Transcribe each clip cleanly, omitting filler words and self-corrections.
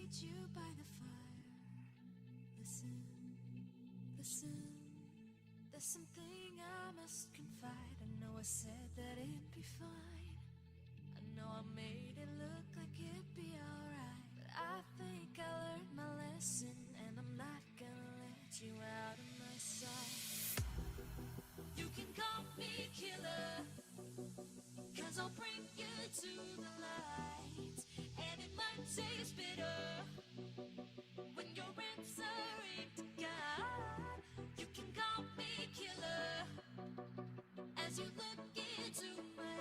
meet you by the fire. Listen, listen. There's something I must confide. I know I said that it'd be fine. I know I made it look like it'd be alright, but I think I learned my lesson, and I'm not gonna let you out of my sight. You can call me killer, 'cause I'll bring you to the light. And it might taste bitter when you're answering to God. You can call me killer as you look into my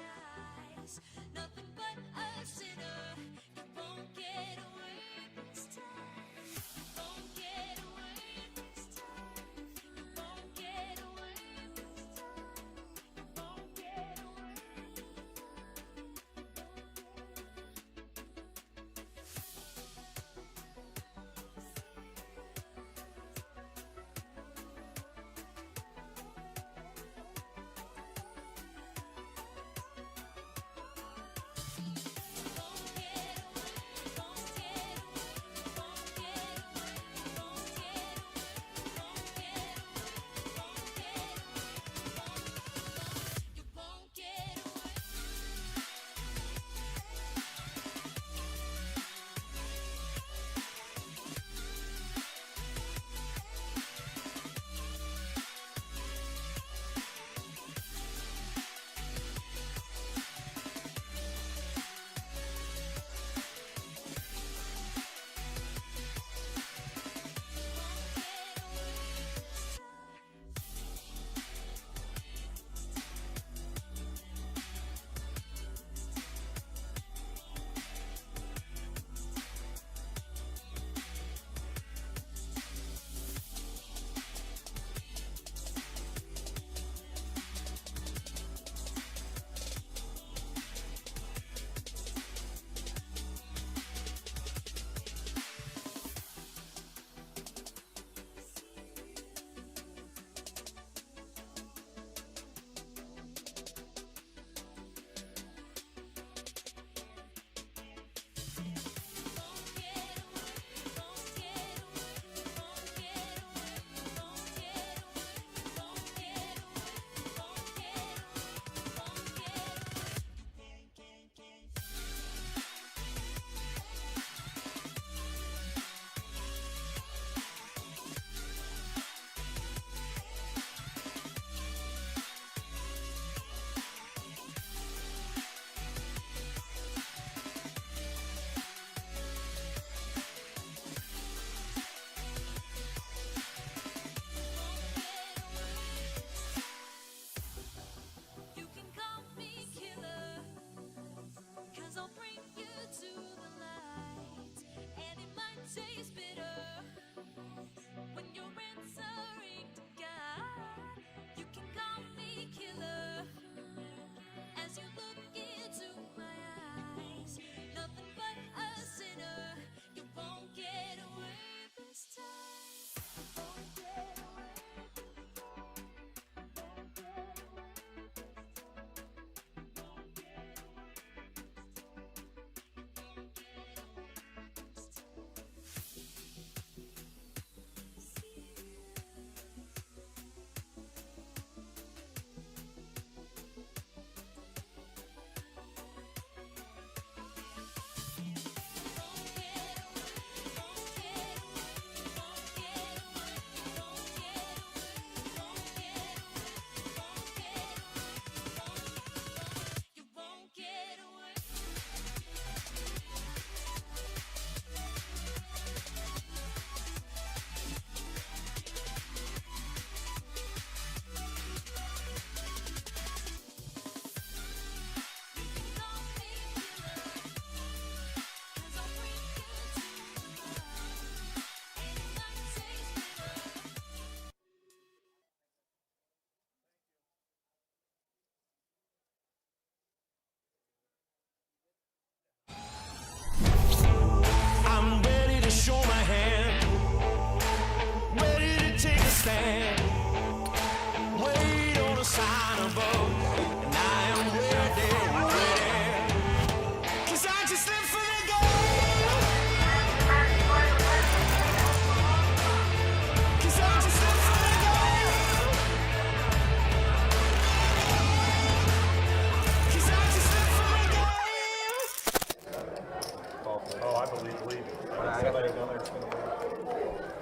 eyes. Nothing but a sinner, you won't get away this time. You won't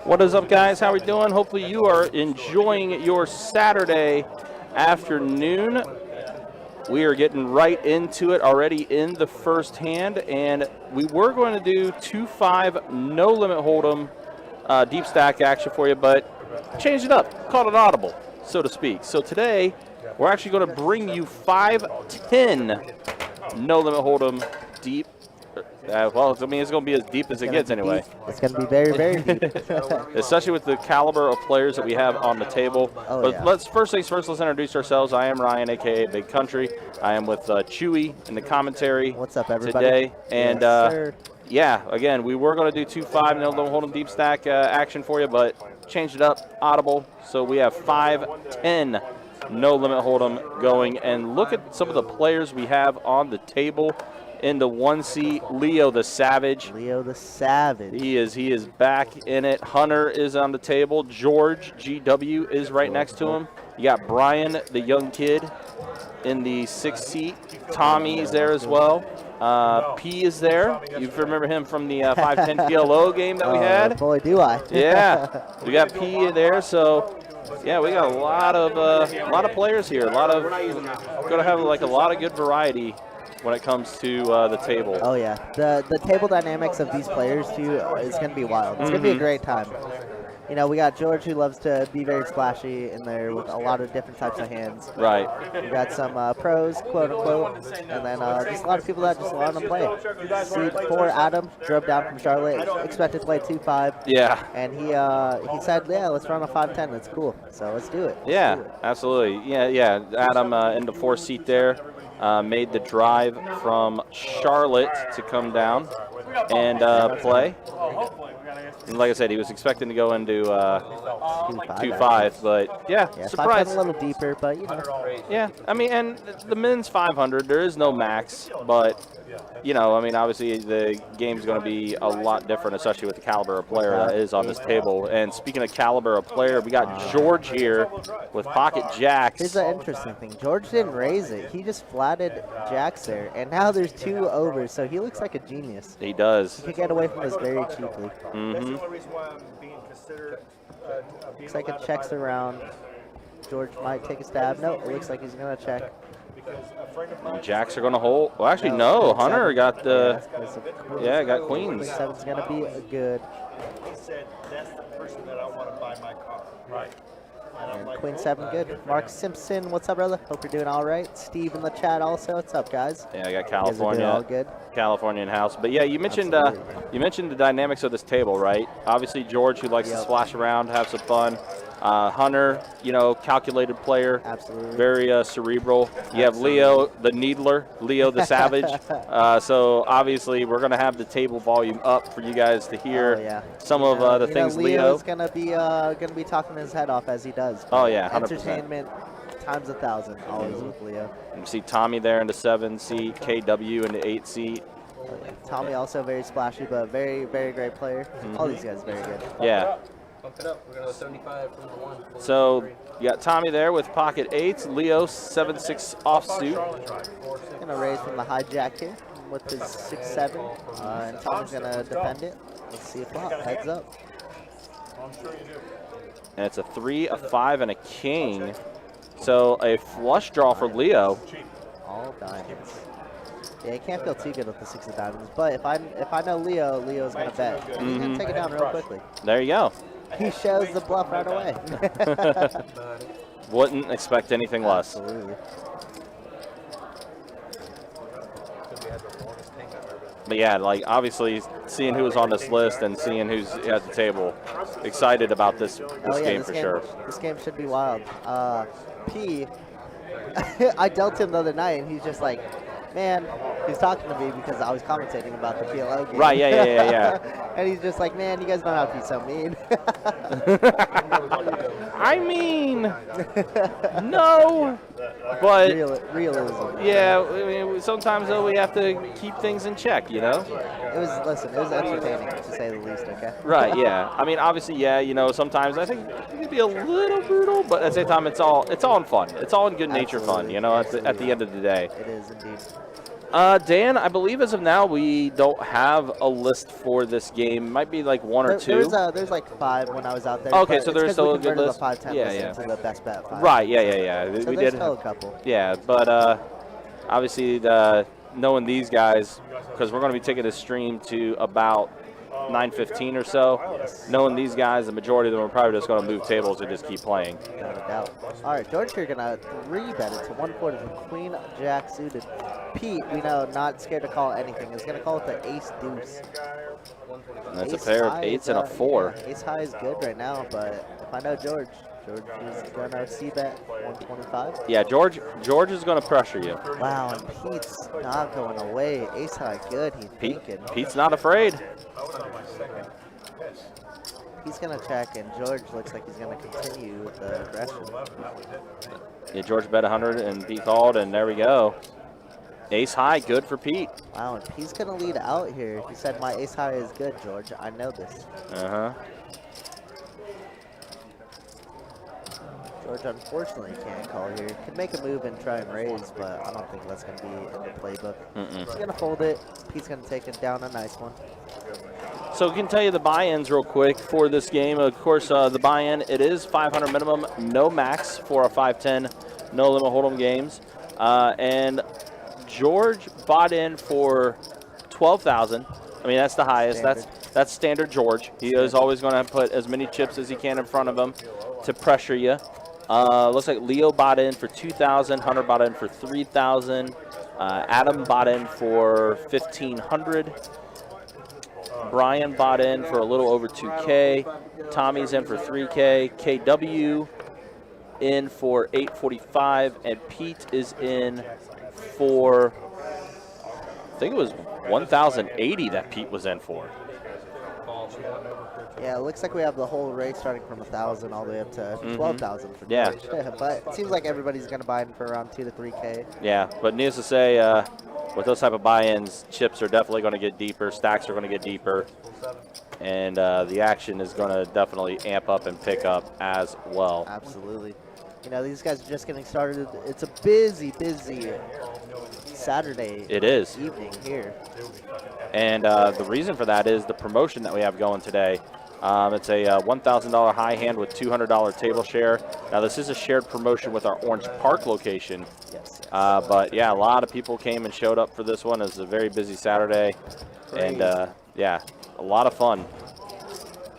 What is up, guys? How are we doing? Hopefully you are enjoying your Saturday afternoon. We are getting right into it already in the first hand, and we were going to do 2-5 no limit hold'em deep stack action for you, but changed it up, called it audible, so to speak. So today we're actually going to bring you 5-10 no limit hold'em deep. Well, I mean, it's going to be as deep as it gets anyway. Deep. It's going to be very, very deep. Especially with the caliber of players that we have on the table. Oh, but yeah. first things first, let's introduce ourselves. I am Ryan, a.k.a. Big Country. I am with Chewy in the commentary. What's up, everybody? Today. And, yes, yeah, again, we were going to do 2-5 no limit hold'em deep stack action for you, but changed it up, audible. So we have 5-10 no limit hold'em going. And look at some of the players we have on the table. In the 1 seat, Leo the Savage. Leo the Savage. He is back in it. Hunter is on the table. George GW is right next to him. You got Brian, the young kid, in the 6th seat. Tommy is there as well. P is there. You remember him from the 5-10 PLO game that we had? Boy, do I. Yeah, we got P there. So yeah, we got a lot of players here. Going to have like a lot of good variety when it comes to the table. Oh, yeah. The table dynamics of these players, too, is going to be wild. It's going to be a great time. You know, we got George, who loves to be very splashy in there with a lot of different types of hands. Right. We got some pros, quote-unquote, and then just a lot of people that just want to play. Seed 4, Adam, drove down from Charlotte, expected to play 2-5. Yeah. And he said, yeah, let's run a 5-10. That's cool. So let's do it. Yeah, absolutely. Yeah. Adam in the 4th seat there. Made the drive from Charlotte to come down and play. And like I said, he was expecting to go into 2-5, but yeah, surprise. A little deeper, but you know. Yeah, I mean, and the men's 500, there is no max, but you know, I mean, obviously the game's going to be a lot different, especially with the caliber of player that is on this table. And speaking of caliber of player, we got George here with pocket jacks. Here's the interesting thing. George didn't raise it. He just flatted jacks there, and now there's 2 overs, so he looks like a genius. He does. He could get away from this very cheaply. Mm-hmm. Looks like it checks around. George might take a stab. No, it looks like he's going to check. Jacks are going to hold. Well, actually, no. Hunter got the. Yeah, got queens. Queen 7's going to be good. He said, that's the person that I want to buy my car. Right. And Queen 7 good. Mark Simpson, what's up, brother? Hope you're doing all right. Steve in the chat also. What's up, guys? Yeah, I got California. All good. California in house. But yeah, you mentioned the dynamics of this table, right? Obviously, George, who likes to splash around, have some fun. Hunter, you know, calculated player. Absolutely. Very cerebral. You have Leo, the Needler, Leo the Savage. So obviously, we're going to have the table volume up for you guys to hear some of the things Leo is going to be talking his head off as he does. Oh yeah, 100%. Entertainment times 1,000 always with Leo. You see Tommy there in the 7 seat, KW in the 8 seat. Oh, yeah. Tommy also very splashy, but very, very great player. All these guys very good. Yeah. Bump it up. We're going to go 75 from the 1. So you got Tommy there with pocket 8s, Leo 7-6 offsuit. Going to raise from the hijack here with his 6-7, and Tommy's going to defend it. Let's see a flop. Heads up. And it's a 3, a 5, and a king. So a flush draw for Leo. All diamonds. Yeah, he can't feel too good with the 6 of diamonds, but if I know Leo's going to bet. He's going to take it down real quickly. There you go. He shows the bluff right away. Wouldn't expect anything less. Absolutely. But yeah, like obviously seeing who was on this list and seeing who's at the table, excited about this game for sure. This game should be wild. P, I dealt him the other night and he's just like, man, he's talking to me because I was commentating about the PLO game. Right, yeah. And he's just like, man, you guys don't have to be so mean. I mean, no, but realism. Yeah, I mean, sometimes though we have to keep things in check, you know. It was entertaining to say the least. Okay. Right. Yeah. I mean, obviously, yeah. You know, sometimes I think it can be a little brutal, but at the same time, it's all in fun. It's all in good nature fun. You know, at the end of the day. It is indeed. Dan, I believe as of now we don't have a list for this game. Might be like one or two. There's like 5 when I was out there. Okay, but so it's there's 'cause still we a good converted list. the 5-10 Yeah, list yeah. into the best bet 5. Right, yeah. So We there's did. still a couple. Yeah, but obviously knowing these guys, because we're going to be taking this stream to about 9:15 or so. Knowing these guys, the majority of them are probably just going to move tables and just keep playing. Without a doubt. All right, George here going to 3-bet it to 1/4 to the Queen Jack suited. Pete, we know, not scared to call anything. Is going to call it the Ace Deuce. And that's Ace a pair of high 8s is, and a 4. Yeah, Ace high is good right now, but if I know George is going to c-bet 125. Yeah, George is going to pressure you. Wow, and Pete's not going away. Ace high good, he's thinking. Pete's not afraid. He's going to check, and George looks like he's going to continue with the aggression. Yeah, George bet 100 and Pete called, and there we go. Ace high, good for Pete. Wow, and Pete's going to lead out here. He said, my ace high is good, George. I know this. Uh-huh. George unfortunately can't call here. Could make a move and try and raise, but I don't think that's going to be in the playbook. He's going to fold it. Pete's going to take it down a nice one. So we can tell you the buy-ins real quick for this game. Of course, the buy-in, it is 500 minimum, no max for a 510, no limit hold'em games. And George bought in for 12,000. I mean, that's the highest. Standard. That's standard George. He is always going to put as many chips as he can in front of him to pressure you. Looks like Leo bought in for 2,000. Hunter bought in for 3,000. Adam bought in for 1,500. Brian bought in for a little over 2K. Tommy's in for 3K. KW in for 845, and Pete is in for, I think it was 1,080 that Pete was in for. Yeah, it looks like we have the whole race starting from 1,000 all the way up to 12,000 for Yeah. George. But it seems like everybody's going to buy in for around 2 to 3K. Yeah, but needless to say, with those type of buy-ins, chips are definitely going to get deeper, stacks are going to get deeper, and the action is going to definitely amp up and pick up as well. Absolutely. You know, these guys are just getting started. It's a busy Saturday evening here. And the reason for that is the promotion that we have going today. It's a $1,000 high hand with $200 table share. Now, this is a shared promotion with our Orange Park location. Yes. But, yeah, a lot of people came and showed up for this one. It's a very busy Saturday. Great. And, yeah, a lot of fun.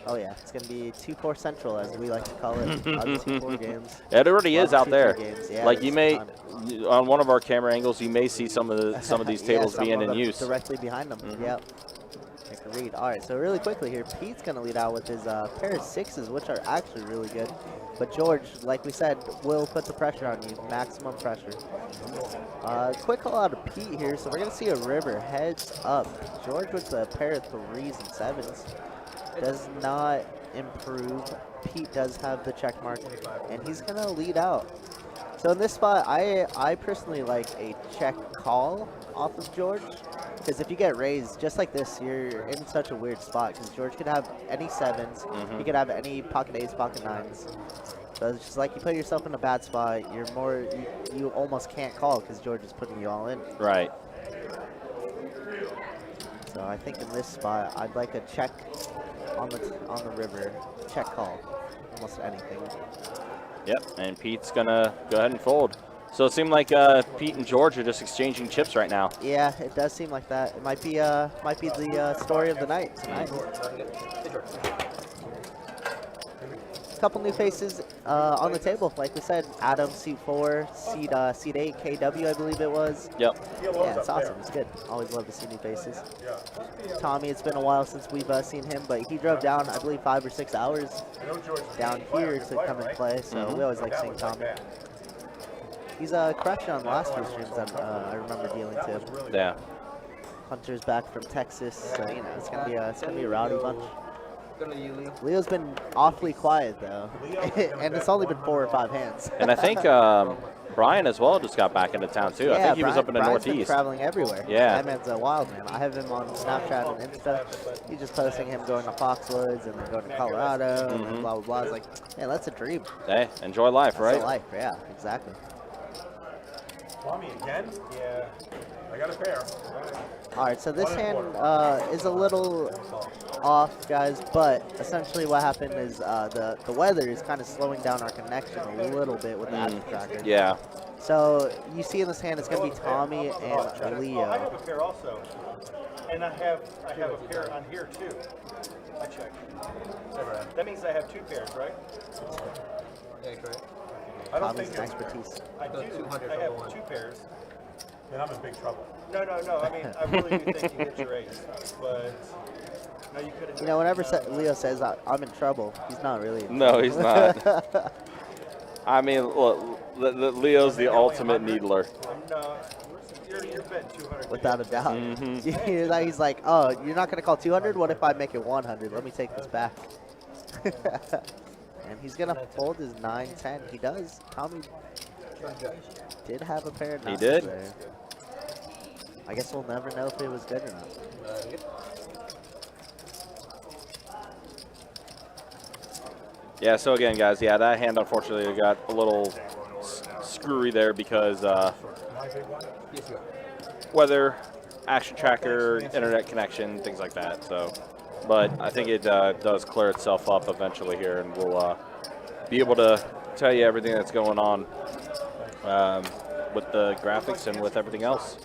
Oh, yeah. It's going to be 2-4 Central, as we like to call it. 2-4 games. It already is out there. Games. Yeah, like, you may, on one of our camera angles, you may see some of these tables being in use. Directly behind them. Yep. I can read. All right, so really quickly here, Pete's going to lead out with his pair of 6s, which are actually really good. But George, like we said, will put the pressure on you, maximum pressure. Quick call out of Pete here, so we're going to see a river heads up. George with a pair of 3s and 7s. Does not improve. Pete does have the check mark, and he's going to lead out. So in this spot, I personally like a check call off of George, because if you get raised just like this, you're in such a weird spot, because George could have any 7s, he could have any pocket 8s, pocket 9s. So it's just like you put yourself in a bad spot, you almost can't call because George is putting you all in. Right. So I think in this spot, I'd like a check on the river, check call, almost anything. Yep, and Pete's gonna go ahead and fold. So it seemed like Pete and George are just exchanging chips right now. Yeah, it does seem like that. It might be the story of the night tonight. A couple new faces on the table, like we said. Adam, seat 4, seat 8, KW, I believe it was. Yep. Yeah, it's awesome. It's good. Always love to see new faces. Tomy, it's been a while since we've seen him, but he drove down, I believe, 5 or 6 hours down here to come and play. So we always like seeing Tomy. He's crushed on the last few streams that I remember dealing to. Yeah. Hunter's back from Texas, so you know it's gonna be a rowdy bunch. Leo's been awfully quiet though, and it's only been 4 or 5 hands. And I think Brian as well just got back into town too. Yeah, I think he was up in the Brian's been Northeast. traveling everywhere. Yeah. That man's a wild man. I have him on Snapchat and Insta. He's just posting him going to Foxwoods and then going to Colorado and then blah blah blah. It's like, man, that's a dream. Hey, enjoy life, That's right? life, yeah, exactly. Tommy again? Yeah. I got a pair. All right, so this hand is a little off, guys, but essentially what happened is the weather is kind of slowing down our connection a little bit with the action tracker. Yeah. So you see in this hand, it's going to be Tommy and I Leo. have a pair also. And I have a pair on here too. I checked. That means I have 2 pairs, right? Yeah, correct. I don't Tommy's think expertise. I do. 200 I have for 2 pairs. Then I'm in big trouble. No. I mean, I really do think you hit your ace, but no, you could have. You know, whenever Leo says I'm in trouble, he's not really. No, he's not. I mean, look, Leo's the ultimate needler. No, you're betting 200. Without a doubt. He's like, oh, you're not going to call 200? What if I make it 100? Let me take this back. And he's going to fold his 9-10. He does. Tommy did have a pair of 9s. He did. There. I guess we'll never know if it was good or not. Yeah, so again, guys, yeah, that hand unfortunately got a little screwy there because weather, action tracker, internet connection, things like that. So, but I think it does clear itself up eventually here, and we'll be able to tell you everything that's going on with the graphics and with everything else.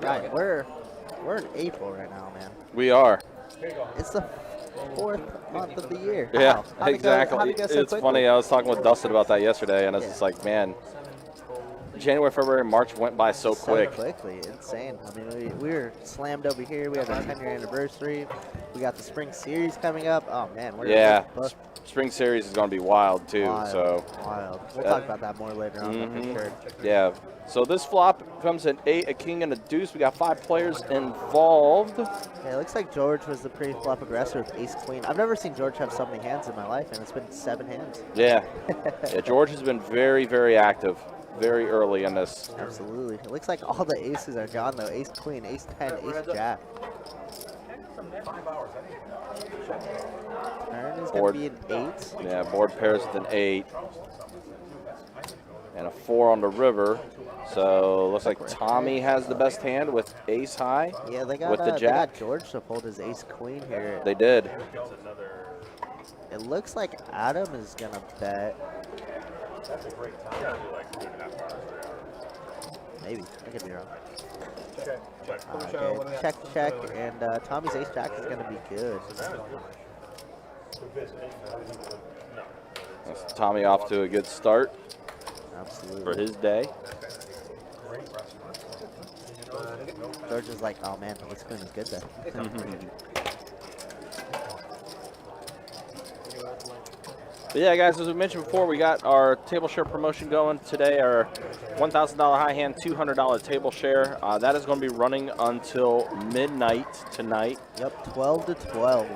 Right, we're in April right now, man. We are. It's the 4th month of the year. Yeah, Wow. How'd exactly. it go so It's quickly? funny. I was talking with Dustin about that yesterday, and I was just like, man, January, February, March went by so quick. Quickly, insane. I mean, we were slammed over here. We have our 10-year anniversary. We got the spring series coming up. Oh man, Yeah, spring series is going to be wild too. So wild. We'll talk about that more later on. For sure. Yeah. So this flop comes an 8, a king, and a deuce. We got 5 players involved. Yeah, it looks like George was the pre-flop aggressor with ace queen. I've never seen George have so many hands in my life, and it's been 7 hands. Yeah. Yeah. George has been very, very active. Very early in this. Absolutely. It looks like all the aces are gone though. Ace queen, ace 10, ace jack. Turn is going to be an 8. Yeah, board pairs with an 8. And a 4 on the river. So looks like Tommy has the best hand with ace high. Yeah, they got, with the jack. They got George to fold his ace queen here. They did. It looks like Adam is going to bet. That's a great time. Maybe. I could be wrong. Check. Check, and Tommy's ace jack is going to be good. That's Tommy off to a good start. Absolutely. For his day. George is like, oh man, ace queen is good then. But yeah, guys, as we mentioned before, we got our table share promotion going today. Our $1,000 high hand, $200 table share. That is going to be running until midnight tonight. Yep, 12 to 12.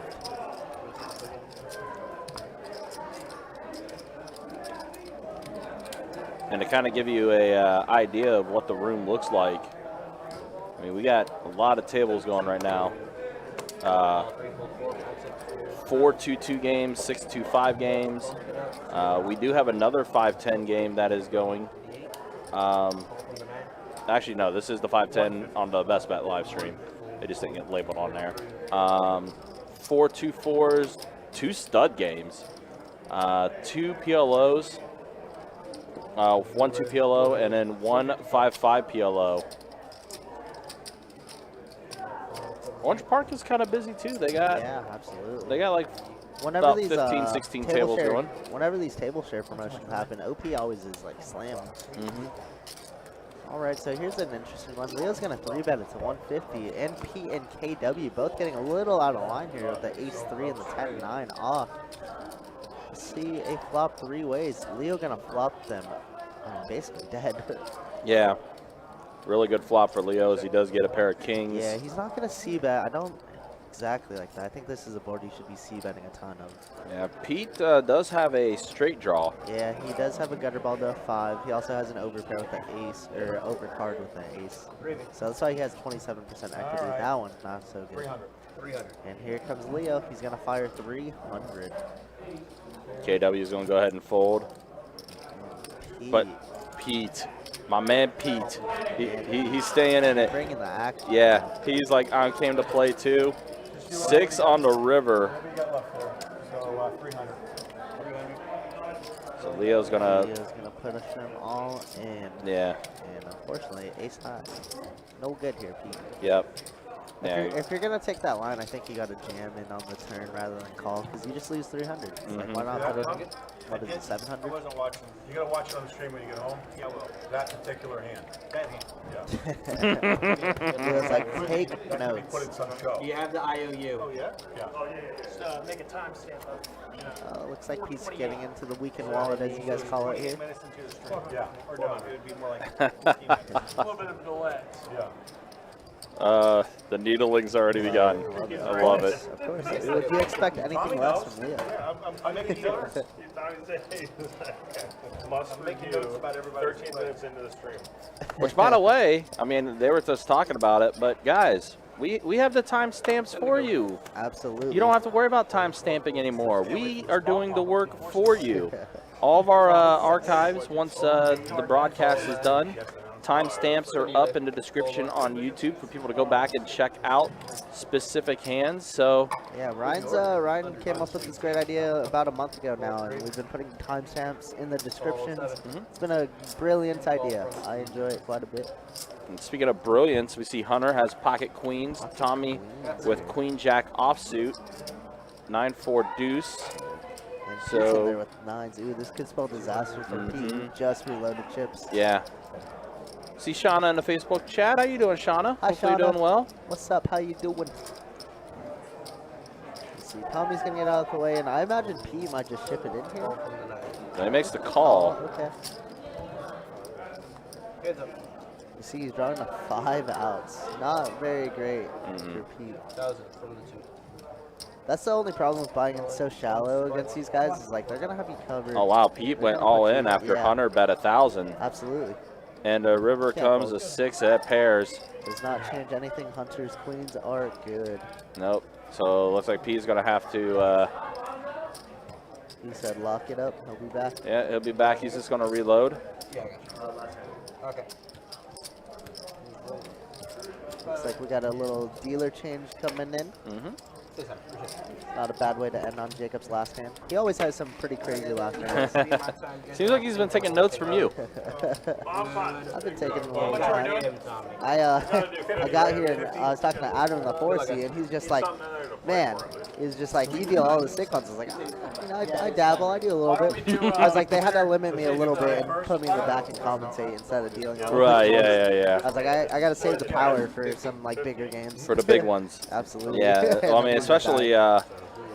And to kind of give you a idea of what the room looks like, I mean, we got a lot of tables going right now. 4-2-2 games, 6-2-5 games. We do have another 5-10 game that is going. Actually, no, this is the 5-10 on the Best Bet live stream. They just didn't get labeled on there. 4-2-4s, 2 stud games, 2 PLOs, 1-2 PLO, and then 1 5-5 PLO. Orange Park is kind of busy too. They got absolutely. They got like whenever about these 15, 16 tables share, going. Whenever these table share promotions happen, OP always is like slammed. All right, so here's an interesting one. Leo's gonna 3-bet it to 150. NP and KW both getting a little out of line here with the ace 3 and the 10-9 off. See a flop 3 ways. Leo gonna flop them. I mean, basically dead. Yeah. Really good flop for Leo as he does get a pair of kings. Yeah, he's not going to c-bet. I don't exactly like that. I think this is a board you should be c-betting a ton of. Yeah, Pete does have a straight draw. Yeah, he does have a gutter ball to a 5. He also has an overpair with an ace, or overcard with an ace. So that's why he has 27% equity. Right. That one's not so good. 300. And here comes Leo. He's going to fire 300. KW is going to go ahead and fold. But Pete, my man Pete, he's staying in it. Bringing the action. Yeah, he's like, I came to play too. 6 on the river. What do we got left there? So 300. So Leo's gonna punish them all in. Yeah. And unfortunately, ace high. No good here, Pete. Yep. Yeah. If you're gonna take that line, I think you gotta jam in on the turn rather than call, because you just lose 300. It's like, why not put it? What is it, 700? I wasn't watching. You gotta watch it on the stream when you get home. Yeah, well, that particular hand. That hand. Yeah. It was like, take Put notes. it some show. You have the IOU. Oh yeah. Yeah. Just make a timestamp of it. Looks like Pete's getting into the weekend wallet, as you guys call it here. Minutes into the stream. Yeah. Or no, it would be more like 15 A minutes. little bit of a delay. Yeah. The needling's already begun. I love it. Of course. Would you expect anything less from Leo? Yeah, I'm making notes. Must making review notes about everybody. 13 minutes into the stream. Which, by the way, I mean, they were just talking about it, but guys, we have the timestamps for you. Absolutely. You don't have to worry about timestamping anymore. We are doing the work for you. All of our archives, once the broadcast is done, timestamps are up in the description on YouTube for people to go back and check out specific hands. So yeah, Ryan came up with this great idea about a month ago now, and we've been putting timestamps in the descriptions. It's been a brilliant idea. I enjoy it quite a bit. and speaking of brilliance, we see Hunter has pocket queens, Tommy with queen jack offsuit, 9-4 deuce. And So- Pete's in there with nines. Ooh, this could spell disaster for Pete. He just reloaded chips. Yeah. See Shauna in the Facebook chat. How you doing, Shauna? Hi, Hopefully you're Shauna. doing well. What's up? How you doing? Let's see, Tommy's gonna get out of the way, and I imagine Pete might just ship it in here. And he makes the call. Okay. Heads up. You see, he's drawing a 5 outs. Not very great for Pete. 1,000 from the 2. That's the only problem with buying in so shallow against these guys, is like they're gonna have you covered. Oh wow, Pete went all in after Hunter bet 1,000. Absolutely. And a river Can't comes hold a it. 6 at pairs. Does not change anything. Hunter's queens are good. Nope. So looks like Pete's gonna have to. He said lock it up. He'll be back. Yeah, he'll be back. He's just gonna reload. Yeah, I got you. Okay. Looks like we got a little dealer change coming in. This time, appreciate it. Not a bad way to end on Jacob's last hand. He always has some pretty crazy last hands. Seems like he's been taking notes from you. I've been taking a long Yeah, time. him, Tommy. I got here and I was talking to Adam in the 4C, and he's just like, man, he's just like, you deal all the stick ones. I was like, you know, I dabble, I do a little bit. I was like, they had to limit me a little bit and put me in the back and compensate instead of dealing all Right, the yeah, I yeah. was like, I got to save the power for some like bigger games. For the big ones. Absolutely. Yeah, well, I mean, especially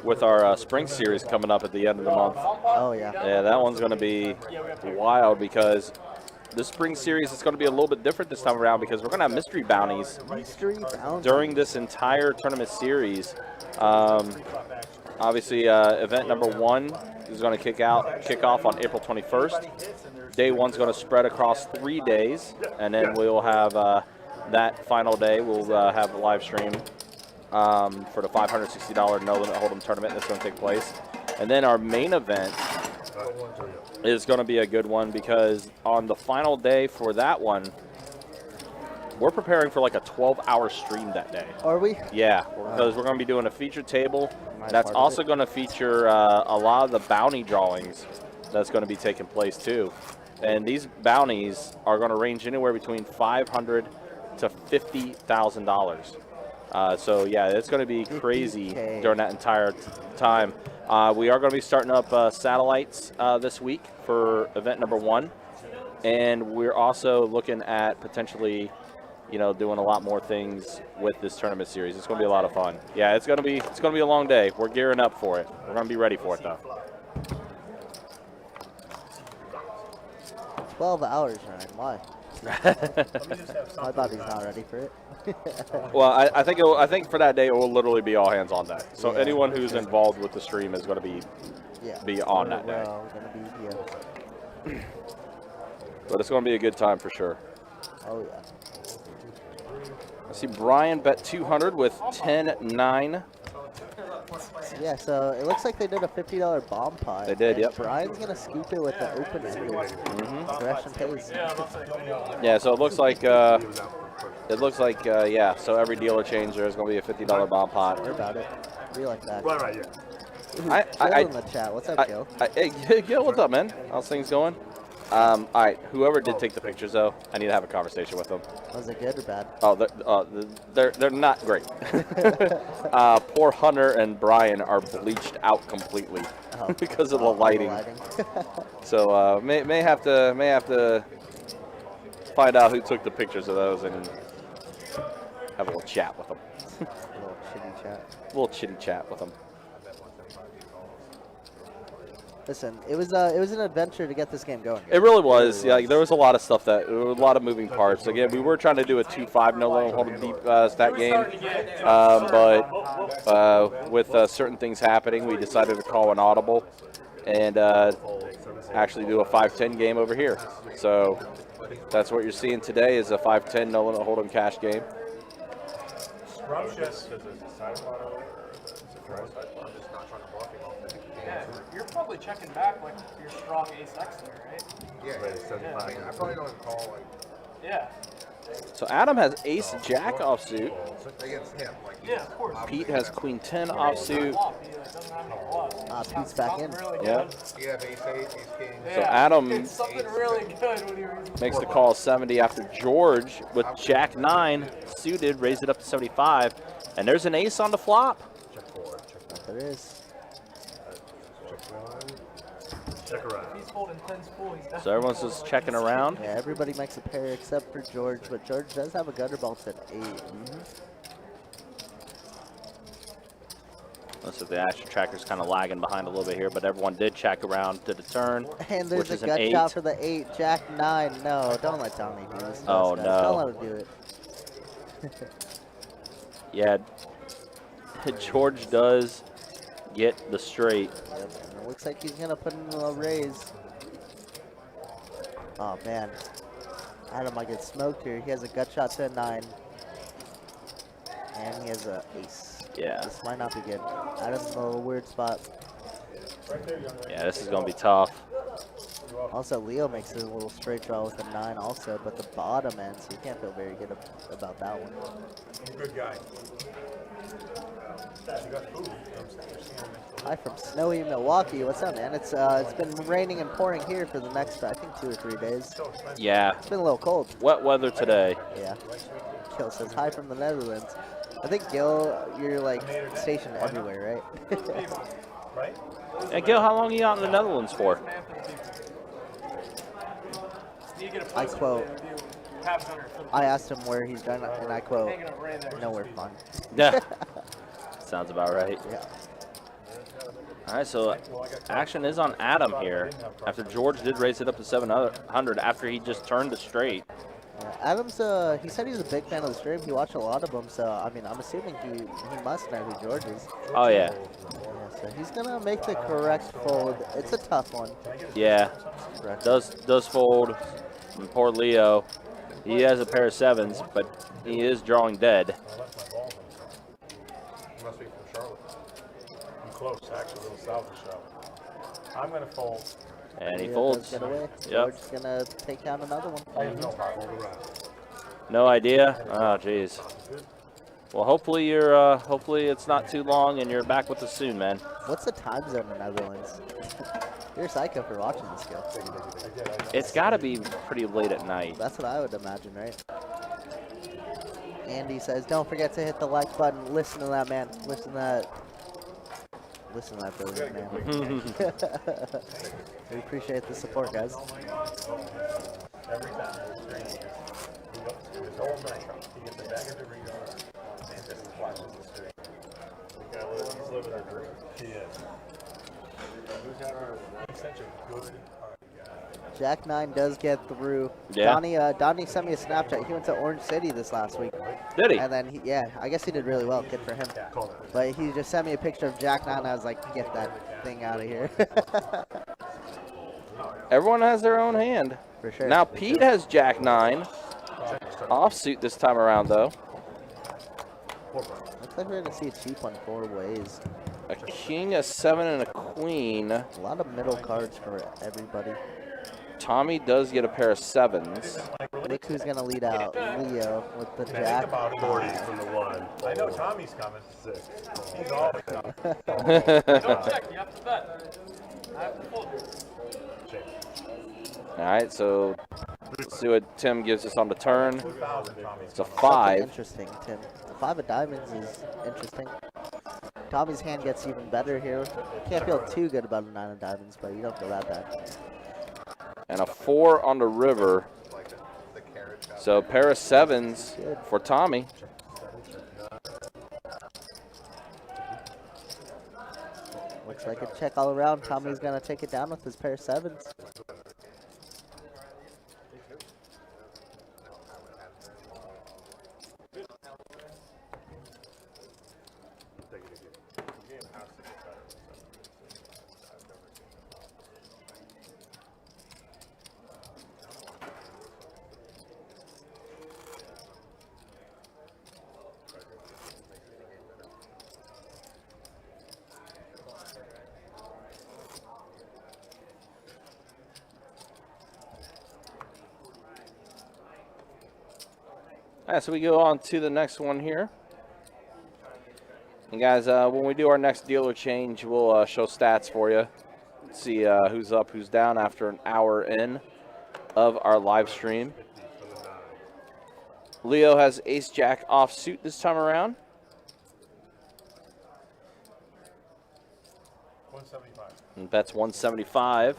with our spring series coming up at the end of the month. Oh, yeah. Yeah, that one's going to be wild because the spring series is going to be a little bit different this time around because we're going to have mystery bounties Mystery bounty. during this entire tournament series. Obviously, event number 1 is going to kick off on April 21st. Day 1's going to spread across 3 days, and then we'll have that final day. We'll have a live stream for the $560 no limit hold'em tournament that's going to take place, and then our main event is going to be a good one because on the final day for that one, we're preparing for like a 12-hour stream that day. Are we? Yeah, because we're going to be doing a feature table. Am I That's part of also it? going to feature a lot of the bounty drawings that's going to be taking place too. And these bounties are going to range anywhere between $500 to $50,000. So yeah, it's going to be crazy 50K. during that entire time. We are going to be starting up satellites this week for event number 1, and we're also looking at potentially, you know, doing a lot more things with this tournament series. It's going to be a lot of fun. Yeah, it's going to be a long day. We're gearing up for it. We're going to be ready for it though. 12 hours, Ryan. Why? I thought he's not ready for it. Well, I think for that day it will literally be all hands on deck. So Yeah. anyone who's involved with the stream is going to Yeah. be on that day. We're all gonna be here. But it's going to be a good time for sure. Oh yeah. I see Brian bet 200 with 10-9. Yeah, so it looks like they did a $50 bomb pot. They did, and yep. Brian's going to scoop it with the open ended. Fresh and pace. Yeah, so it looks like yeah. So every dealer change there is going to be a $50 bomb pot. What about it? We like that. Right, yeah. Ooh, Gil in the chat. What's up, Gil? Hey, Gil, what's up, man? How's things going? All right, whoever did take the pictures, though, I need to have a conversation with them. Was it good or bad? Oh, they're not great. Poor Hunter and Brian are bleached out completely because of the lighting. So may have to find out who took the pictures of those and have a little chat with them. A little chitty chat with them. Listen, it was an adventure to get this game going. It really was. Yeah, there was a lot of stuff a lot of moving parts. Again, we were trying to do a 2-5 no low hold deep stat game, but with certain things happening, we decided to call an audible and actually do a 5-10 game over here. So that's what you're seeing today is a 5-10 no limit hold'em cash game. Yeah, you're probably checking back like your strong ace X there, right? Yeah, I probably don't call like. Yeah. So Adam has ace jack offsuit. Against him, like. Yeah, of course. Pete has queen 10 offsuit. Pete's back in. Yeah. You have ace 8, ace king. So Adam It's something really good when you're makes the call 70 after George with jack 9 suited, raise it up to 75, and there's an ace on the flop. Check 4, check 1. There is. Check around. He's holding 10's full. He's So everyone's just checking around. Yeah, everybody makes a pair except for George, but George does have a gutter bounce at 8. Looks like the action tracker's kind of lagging behind a little bit here, but everyone did check around to the turn, And which there's is a an gut 8. shot for the 8, Jack 9. No, don't let Tommy do this. to Oh, us, guys. no. Don't let him do it. Yeah, George does get the straight. Yep. And it looks like he's going to put in a raise. Oh, man. Adam might get smoked here. He has a gut shot to a 9. And he has a ace. Yeah. This might not be good. Adam's in a little weird spot. Yeah, this is going to be tough. Also, Leo makes a little straight draw with a 9 also, but the bottom end, so you can't feel very good about that one. Good guy. Hi from snowy Milwaukee. What's up, man? It's been raining and pouring here for the next, I think, 2 or 3 days. Yeah, It's been a little cold. wet weather today. Yeah. Gil says hi from the Netherlands. I think, Gil, you're like stationed everywhere, right? Right? And Gil, how long are you out in the Netherlands for? I quote, I asked him where he's done, and I quote, nowhere fun. Yeah. Sounds about right. Yeah. All right, so action is on Adam here after George did raise it up to 700 after he just turned it straight. Yeah, Adam's, he said he's a big fan of the stream. He watched a lot of them, so, I mean, I'm assuming he must know who George is. Oh, yeah. Yeah, so he's going to make the correct fold. It's a tough one. Yeah. Correct. Does fold. And poor Leo. He has a pair of 7s, but he is drawing dead. Must be from Charlotte. I'm close, actually, a little south of Charlotte. I'm going to fold. And he Leo folds. does get away. Yep. George's going to take down another one. I have no No idea? Oh, jeez. Well, hopefully hopefully it's not too long and you're back with us soon, man. What's the time zone in the Netherlands? You're psycho for watching this, Gil. It's got to be pretty late at night. That's what I would imagine, right? Andy says, don't forget to hit the like button. Listen to that, man. Listen to that brilliant man. We appreciate the support, guys. Every time there's his whole night. He gets a bag of Doritos and just watches the stream. He's living a dream. He is. He's such a good guy. Jack 9 does get through. Yeah. Donnie sent me a Snapchat. He went to Orange City this last week. Did he? And then, I guess he did really well. Good for him. But he just sent me a picture of Jack 9, and I was like, get that thing out of here. Everyone has their own hand. For sure. Now Pete has Jack 9. Offsuit this time around, though. Looks like we're going to see a cheap one 4 ways. A king, a 7, and a queen. A lot of middle cards for everybody. Tommy does get a pair of 7s. Look who's going to lead out. Leo with the Think jack. about 40 from the 1. I know Tommy's coming. 6. He's always coming. Don't check. You have to bet. I have to fold. All right, so let's see what Tim gives us on the turn. 2,000 Tommy's It's a coming. 5. Interesting, Tim. The 5 of diamonds is interesting. Tommy's hand gets even better here. Can't feel too good about a 9 of diamonds, but you don't feel that bad. And a 4 on the river. So a pair of 7s for Tommy. Looks like a check all around. Tommy's going to take it down with his pair of 7s. All right, so we go on to the next one here. And guys, when we do our next dealer change, we'll show stats for you. See who's up, who's down after an hour in of our live stream. Leo has ace jack offsuit this time around. 175. And bets 175.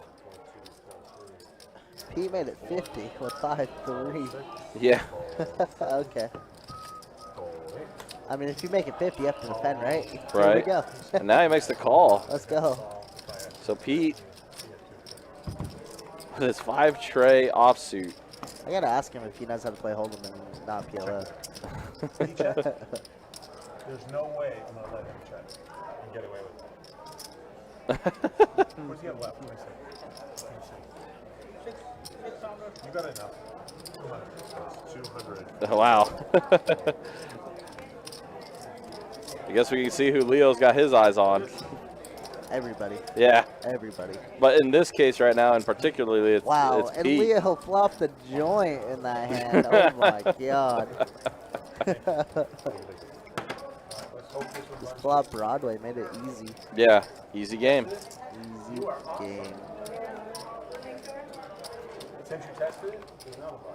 Pete made it 50 with 5-3. Yeah. Okay. I mean, if you make it 50, you have to defend, right? Here Right. we go. And now he makes the call. Let's go. So Pete, with his 5 tray offsuit. I gotta ask him if he knows how to play Hold'em and not PLO. There's no way I'm going to let him check and get away with it. What's he have left? Let me see. You got enough. Come on. That's 200. Wow. I guess we can see who Leo's got his eyes on. Everybody. Yeah. Everybody. But in this case right now, and particularly, it's, Wow, it's and Pete. Leo flopped the joint in that hand. Oh my god. Just flop Broadway, made it easy. Yeah, easy game. Easy game. Since you tested it,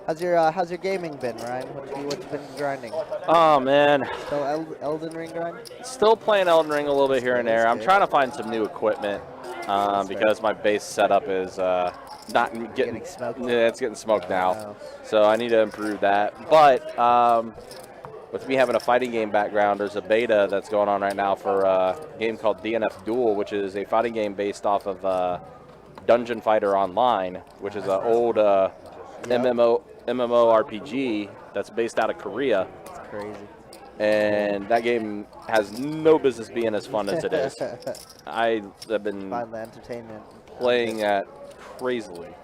How's your gaming been, Ryan? What you been grinding? Oh man, Still Elden Ring grind? still playing Elden Ring a little bit here and there. I'm Good. trying to find some new equipment because my base setup is not getting Getting smoked. Yeah, it's getting smoked now. Oh. So I need to improve that. But with me having a fighting game background, there's a beta that's going on right now for a game called DNF Duel, which is a fighting game based off of Dungeon Fighter Online, which is an old MMORPG that's based out of Korea. It's crazy. And that game has no business being as fun as it is. I have been Find the entertainment. playing that crazily.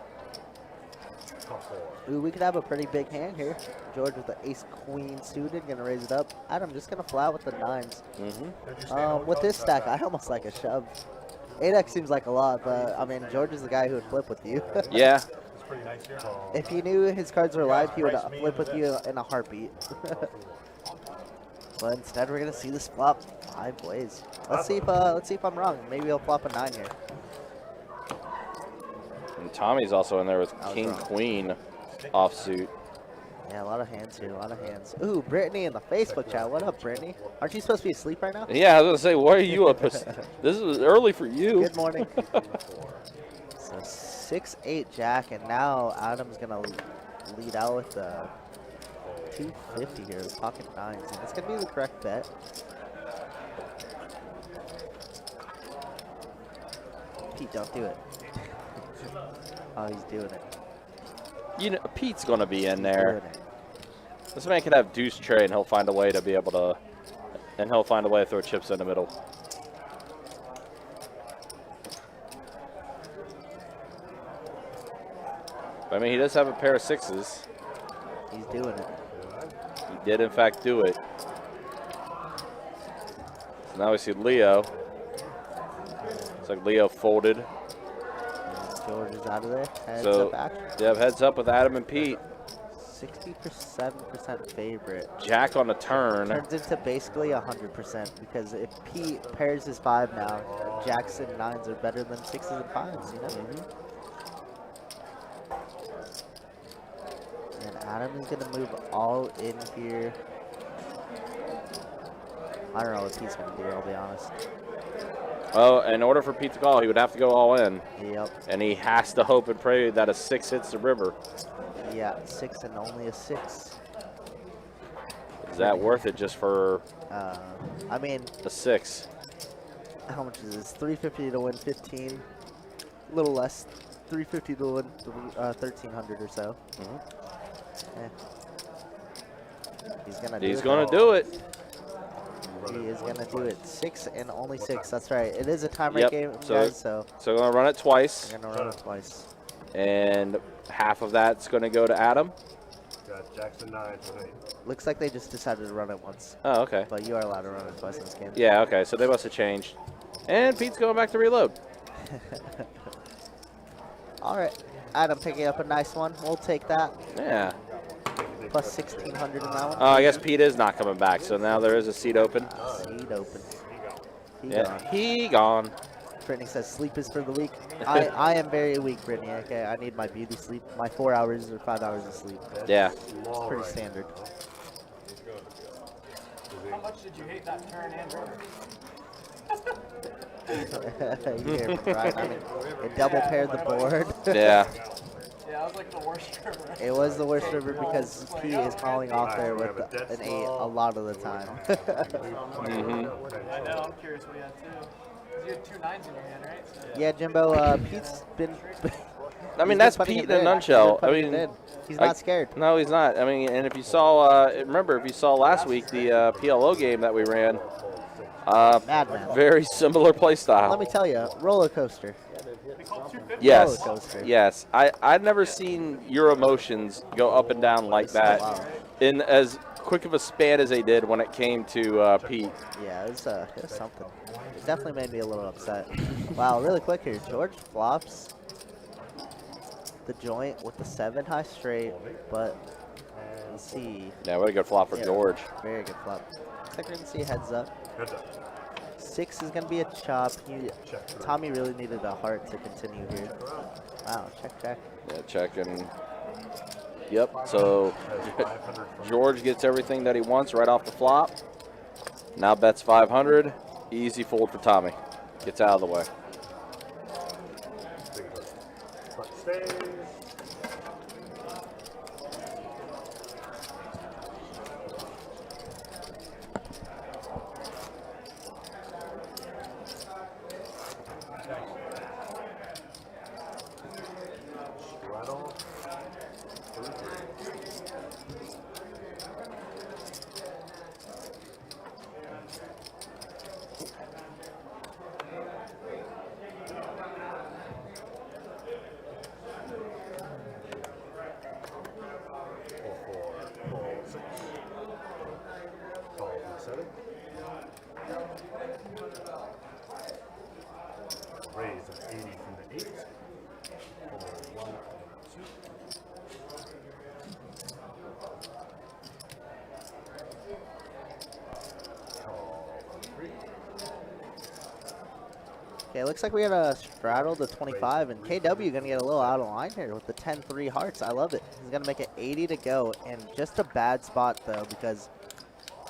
Ooh, we could have a pretty big hand here. George with the ace-queen suited, gonna raise it up. Adam just gonna flat with the 9s. With this stack, I almost like a shove. 8x seems like a lot, but I mean, George is the guy who would flip with you. Yeah. it's pretty nice here. If he knew his cards were live, he would flip with you in a heartbeat. But instead, we're gonna see this flop 5 ways. Let's see if I'm wrong. Maybe he'll flop a 9 here. And Tommy's also in there with was King wrong. Queen offsuit. Yeah, a lot of hands here, a lot of hands. Ooh, Brittany in the Facebook chat. What up, Brittany? Aren't you supposed to be asleep right now? Yeah, I was gonna say, why are you up? This is early for you. Good morning. So 6-8 jack, and now Adam's gonna lead out with the 250 here, the pocket 9s, and it's gonna be the correct bet. Pete, don't do it. Oh, he's doing it. You know, Pete's gonna be in He's there. doing it. This man could have deuce tray, and he'll find a way to be able to, and he'll find a way to throw chips in the middle. I mean, he does have a pair of 6s. He's doing it. He did, in fact, do it. So now we see Leo. like Leo folded. And George is out of there. Heads So, up action. yeah, heads up with Adam and Pete. 67% favorite. Jack on the turn. Turns into basically 100% because if Pete pairs his 5 now, Jackson 9s are better than 6s and 5s, you know? And Adam is going to move all in here. I don't know what Pete's going to do, I'll be honest. Well, in order for Pete to call, he would have to go all in. Yep. And he has to hope and pray that a 6 hits the river. Yeah, 6 and only a 6. Is that worth it just for I mean, a 6? how much is this? 350 to win 15. A little less. 350 to win 1,300 or so. He's gonna do it. He's going to do it. He is gonna do it. 6 and only 6. That's right. It is a timer game, guys. So we're going to run it twice. we're gonna run it twice. And half of that's going to go to Adam. Got Jackson 9 tonight. Looks like they just decided to run it once, Oh, okay. but you are allowed to run it twice in this game. Yeah, okay. So they must have changed. And Pete's going back to reload. All right, Adam picking up a nice one. We'll take that. Yeah. Plus 1,600 in that one. Oh, I guess Pete is not coming back. So now there is a seat open. Seat open. He gone. Brittany says sleep is for the weak. I am very weak, Brittany. Okay, I need my beauty sleep. My 4 hours or 5 hours of sleep. Yeah. It's pretty standard. How much did you hate that turn, Andrew? You hear me, right? I mean, it double paired the board. Yeah. Yeah, it was like the worst river. It was the worst river because P is calling off there with an 8 a lot of the time. I know, I'm curious what you had too. 'Cause you had 2 9s in your hand, right? So, Yeah, Jimbo, Pete's been... I mean, that's Pete in a nutshell. I mean, he's not scared. No, he's not. I mean, and if you saw, remember, if you saw last week the PLO game that we ran, Madman. very similar play style. Let me tell you, roller coaster. Yes, Roller coaster. yes. I've never seen your emotions go up and down like that in as quick of a span as they did when it came to Pete. Yeah, it was something. It definitely made me a little upset. Wow, really quick here. George flops the joint with the 7 high straight, but let's see. Yeah, what a good flop for George. Very good flop. Looks like we're going to see heads up. Heads up. 6 is going to be a chop. Tommy really needed a heart to continue here. Wow, check, check. Yeah, checking. Yep, so George gets everything that he wants right off the flop. Now bets 500. Easy fold for Tommy. Gets out of the way. Stays. Straddle. Raise of 80 from the 8. Pull 1 and 2. Call 3. Okay, looks like we had a straddle to 25, and KW going to get a little out of line here with the 10-3 hearts. I love it. He's going to make it 80 to go, and just a bad spot, though, because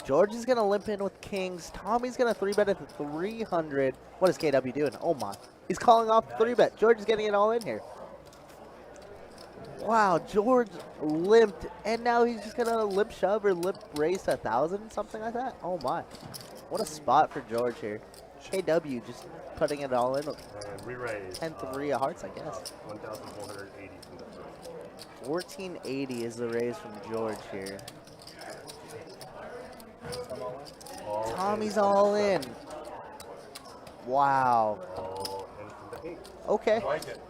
George is going to limp in with kings. Tommy's going to 3-bet at 300. What is KW doing? Oh, my. He's calling off 3-bet. George is getting it all in here. Wow, George limped, and now he's just going to limp shove or limp raise to 1,000, something like that. Oh, my. What a spot for George here. KW just putting it all in. And re-raise. 10-3 of hearts, I guess. 1,480 from the 3. 1480 is the raise from George here. Tommy's all in. Wow. All in from the 8. Okay.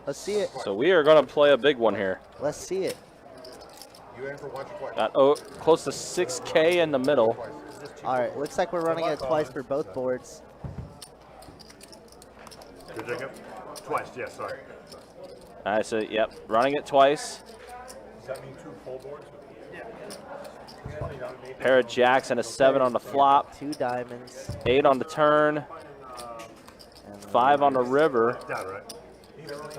Let's see it. So we are going to play a big one here. Let's see it. You in for once or twice? Got close to 6K in the middle. All right. Looks like we're running it twice for both boards. Good, Jacob? Twice, yeah, sorry. All right, so, yep, running it twice. Does that mean 2 full boards? Pair of jacks and a 7 on the flop. 2 diamonds. 8 on the turn. And 5 on the river. Down, right?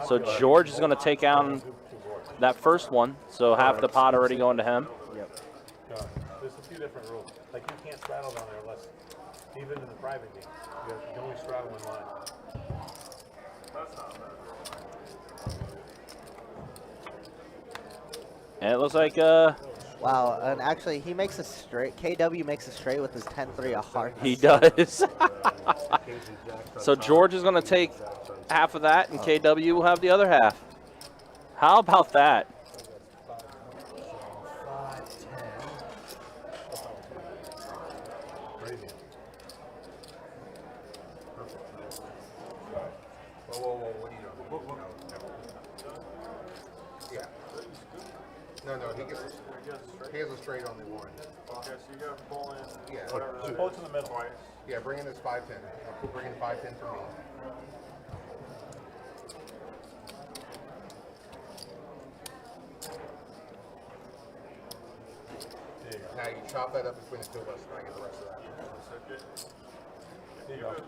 So George is going to take down that first one. So half the pot already going to him. Yep. There's a few different rules. Like you can't straddle down there unless, even in the private game, you can only straddle in line. And it looks like Wow, and actually he makes a straight. KW makes a straight with his 10-3 of hearts. he does. So George is going to take half of that, and KW will have the other half. How about that? Whoa, what are you doing? Yeah. No, he has a straight only one. Okay, so you got full in. Yeah. So pull it to the middle. Yeah, bring in this 5-10. I'll bring in 5-10 for me. Now you chop that up between the two of us, and I get the rest of that.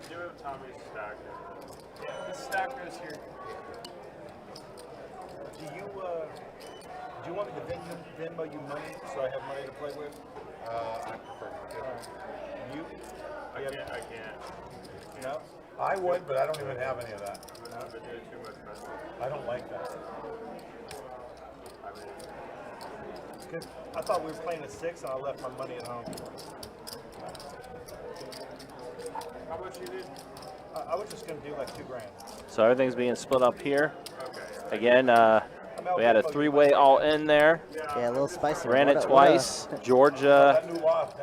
Give it Tommy's stack. Yeah, this stack goes here. Do you want me to Venmo you money so I have money to play with? I prefer not to. You? I can't. No? I would, but I don't even have any of that. I've been doing too much messing. I don't like that. I mean, Because I thought we were playing at 6 and I left my money at home. how much you need? I was just going to do like $2 grand. So everything's being split up here. Okay. Again, we had a 3-way all in there. Yeah, a little spicy. Ran What it a- twice. Georgia.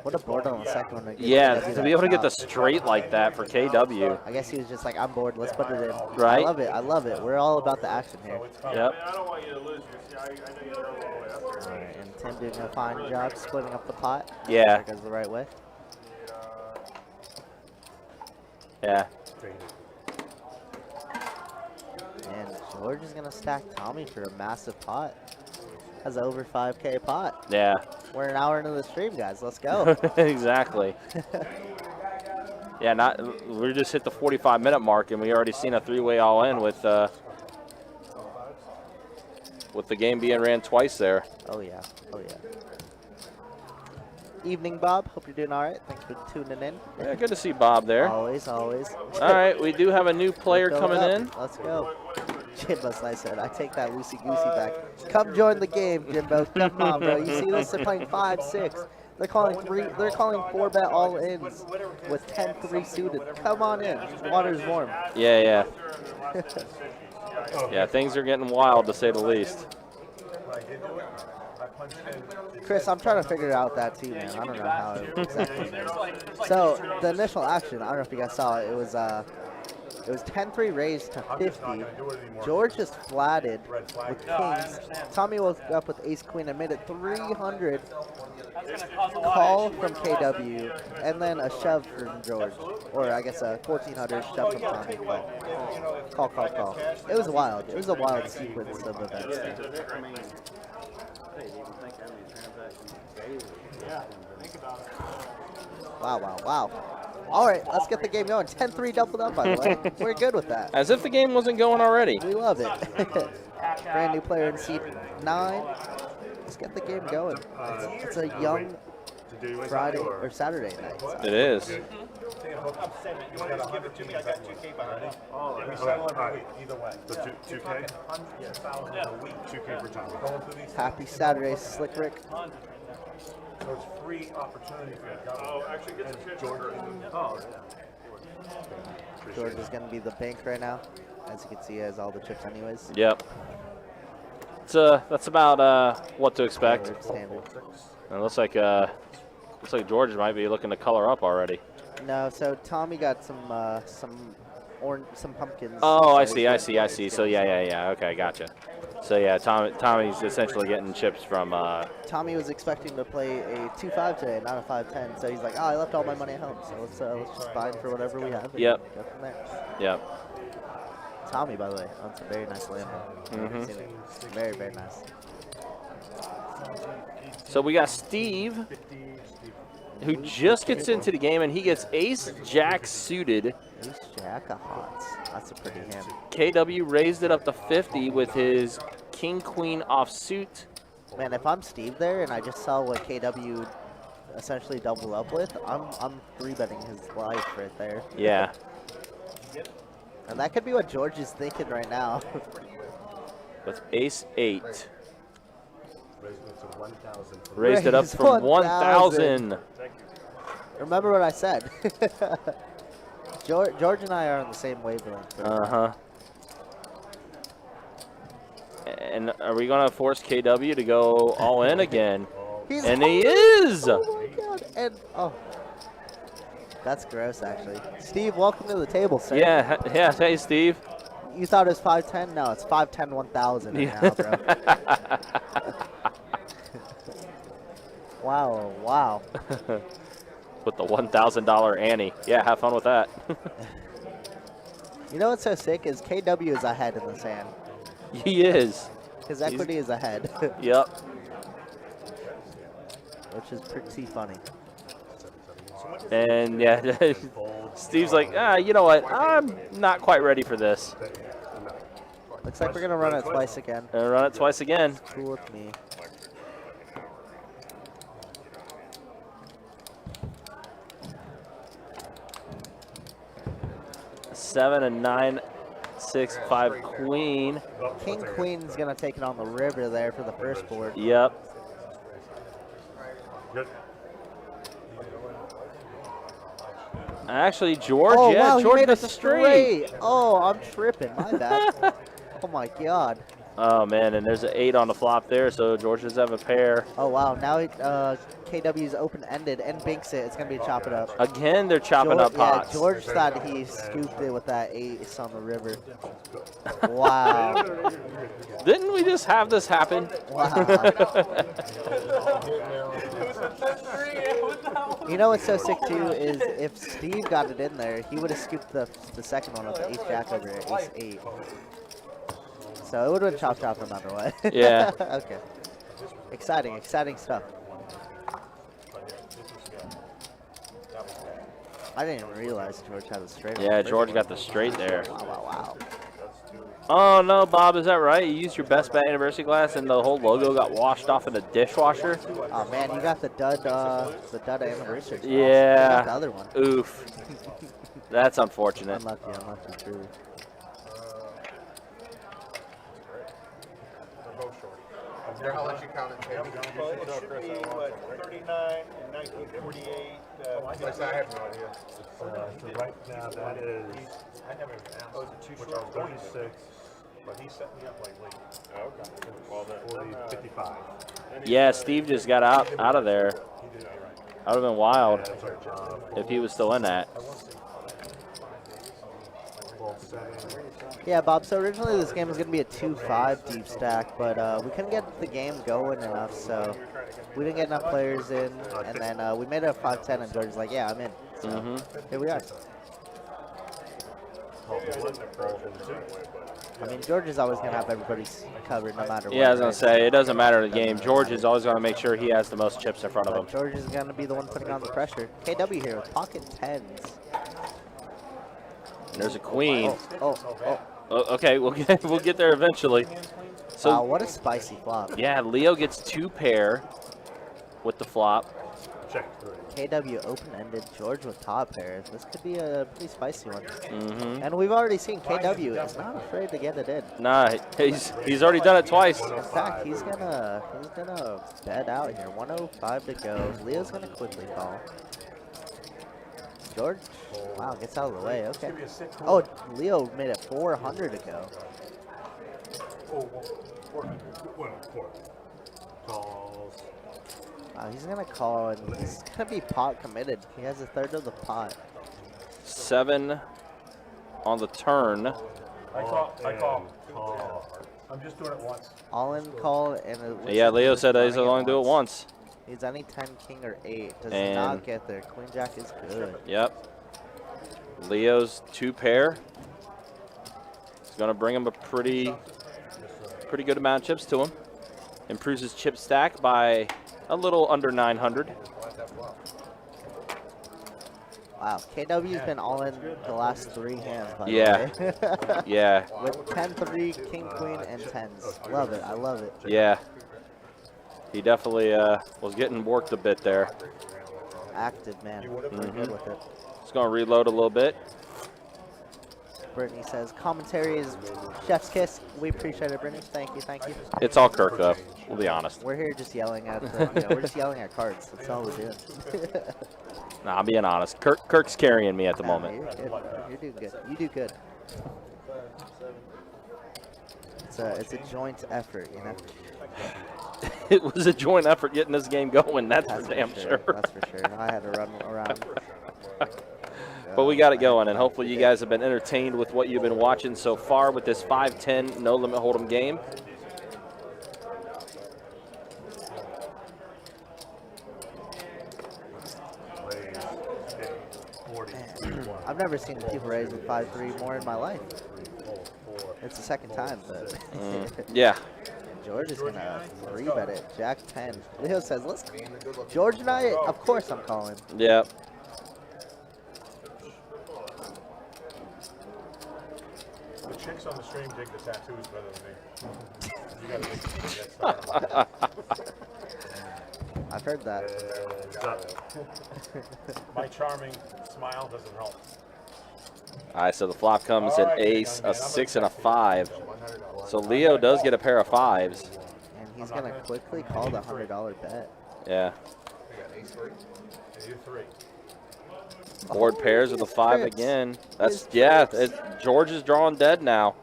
What a board on the second one. Yeah, to be able to get the straight like that for KW. I guess he was just like, I'm bored, let's put it in. Right. I love it. We're all about the action here. Yep. I don't want you to lose. I know you drove all the way up there. Alright, and Tim doing a fine job splitting up the pot. Yeah. That goes the right way. Yeah. And George is gonna stack Tommy for a massive pot. Has an over 5K pot. Yeah. We're an hour into the stream, guys. Let's go. Exactly. Yeah, we just hit the 45-minute mark, and we already seen a 3-way all in with the game being ran twice there. Oh yeah. Oh yeah. Evening, Bob. Hope you're doing all right. Thanks for tuning in. Yeah, good to see Bob there. Always, always. All right, we do have a new player Fill it coming up. in. Let's go. Jimbo Slice said, I take that loosey-goosey back. Come join the game, Jimbo. Come on, bro. You see this? They're playing 5-6. They're calling 4-bet all ins with 10-3 suited. Come on in. Water's warm. Yeah. Yeah, things are getting wild, to say the least. Chris, I'm trying to figure out that too, man. I don't know how it exactly. So the initial action, I don't know if you guys saw it. It was 10-3 raised to 50. George just flatted with kings. Tommy woke up with ace queen and made it 300. Call from KW and then a shove from George, or I guess a 1400 shove from Tommy. Call. It was wild. It was a wild sequence of events. Wow. All right, let's get the game going. 10-3 doubled up, by the way. We're good with that. As if the game wasn't going already. We love it. Brand new player in seat 9. Let's get the game going. It's a young Friday or Saturday night. So. It is. You want to just give it to me? I got 2K behind it. We settle every week, either way. So 2K? 2K for Tommy. Happy Saturday, Slick Rick. So it's free opportunity for you. Oh, actually, get the picture. George is going to be the bank right now. As you can see, he has all the chips anyways. Yep. That's about what to expect. Standard. And it looks like George might be looking to color up already. No, so Tommy got some pumpkins. Oh, I see. So yeah. Okay, gotcha. So yeah, Tommy's essentially getting chips from. Tommy was expecting to play a 2-5 today, not a 5-10. So he's like, I left all my money at home. So let's just buy it for whatever we have. And Yep. Go from there. Yep. Tomy, by the way. That's a very nice landing. Very, very nice. So we got Steve, who just gets into the game, and he gets ace jack suited. Ace jack of hearts. That's a pretty hand. KW raised it up to 50 with his king queen offsuit. Man, if I'm Steve there and I just saw what KW essentially double up with, I'm 3-betting his life right there. Yeah. And that could be what George is thinking right now. With ace 8. Raised it to 1,000. Raised it up Raise from 1,000. 1,000. Remember what I said. George and I are on the same wavelength. Uh-huh. And are we going to force KW to go all in again? And he is! Oh my god. And, oh. That's gross, actually. Steve, welcome to the table, sir. Yeah, yeah. Hey, Steve. You thought it was 510? No, it's 510 1000 right now, bro. Wow, wow. With the $1,000 Annie. Yeah, have fun with that. You know what's so sick is KW is ahead in this hand. He is. His equity is ahead. Yep. Which is pretty funny. And yeah, Steve's like, you know what? I'm not quite ready for this. Looks like we're going to run it twice again. And run it twice again. Cool with me. Seven and 9, 6, 5 queen. King Queen's going to take it on the river there for the first board. Yep. Actually, George, Oh, yeah, wow, George he made got a the straight. Oh, I'm tripping. My bad. Oh, my God. Oh, man, and there's an 8 on the flop there, so George does have a pair. Oh, wow. Now KW's open-ended and binks it. It's going to be a chop it up. Again, they're chopping up pots. Yeah, George thought he scooped it with that ace on the river. Wow. Didn't we just have this happen? Wow. You know what's so sick, too, is if Steve got it in there, he would have scooped the second one with the ace-jack over it, ace-8. So it would have been chop-chop no matter what. Yeah. Okay. Exciting, exciting stuff. I didn't even realize George had a straight. Yeah, George got the straight there. Wow, wow, wow. Oh, no, Bob, is that right? You used your best bet anniversary glass and the whole logo got washed off in the dishwasher? Oh, man, you got the dud anniversary glass. Yeah. You got the other one. Oof. That's unfortunate. Unlucky, truly. Here, I'll let you count it. Well, it should be, what, 39 and 1948. I have no idea. So right now that is, Oh, is it too which short? are 36, But he set me up like late. oh, okay. Well, then, 40, 55. Yeah, Steve just got out of there. That would have been wild That's our job. if he was still in that. 12-7. Yeah, Bob, so originally this game was going to be a 2-5 deep stack, but we couldn't get the game going enough, so we didn't get enough players in, and then we made it a 5-10, and George's like, yeah, I'm in. So here we are. I mean, George is always going to have everybody covered no matter what. Yeah, I was going to say, it doesn't matter the game. George is always going to make sure he has the most chips in front of him. But George is going to be the one putting on the pressure. KW here with pocket 10s. And there's a queen. Oh. Okay, we'll get there eventually. So Wow, what a spicy flop. yeah, Leo gets 2 pair with the flop. Check through. KW open-ended, George with top pair. This could be a pretty spicy one. Mm-hmm. And we've already seen KW is not afraid to get it in. Nah, he's already done it twice. In fact, he's gonna bet out here. 105 to go. Leo's gonna quickly call. George, wow, gets out of the way. Okay. Oh, Leo made it 400 to go. Oh, 400. Calls. Wow, he's gonna call and he's gonna be pot committed. He has a third of the pot. 7 on the turn. I call. Call. I'm just doing it once. All in call and it looks Yeah, like Leo he's said he's running only do it once. He's any 10, king, or 8. Does And- not get there. Queen Jack is good. Yep. Leo's 2 pair. It's going to bring him a pretty good amount of chips to him. Improves his chip stack by a little under 900. Wow, KW's been all in the last 3 hands, by the Yeah. way. Yeah. With 10-3, king, queen, and 10s. Love it. I love it. Yeah. He definitely was getting worked a bit there. Active, man. Pretty good with it. Just going to reload a little bit. Brittany says, commentary is chef's kiss. We appreciate it, Brittany. Thank you, thank you. It's all Kirk, though. We'll be honest. We're here just yelling at we're just yelling at cards. That's all we're doing. Nah, I'm being honest. Kirk's carrying me at the moment. You're good. You're doing good. You do good. It's a joint effort, you know. It was a joint effort getting this game going. That's for damn sure. That's for sure. I had to run around. But we got it going, and hopefully you guys have been entertained with what you've been watching so far with this 5-10 no limit hold'em game. I've never seen people raise with 5-3 more in my life. It's the second time, but yeah. George is gonna 3-bet it. Jack 10. Leo says, "Let's." George and I, of course, I'm calling. Yep. The chicks on the stream dig the tattoos better than me. You gotta dig I've heard that. My charming smile doesn't help. All right, so the flop comes an ace, a 6, and a 5. So Leo does get a pair of 5s. And he's gonna quickly call the $100 bet. Yeah. You 3. Board pairs with a 5 again. That's, yeah, George is drawing dead now.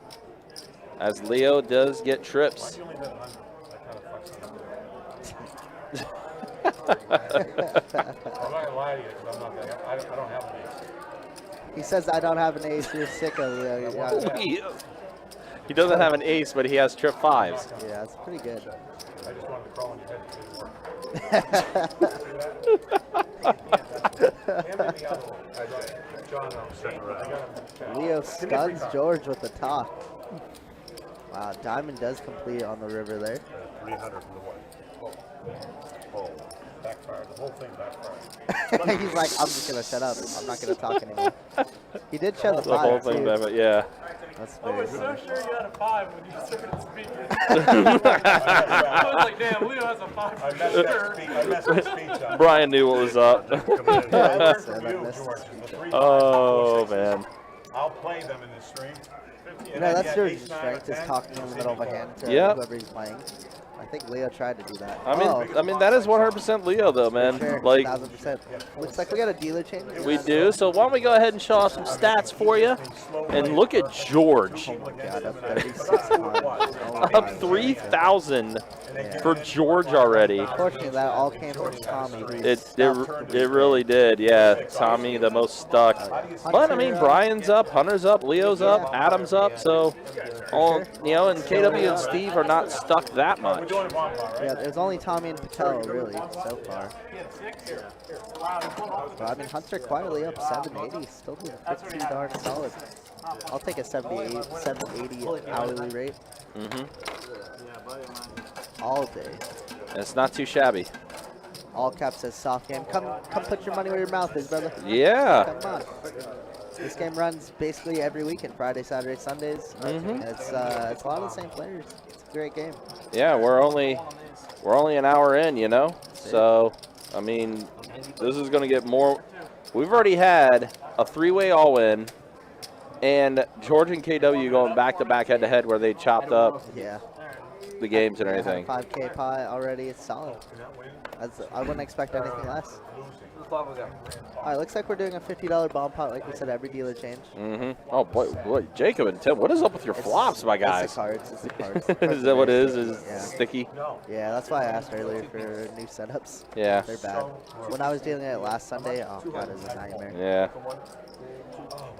As Leo does get trips. I'm not gonna lie to you, because I don't have an ace. He says, "I don't have an ace." You're sick of Leo. He doesn't have an ace, but he has trip 5s. Yeah, that's pretty good. I just wanted to crawl on your head and Leo stuns George with the talk. Wow, diamond does complete on the river there. 300 from the one. Oh, backfired. The whole thing backfired. He's like, "I'm just gonna shut up. I'm not gonna talk anymore." He did show the The whole 5 thing, too. yeah. That's I very was so funny. sure you had a 5 when you started speaking. I was like, damn, Leo has a 5 I for messed sure. that speech up. Brian knew what was up. I learned from you, George. The 3 Oh, 5, 4, 6s. man. I'll play them in this stream. You know, that's George's strength, is talking in the middle of a hand to Yep. whoever he's playing. I think Leo tried to do that. I mean that is 100% Leo though, man. Sure, Like 1000%. Looks like we got a dealer change. we do. So why don't we go ahead and show off some stats for you? And look at George. Oh my God, up 36 times. Oh Up my 3,000 for George already. Unfortunately, that all came from Tommy. It really did, yeah. Tommy the most stuck. But I mean, Brian's up, Hunter's up, Leo's up, Adam's up. So all and KW and Steve are not stuck that much. Yeah, there's only Tommy and Patel really so far. But I mean, Hunter quietly up 780, still doing pretty darn solid. I'll take a 780 hourly rate. All day. It's not too shabby. All caps says soft game. Come put your money where your mouth is, brother. Yeah. Come on. This game runs basically every weekend, Friday, Saturday, Sundays. And it's a lot of the same players. It's a great game. Yeah, we're only an hour in, you know. So, I mean, this is going to get more. We've already had a 3-way all-in, and George and KW going back-to-back head-to-head where they chopped up the games and everything. 5K pie already. It's solid. I wouldn't expect anything less. All right, looks like we're doing a $50 bomb pot, like we said, every dealer change. Oh boy, Jacob and Tim, what is up with your flops, my guys? It's the cards. It's the cards. Is that what it is? Is sticky? Yeah, that's why I asked earlier for new setups. Yeah. They're bad. When I was dealing it last Sunday, oh God, it was a nightmare. Yeah.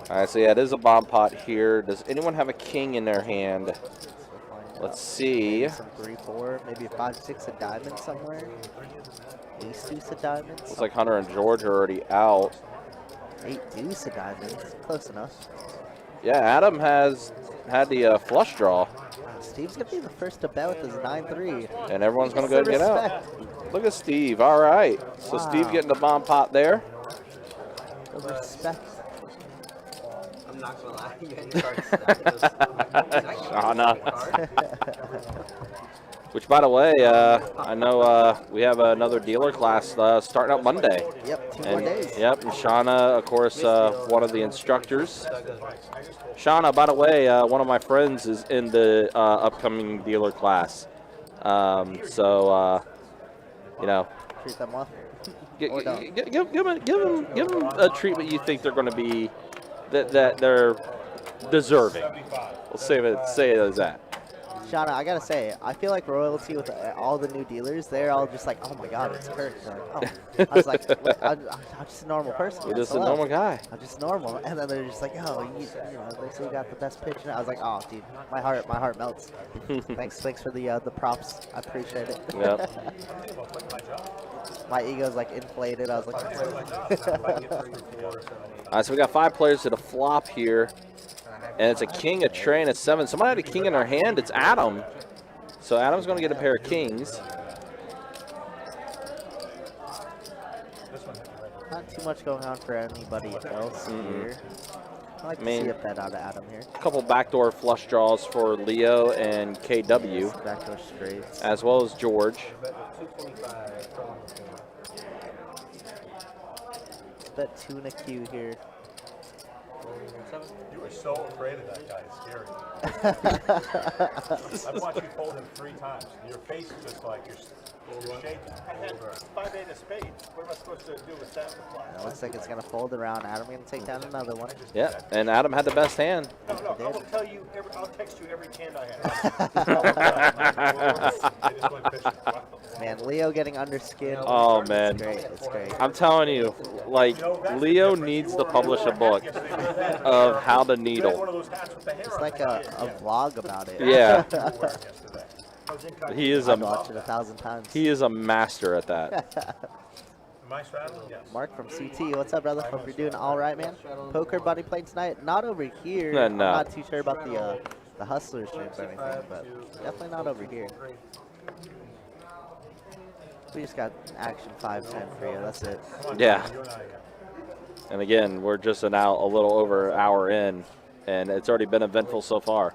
All right, so yeah, it is a bomb pot here. Does anyone have a king in their hand? Let's see. Maybe some 3-4, maybe a 5-6 of diamonds somewhere. Ace deuce of diamonds. Looks like Hunter and George are already out. 8 deuce of diamonds. Close enough. Yeah, Adam has had the flush draw. Steve's going to be the first to bet with his 9-3. And everyone's going to go ahead and get out. Look at Steve. All right. So Steve getting the bomb pot there. The respect. I'm not gonna lie. Shauna. Which, by the way, I know we have another dealer class starting up Monday. Yep, 2 more days. Yep, and Shauna, of course, one of the instructors. Shauna, by the way, one of my friends is in the upcoming dealer class. So, you know. Treat them well. Give them a treatment you think they're going to be, that they're deserving. We'll say it as that. Shauna, I gotta say, I feel like royalty with all the new dealers, they're all just like, oh my god, it's Kirk. Like, oh. I was like, I'm just a normal person. You're just a normal guy. I'm just normal. And then they're just like, oh, you know, they say you got the best pitch. And I was like, oh, dude, my heart melts. Thanks for the props. I appreciate it. Yep. My ego's like inflated. I was like, All right, so we got 5 players to the flop here. And it's a king, a tray, and a 7. Somebody had a king in their hand. It's Adam. So Adam's going to get a pair of kings. not too much going on for anybody else here. I like to see a bet out of Adam here. A couple backdoor flush draws for Leo and KW. Backdoor straights. As well as George. Bet 2 and a Q here. You were so afraid of that guy. It's scary. I've watched you fold him 3 times. Your face is just like you're shaking. I had 5-8 of spades. What am I supposed to do with that? It looks like it's going to fold around. Adam going to take down another one. Yeah, and Adam had the best hand. No, I will tell you. I'll text you every hand I have. Man, Leo getting underskin. Oh, man. It's great. It's great. I'm telling you, like, Leo needs to publish a book of how to needle. It's like a vlog about it. Yeah. He is I've watched it 1,000 times. He is a master at that. Am I straddling? Yes. Mark from CT, what's up, brother? Hope you're doing all right, man. Poker buddy playing tonight. Not over here. No. I'm not too sure about the Hustler streams or anything, but definitely not over here. We just got action 5-10 for you. That's it. Yeah. And again, we're just a little over an hour in, and it's already been eventful so far.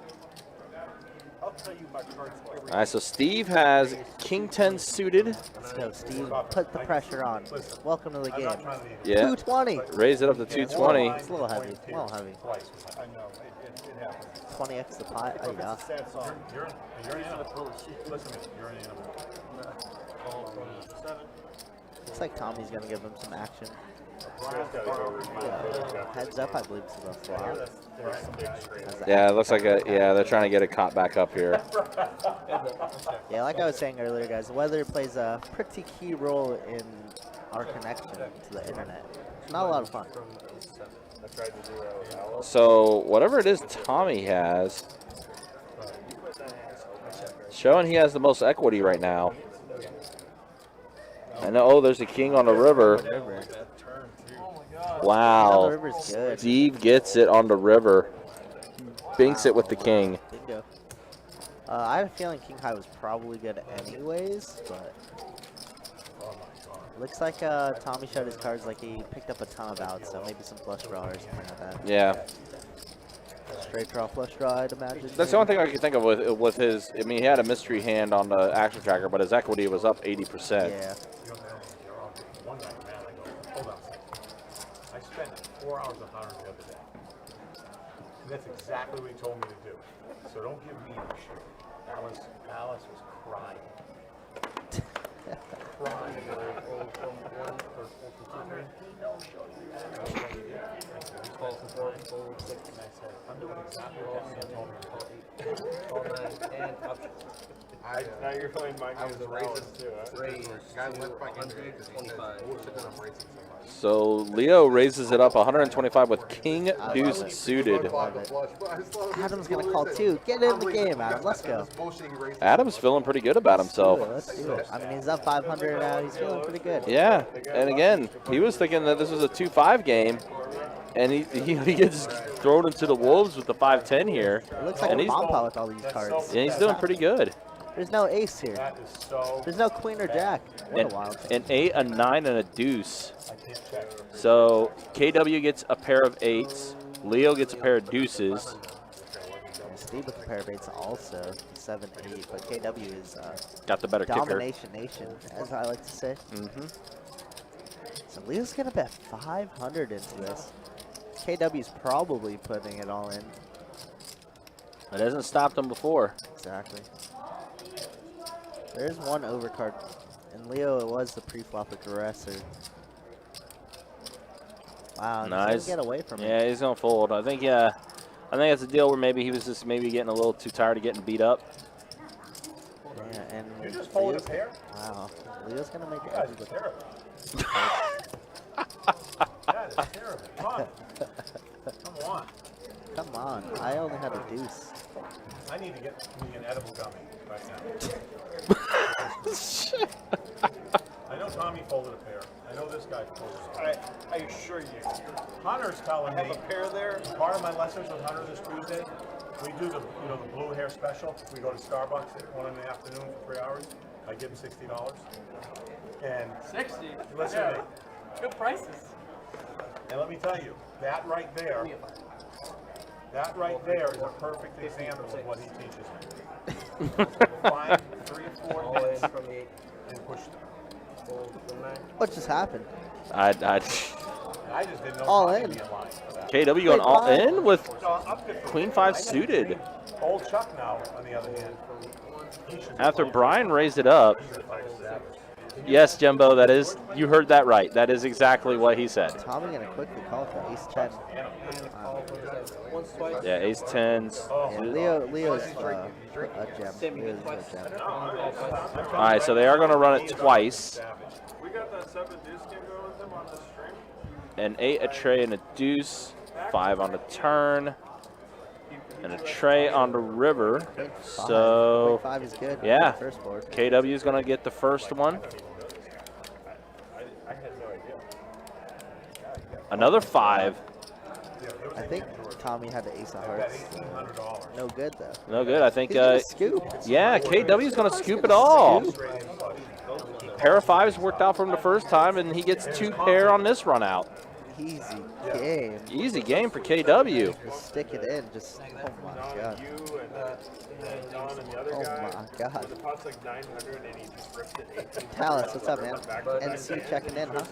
All right, so Steve has King 10 suited. Let's go, Steve. Put the pressure on. Welcome to the game. Yeah. 220. Raise it up to 220. It's a little heavy. A little heavy. I know. It happens. 20x the pot. Oh, yeah. Sad song. You're an animal. Listen to me. You're an animal. Looks like Tommy's going to give him some action. Heads up, I believe, to the flop. Yeah, it looks like they're trying to get it caught back up here. Yeah, like I was saying earlier, guys, the weather plays a pretty key role in our connection to the internet. It's not a lot of fun. So whatever it is Tommy has, showing he has the most equity right now. I know. Oh, there's a king on the river. Wow. The river's good. Steve gets it on the river. Binks it with the king. Bingo. I had a feeling King High was probably good anyways, but looks like Tommy showed his cards like he picked up a ton of outs, so maybe some flush draw or something like that. Yeah. Straight draw, flush draw, I'd imagine. That's the only thing I can think of with his. I mean, he had a mystery hand on the action tracker, but his equity was up 80%. Yeah. One night, man, I go, hold on a second. I spent 4 hours on Hunter the other day. And that's exactly what he told me to do. So don't give me any shit. Alice was crying. Crying. I'm doing exactly what he told me to do. Now you're playing my I was games racist too. Guy left my injury because he said, bullshit that I'm racing so much. So Leo raises it up 125 with King Deuce suited. Adam's going to call 2. Get in the game, Adam. Let's go. Adam's feeling pretty good about himself. Let's do it. I mean, he's up 500 now. He's feeling pretty good. Yeah, and again, he was thinking that this was a 2-5 game, and he gets thrown into the wolves with the 5-10 here. It looks like And a he's- bomb pot with all these cards. And he's doing pretty good. There's no ace here. That is so. There's no queen or jack. What An, a wild thing. an 8, a 9, and a deuce. I can't check. So KW gets a pair of 8s. Leo gets a pair of deuces. And Steve with a pair of 8s also. 7-8. But KW is Got the better kicker. domination nation, as I like to say. Mm-hmm. So Leo's going to bet 500 into this. KW's probably putting it all in. It hasn't stopped him before. Exactly. There's one overcard. And Leo, it was the pre-flop aggressor. Wow, Nice. he's gonna get away from it. Yeah, he's gonna fold. I think it's a deal where maybe he was just getting a little too tired of getting beat up. Yeah, and You just folded a Leo's- pair? Wow, Leo's gonna make You it. guys are terrible. That is terrible. Come on. Come on. Come on, I only had a deuce. I need to get me an edible gummy right now. I know Tommy folded a pair. I know this guy folded a pair. I assure you. Hunter's telling I me. have a pair there. Part of my lessons with Hunter this Tuesday, we do the blue hair special. We go to Starbucks at 1 in the afternoon for 3 hours. I give him $60. And 60. listen to me. Good prices. And let me tell you, that right there is a perfect example of what he teaches me. Find 3 or 4 All in hits from the 8. and push them. Fold from 9. What just happened? I I just didn't know All Tommy in. would be in line for that. KW going all five. in with So I'm good for Queen it. 5 I got suited. three. Old Chuck now, on the other hand. he should be After playing Brian raised it up. Yes, Jimbo, you heard that right. That is exactly what he said. Tommy gonna quickly call for ace 10. Once, twice. Yeah, ace 10s. Yeah, Leo's a gem. Same, you Leo's get a twice. gem. All right, so they are going to run it twice. We got that 7 deuce game going with him on the stream. An 8, a tray, and a deuce. 5 on the turn. And a tray on the river. So, 5 is good. yeah. First board. KW is going to get the first one. Another 5. I think Tommy had the ace of hearts. No good though. No good. I think, He's gonna scoop. yeah, KW is going to scoop it all. Pair of 5s worked out for him the first time, and he gets 2 pair on this run out. Easy game. Easy game for KW. Just stick it in. Just, oh my god. You and Don and the other Oh guy. my god. The pot's like 900 and he just ripped it 18. Talus, what's up, man? NC checking in, huh?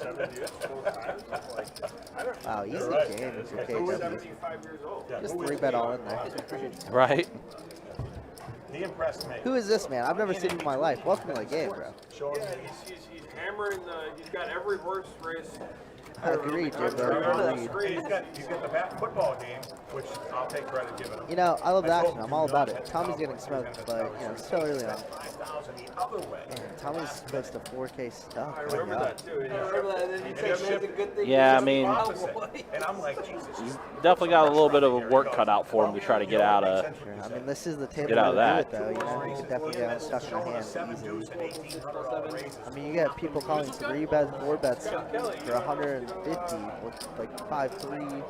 Wow, easy game for KW. 75 years old. Just 3-bet all in there. Right? He impressed me. Who is this man? I've never seen him in my life. Welcome to the game, bro. Yeah, he's hammering he's got every horse race. Agreed, Jimbo. Agreed. He's got the football game, which I'll take credit giving him. You know, I love the action. I'm all about it. Tommy's getting smoked, but, you know, it's so early on. 5,000 the other way. Man, Tommy's close to 4K stuff. I remember that too. I remember that, and then you said, man, it's a good thing. Yeah, I you're mean, a Opposite. cowboy. And I'm like, Jesus. Definitely got a little bit of a work cut out for him to try to get out of. Sure. I mean, this is the table Get out of to that. do it, though. You know, you could definitely get unstuck in the hands easily. I mean, you get people calling 3-bets, 4-bets for 150 with like 5-3,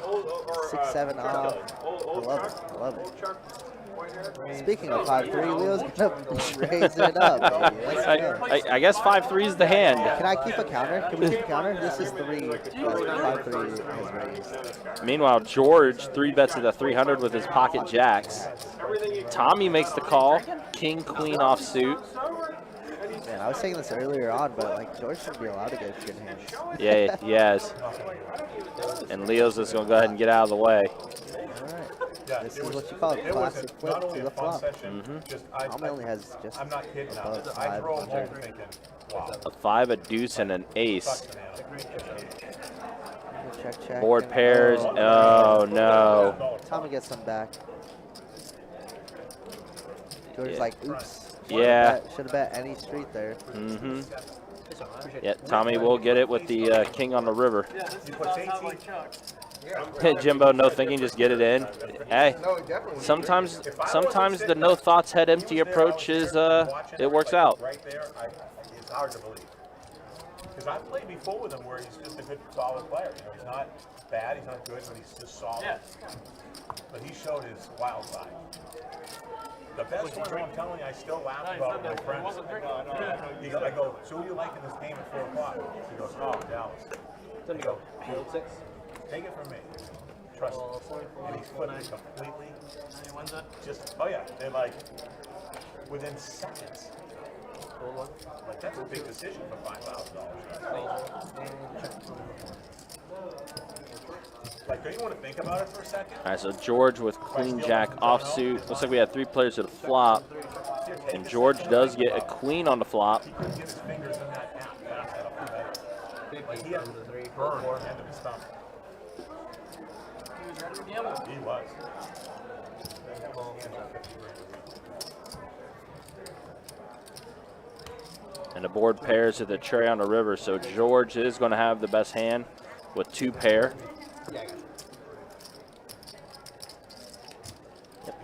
6-7 off. I love it. I love it. Speaking of 5-3, Leo's gonna raise it up, baby. Let's go. I guess 5-3 is the hand. Can I keep a counter? Can we keep a counter? This is 3. 5-3 is raised. Meanwhile, George 3-bets at the 300 with his pocket jacks. Tommy makes the call. King, queen offsuit. Man, I was saying this earlier on, but like George should be allowed to get good hands. Yeah, he has. And Leo's just going to go ahead and get out of the way. Alright. This is what you call a classic flip to the flop. Tommy only has just I'm not kidding now. above I drove home 500. thinking, wow. A 5, a deuce, and an ace. Check, check. Board and pairs. go. Oh, no. Tommy gets some back. George's like, oops. Yeah. Should have bet any street there. Mm-hmm. Yeah, Tommy will get it with the king on the river. Yeah, this is not like Chuck. Jimbo, no thinking, just get it in. Hey, No, definitely. sometimes the no thoughts, head empty approach is it works out. Right there, it's hard to believe. Because I've played before with him where he's just a good, solid player. You know, he's not bad, he's not good, but he's just solid. Yeah. But he showed his wild side. The best one, I'm telling you, I still laugh about with my friends. I go, so who you like in this game at 4 o'clock? He goes, oh, Dallas. Let me go. Field 6. Take it from me. Trust me. And he's flipped it completely. Just, oh yeah, they're like, within seconds. Like, that's a big decision for $5,000. Like, don't you want to think about it for a second? All right, so George with queen jack offsuit. Looks like we had 3 players at a flop, and George does get a queen on the flop. He couldn't get his fingers in that app. That's that up better. Like, he had to burn the end of his thumb. He was. And the board pairs to the cherry on the river, so George is going to have the best hand with 2 pair. Yep,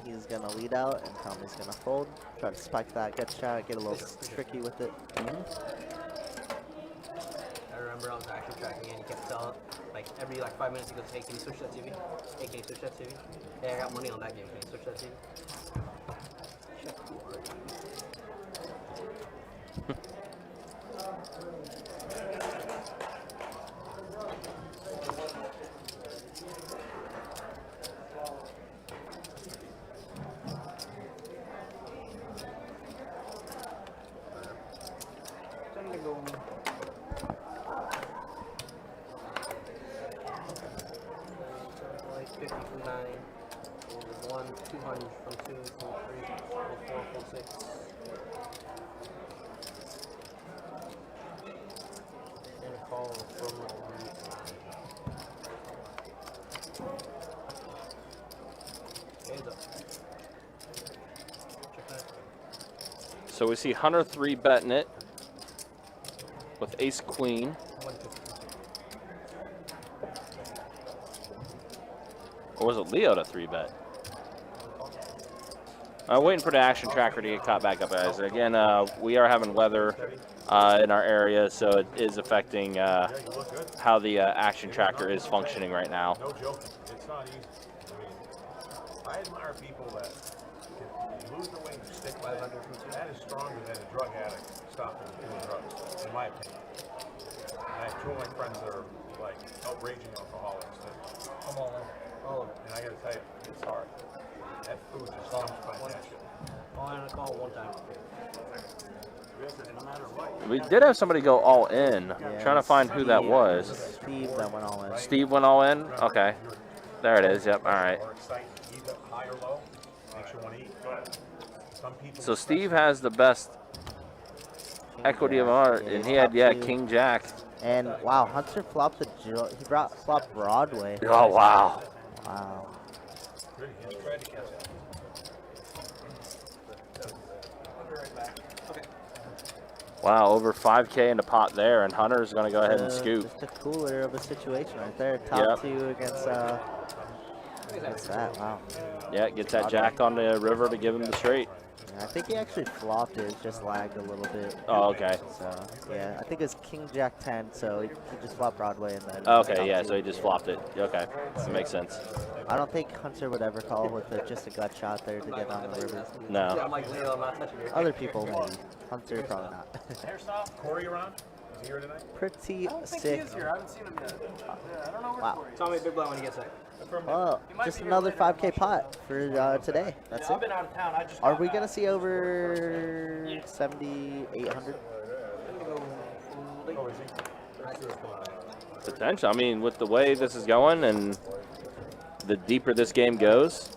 he's going to lead out, and Tommy's going to fold. Try to spike that gut shot, get a little tricky with it. I remember I was actually tracking and he kept telling, like, every 5 minutes he goes, hey, can you switch that TV? Hey, can you switch that TV? Hey, I got money on that game, can you switch that TV? So we see Hunter 3 betting it with ace queen. Or was it Leo to 3 bet? Waiting for the action tracker to get caught back up, guys. Again, we are having weather in our area, so it is affecting how the action tracker is functioning right now. No joking. It's not easy. I mean, I admire people that can lose the weight and stick by it. That is stronger than a drug addict stopping doing drugs, in my opinion. And I have 2 of my friends that are like outraging alcoholics. Come on. And I gotta tell you, it's hard. That food just comes by that shit. Oh, and I called 1 time. We did have somebody go all in. I'm trying to find who that was. Steve that went all in. Steve went all in? Okay. There it is. Yep. All right. So Steve has the best equity of art, and he had, King Jack. And wow, Hunter flopped the flopped Broadway. Oh, wow. Wow. Wow, over 5K in the pot there, and Hunter's going to go ahead and scoop. Just a cooler of a situation right there. Top 2 against that. Wow. Yeah, gets that jack on the river to give him the straight. Yeah, I think he actually flopped it. Just lagged a little bit. Oh, okay. So, yeah, I think it's King Jack 10, so he just flopped Broadway and then. Okay, yeah, so he just flopped it. Okay, that makes sense. I don't think Hunter would ever call with just a gut shot there to get on the river. No. I'm like, Leo, I'm not touching your Other people maybe. Hunter probably not. Corey around? Is he here tonight? Pretty I don't think sick. he is here. I haven't seen him yet. Yeah, I don't know where Wow. Corey is. Tell me big blind when he gets there. Well, just another 5K pot for today. That's I've it. been out of town. I just Are we going to see over 7,800? Oh, is he? Potential. I mean, with the way this is going and the deeper this game goes.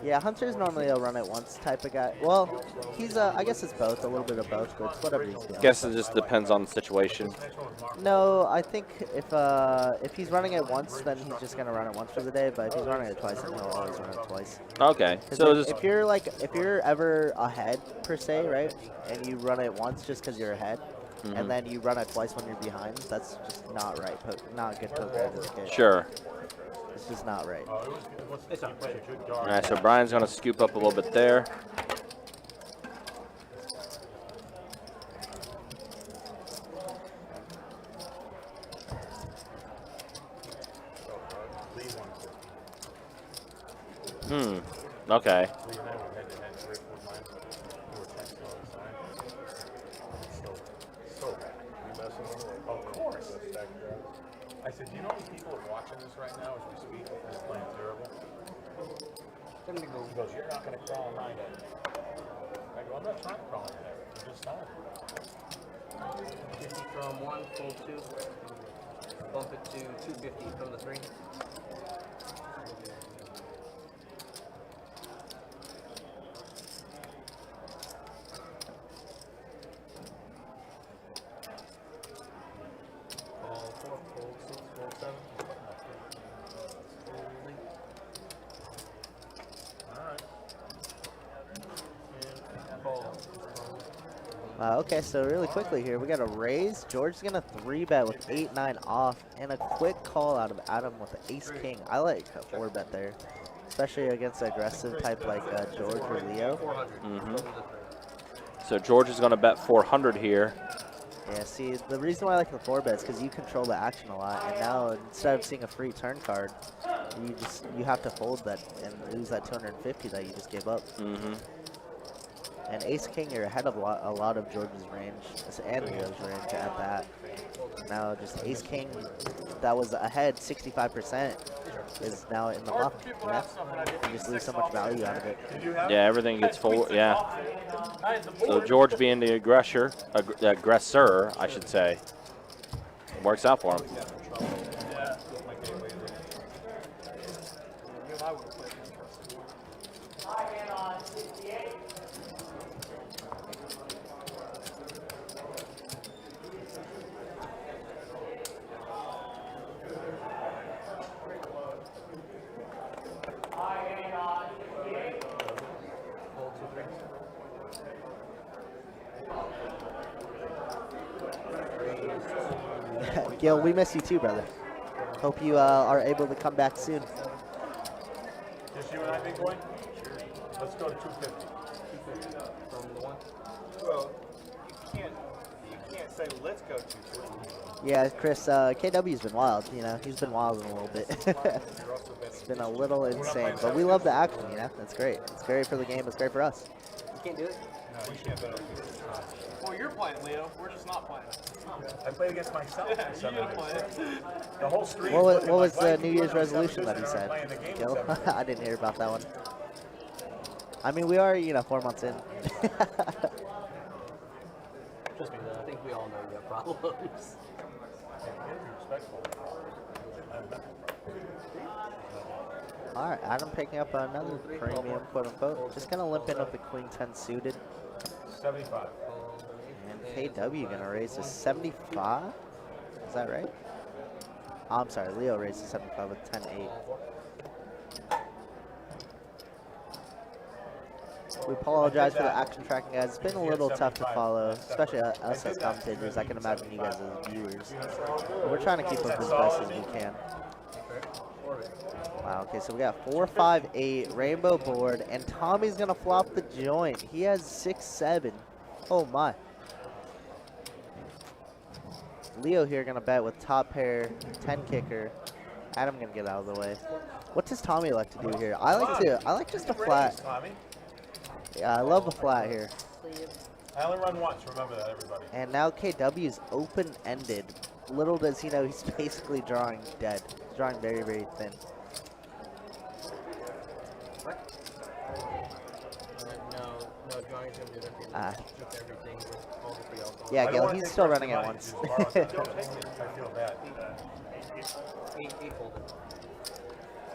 Yeah, Hunter's normally a run it once type of guy. Well, he's I guess it's both, a little bit of both, but it's whatever he's doing. Guess it just depends on the situation. No, I think if he's running it once, then he's just gonna run it once for the day. But if he's running it twice, then he'll always run it twice. Okay, so just if you're ever ahead per se, right, and you run it once just because you're ahead, and then you run it twice when you're behind, that's just not right. Not good poker at this game. sure. It's just not right. It's not right. All right, so Brian's going to scoop up a little bit there. Okay. Lee and I were head to head 3 or 4 times. We were texting all the time. So bad. Of course. I said, you know how many people are watching this right now as we speak? And it's playing terrible. He goes, you're not going to crawl in my head. I go, I'm not trying to crawl in your head. I'm just telling you. 50 from 1, full 2. Bump it to 250 from the 3. Call 4, full 6, full 7. Okay, so really quickly here, we got a raise. George's gonna 3-bet with 8-9 off, and a quick call out of Adam with the ace-king. I like a 4-bet there, especially against an aggressive type like George or Leo. So George is going to bet 400 here. Yeah, see, the reason why I like the 4-bet is because you control the action a lot, and now instead of seeing a free turn card, you have to fold that and lose that 250 that you just gave up. And ace-king, you're ahead of a lot of George's range, and Leo's range at that. Now just ace-king, that was ahead 65%, is now in the muck. Yeah, you just lose so much value out of it. Yeah, everything gets full. Yeah. So George being the aggressor, I should say, works out for him. Gil, we miss you too, brother. Hope you are able to come back soon. Just you and I, big boy? Sure. Let's go to 250. 250 from the 1. Well, you can't say let's go 250. Yeah, Chris, KW's been wild, you know. He's been wild a little bit. It's been a little insane, but we love the action, you know. That's great. It's great for the game. It's great for us. You can't do it? No, you can't bet on people. Well, you're playing, Leo. We're just not playing. I played against myself. Yeah, you gotta play it. The whole street. What was the New Year's resolution that he said? Gil? I didn't hear about that one. I mean, we are, you know, 4 months in. Trust me, I think we all know you have problems. All right, Adam picking up another premium, quote unquote. Just gonna limp in with the Queen 10 suited. 75. And KW gonna raise to 75. Is that right? Oh, I'm sorry, Leo raised to 75 with 10-8. We apologize for the action tracking, guys. It's been a little tough to follow, especially us as commentators. I can imagine you guys as viewers. But we're trying to keep up as best as we can. Wow, okay, so we got 4, 5, 8, rainbow board, and Tommy's gonna flop the joint. He has 6, 7. Oh my. Leo here gonna bet with top pair, 10 kicker. Adam gonna get out of the way. What does Tommy like to do here? I like just a flat. Yeah, I love a flat here. I only run once, remember that, everybody. And now KW is open-ended. Little does he know he's basically drawing dead. He's drawing very, very thin. No, drawing's gonna do that. Keep everything with all the free alcohol. Yeah, Gil, he's still running at once. I feel bad. 8 folded.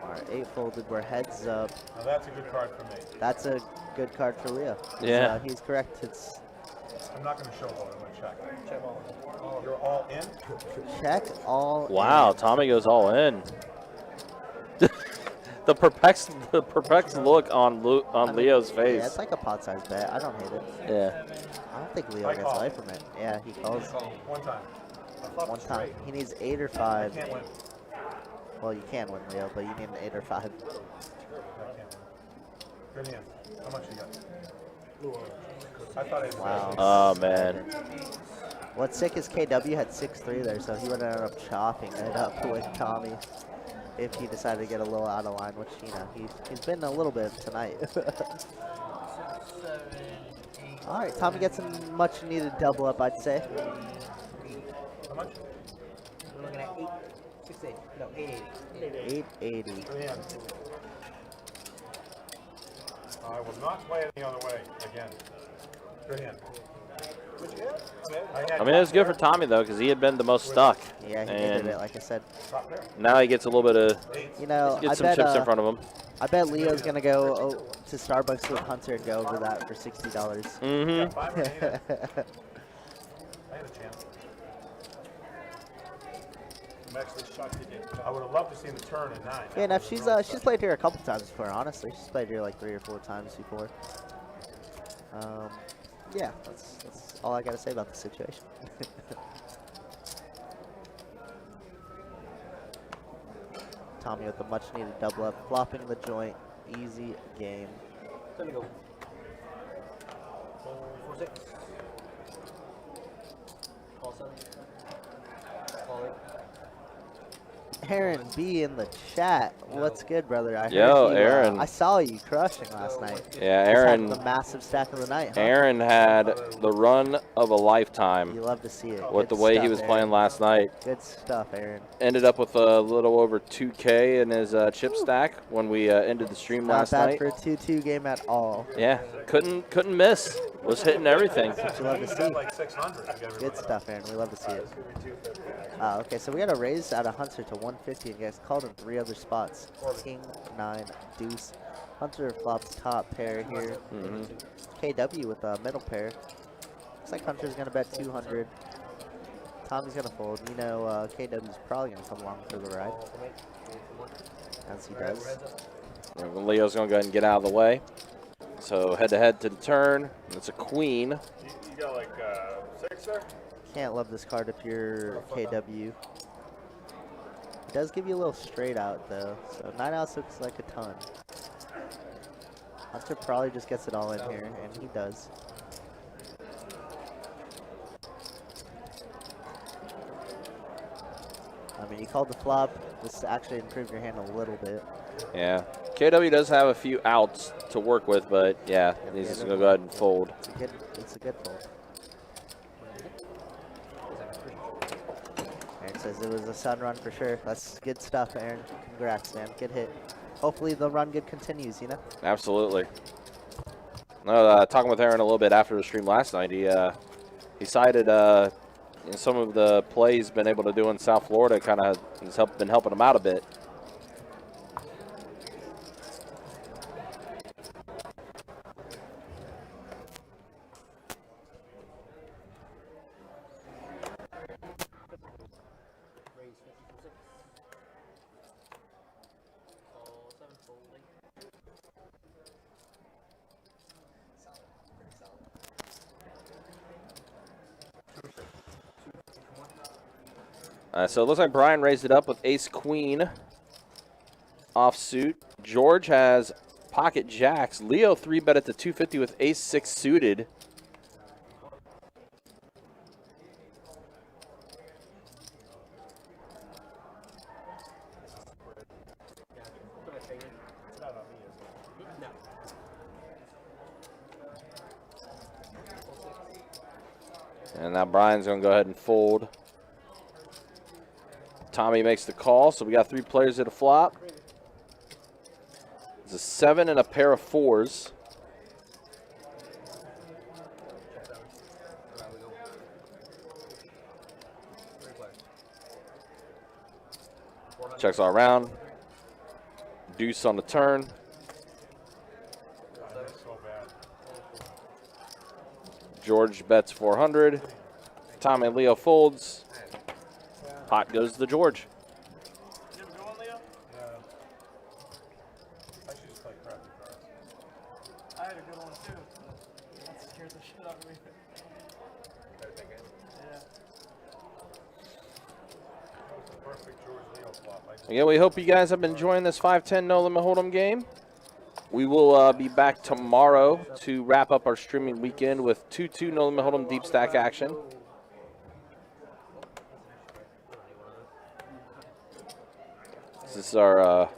Alright, 8 folded, we're heads up. Now that's a good card for me. That's a good card for Leo. Yeah. He's correct. It's I'm not going to showboat, I'm going to check. Check all. You're all in? check all Wow, in. Tommy goes all in. the perplexed look on Leo's face. Yeah, it's like a pot-sized bet. I don't hate it. Yeah. I don't think Leo gets life from it. Yeah, he calls. One time. One time. He needs 8 or 5. Can't win. Well, you can win, Leo, but you need an 8 or 5. I can't win. Good hand. How much you got? I thought it was Wow. Oh, man. What's sick is KW had 6-3 there, so he would have ended up chopping it up with Tommy. if he decided to get a little out of line, which, you know, he's been a little bit tonight. 7, 8. All right, Tommy gets a much needed double up, I'd say. How much? We're looking at 868. No, 880. 880. Good hand. I will not play it the other way again. Good hand. What'd you get? I mean, it's good for Tommy, though, because he had been the most stuck. Yeah, he and needed it, like I said. now he gets a little bit of, You know, get I some bet, chips in front of him. I bet Leo's going to go to Starbucks with Hunter and go over that for $60. Mm-hmm. 5 or 8. I had a chance. I'm actually shocked he didn't. I would have loved to see the turn in 9. Yeah, and she's played here a couple times before, honestly. She's played here like 3 or 4 times before. Yeah, that's all I got to say about the situation. Tommy with a much needed double up, flopping the joint, easy game. Time to go. 4, 6. Call 7. Call 8. Aaron B in the chat. What's good, brother? I Yo, heard you, Aaron. I saw you crushing last night. Yeah, Just Aaron. having the massive stack of the night, huh? Aaron had the run of a lifetime You love to see it. with Good the way stuff, he was Aaron. playing last night. Good stuff, Aaron. Ended up with a little over 2K in his chip stack when we ended the stream Not last bad night. for a 2-2 game at all. Yeah, couldn't miss. Was hitting everything. What you love to see. Like 600 to get everybody. Good stuff, Aaron. We love to see it. Okay, so we got a raise out of Hunter to 150 and gets called in 3 other spots. King, 9, deuce. Hunter flops top pair here. KW with a middle pair. Looks like Hunter's going to bet 200. Tommy's going to fold. You know, KW's probably going to come along for the ride. As he does. Leo's going to go ahead and get out of the way. So head-to-head to the turn. It's a queen. You got like 6 there? Can't love this card if you're KW. It does give you a little straight out though, so 9 outs looks like a ton. Hunter probably just gets it all in here, and he does. I mean, you called the flop. This actually improved your hand a little bit. Yeah. KW does have a few outs to work with, but yeah, he's just going to go ahead and fold. It's a good fold. Aaron says it was a sun run for sure. That's good stuff, Aaron. Congrats, man. Good hit. Hopefully the run good continues, you know? Absolutely. No, talking with Aaron a little bit after the stream last night, he cited some of the plays he's been able to do in South Florida kind of has been helping him out a bit. So it looks like Brian raised it up with ace-queen offsuit. George has pocket jacks. Leo 3-bet at the 250 with ace-6 suited. And now Brian's going to go ahead and fold. Tommy makes the call, so we got 3 players at a flop. It's a 7 and a pair of 4s. Checks all around. Deuce on the turn. George bets 400. Tommy and Leo folds. Pot goes to George. You have a good one, Leo? Yeah. I should just play crappy cards. I had a good one too. That scared the shit out of me. Yeah. That was a perfect George Leo flop. Again, we hope you guys have been enjoying this 5-10 no limit hold'em game. We will be back tomorrow to wrap up our streaming weekend with 2-2 no limit hold'em deep stack action. This is our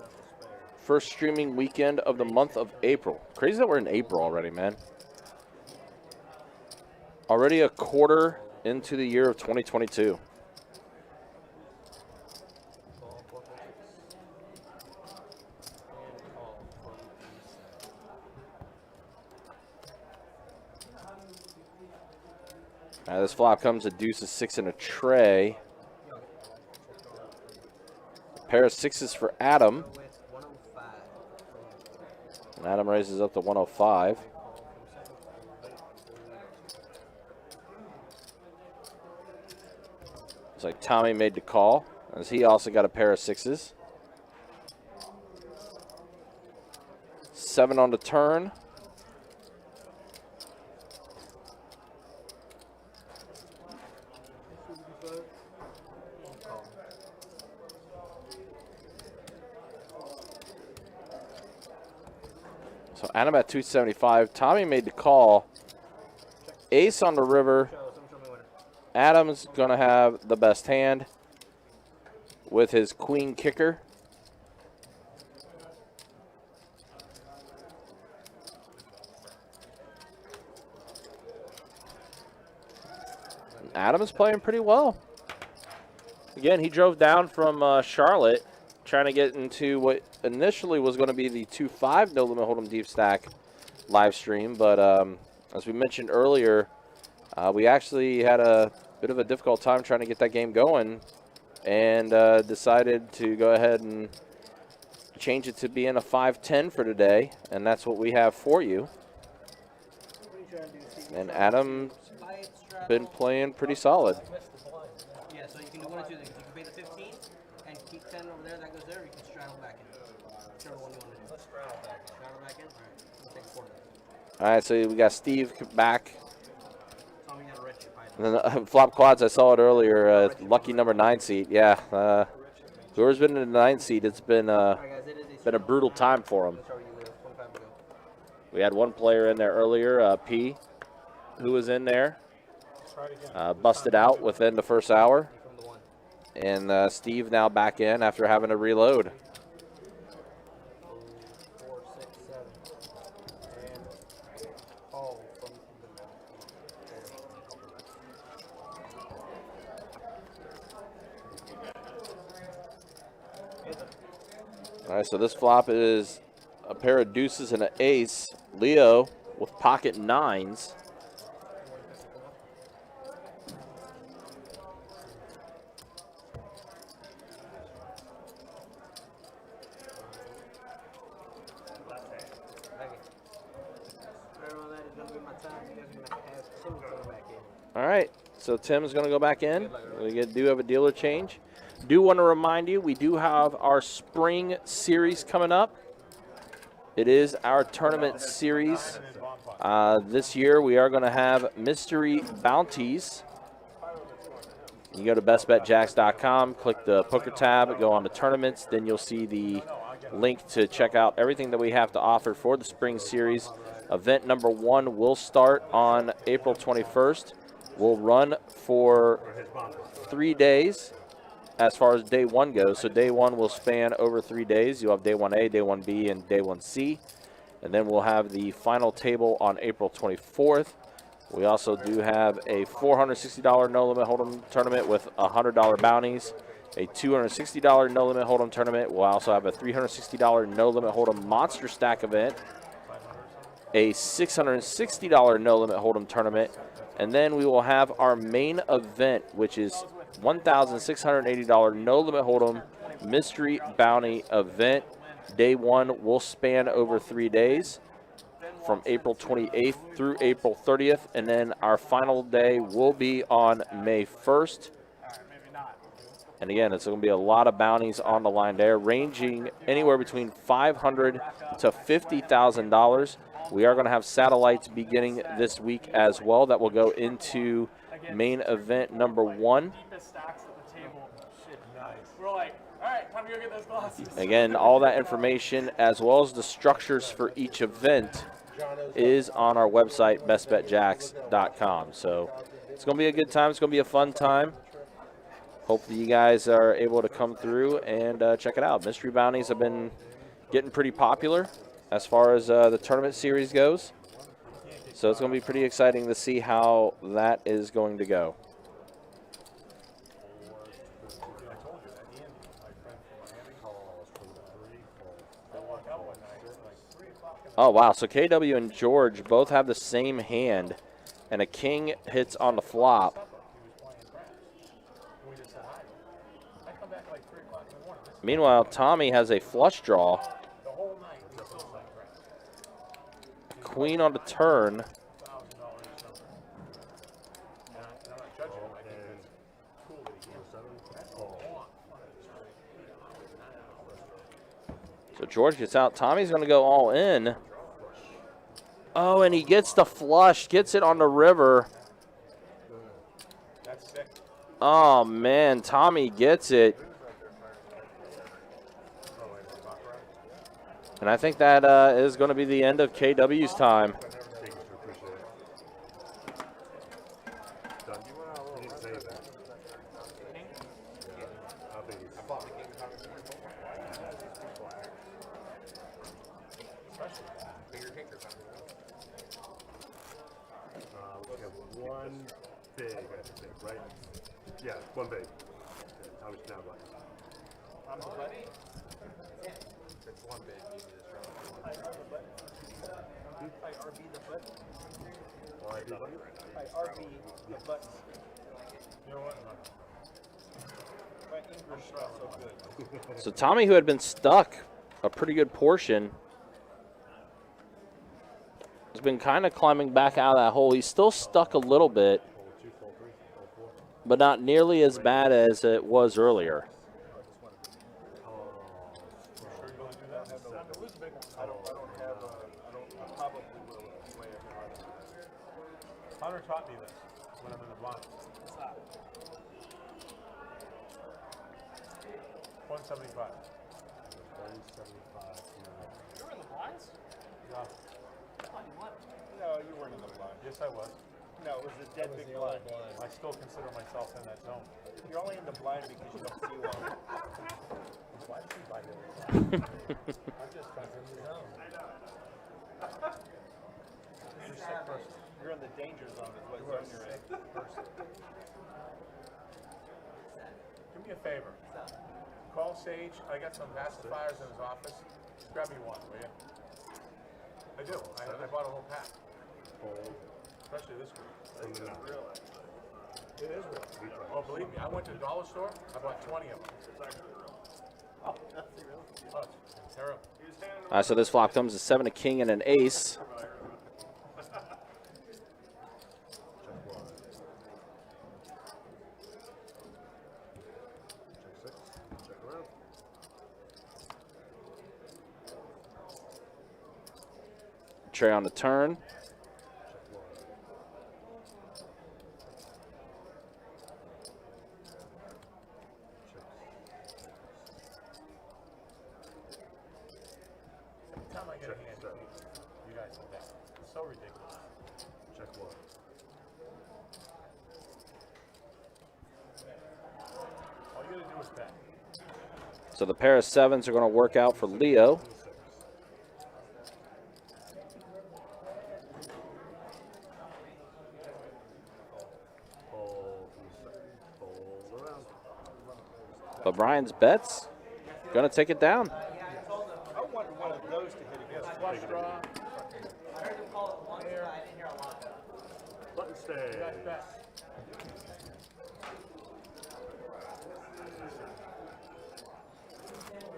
first streaming weekend of the month of April. Crazy that we're in April already, man. Already a quarter into the year of 2022. This flop comes a deuce, a 6, and a tray. A pair of 6s for Adam. And Adam raises up to 105. Looks like Tommy made the call, as he also got a pair of 6s. 7 on the turn. So Adam at 275. Tommy made the call. Ace on the river. Adam's going to have the best hand with his queen kicker. Adam is playing pretty well. Again, he drove down from Charlotte trying to get into what initially was going to be the 2-5 No Limit Hold'em Deep Stack live stream. But as we mentioned earlier, we actually had a bit of a difficult time trying to get that game going and decided to go ahead and change it to being a 5-10 for today. And that's what we have for you. And Adam's been playing pretty solid. Yeah, so you can do one or two things. You can pay the 15 and keep 10 over there, that goes there, or you can straddle back in. Whichever one you want to do. Let's straddle back in. Straddle back in? Alright, we'll take 4. Alright, so we got Steve back. Tommy had a red chip. And then flop quads, I saw it earlier. Lucky number 9 seat. Yeah. Whoever's been in the 9 seat, it's been a brutal time for him. We had one player in there earlier, P, who was in there. Busted out within the first hour. And Steve now back in after having to reload. 4, 6, 7. And all from the All right, so this flop is a pair of deuces and an ace. Leo with pocket 9s. All right, so Tim's going to go back in. We do have a dealer change. Do want to remind you, we do have our spring series coming up. It is our tournament series. This year we are going to have mystery bounties. You go to bestbetjacks.com, click the poker tab, go on to tournaments, then you'll see the link to check out everything that we have to offer for the spring series. Event number 1 will start on April 21st. We'll run for 3 days as far as day 1 goes. So day 1 will span over 3 days. You'll have day 1A, day 1B, and day 1C. And then we'll have the final table on April 24th. We also do have a $460 No Limit Hold'em tournament with $100 bounties. A $260 No Limit Hold'em tournament. We'll also have a $360 No Limit Hold'em Monster Stack event. A $660 No Limit Hold'em tournament. And then we will have our main event, which is $1,680 No Limit Hold'em Mystery Bounty event. Day 1 will span over 3 days from April 28th through April 30th. And then our final day will be on May 1st. And again, it's going to be a lot of bounties on the line there, ranging anywhere between $500 to $50,000. We are going to have satellites beginning this week as well that will go into main event number 1. Again, all that information as well as the structures for each event is on our website, bestbetjacks.com. So it's going to be a good time. It's going to be a fun time. hopefully you guys are able to come through and check it out. Mystery bounties have been getting pretty popular as far as the tournament series goes. So it's going to be pretty exciting to see how that is going to go. Oh, wow. So KW and George both have the same hand, and a king hits on the flop. Meanwhile, Tommy has a flush draw. Queen on the turn. So George gets out. Tommy's going to go all in. Oh, and he gets the flush, gets it on the river. Oh, man, Tommy gets it. And I think that is going to be the end of KW's time. One big, I think, right? Yeah, one big. I was down right. I'm ready. It's one big. I RB the button. I RB the button. You know what? My English is not so good. So Tommy, who had been stuck a pretty good portion, has been kind of climbing back out of that hole. He's still stuck a little bit, but not nearly as bad as it was earlier. Hunter taught me this when I'm in the blind. 175. 175. You were in the blinds? Yeah. No, you weren't in the blind. Yes, I was. No, it was a dead big blind. I still consider myself in that zone. You're only in the blind because you don't see well. Why did you buy it? I'm just trying to the zone. You're a sick person. You're in the danger zone is what zone you're in. Do me a favor. Call Sage. I got some pacifiers in his office. Grab me one, will you? I do. I bought a whole pack. Especially this week. It is real. Oh, believe me, I went to the dollar store. I bought 20 of them. Oh, that's real. Oh, it's terrible. So this flop comes a 7, a king, and an ace. Trey on the turn. Every time I get a hand, you guys are best. It's so ridiculous. Check one. All you gotta do is bet. So the pair of 7s are going to work out for Leo. But Brian's bets going to take it down. I wanted one of those to hit against flush draw. I heard him call it once, but I didn't hear a lot though. Button stay.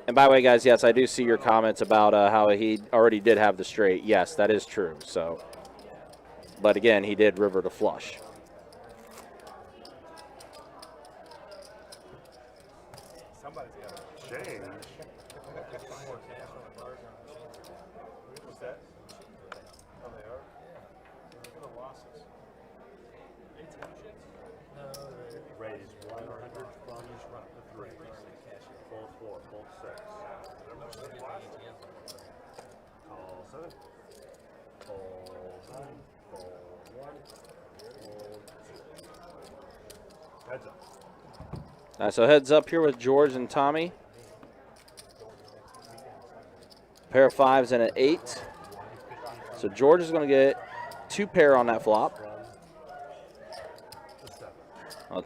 And by the way, guys, yes, I do see your comments about how he already did have the straight. Yes, that is true. So, but again, he did river to flush. Somebody's got to Change. What's that? Oh, they are? Look at the losses. Raise 100 from 3. Fold 4, fold 6. Call 7. Fold 9. Fold 1. Fold 2. Heads up. All right, so heads up here with George and Tommy. Pair of 5s and an 8. So George is going to get 2 pair on that flop.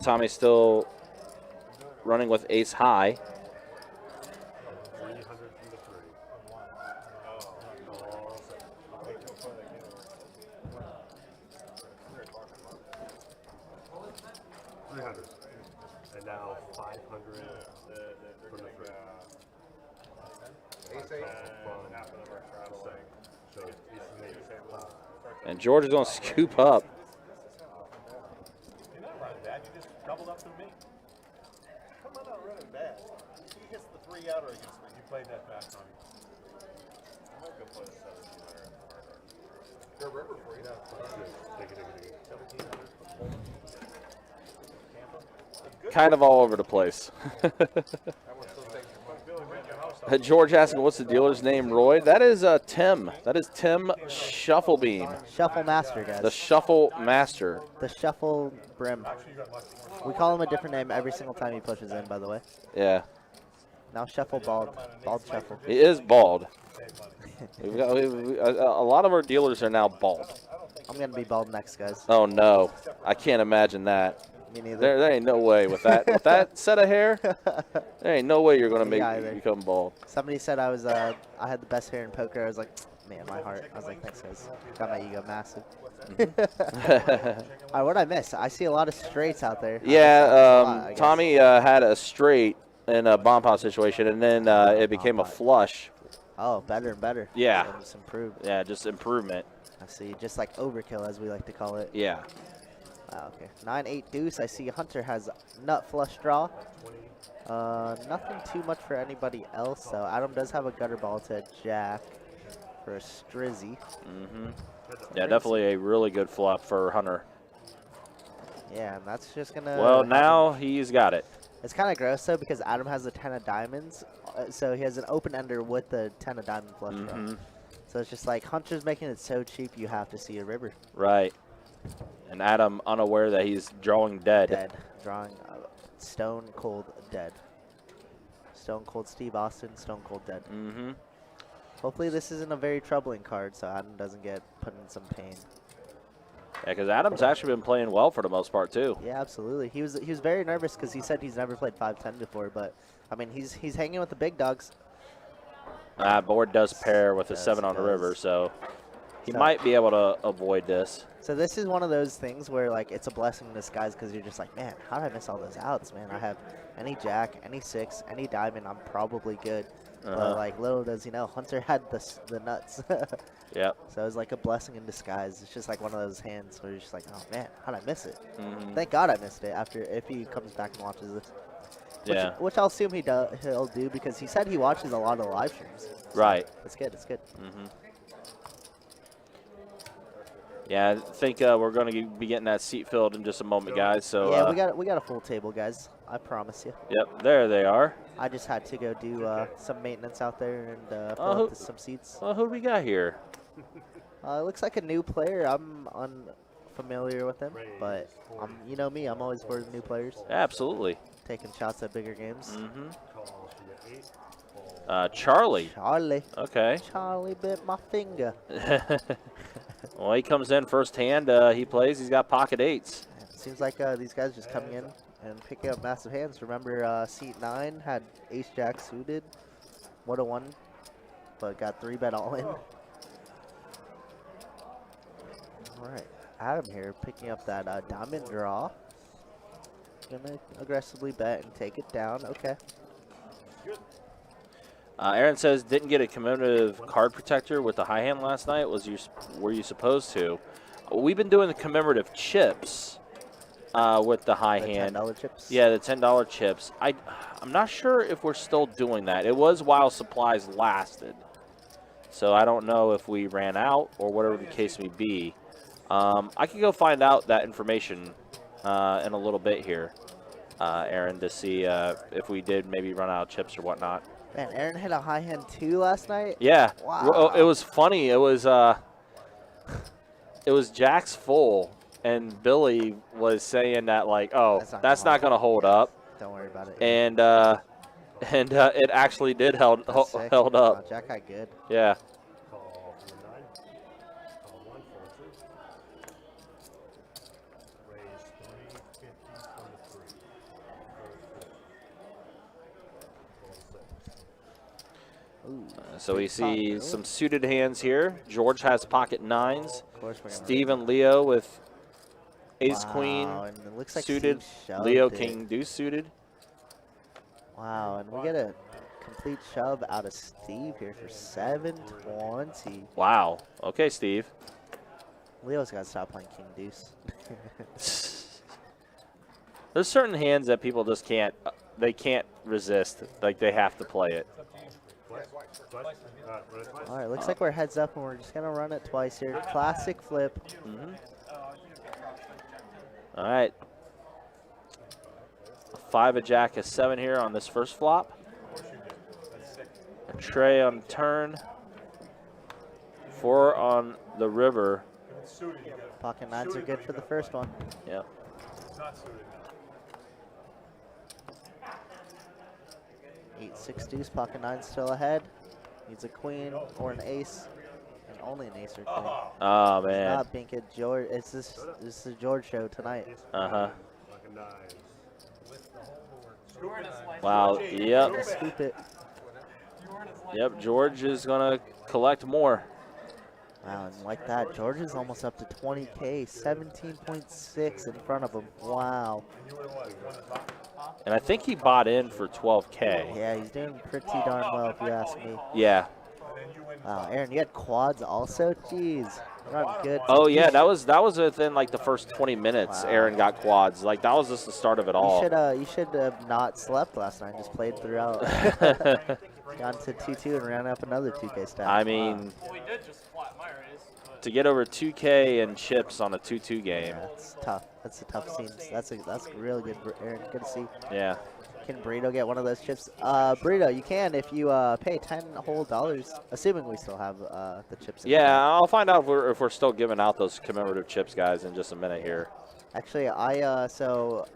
Tommy's still running with ace high. 300. And now 500 from the three. And George is going to scoop up. You're not running bad. You just doubled up through me. Come on, not running bad. He gets the 3 outer against me. You played that fast, Tommy. I'm not gonna play the 1700. They're river for you. Take it. 1700. Kind of all over the place. George asking, what's the dealer's name, Roy? That is Tim. That is Tim Shufflebeam. Shuffle Master, guys. The Shuffle Master. The Shuffle Brim. We call him a different name every single time he pushes in, by the way. Yeah. Now Shuffle Bald. Bald Shuffle. He is bald. A lot of our dealers are now bald. I'm going to be bald next, guys. Oh, no. I can't imagine that. Me neither. There ain't no way with that set of hair. There ain't no way you're gonna make me become bald. Somebody said I had the best hair in poker. I was like, man, my heart. I was like, thanks, guys. Got my ego massive. All right, what did I miss? I see a lot of straights out there. Yeah, Tommy had a straight in a bomb pot situation, and then it became a flush. Oh, better and better. Yeah. So just improved. Yeah, just improvement. I see. Just like overkill, as we like to call it. Yeah. Wow, okay. 9-8 deuce. I see Hunter has nut flush draw. Nothing too much for anybody else, so Adam does have a gutter ball to jack for a strizzy. Yeah, definitely a really good flop for Hunter. Yeah, and that's just gonna. Well, now he's got it. It's kind of gross though because Adam has the 10 of diamonds, so he has an open ender with the 10 of diamond flush draw. So it's just like Hunter's making it so cheap you have to see a river. Right. And Adam unaware that he's drawing dead. Dead. Drawing stone cold dead. Stone cold Steve Austin, stone cold dead. Hopefully this isn't a very troubling card so Adam doesn't get put in some pain. Yeah, because Adam's actually been playing well for the most part too. Yeah, absolutely. He was very nervous because he said he's never played 5-10 before, but I mean he's hanging with the big dogs. Board does pair with a 7 on the river, so he might be able to avoid this. So this is one of those things where like it's a blessing in disguise because you're just like, man, how did I miss all those outs, man? I have any jack, any 6, any diamond, I'm probably good. But like little does he know, Hunter had the nuts. Yep. So it was like a blessing in disguise. It's just like one of those hands where you're just like, oh man, how did I miss it? Thank God I missed it if he comes back and watches this. Which I'll assume he'll do because he said he watches a lot of the live streams. So right. It's good. It's good. Yeah, I think we're going to be getting that seat filled in just a moment, guys. So yeah, we got a full table, guys. I promise you. Yep, there they are. I just had to go do some maintenance out there and fill up some seats. Who do we got here? It looks like a new player. I'm unfamiliar with him, but you know me. I'm always for the new players. Absolutely. Taking shots at bigger games. Charlie. Charlie. Okay. Charlie bit my finger. Well, he comes in first hand. He plays. He's got pocket 8s. Seems like these guys just coming in and picking up massive hands. Remember, seat 9 had ace-jack suited. Would have won, but got 3-bet all in. All right. Adam here picking up that diamond draw. Gonna aggressively bet and take it down. Okay. Aaron says didn't get a commemorative card protector with the high hand last night. Were you supposed to? We've been doing the commemorative chips with the high hand. $10 chips. Yeah, the $10 chips. I'm not sure if we're still doing that. It was while supplies lasted, so I don't know if we ran out or whatever the case may be. I can go find out that information in a little bit here, Aaron, to see if we did maybe run out of chips or whatnot. Man, Aaron hit a high hand 2 last night. Yeah. Wow. It was funny. It was Jack's full, and Billy was saying that like, oh, that's not going to hold up. Don't worry about it. And it actually did held That's sick. up. Wow, Jack high good. Yeah. Call from the 9. Call 1, 4, 2. Raise 350 from the 3. So we big see pot, some suited hands here. George has pocket 9s. Of course we're gonna Steve and Leo with ace queen Wow, and it looks like suited. Steve shoved Leo it. king deuce suited. Wow, and we get a complete shove out of Steve here for 720. Wow. Okay, Steve. Leo's got to stop playing king deuce. There's certain hands that people just can't. They can't resist. Like they have to play it. All right, looks like we're heads up, and we're just gonna run it twice here. Classic flip. All right. 5 a jack a 7 here on this first flop. A tray on turn. 4 on the river. Pocket 9s are good for the first one. Yep. It's not suited now. 8-6 deuce. Pocket 9 still ahead. Needs a queen or an ace, and only an ace or queen. Oh man. Not Binkett. George. It's this is the George show tonight. Wow. Yep. Scoop it. Yep. George is gonna collect more. Wow, and like that, George is almost up to 20K, 17.6 in front of him. Wow. And I think he bought in for 12K. Yeah, he's doing pretty darn well, if you ask me. Yeah. Wow, Aaron, you had quads also? Jeez. Run good. Oh yeah, that was within like the first 20 minutes. Wow. Aaron got quads. Like that was just the start of it all. You should have not slept last night. Just played throughout. Gone to 2-2 and ran up another 2K stack. I mean, Well, we did just flat my raise. But to get over 2K and chips on a 2-2 game. Yeah, that's tough. That's a tough scene. That's really good, Aaron. Good to see. Yeah. Can Burrito get one of those chips? Burrito, you can if you pay $10 whole, assuming we still have the chips. In Yeah, I'll find out if we're still giving out those commemorative chips, guys, in just a minute here. Actually, so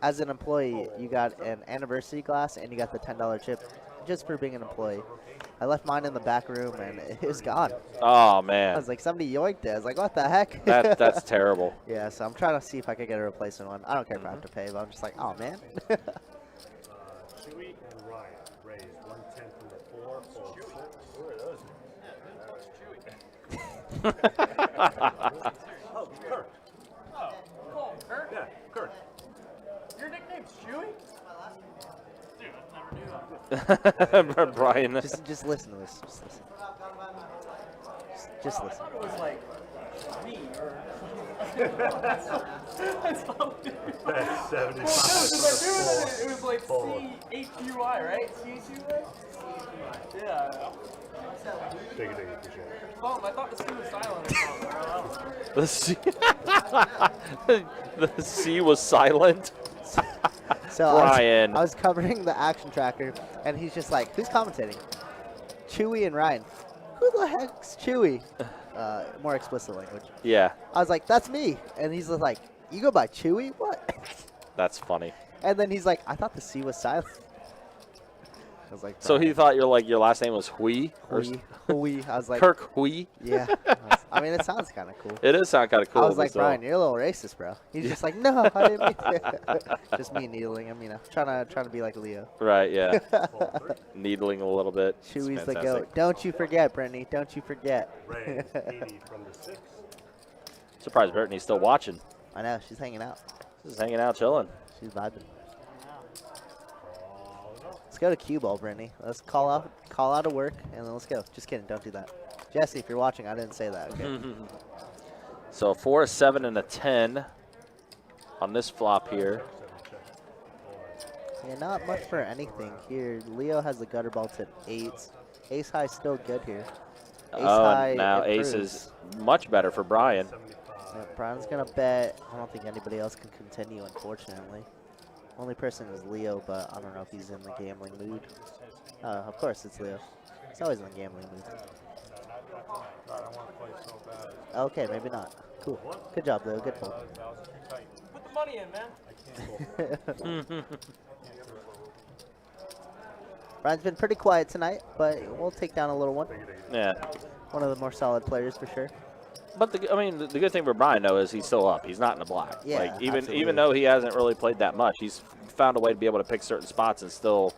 as an employee, you got an anniversary glass and you got the $10 chip just for being an employee. I left mine in the back room and it was gone. Oh I man, was like, somebody yoinked it. I was like, what the heck? that's terrible. Yeah, so I'm trying to see if I could get a replacement one. I don't care if I have to pay, but I'm just like, oh man. Chewy and Ryan raised 110 from the 4. Fold 6. who are those? Yeah, that was Chewy. Oh, Kurt. Oh, cool. Kurt? Yeah, Kurt. Your nickname's Chewy? Dude, I never knew that. Brian. just listen to this. Just listen. It was like me or. That's 75. It was like C-H-U-I, right? C-H-U-I? Yeah. Take it, appreciate it. Oh, I thought the C was silent or something. I don't know. The C, the C was silent. So Brian. I was covering the action tracker, and he's just like, who's commentating? Chewy and Ryan. Who the heck's Chewy? More explicit language. Yeah, I was like, that's me. And he's just like, you go by Chewy? What? that's funny. And then he's like, I thought the C was silent. I was like, So he thought your last name was Hui? Or Hui. I was like, Kirk Hui? yeah. I mean, it sounds kind of cool. It does sound kind of cool. I was like, but still. Brian, you're a little racist, bro. He's just like, no, I didn't mean to. Just me needling him, trying to be like Leo. Right, yeah. Needling a little bit. It's Chewy's the fantastic. goat. Don't you forget, Brittany. Don't you forget. Raised 80 from the 6. Surprised Brittany's still watching. I know, she's hanging out. Just hanging out, chilling. She's vibing. Let's go to cue ball, Brittany. Let's call out of work, and then let's go. Just kidding, don't do that. Jesse, if you're watching, I didn't say that, okay? So a 4, a 7, and a 10 on this flop here. Yeah, not much for anything here. Leo has the gutter ball to 8s. Ace high still good here. Ace high Now improves. ace is much better for Brian. Yeah, Brian's gonna bet. I don't think anybody else can continue, unfortunately. Only person is Leo, but I don't know if he's in the gambling mood. Of course it's Leo. He's always in the gambling mood. God, I want to play so bad. Okay, maybe not. Cool. Good job, Leo. Good pull. Put the money in, man. Brian's been pretty quiet tonight, but we'll take down a little one. Yeah. One of the more solid players for sure. But I mean, the good thing for Brian though is he's still up. He's not in the black. Yeah, like absolutely. even though he hasn't really played that much, he's found a way to be able to pick certain spots and still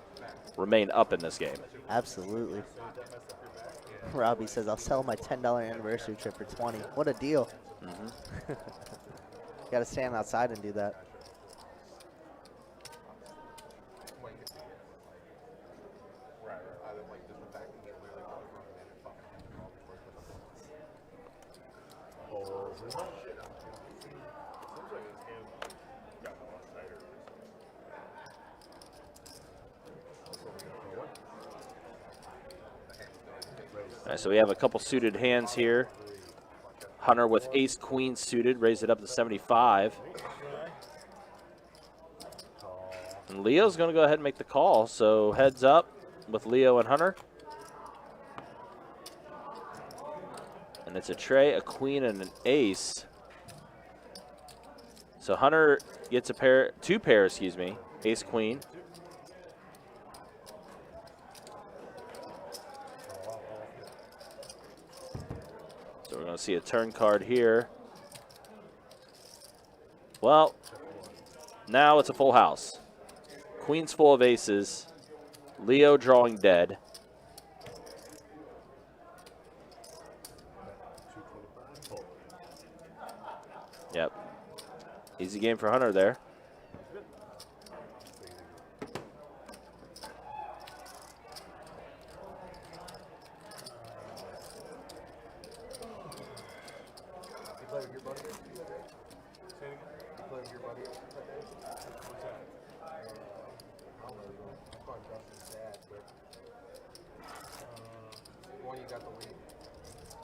remain up in this game. Absolutely. Robbie says, I'll sell my $10 anniversary trip for 20. What a deal. Got to stand outside and do that. All right, so we have a couple suited hands here. Hunter with ace queen suited, raised it up to 75. And Leo's going to go ahead and make the call. So heads up with Leo and Hunter. And it's a tray, a queen, and an ace. So Hunter gets a pair, two pairs, excuse me, ace queen. So we're going to see a turn card here. Well, now it's a full house. Queen's full of aces. Leo drawing dead. Yep. Easy game for Hunter there.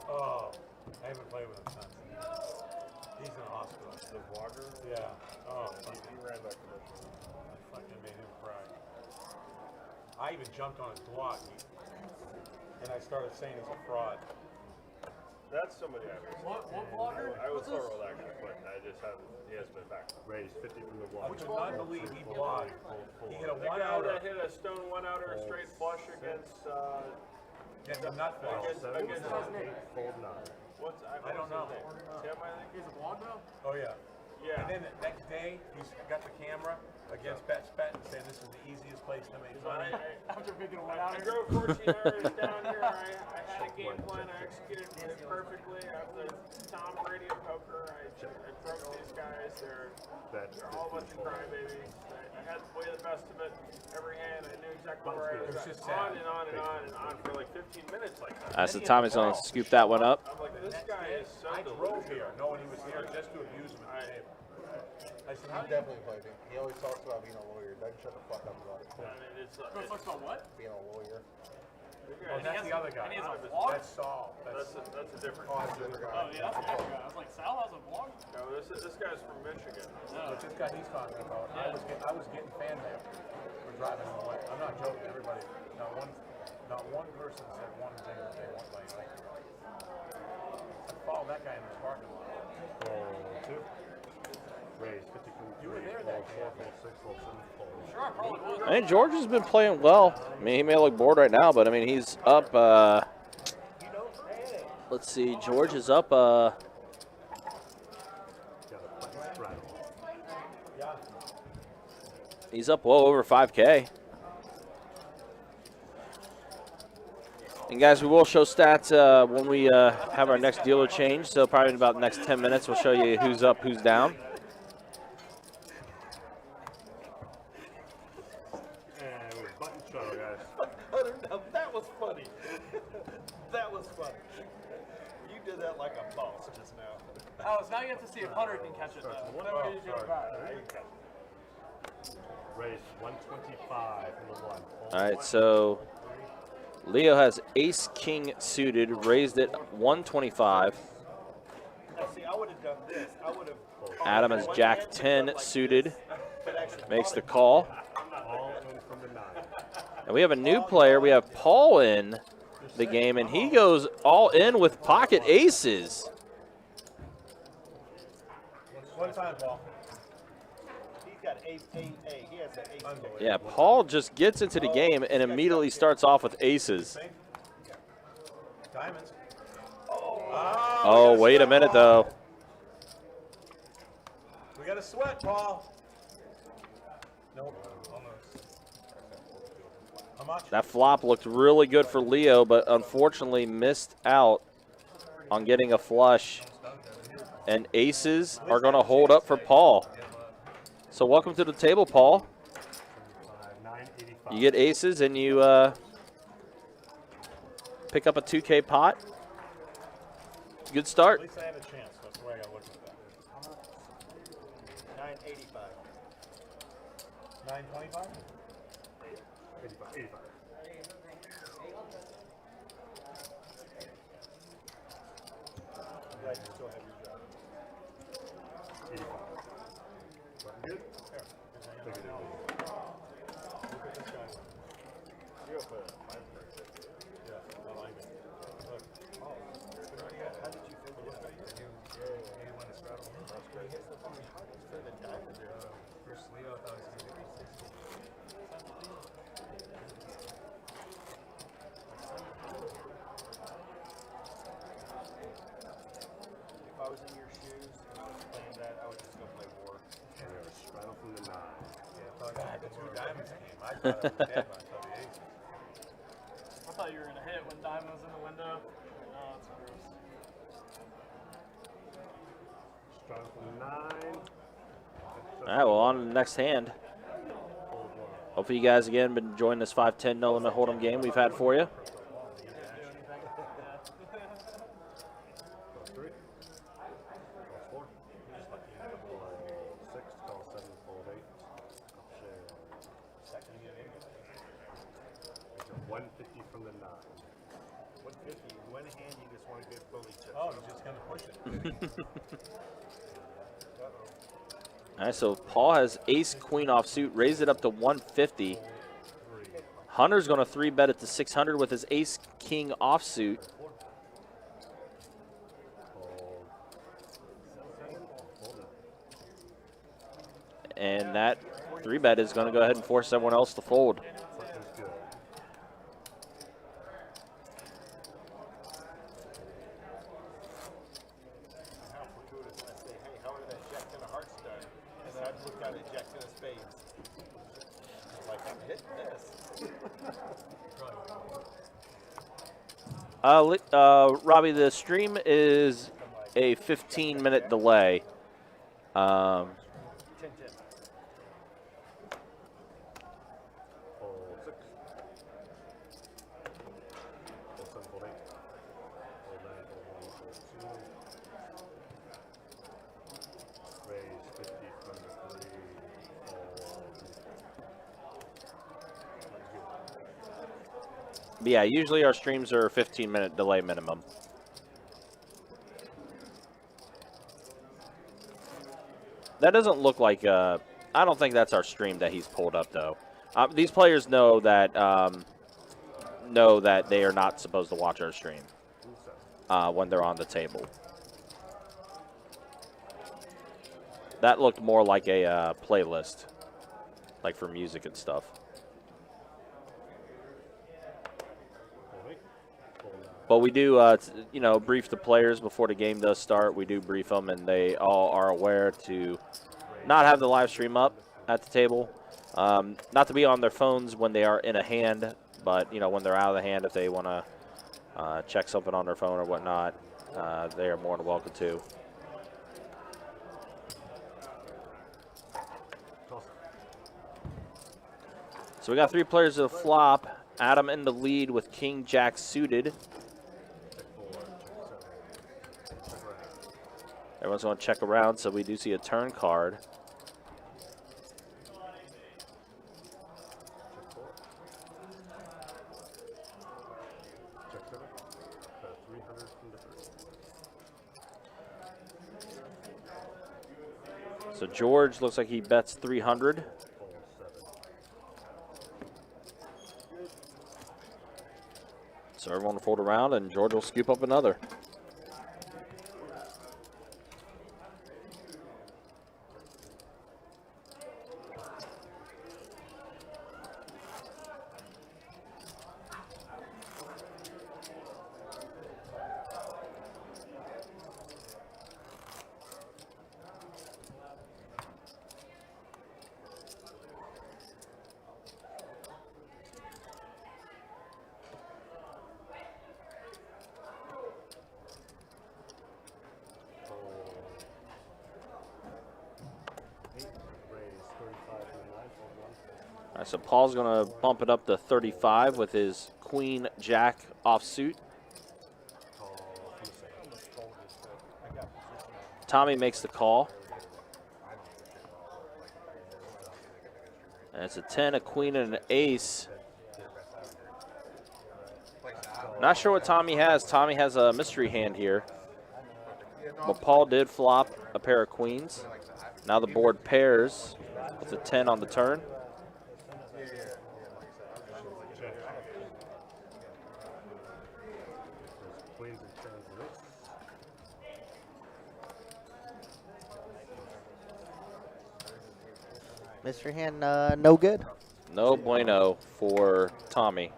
Oh, I haven't played with him since. He's in the hospital. The vlogger? Yeah. Oh, he ran that commercial. I fucking made him cry. I even jumped on his blog, and I started saying he's a fraud. That's somebody I was. What blogger? I was thorough that guy, but I just haven't. He hasn't been back. Raised 50 from the I one. could not believe he blogged. He hit a The guy one-outer that hit a stone one-outer straight flush against. against a nut Against against fold nine. What's I don't know. Tim, I think. He's a blog now? Oh yeah. Yeah. And then the next day, he's got the camera against Bet and saying this is the easiest place to make money. After picking a one I out. drove 14 hours down here. I had a game plan. I executed it perfectly. After Tom Brady and poker, I broke these guys. They're all a bunch of crybabies. I had to play the best of it every hand. I knew exactly where I was It was just at. On sad. and on and on and on for like 15 minutes like that. So Tommy's going to scoop that one up. I'm like, this guy is so I drove delusional. here knowing he was here just to abuse him at the table. I said, He definitely played me. He always talks about being a lawyer. Doesn't shut the fuck up about it. I mean, it's Talks about what? Being a lawyer. oh, that's the other guy. And he has a vlog? That's Saul. That's a different Oh, guy. that's the other guy. Oh, yeah, that's a different guy. I was like, Sal has a vlog? No, this guy's from Michigan. But this guy he's talking about, I was getting fan mail for driving him away. I'm not joking. Everybody, not one person said one thing that they want like. I followed that guy in the parking lot. Fold two. Raised 50 from You were there that day. Fold 6, fold 7, fold. Sure, I probably was. I mean, George has been playing well. I mean, he may look bored right now, but I mean, he's up. Let's see, George is up. He's up well over 5K. And guys, we will show stats when we have our next dealer change. So probably in about the next 10 minutes, we'll show you who's up, who's down. And we're button shuttle, guys. That was funny. That was funny. You did that like a boss just now. Alex, now you have to see if Hunter can catch it, though. Whatever you do about it. Raised 125 from the one. All right, so Leo has ace king suited, raised it 125. Now, see, I would have done this. I would have. Adam has jack 10 suited, makes the call. All in from the 9. And we have a new player. We have Paul in the game, and he goes all in with pocket aces. One time, Paul. He's got He has an ace. Yeah, Paul just gets into the game and immediately starts off with aces. Diamonds. Oh, wait a minute, though. We got a sweat, Paul. Nope. How much? That flop looked really good for Leo, but unfortunately missed out on getting a flush. And aces are going to hold up for Paul. So welcome to the table, Paul. You get aces and you pick up a 2K pot. Good start. At least I have a chance. That's the way I got to look at that. 985. 925? 85. Glad you still have your job. 85. Good? Look at this guy. You have a 500. Yeah, I like it. Look. Oh, how did you feel about that? You want to straddle him? That's great. For the diamond there. First Leo, I thought it was going to be 360. If I was in your shoes and I was playing that, I would just go play war. Straddle from the 9. Yeah, I thought the two diamonds came. I thought it was dead, but I thought the ace. I thought you were gonna hit when Diamond was in the window. No, it's gross. Straddle from the 9. All right, well, on to the next hand. Hopefully you guys, again, been enjoying this 5-10 no limit hold'em game we've had for you. From the 9. 150. One hand, you just want to get fully chipped. Oh, he's just going to push it. All right, so Paul has ace queen offsuit, raised it up to 150. Hunter's going to 3-bet it to 600 with his ace king offsuit. And that 3-bet is going to go ahead and force everyone else to fold. Robbie, the stream is a 15-minute delay. 10-10. But yeah, usually our streams are a 15-minute delay minimum. That doesn't look like, I don't think that's our stream that he's pulled up, though. These players know that they are not supposed to watch our stream when they're on the table. That looked more like a playlist, like for music and stuff. But we do, brief the players before the game does start. We do brief them, and they all are aware to not have the live stream up at the table. Not to be on their phones when they are in a hand, but, when they're out of the hand, if they want to check something on their phone or whatnot, they are more than welcome to. So we got 3 players to the flop. Adam in the lead with King Jack suited. Everyone's going to check around, so we do see a turn card. So George looks like he bets 300. So everyone will fold around, and George will scoop up another. right, so Paul's going to bump it up to 35 with his queen jack offsuit. Tommy makes the call. And it's a 10, a queen, and an ace. Not sure what Tommy has. Tommy has a mystery hand here. But Paul did flop a pair of queens. Now the board pairs with a 10 on the turn. Mystery hand, no good. No bueno for Tommy.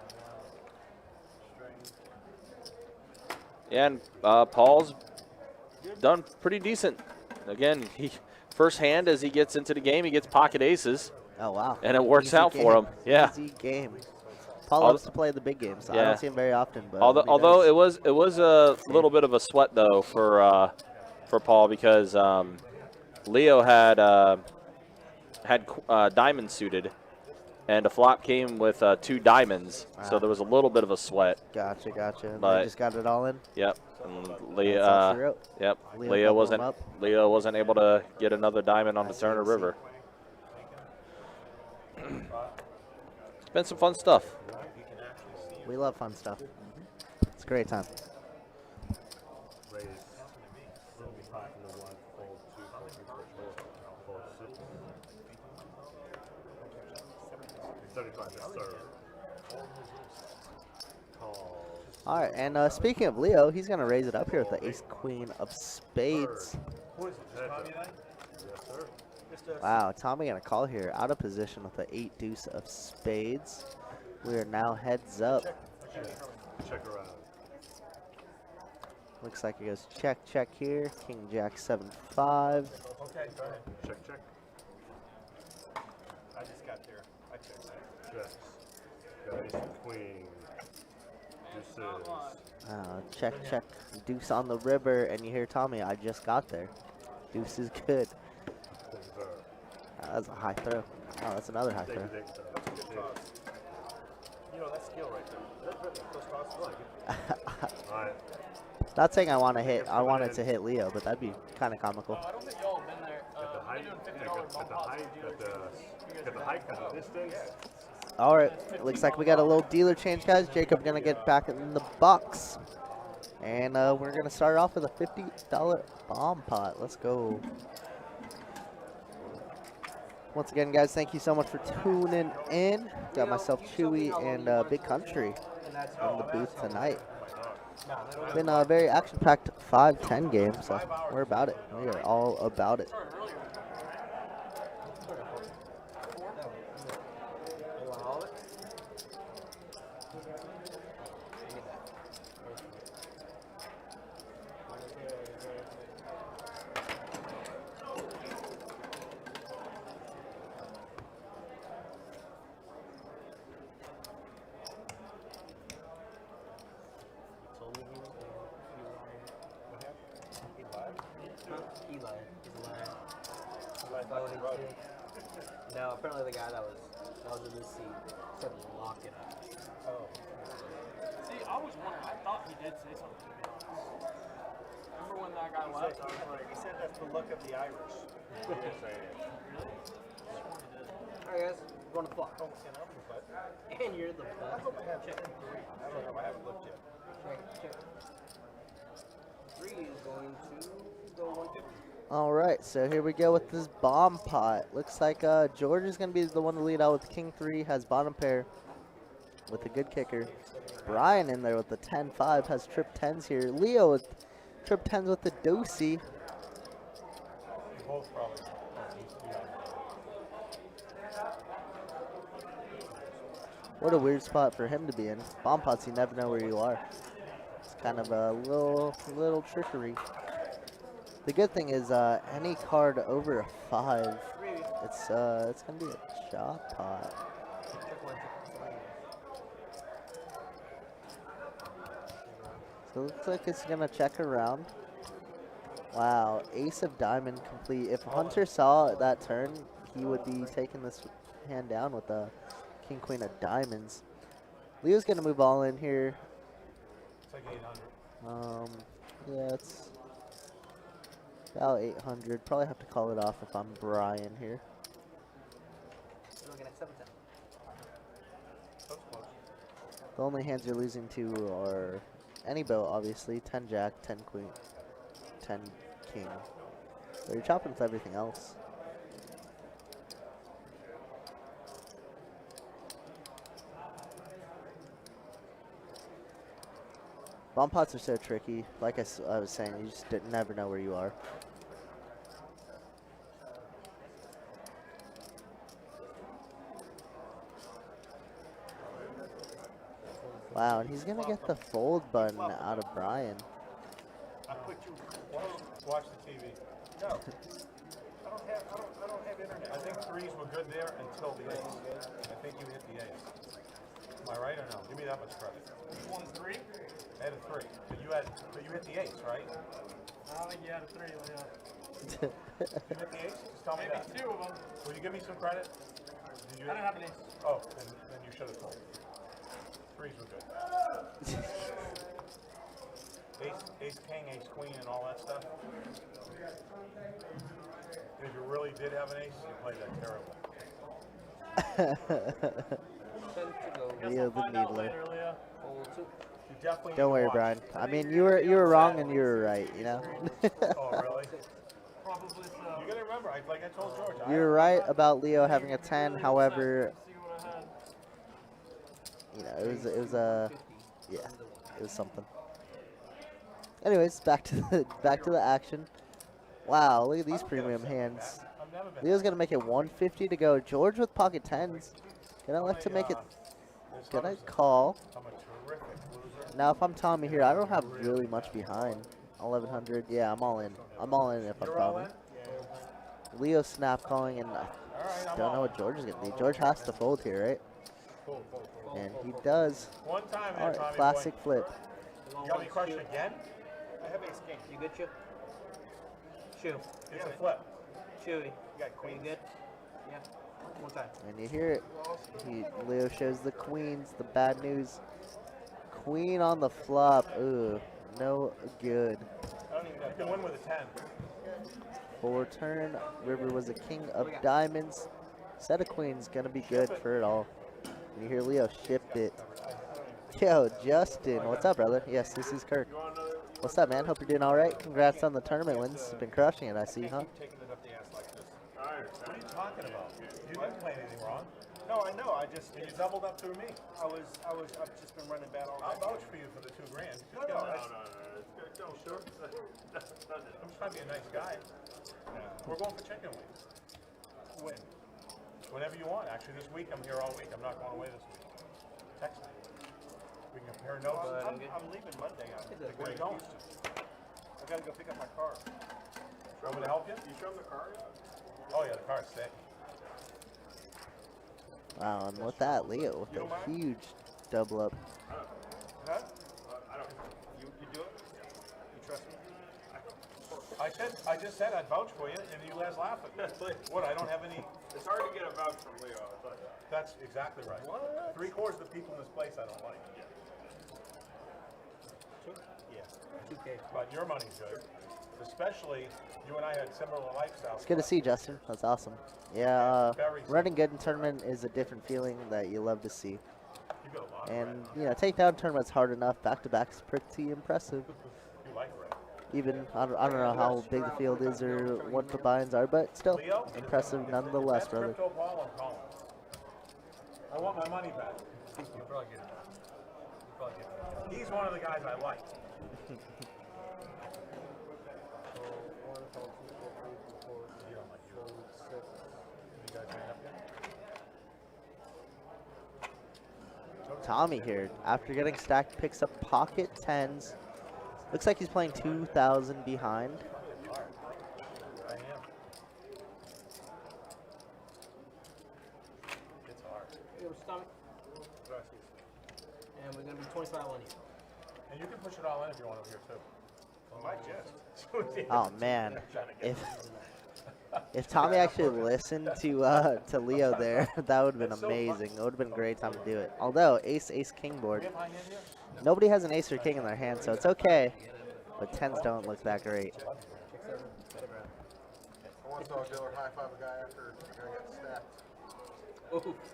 Yeah, and Paul's done pretty decent. Again, first hand as he gets into the game, he gets pocket aces. Oh, wow. And it works Easy out game. for him. Yeah. Easy game. Paul loves to play the big games. So I Yeah. don't see him very often. But Although it was a little bit of a sweat though for Paul because Leo had diamond suited, and the flop came with 2 diamonds, so there was a little bit of a sweat. Gotcha. And But- they just got it all in. Yep. And That's all Leo, she wrote. yep. Leo doubled 'em up. Leo wasn't able to get another diamond on the turn or river. It's been some fun stuff. We love fun stuff. It's a great time. All right, and speaking of Leo, he's going to raise it up here with the ace-queen of spades. Wow, Tommy going to call here, out of position with the 8-deuce of spades. We are now heads up. Check around. Looks like it goes check here. King Jack 7-5. Okay, go ahead. Check. I just got there. I checked that. Checks. Got ace and queen. Deuces. Check. Deuce on the river, and you hear Tommy, I just got there. Deuce is good. That's a high throw. Oh, that's another high throw. You know, that's skill right there. Those tosses, I like it. Alright. Not saying I want to hit. I wanted to hit Leo, but that'd be kind of comical. I don't think y'all have been there. At the height, at the height, at the distance. All right, looks like we got a little dealer change, guys. Jacob gonna get back in the box, and we're gonna start off with a $50 bomb pot. Let's go. Once again, guys, thank you so much for tuning in. Got myself Chewy and Big Country in the booth tonight. Been a very action-packed 5-10 game, so we're about it. We are all about it. No, apparently the guy that was in this seat said lock it up. Oh. See, I was wondering. I thought he did say something, to be honest. Remember when that guy left? I was like, He said that's the luck of the Irish. Alright guys, we're going to fuck. Oh, and I'm the butt. And you're the I best. hope I have check 3. I don't know. I haven't looked yet. Check. 3 is going to go 150. All right, so here we go with this bomb pot. Looks like George is going to be the one to lead out with King 3, has bottom pair with a good kicker. Brian in there with the 10-5, has trip 10s here. Leo with trip 10s with the dosey. Both probably. What a weird spot for him to be in. Bomb pots, you never know where you are. It's kind of a little trickery. The good thing is any card over a 5, it's gonna be a chop pot. So it looks like it's gonna check around. Wow, ace of diamond complete. If Hunter saw that turn, he would be taking this hand down with a king, queen of diamonds. Leo's gonna move all in here. It's like 800. Yeah, it's about 800. Probably have to call it off if I'm Brian here. We're looking at 710. That's close. The only hands you're losing to are any boat, obviously. 10 jack, 10 queen, 10 king. So you're chopping with everything else. Bomb pots are so tricky. Like I was saying, you just never know where you are. Wow, and he's gonna get the fold button out of Brian. I put you. Watch the TV. No. I don't have internet. I think threes were good there until the ace. I think you hit the ace. Am I right or no? Give me that much credit. You won 3? I had a 3. But you hit the ace, right? I don't think you had a 3, Leo. You hit the ace? Just tell me Maybe that. 2 of them. Will you give me some credit? Did you I didn't have an ace. Oh, then you should have told me. Threes were good. Ace king, ace queen, and all that stuff. If you really did have an ace, you played that terrible. 10 to go. Leo the Find out Needler. later, Leo. Hold 2. You definitely Don't need worry, to watch. Brian. I mean, you were wrong and you were right, you know? Oh, really? Probably so. You gotta remember, like I told George, You were right about Leo having a 10, however, See what I had. you know, it was yeah, it was something. Anyways, back to the action. Wow, look at these premium hands. I've never been. Leo's gonna make it 150 to go. George with pocket 10s. Gonna like to make it. Gonna call. I'm a terrific loser. Now, if I'm Tommy here, I don't have really much behind. 1100. Yeah, I'm all in. I'm all in if I'm You're all Tommy. in? Leo snap calling, and I don't know what George is gonna do. George has to fold here, right? And he does. One time All there, right, Tommy classic boy. flip. You got me crushed again? I have ace king. You good, Chew? Chew. It's a flip. Chewy. You got Queen queen. good? Yeah. One time. And you hear it. Leo shows the queens. The bad news. Queen on the flop. Ooh, no good. I don't even know. You can win with a 10. For turn, River was a king of diamonds. Set of queens gonna be good for it all. And you hear Leo shipped it. Yo, Justin, what's up, brother? Yes, this is Kirk. What's up, man? Hope you're doing all right. Congrats on the tournament wins. You've been crushing it, I see, huh? Taking it up the ass like this. What are you talking about? You didn't play anything wrong. No, I know. I just. You doubled up through me. I've just been running bad all day. I'll vouch for you for the $2 grand. No. It's good. Sure. I'm just trying to be a nice guy. We're going for chicken wings. When? Whenever you want. Actually, this week I'm here all week. I'm not going away this week. Text me. We can compare notes. I'm leaving Monday. Where are you going? I gotta go pick up my car. Want me to help you? You show them the car yet? Oh yeah, the car's sick. Wow, and with that, Leo with a huge double up. Huh? I don't. You do it? You trust me? I just said I'd vouch for you, and you guys laughing. What? I don't have any. It's hard to get a vouch from Leo. I'll tell you that. That's exactly right. What? 3/4 of the people in this place I don't like. Yeah. 2K. But your money's good. Especially you and I had similar lifestyles. It's good to see you, Justin. That's awesome. Yeah, running good in tournament is a different feeling that you love to see. You got a lot. And, you know, takedown tournament's hard enough. Back-to-back is pretty impressive. You like red. Even, I don't know how big the field is or what the binds are, but still, Leo, impressive nonetheless, that's brother. crypto ball, I'm calling. I want my money back. You probably get it. You probably get it. He's one of the guys I like. You don't like you. You guys made up yet? Tommy here, after getting stacked, picks up pocket 10s. Looks like he's playing 2,000 behind. I am. It's hard. Here with stomach. And we're gonna be 25 on you. And you can push it all in if you want over here too. My chest. Oh man, if If Tommy actually listened to Leo there, that would have been amazing. It would have been a great time to do it. Although ace, king board, nobody has an ace or king in their hand, so it's okay. But tens don't look that great. I once saw a dealer high-five a guy after the guy got stacked.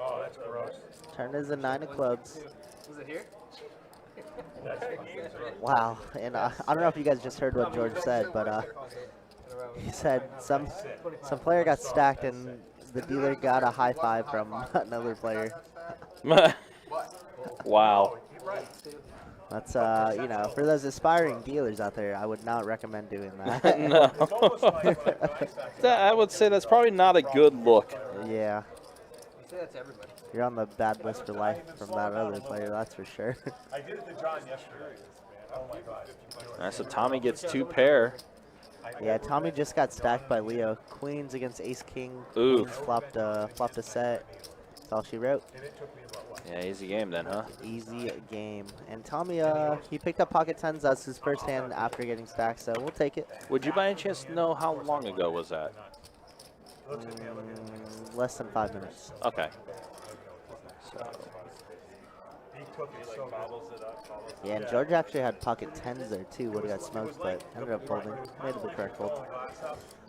Oh, that's gross. Turn is a 9 of clubs. Was it here? Wow, and I don't know if you guys just heard what George said, but he said some player got stacked and the dealer got a high five from another player. Wow. That's you know, for those aspiring dealers out there, I would not recommend doing that. No. I would say that's probably not a good look. Yeah, You say that to everybody. you're on the bad list for life from that other player, that's for sure. I did it to John yesterday. Oh my God. All right, so Tommy gets 2 pair. Yeah, Tommy just got stacked by Leo. Queens against ace king. Ooh. Queens flopped a set. That's all she wrote. Yeah, easy game then, huh? Easy game. And Tommy, he picked up pocket tens. That's his first hand after getting stacked, so we'll take it. Would you by any chance know how long ago was that? Less than 5 minutes. Okay. So, He took it so good. Yeah, and George actually had pocket tens there too. Would have got smoked, but ended up folding. Made the correct fold.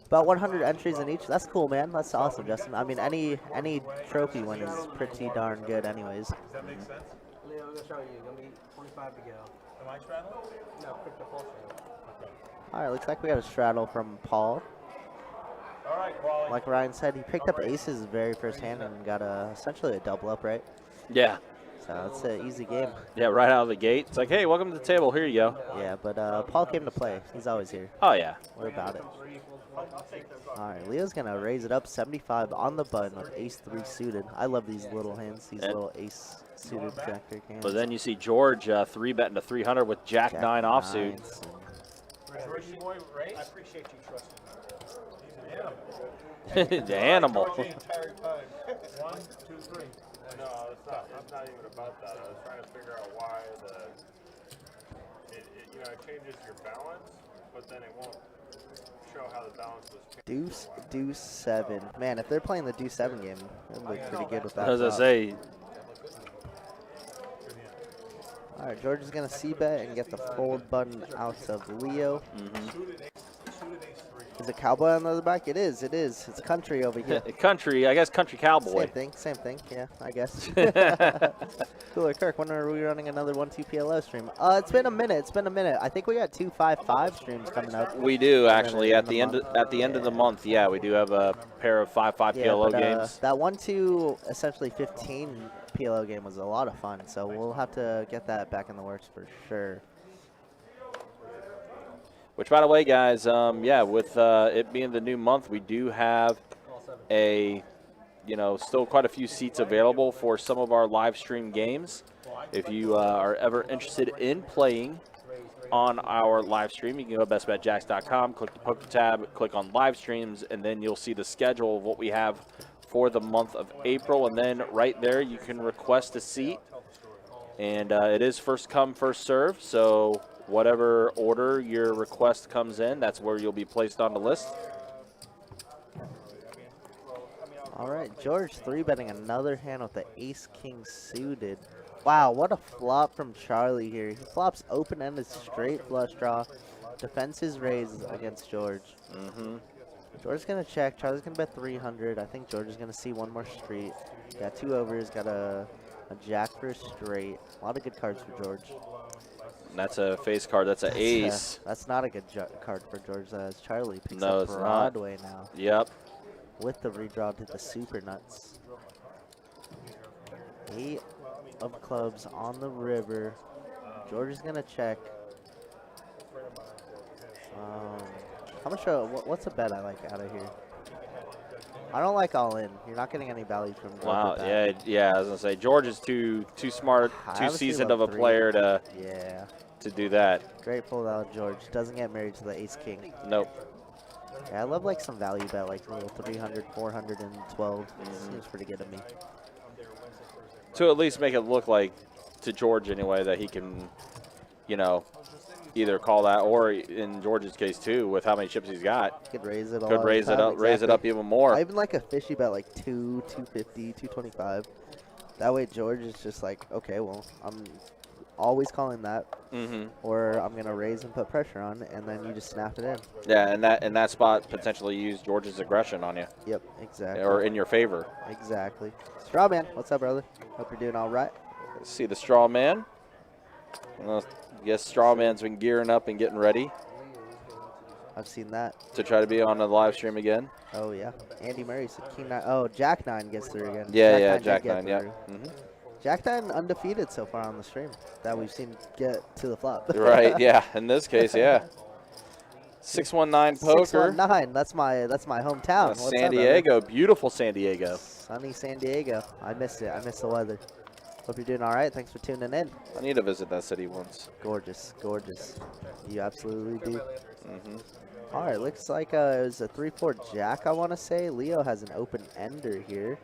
About 100 entries in each. That's cool, man. That's awesome, Justin. I mean, any trophy win is pretty darn good, anyways. Does that make sense? Leo, I'm gonna show you. Gonna be 25 to go. Am I straddling? No, pick the full straddle. All right, looks like we got a straddle from Paul. All right, Quali. Like Ryan said, he picked up aces very first hand and got essentially a double up, right? yeah. So it's an easy game. Yeah, right out of the gate. It's like, hey, welcome to the table. Here you go. Yeah, but Paul came to play. He's always here. Oh, yeah. We're about it. All right, Leo's going to raise it up 75 on the button with ace-3 suited. I love these little hands, these little ace-suited backdoor hands. But then you see George 3-betting to 300 with Jack 9 offsuit. Boy, Ray? I appreciate you trusting me. He's an animal. The animal. The entire time. 1, 2, 3. No, it's not even about that. I was trying to figure out why you know, it changes your balance, but then it won't show how the balance was changed. Deuce 7. Man, if they're playing the Deuce 7 game, it would look pretty good with that. As I flop. say, All right, George is going to c-bet and get the fold button out of Leo. Is it Cowboy on the other back? It is, it is. It's country over here. country, I guess country cowboy. Same thing, yeah, I guess. Cooler Kirk, when are we running another 1-2 PLO stream? It's been a minute, I think we got 2 5-5 streams coming up. We do actually at the end of the month. Yeah, we do have a pair of 5-5 PLO games. That 1-2, essentially 15 PLO game was a lot of fun, so we'll have to get that back in the works for sure. Which, by the way, guys, yeah, with it being the new month, we do have still quite a few seats available for some of our live stream games. If you are ever interested in playing on our live stream, you can go to bestbetjacks.com, click the poker tab, click on live streams, and then you'll see the schedule of what we have for the month of April. And then right there, you can request a seat. And it is first come, first serve. So whatever order your request comes in, that's where you'll be placed on the list. All right, George 3-betting another hand with the ace-king suited. Wow, what a flop from Charlie here. He flops open-ended straight flush draw, defends his raise against George. George's going to check. Charlie's going to bet 300. I think George is going to see one more street. Got 2 overs, got a jack for a straight. A lot of good cards for George. That's a face card. That's an ace. That's not a good card for George. Charlie picks No, up it's Broadway not. now. Yep. With the redraw to the super nuts. 8 of clubs on the river. George is gonna check. How much? What's a bet I like out of here? I don't like all in. You're not getting any value from George. Wow. with that. Yeah. I was gonna say George is too smart, I too obviously seasoned love of a 3. player to Yeah. do that. Great fold out of George. Doesn't get married to the ace king. Nope. Yeah, I love like some value bet, like a little 300, 412. Seems pretty good to me. To at least make it look like, to George anyway, that he can, either call that, or in George's case too, with how many chips he's got, Could raise it. could raise it up, raise it up even more. I even like a fishy bet like 250, 225. That way George is just like, okay, well, I'm always calling that, or I'm gonna raise and put pressure on, and then you just snap it in. Yeah, and that spot potentially use George's aggression on you. Yep, exactly. Or in your favor. Exactly. Strawman, what's up, brother? Hope you're doing all right. Let's see the straw man. Yes, straw man's been gearing up and getting ready. I've seen that. To try to be on the live stream again. Oh yeah, Andy Murray said King 9. Oh, Jack 9 gets through again. Jack 9, yeah. Jack 9 undefeated so far on the stream that we've seen get to the flop. Right, yeah. In this case, yeah. 619 poker. 619. That's my hometown. San Diego, beautiful San Diego. Sunny San Diego. I missed it. I missed the weather. Hope you're doing all right. Thanks for tuning in. I need to visit that city once. Gorgeous, gorgeous. You absolutely do. All right, looks like it was a 3-4 jack, I want to say. Leo has an open ender here.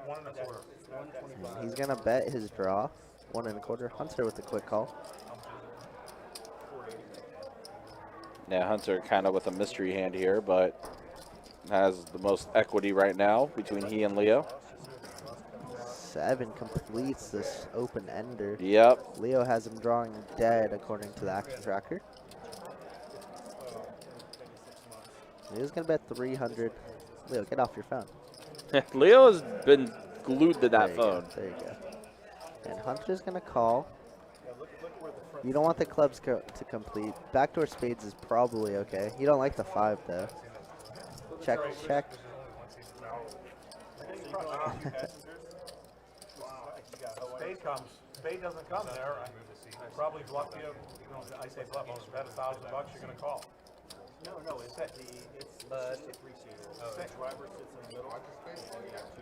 1 1/4. He's going to bet his draw. 1 1/4. Hunter with a quick call. Yeah, Hunter kind of with a mystery hand here, but has the most equity right now between he and Leo. 7 completes this open ender. Yep. Leo has him drawing dead according to the action tracker. Leo's going to bet 300. Leo, get off your phone. Leo has been glued to that phone. There you go. And Hunter's going to call. You don't want the clubs to complete. Backdoor spades is probably okay. You don't like the 5, though. Check, check. Spade doesn't come there. I probably bluff you. I say bluff. I'll bet $1,000. You're gonna call. No, it's the 3-seater. Driver sits in the middle.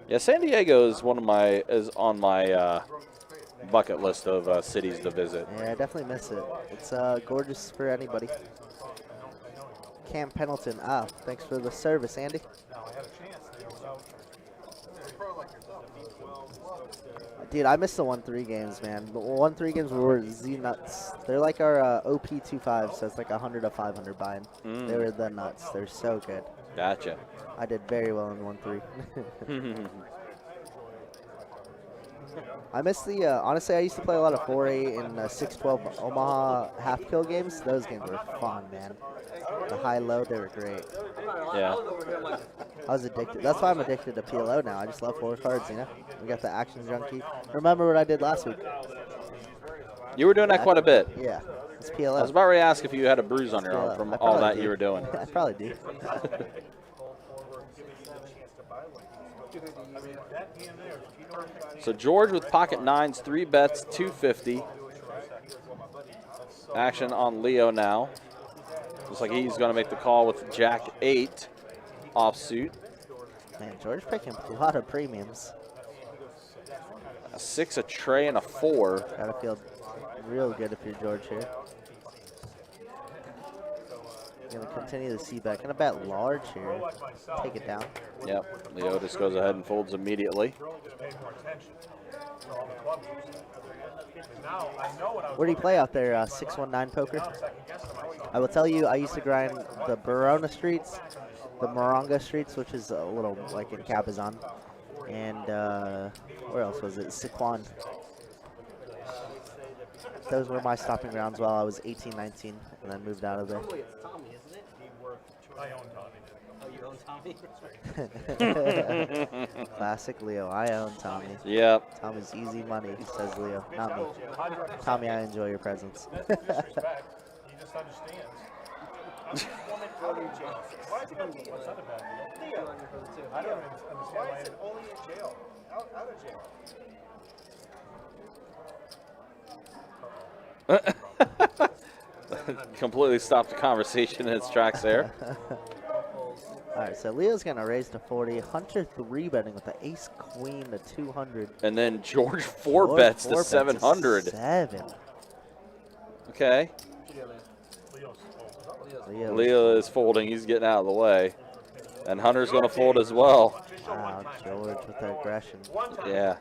Yeah, San Diego is on my bucket list of cities to visit. Yeah, I definitely miss it. It's gorgeous for anybody. Cam Pendleton. Thanks for the service, Andy. Dude, I miss the 1-3 games, man. The 1-3 games were Z-nuts. They're like our OP25, so it's like 100 to 500 bind. They were the nuts. They're so good. Gotcha. I did very well in 1-3. I miss the, honestly, I used to play a lot of 4-8 and 6-12 Omaha half-kill games. Those games were fun, man. The high-low, they were great. Yeah. I was addicted. That's why I'm addicted to PLO now. I just love 4 cards, you know? We got the action junkie. Remember what I did last week? You were doing that quite a bit. Yeah. It's PLO. I was about ready to ask if you had a bruise on your arm from all that you were doing. I probably do. So George with pocket 9s, 3 bets, 250. Action on Leo now. Looks like he's going to make the call with Jack 8 offsuit. Man, George picking a lot of premiums. A 6, a tray, and a 4. Gotta feel real good if you're George here. Gonna continue the C-bet. Gonna bet large here. Take it down. Yep. Leo just goes ahead and folds immediately. Where do you play out there, 619 poker? I will tell you, I used to grind the Barona streets, the Moronga streets, which is a little like in Cabazon, and where else was it? Siquan. Those were my stopping grounds while I was 18, 19, and then moved out of there. Normally it's Tommy, isn't it? I own Tommy. Oh, you own Tommy? Classic Leo. I own Tommy. Yep. Tommy's easy money, says Leo. Not me. Tommy, I enjoy your presence. He just understands. Why is he going to be what's not a bad deal? I don't understand why is it only in jail? Out of jail. Completely stopped the conversation in its tracks there. All right, so Leo's going to raise to 40. Hunter 3-betting with the ace queen to 200. And then George 4 bets to 700. 7. Okay. Leo is folding. He's getting out of the way. And Hunter's going to fold as well. Wow, George with the aggression. Yeah.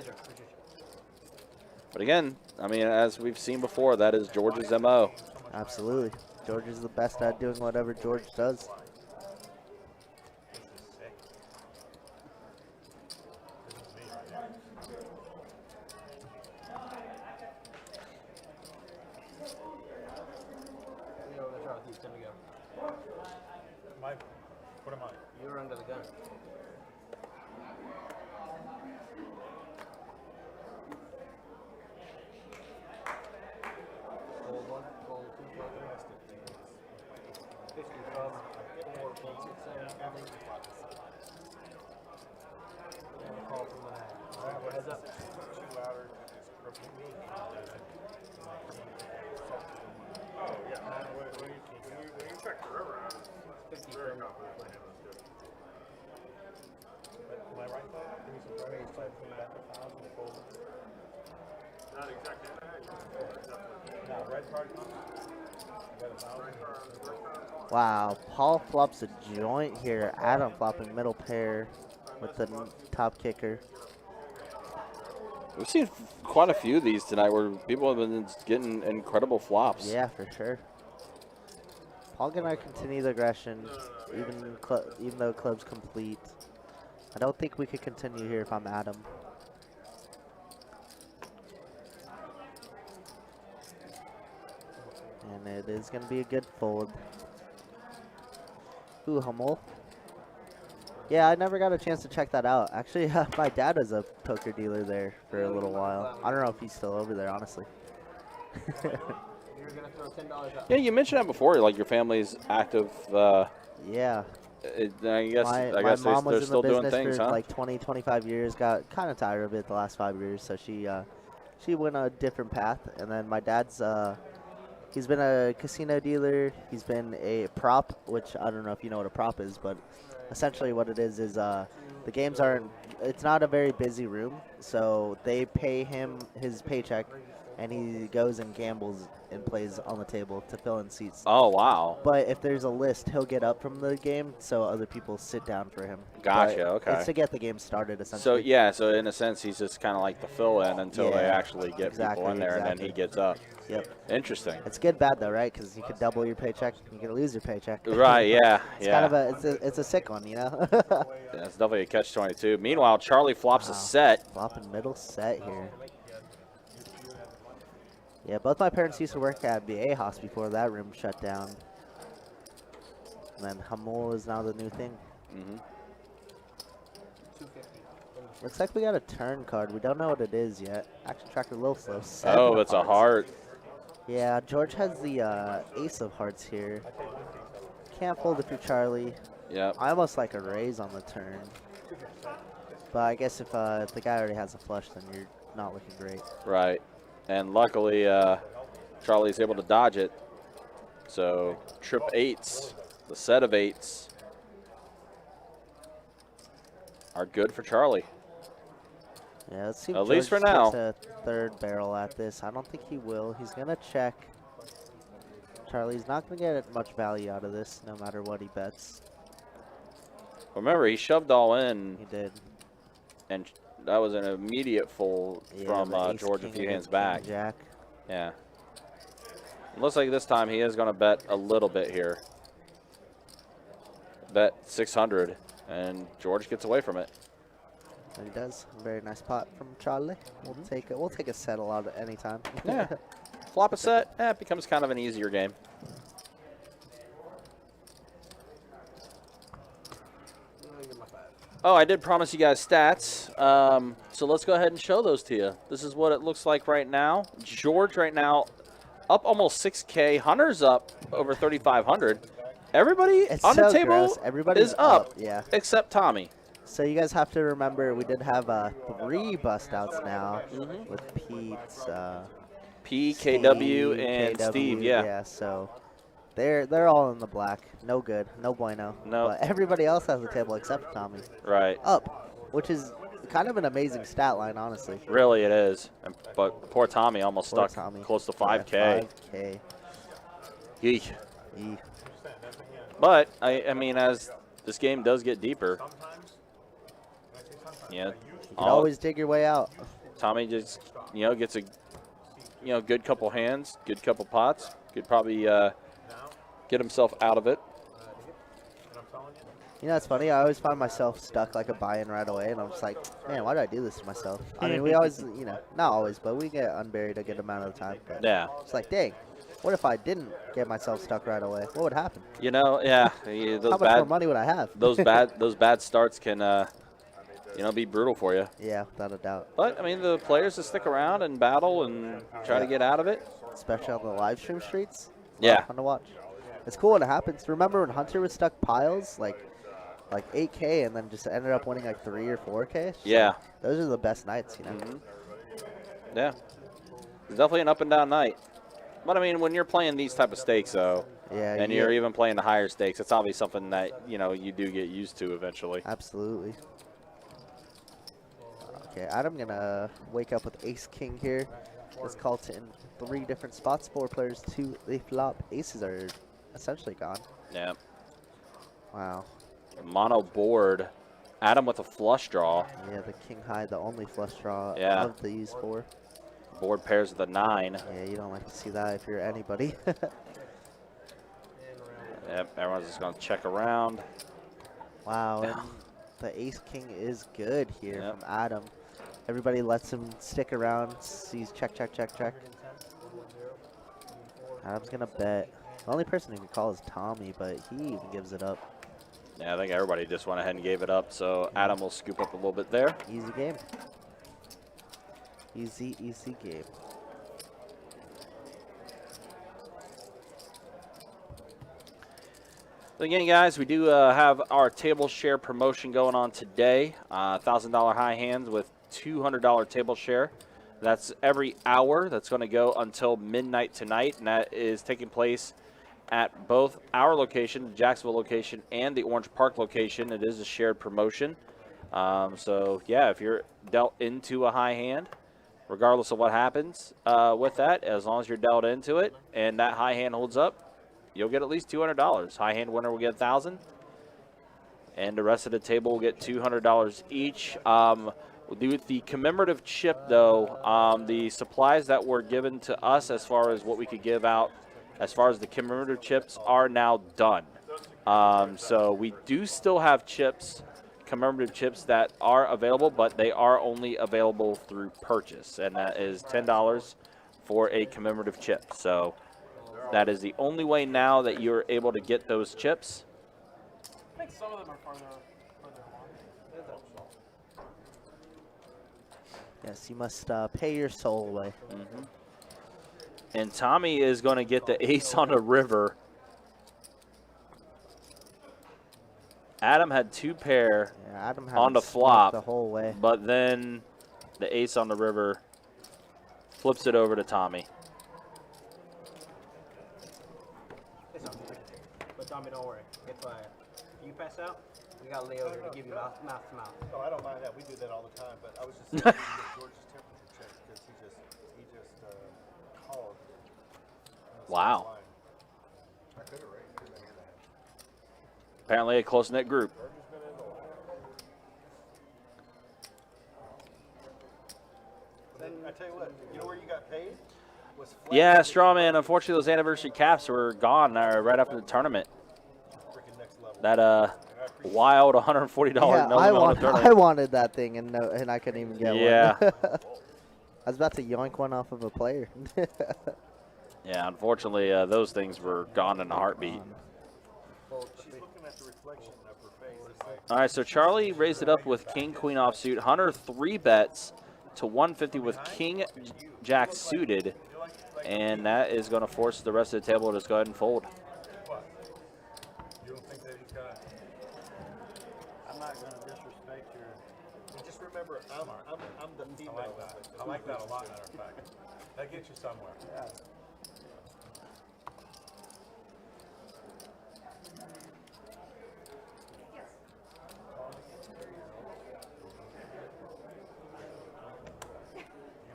sir. Appreciate you. But again, I mean, as we've seen before, that is George's MO. Absolutely. George is the best at doing whatever George does. What am I? You were under the gun. Gold one, gold two, gold three. 50 from 4.67. Call from the hand. All right, heads up. Oh, yeah. When you check the river out, 50 very from confident. Am I right though? Give me some credit. Not exactly. Now, red card comes. You got $1,000. Wow, Paul flops a joint here. Adam flopping middle pair with the top kicker. We've seen quite a few of these tonight where people have been getting incredible flops. Yeah, for sure. Paul gonna continue the aggression, even though club's complete. I don't think we could continue here if I'm Adam. And it is gonna be a good fold. Ooh, Hummel. Yeah, I never got a chance to check that out. Actually, my dad was a poker dealer there for a little while. I don't know if he's still over there, honestly. You're gonna throw $10 out. Yeah, you mentioned that before, like your family's active. Yeah. I guess My they're mom was in the still doing business things, for huh? like 20, 25 years. Got kind of tired of it the last 5 years, so she went a different path. And then my dad's he's been a casino dealer. He's been a prop, which I don't know if you know what a prop is, but essentially what it is the games aren't. It's not a very busy room, so they pay him his paycheck, and he goes and gambles and plays on the table to fill in seats. Oh, wow. But if there's a list, he'll get up from the game, so other people sit down for him. Gotcha, But okay. It's to get the game started, So, essentially. yeah, so in a sense, he's just kind of like the fill-in until they Yeah, actually get people exactly, in there, and then exactly. he gets up. Yep. Interesting. It's good, bad though, right? Because you could double your paycheck, you could lose your paycheck. Right, yeah, It's yeah. kind of it's a sick one, you know. Yeah, it's definitely a catch-22. Meanwhile, Charlie flops a Wow. set. Flopping middle set here. Yeah, both my parents used to work at the A-House before that room shut down. And then Hummel is now the new thing. Mm-hmm. 250. Looks like we got a turn card. We don't know what it is yet. Action tracker a little slow. Oh, Seven it's a hearts. heart. Yeah, George has the ace of hearts here. Can't fold if you're Charlie. Yep. I almost like a raise on the turn. But I guess if the guy already has a flush, then you're not looking great. Right. And luckily, Charlie's able to dodge it. So, trip eights, the set of eights, are good for Charlie. Yeah, let's see if At least George for now. gets a third barrel at this. I don't think he will. He's going to check. Charlie's not going to get much value out of this, no matter what he bets. Remember, he shoved all in, He did. and that was an immediate fold Yeah, from the ace, George a king few hands against back. king jack. Yeah. It looks like this time he is going to bet a little bit here. Bet 600, and George gets away from it. And he does. Very nice pot from Charlie. We'll take it. We'll take a settle out at any time. Yeah. Flop a set, it becomes kind of an easier game. Oh, I did promise you guys stats. So let's go ahead and show those to you. This is what it looks like right now. George right now up almost 6K. Hunter's up over 3,500. Everybody It's on so the table gross. Everybody's is up, Yeah. except Tommy. So you guys have to remember we did have 3 bust outs now with Pete, P, KW, Steve, and KW, Steve, yeah. Yeah, so they're all in the black. No good. No bueno. No. But everybody else has a table except Tommy. Right. Up, which is kind of an amazing stat line, honestly. Really it is. But poor Tommy almost Poor stuck Tommy. close to Yeah, 5K. 5K. Yeesh. Eek. But, I mean, as this game does get deeper, Yeah. You can always dig your way out. Tomy just, gets a, good couple hands, good couple pots. Could probably get himself out of it. You know, it's funny. I always find myself stuck like a buy-in right away, and I'm just like, man, why do I do this to myself? I mean, we always, not always, but we get unburied a good amount of the time. But Yeah. it's like, dang, what if I didn't get myself stuck right away? What would happen? Yeah. Those How much more money would I have? those bad starts can, be brutal for you. Yeah, without a doubt. But I mean, the players that stick around and battle and try to get out of it. Especially on the live stream streets. Yeah. Fun to watch. It's cool when it happens. Remember when Hunter was stuck piles, like 8K, and then just ended up winning like 3 or 4K? So Yeah. those are the best nights, Yeah. It's definitely an up and down night. But I mean, when you're playing these type of stakes, though, Yeah. and you're even playing the higher stakes, it's obviously something that, you do get used to eventually. Absolutely. Okay, I'm going to wake up with Ace-King here. This call to in 3 different spots. 4 players, 2 they flop. Aces are essentially gone. Yeah. Wow. Mono board. Adam with a flush draw. Yeah, the king high, the only flush draw Yeah. of these 4. Board pairs with a 9. Yeah, you don't like to see that if you're anybody. Yep, everyone's just going to check around. Wow, and the ace-king is good here Yep. from Adam. Everybody lets him stick around, sees check. Adam's going to bet. The only person who can call is Tomy, but he even gives it up. Yeah, I think everybody just went ahead and gave it up, so Adam will scoop up a little bit there. Easy game. Easy game. So again, guys, we do have our table share promotion going on today. $1,000 high hands with $200 table share. That's every hour. That's going to go until midnight tonight, and that is taking place at both our location, the Jacksonville location, and the Orange Park location. It is a shared promotion. So, yeah, if you're dealt into a high hand, regardless of what happens with that, as long as you're dealt into it and that high hand holds up, you'll get at least $200. High hand winner will get $1,000, and the rest of the table will get $200 each. With the commemorative chip, though, the supplies that were given to us as far as what we could give out as far as the commemorative chips are now done. So we do still have chips, commemorative chips that are available, but they are only available through purchase, and that is $10 for a commemorative chip. So that is the only way now that you're able to get those chips. I think some of them are farther along. Yes, you must pay your soul away. And Tomy is going to get the ace on the river. Adam had 2 pair Yeah, Adam had on the him smoked flop, the whole way. but then the ace on the river flips it over to Tomy. But Tommy, don't worry. If you pass out, we got Leo here to give you mouth to mouth. Oh, I don't mind that. We do that all the time. But I was just thinking that George's temperature check because he just called. Wow. I could have raised it. Apparently a close-knit group. Then I tell you what, you know where you got paid? Was flat. Yeah, Strawman, unfortunately those anniversary caps were gone right after the tournament. Freaking next level. That wild $140 Yeah, no I, limit on the I tournament. wanted that thing, and I couldn't even get Yeah. one. I was about to yoink one off of a player. Yeah, unfortunately those things were gone in a heartbeat. She's looking at the reflection of her face. All right, so Charlie raised it up with King Queen offsuit. Hunter 3 bets to 150 with King Jack suited, and that is going to force the rest of the table to just go ahead and fold. You don't think that he's got? I'm not going to disrespect your. And just remember, I'm the I female. like that. I like that a lot, matter of fact. That gets you somewhere. Yeah.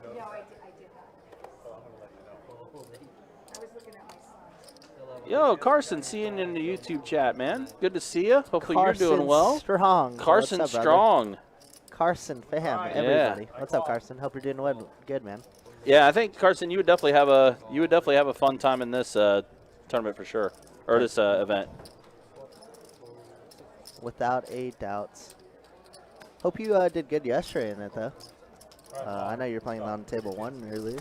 No, I did not. I was looking at my son. Yo, Carson, seeing you in the YouTube chat, man. Good to see you. Hopefully Carson you're doing well. Strong. Carson What's up, brother? Strong. Carson fam, everybody. What's up, Carson? Hope you're doing good, man. Yeah, I think Carson, you would definitely have a fun time in this tournament for sure, or this event. Without a doubt. Hope you did good yesterday in it, though. I know you're playing on table 1 earlier.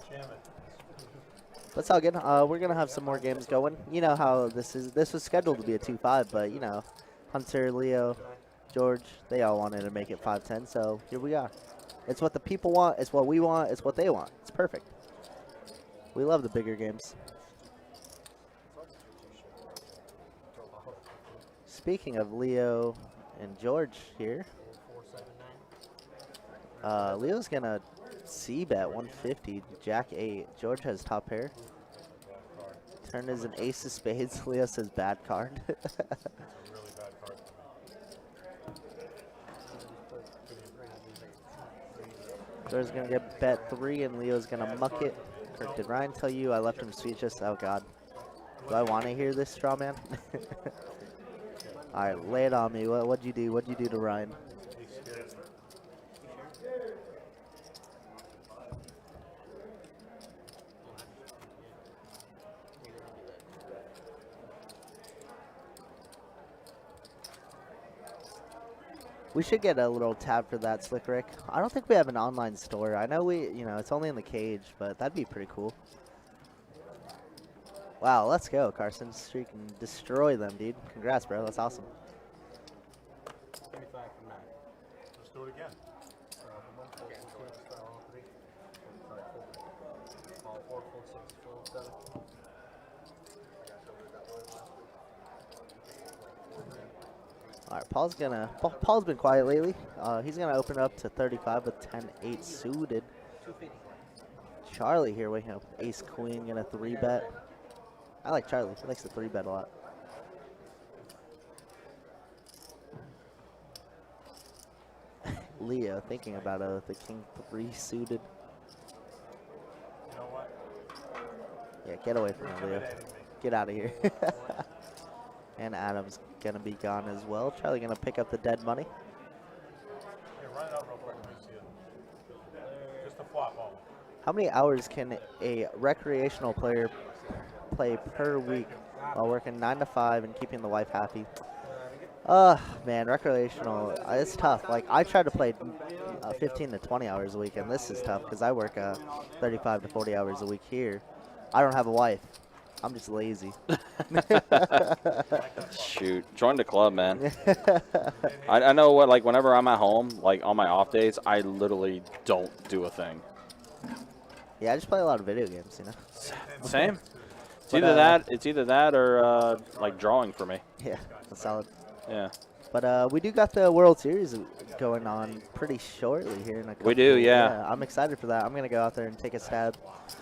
But it's all good. We're going to have some more games going. You know how this is. This was scheduled to be a 2-5, but, you know, Hunter, Leo, George, they all wanted to make it 5-10, so here we are. It's what the people want. It's what we want. It's what they want. It's perfect. We love the bigger games. Speaking of Leo and George here, Leo's going to C-bet 150, Jack 8. George has top pair. Turn is an ace of spades. Leo says bad card. George's going to get bet 3, and Leo's going to muck it. Kirk, did Ryan tell you I left him speechless? Oh, God. Do I want to hear this, straw man? All right, lay it on me. What'd you do? What'd you do to Ryan? We should get a little tab for that, Slick Rick. I don't think we have an online store. I know it's only in the cage, but that'd be pretty cool. Wow, let's go, Carson. Streak and destroy them, dude. Congrats, bro. That's awesome. 35 from 9. Let's do it again. All right, Paul's been quiet lately. He's gonna open it up to 35 with 10-8 suited. Charlie here waking up ace queen, gonna 3-bet. I like Charlie. He likes to 3-bet a lot. Leo thinking about the king 3 suited. You know what? Yeah, get away from him, Leo. Get out of here. And Adam's gonna be gone as well. Charlie gonna pick up the dead money. Here, run it up real quick. Let me see it. Just a flop home. How many hours can a recreational player play per week while working 9 to 5 and keeping the wife happy? Man, recreational, it's tough. Like, I try to play 15 to 20 hours a week, and this is tough because I work 35 to 40 hours a week here. I don't have a wife. I'm just lazy. Shoot, join the club, man. I know what, like, whenever I'm at home, like, on my off days, I literally don't do a thing. Yeah, I just play a lot of video games, you know. Same. It's either that or like drawing for me. Yeah, that's solid. Yeah. But we do got the World Series going on pretty shortly here in a couple. We do, yeah. I'm excited for that. I'm gonna go out there and take a stab.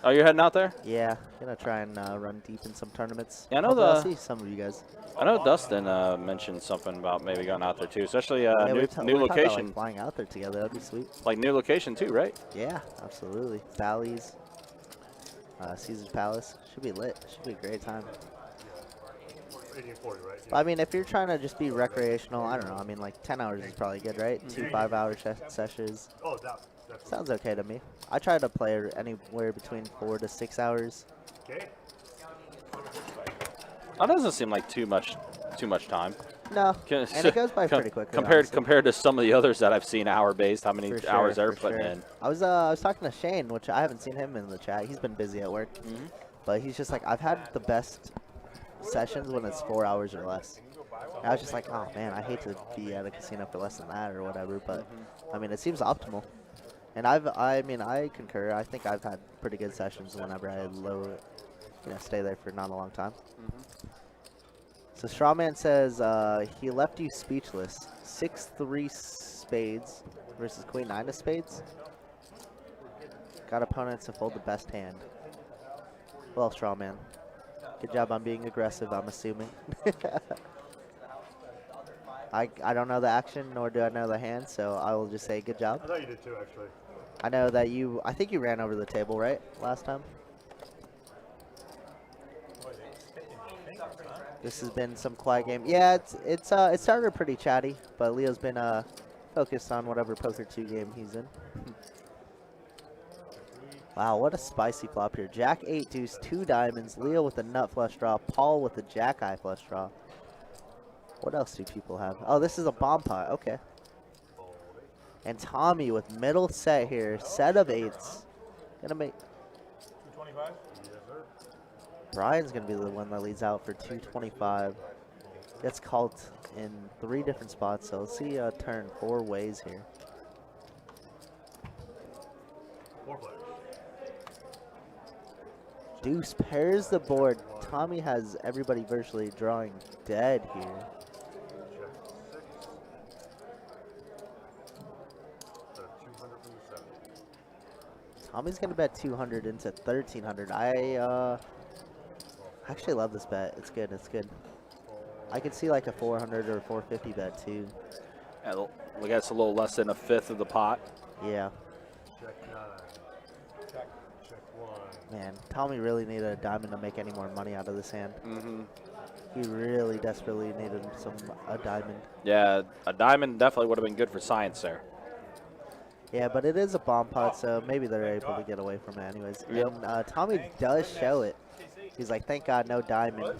Oh, you're heading out there? Yeah, gonna try and run deep in some tournaments. Yeah, I know I'll see some of you guys. I know Dustin mentioned something about maybe going out there too, especially Yeah, new we're talking about, location. like, flying out there together, that'd be sweet. Like new location too, right? Yeah, absolutely. Bally's, Caesar's Palace, should be lit. Should be a great time. 1840, right? I mean, if you're trying to just be recreational, I don't know. I mean, like 10 hours is probably good, right? 2 5-hour sessions. Oh, that's Sounds okay to me. I try to play anywhere between 4 to 6 hours. okay. That doesn't seem like too much time. No, and it goes by pretty quickly. Compared to some of the others that I've seen hour based, how many For hours sure, they're for putting sure. in. I was talking to Shane, which I haven't seen him in the chat. He's been busy at work, but he's just like, I've had the best sessions when it's 4 hours or less. And I was just like, oh man, I hate to be at a casino for less than that or whatever. But I mean, it seems optimal. And I concur. I think I've had pretty good sessions whenever I stay there for not a long time. So Strawman says he left you speechless. 6-3 spades versus Queen 9 of spades. Got opponents to fold the best hand. Well, Strawman, good job on being aggressive, I'm assuming. I don't know the action, nor do I know the hand, so I will just say good job. I thought you did too, actually. I know that I think you ran over the table, right, last time? This has been some quiet game. Yeah, it started pretty chatty, but Leo's been focused on whatever Poker 2 game he's in. Wow, what a spicy flop here. Jack 8 deuce, 2 diamonds, Leo with a nut flush draw, Paul with a jack eye flush draw. What else do people have? Oh, this is a bomb pot. Okay. And Tommy with middle set here, set of 8s. Gonna make 225? Yes, sir. Brian's gonna be the one that leads out for 225. Gets called in 3 different spots, so let's see a turn 4 ways here. 4 players. Deuce pairs the board. Tommy has everybody virtually drawing dead here. Check 6. 200 from the 7. Tommy's gonna bet 200 into 1300. I actually love this bet. It's good. It's good. I could see like a 400 or 450 bet too. Yeah, look, that's a little less than a fifth of the pot. Yeah. Check 9. Check 1. Man, Tommy really needed a diamond to make any more money out of this hand. Mm-hmm. He really desperately needed a diamond. Yeah, a diamond definitely would have been good for science there. Yeah, but it is a bomb pot, so maybe they're able to get away from it anyways. Yep. And Tommy does show it. He's like, thank God, no diamond.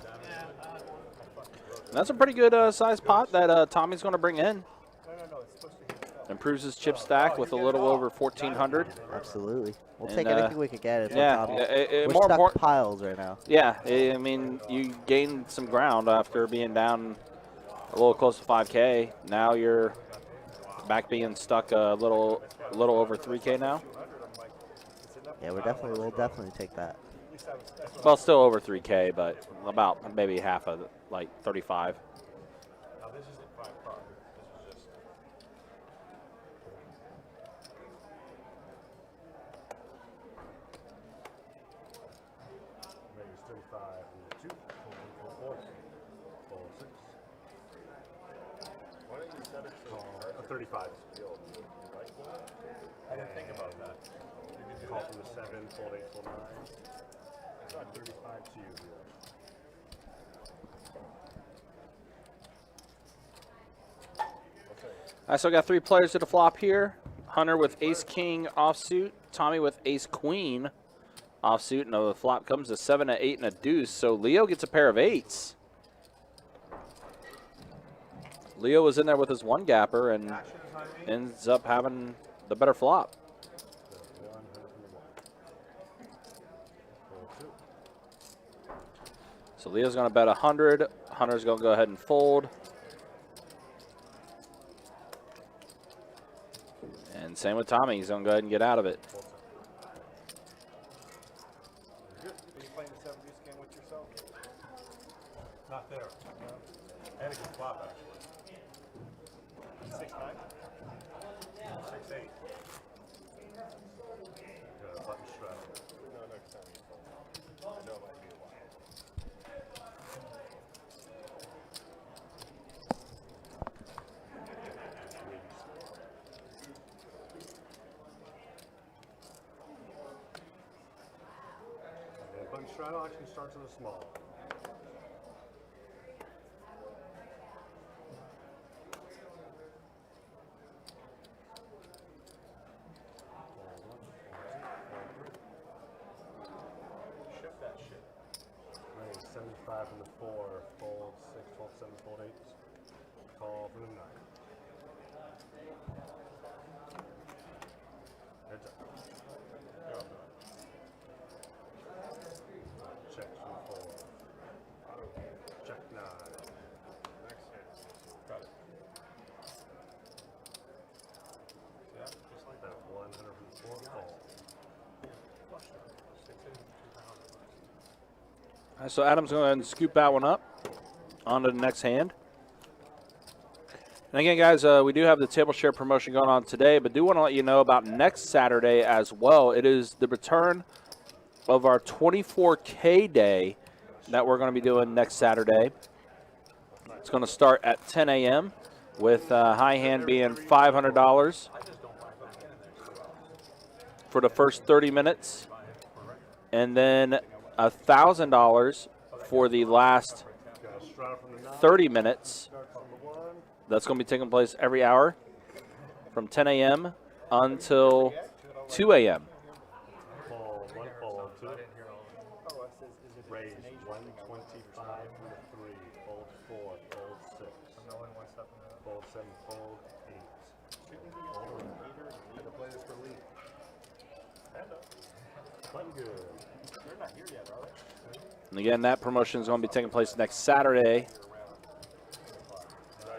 That's a pretty good size pot that Tommy's going to bring in. Improves his chip stack with a little over 1,400. Absolutely. We'll And, take anything we can get. If yeah, we're more stuck important piles right now. Yeah, I mean, you gained some ground after being down a little close to 5K. Now you're back being stuck a little over 3K now. Yeah, we'll definitely take that. Well, still over 3K, but about maybe half of like 35. Now this isn't 5 card. This is just. Maybe it's 35 and 2. Full 6. Why don't you set it to 35? I didn't think about that. You can do call from the 7, fold 8, fold 9. I got 35 to you here. I still got 3 players to the flop here. Hunter with ace-king offsuit. Tommy with ace-queen offsuit. And the flop comes to 7, a 8, and a deuce. So Leo gets a pair of 8s. Leo was in there with his 1-gapper and ends up having the better flop. So Leo's going to bet 100. Hunter's going to go ahead and fold. And same with Tommy. He's going to go ahead and get out of it. Are you playing the 7 deuce game with yourself? Not there. No. And a good flop, actually. 6-9? 6-8. Button straddle. No, next time you fold. I know it might be a while. Button straddle actually starts with a small. Shift that shit. Right, 75 from the 4, fold 6, fold 7, fold 8. Call from the 9. Heads up. Check from 4. Check 9. Next hit. Got it. Yeah, just like that. 100 from the 4, call. Flush draw. 6 in, 2,000. So Adam's going to go ahead and scoop that one up. On to the next hand. And again, guys, we do have the table share promotion going on today, but do want to let you know about next Saturday as well. It is the return of our 24K day that we're going to be doing next Saturday. It's going to start at 10 a.m. with high hand being $500 for the first 30 minutes, and then $1,000 for the last 30 minutes. That's going to be taking place every hour. from 10 a.m. until 2 a.m. Fold 1, fold 2. Raise 125 from the 3. Fold 4, fold 6. Fold 7, fold 8. Fold 1. Had to play this for Lee. Button good. They're not here yet, are they? And again, that promotion is going to be taking place next Saturday,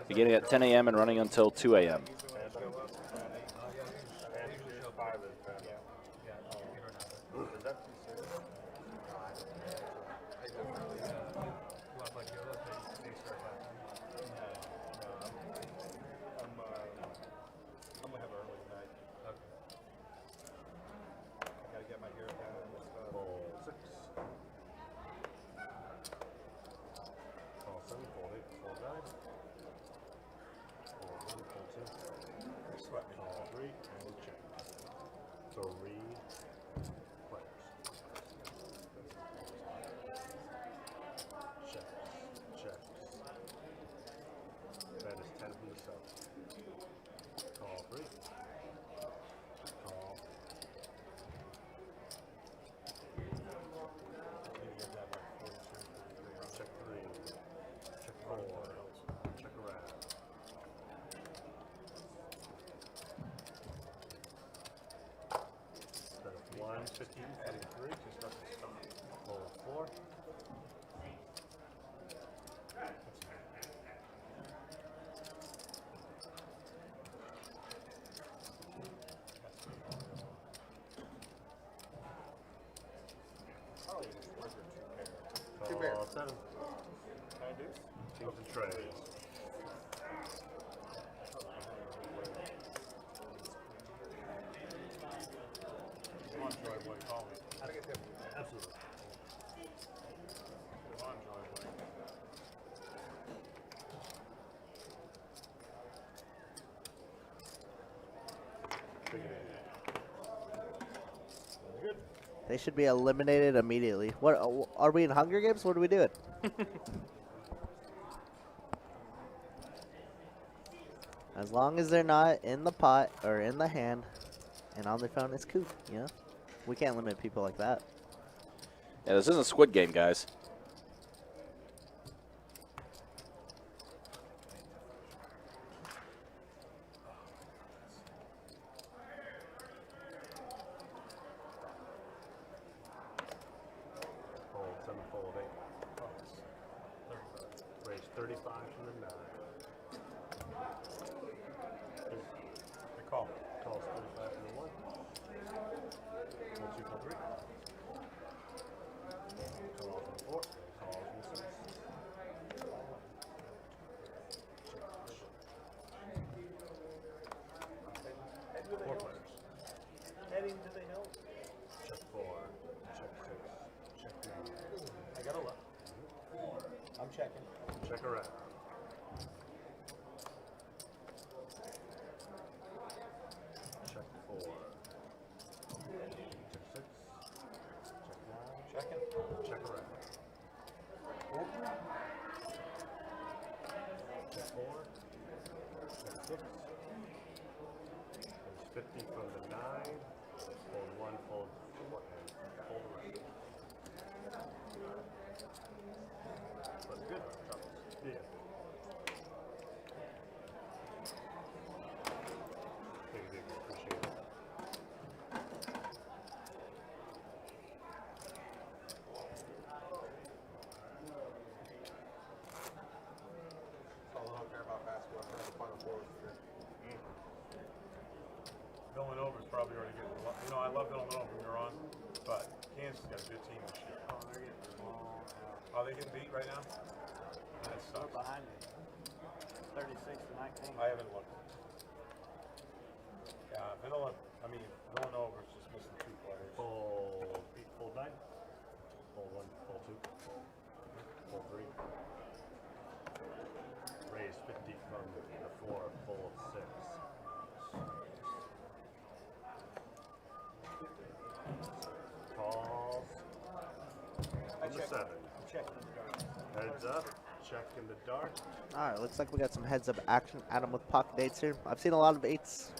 beginning at 10 a.m. and running until 2 a.m. Kings and trays. Come on, Troy, boy, call me. How to get them? Absolutely. Come on, Troy, boy. They should be eliminated immediately. What are we in Hunger Games? What are we doing? As long as they're not in the pot or in the hand and on their phone, it's cool. You know, we can't limit people like that. Yeah, this isn't Squid Game, guys. Fold 7, fold 8. Raise 35 from the 9. They call. Calls 35 from the 1. Fold 2, fold 3. Calls from the 4. Calls from the 6. Four players. Heading to the hill. Check 4. Check 6. Check 9. I got a look. I'm checking. Check around. Check 4. Check 6. Check 9. Checking. Check around. Check 4. Check 6. There's 50 from the 9. Fold 1, fold 4, and fold around. That's good. Yeah. Thank you, appreciate it. That's all I don't care about basketball. I have the Final Four. Villanova's probably already getting a lot. You know, I love Villanova when you're on, but Kansas got a good team this year. Oh, they're getting small. Are they getting beat right now? That They're sucks. behind me. 36 to 19. I haven't looked. Yeah, Villanova's just missing 2 players. Fold 8, fold 9. Fold 1, fold 2. Fold 3. Raise 50 from the 4, fold 6. Calls. I From the checked. 7. Checking the dark. Heads up. check in the dark. All right, looks like we got some heads-up action. Adam with pocket eights here. I've seen a lot of eights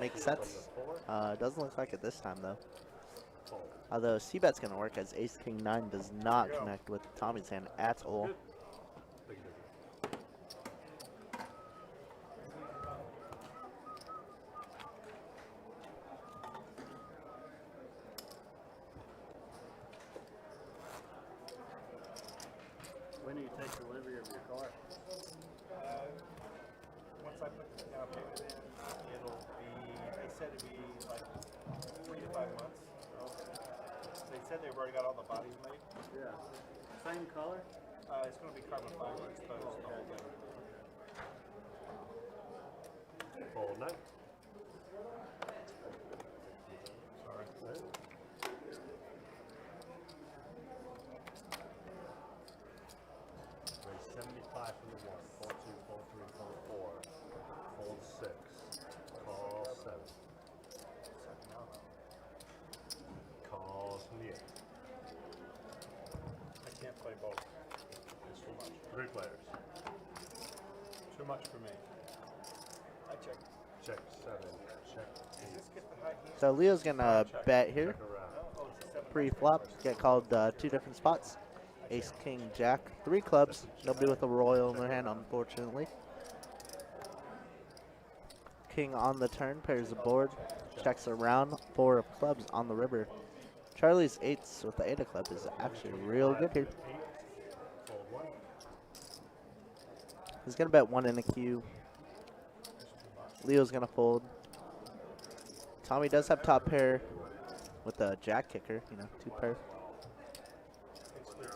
make 50 sets. from the 4. Doesn't look like it this time, though. Fold. Although C-bet's going to work as Ace King 9 does not connect with Tommy's hand at all. Big difference. When do you take delivery of your car? Once I put the down payment in, it'll be, they said it'd be like 3 to 5 months. They said they've already got all the bodies made. Yeah. Same color? It's going to be carbon fiber exposed the whole thing. Fold 9. Sorry. Raise 75 from the 1. Fold 2, fold 3, fold 4. Fold 6. Call 7. Calls near. I can't play both. It's too much. 3 players. Too much for me. I check. Check 7. Check 8. Just get the high hand. So Leo's going to bet here. Check around. Oh, it's a 7. Pre-flop, get called 2 different spots. Ace, King, Jack, 3 clubs. Nobody with a royal in their hand, unfortunately. King on the turn, pairs the board, checks around, 4 of clubs on the river. Charlie's 8s with the 8 of clubs is actually real good here. 8. Fold 1. He's going to bet 1 in a queue. Leo's going to fold. Tommy does have top pair with the jack kicker, 2 pair. You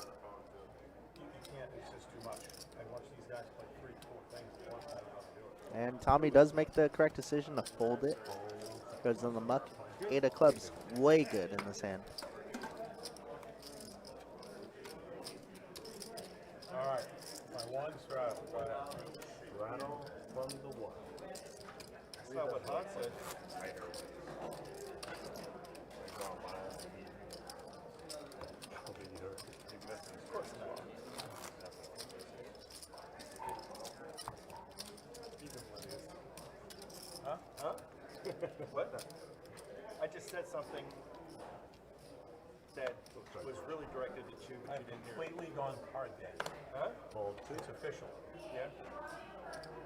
can't, it's just too much. I watch these guys play 3, 4 things at once. I don't know how to do it. And Tommy does make the correct decision to fold it. Goes in the muck. 8 of clubs, way good in this hand. All right. My 1 straddle. Rattle from the 1. That's not what Hot said. Of course not. Even when it is. Huh? Huh? What? I just said something that was really directed at you, but you didn't hear. Completely gone hard then. Huh? Fold 2. It's official. Yeah.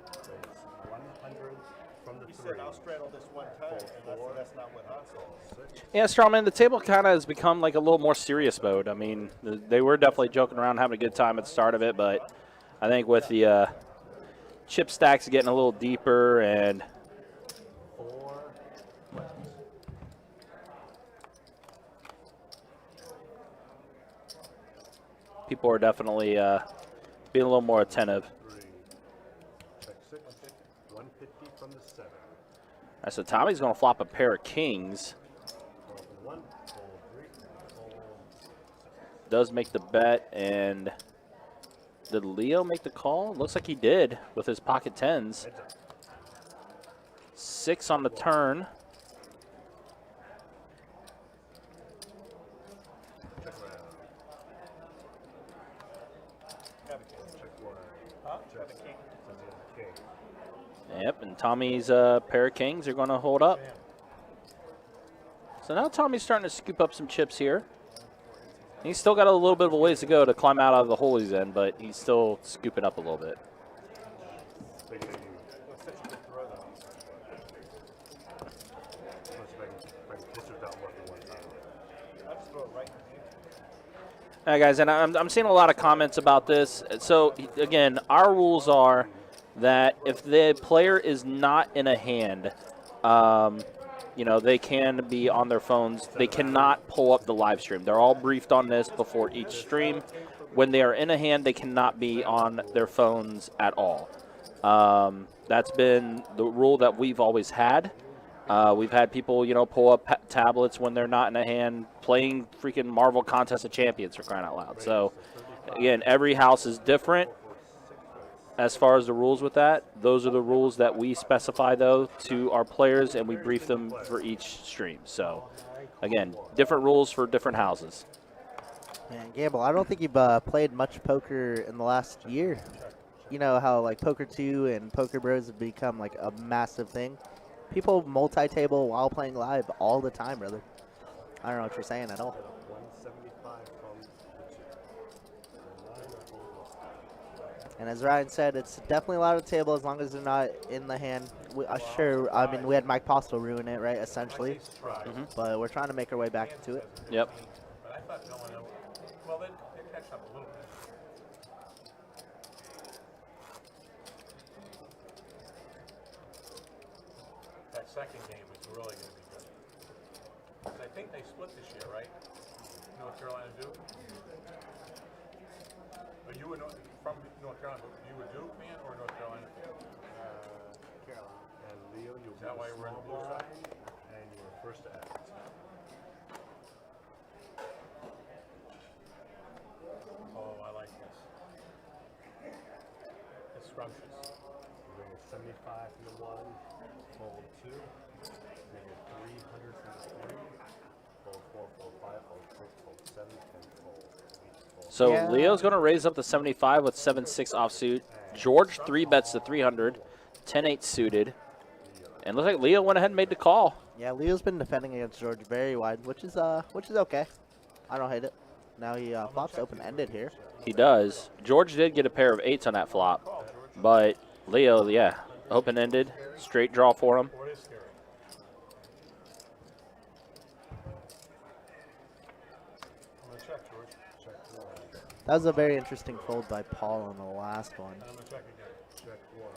Raise 100 from the He 3. said I'll straddle this one time, and that's not what Hot said. 6. Yeah, Strawman, the table kind of has become like a little more serious mode. I mean, they were definitely joking around, having a good time at the start of it, but I think with the chip stacks getting a little deeper and 4. people are definitely being a little more attentive. 3. Check 6. 150 from the 7. So Tommy's going to flop a pair of kings. Fold 1. Fold 3. Fold 6. Does make the bet, and did Leo make the call? Looks like he did with his pocket 10s. Heads up. 6 on the turn. Check around. Check 1. Huh? Check. Got a king. Says he has a king. Yep, and Tommy's pair of kings are going to hold up. So now Tommy's starting to scoop up some chips here. He's still got a little bit of a ways to go to climb out of the hole he's in, but he's still scooping up a little bit. Big thing. That's such a good throw, though. Let's see if I can kiss without working one time. I just throw it right in the hand. All right, guys, and I'm seeing a lot of comments about this. So, again, our rules are that if the player is not in a hand, they can be on their phones. They cannot pull up the live stream. They're all briefed on this before each stream. When they are in a hand, they cannot be on their phones at all. That's been the rule that we've always had. We've had people, pull up tablets when they're not in a hand, playing freaking Marvel Contest of Champions, for crying out loud. So, again, every house is different as far as the rules with that. Those are the rules that we specify, though, to our players, and we brief them for each stream. So, again, different rules for different houses. Man, Gamble, I don't think you've played much poker in the last year. You know how like Poker 2 and Poker Bros have become like a massive thing. People multi-table while playing live all the time, brother. I don't know what you're saying at all. 175 from the And as Ryan said, it's definitely allowed at the table as long as they're not in the hand. I mean, we had Mike Postel ruin it, right, essentially. But we're trying to make our way back into it. Yep. But I thought no one else. Well, they catch up a little bit. That second game is really going to be good. 'Cause I think they split this year, right? North Carolina Duke. But you were from North Carolina. You were Duke fan or North Carolina fan? Carolina. And Leo, you Is that why you were in the blue side? and you were first to act. Oh, I like this. It's scrumptious. Bring a 75 from the 1, fold 2, bring a 300 from the 3, fold 4, fold 5, fold 6, fold 7, and fold 8, fold. So Yeah. Leo's going to raise up to 75 with 7-6 offsuit. George 3-bets to 300, 10-8 suited. And looks like Leo went ahead and made the call. Yeah, Leo's been defending against George very wide, which is okay. I don't hate it. Now he flops open-ended here. He does. George did get a pair of 8s on that flop. But Leo, yeah, open-ended, straight draw for him. Boy, it is scary. I'm going to check, George. Check 1, That was a very interesting fold by Paul on the last one. And I'm going to check again. check 1.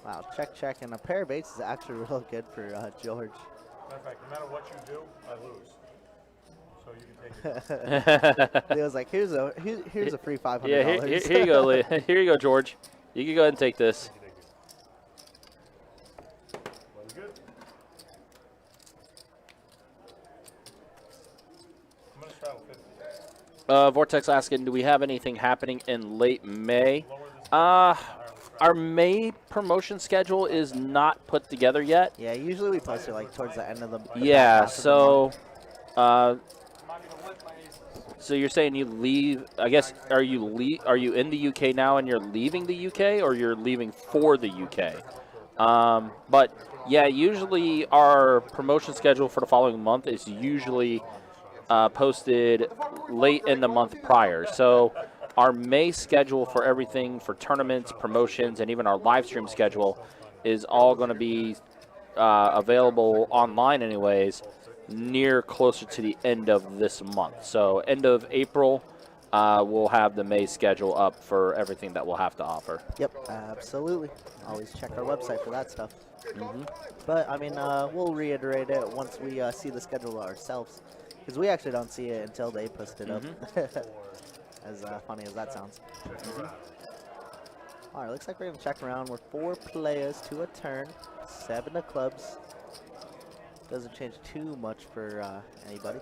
Wow, check, and a pair of 8s is actually real good for George. Matter of fact, no matter what you do, I lose. So you can take it. Leo's like, here's a free $500. Yeah, here you go, Leo. Here you go, George. You can go ahead and take this. One good. I'm going to straddle 50. Vortex asking, do we have anything happening in late May? Our May promotion schedule is not put together yet. Yeah, usually we post it like towards the end of the Yeah, back half of the month. So you're saying you leave? I guess are you in the UK now and you're leaving the UK, or you're leaving for the UK? But yeah, usually our promotion schedule for the following month is usually posted late in the month prior. So our May schedule for everything, for tournaments, promotions, and even our live stream schedule is all going to be available online anyways, near closer to the end of this month. So end of April, we'll have the May schedule up for everything that we'll have to offer. Yep, absolutely. Always check our website for that stuff. But, I mean, we'll reiterate it once we see the schedule ourselves, because we actually don't see it until they post it up. As funny as that sounds. All right, looks like we're going to check around. We're 4 players to a turn, 7 of clubs. Doesn't change too much for anybody.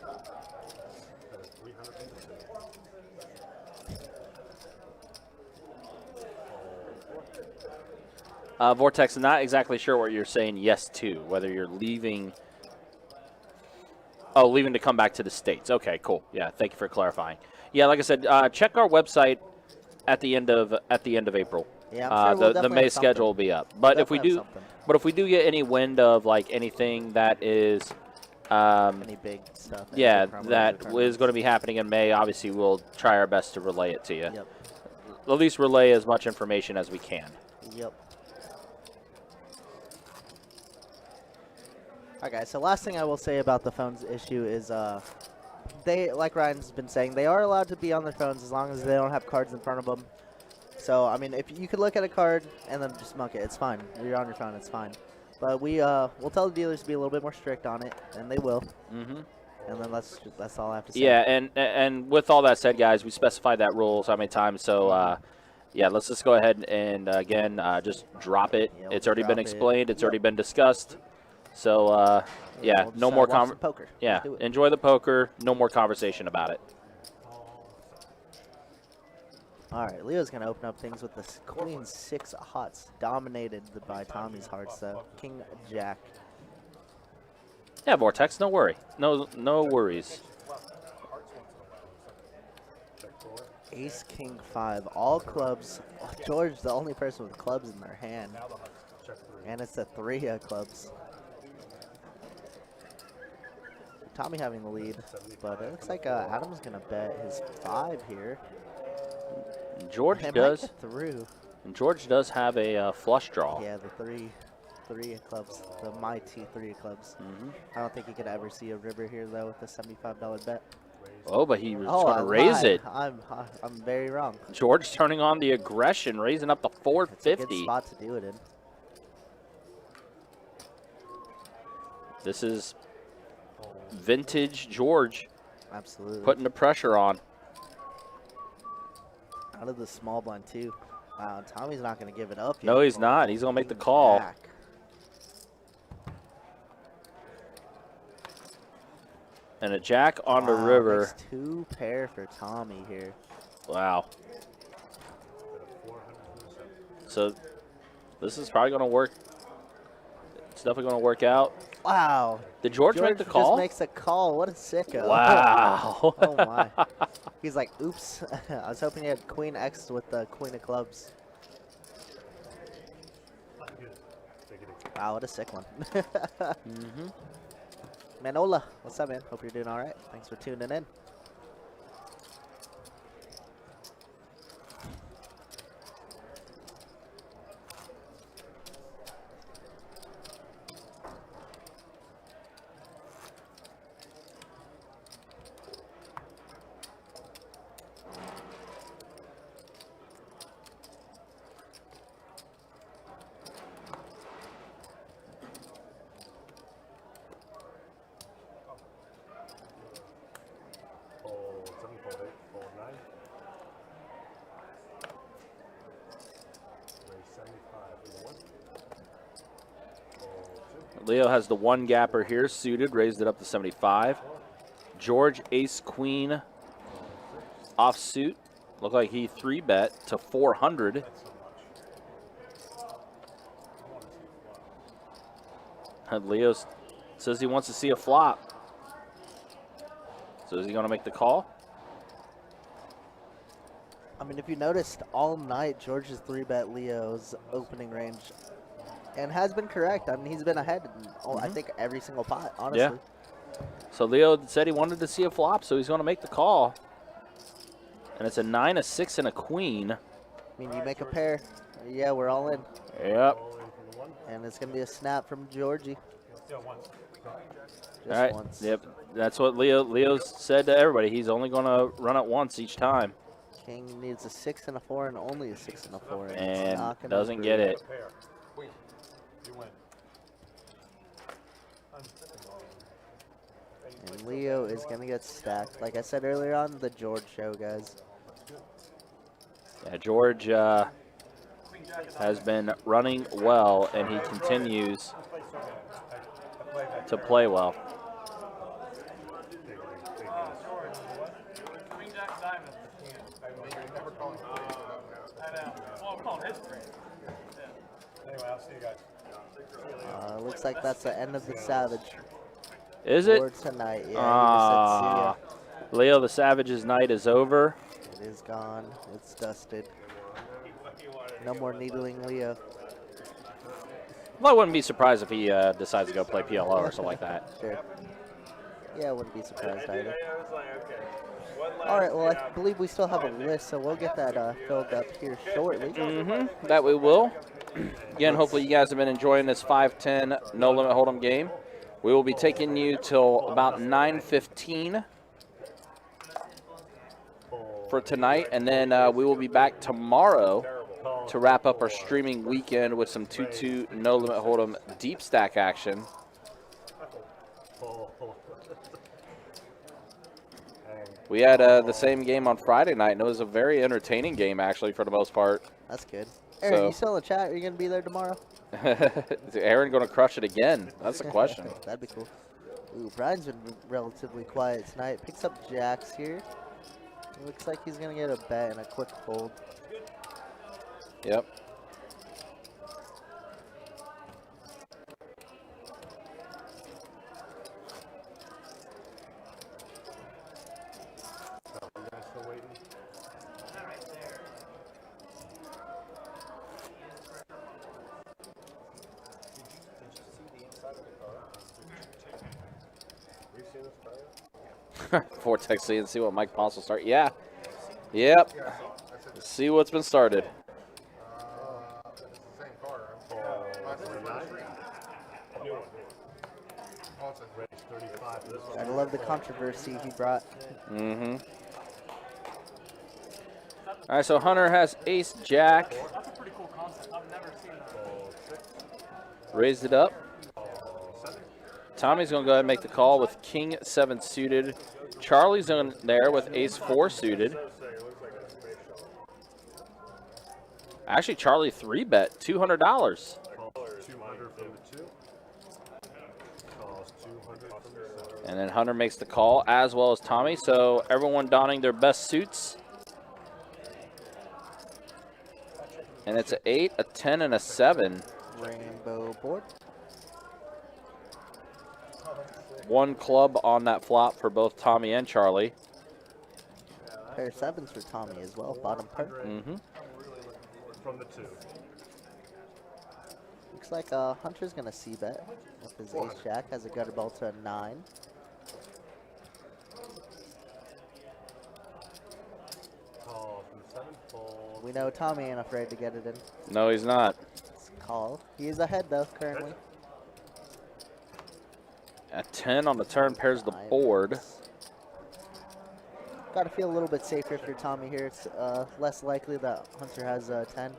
Vortex, I'm not exactly sure what you're saying yes to, whether you're leaving. Oh, leaving to come back to the States. Okay, cool. Yeah, thank you for clarifying. Yeah, like I said, check our website at the end of April. Yeah, I'm sure we'll the May schedule will be up. But if we do, if we do get any wind of like anything that is, any big stuff. Yeah, that is going to be happening in May. Obviously, we'll try our best to relay it to you. Yep. At least relay as much information as we can. Yep. All right, guys. So last thing I will say about the phones issue is, they, like Ryan's been saying, they are allowed to be on their phones as long as they don't have cards in front of them. So I mean, if you could look at a card and then just muck it, it's fine. You're on your phone, it's fine. But we'll tell the dealers to be a little bit more strict on it, and they will. And then that's all I have to say. Yeah, and with all that said, guys, we specified that rule so many times. So yeah, let's just go ahead and again just drop it. Yeah, it's already been explained. It's already been discussed. So yeah, we'll no more poker. Yeah, enjoy the poker. No more conversation about it. All right, Leo's going to open up things with the Queen 6 hearts, dominated by Tommy's hearts, though. King Jack. Yeah, Vortex, no worry. No worries. Ace, king, 5. All clubs. Oh, George, the only person with clubs in their hand. And it's a 3 of clubs. Tommy having the lead, but it looks like Adam's going to bet his 5 here. George It does. might get through. And George does have a flush draw. Yeah, the 3 of clubs. The mighty 3 of clubs. I don't think he could ever see a river here, though, with a $75 bet. Oh, but he was Oh, going to raise lied. it. I'm very wrong. George turning on the aggression, raising up to 450. It's a good spot to do it in. This is vintage George. Absolutely. Putting the pressure on. Out of the small blind, too. Wow, Tommy's not going to give it up yet. No, he's not. He's going to make the call. Jack. And a jack on the river. Makes 2 pair for Tommy here. Wow. So this is probably going to work. It's definitely going to work out. Wow. Did George make the call? Just makes a call. What a sicko. Wow. Oh, my. He's like, oops. I was hoping he had Queen X with the Queen of Clubs. Wow, what a sick one. Manola, what's up, man? Hope you're doing all right. Thanks for tuning in. Leo has the 1 gapper here, suited, raised it up to 75. George, ace, queen, offsuit. Looked like he 3-bet to 400. And Leo says he wants to see a flop. So is he going to make the call? I mean, if you noticed, all night, George's 3-bet Leo's opening range. And has been correct. I mean, he's been ahead in, I think, every single pot, honestly. Yeah. So Leo said he wanted to see a flop, so he's going to make the call. And it's a 9, a 6, and a queen. I mean, you make a pair. Yeah, we're all in. Yep. And it's going to be a snap from Georgie. All right. Once. Yep. That's what Leo said to everybody. He's only going to run it once each time. King needs a 6 and a 4 and only a 6 and a 4. And doesn't get it. And Leo is going to get stacked. Like I said earlier on, the George show, guys. Yeah, George has been running well, and he continues to play well. Queen Jack Diamond. I know. Well, I'm calling history. Anyway, I'll see you guys. Looks like that's the end of the Savage. Is it? For tonight, yeah. Leo the Savage's night is over. It is gone. It's dusted. No more needling Leo. Well, I wouldn't be surprised if he decides to go play PLO or something like that. Sure. Yeah, I wouldn't be surprised either. All right, well, I believe we still have a list, so we'll get that filled up here shortly. That we will. Again, hopefully you guys have been enjoying this 5-10 No Limit Hold'em game. We will be taking you till about 9:15 for tonight, and then we will be back tomorrow to wrap up our streaming weekend with some 2-2 No Limit Hold'em deep stack action. We had the same game on Friday night, and it was a very entertaining game, actually, for the most part. That's good. Aaron, you still in the chat? Are you going to be there tomorrow? Is Aaron going to crush it again? That's the question. That'd be cool. Ooh, Brian's been relatively quiet tonight. Picks up jacks here. Looks like he's going to get a bet and a quick fold. Yep. Vortex C and see what Mike Ponce will start. Yeah. Yep. See what's been started. It's the same card. Raise 35 for this one. I love the controversy he brought. Mm-hmm. All right, so Hunter has ace jack. That's a pretty cool concept. I've never seen that. Raised it up. Tommy's going to go ahead and make the call with king 7 suited. Charlie's in there with ace 4 suited. Actually, Charlie 3-bet, $200. 200 from the 2. Calls 200 from the 7. And then Hunter makes the call, as well as Tommy. So everyone donning their best suits. And it's an 8, a 10, and a 7. Rainbow board. 1 club on that flop for both Tommy and Charlie. Pair of 7s for Tommy as well. Bottom pair. Mm-hmm. From the 2. Looks like Hunter's going to c-bet with his ace jack. Has a gutter ball to a 9. Call from the 7. Fold. We know Tommy ain't afraid to get it in. No, he's not. It's call. He is ahead though currently. A 10 on the turn pairs the board. Got to feel a little bit safer for Tommy here. It's less likely that Hunter has a 10.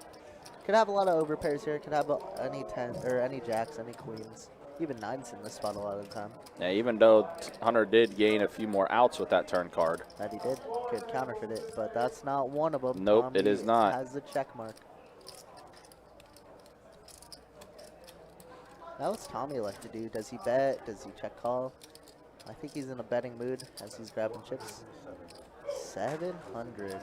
Could have a lot of overpairs here. Could have any 10 or any jacks, any queens, even 9s in this spot a lot of the time. Yeah, even though Hunter did gain a few more outs with that turn card. That he did. Could counterfeit it, but that's not one of them. Nope, it is not. Has the check mark. Now what's Tommy like to do? Does he bet? Does he check call? I think he's in a betting mood as he's grabbing chips. 700.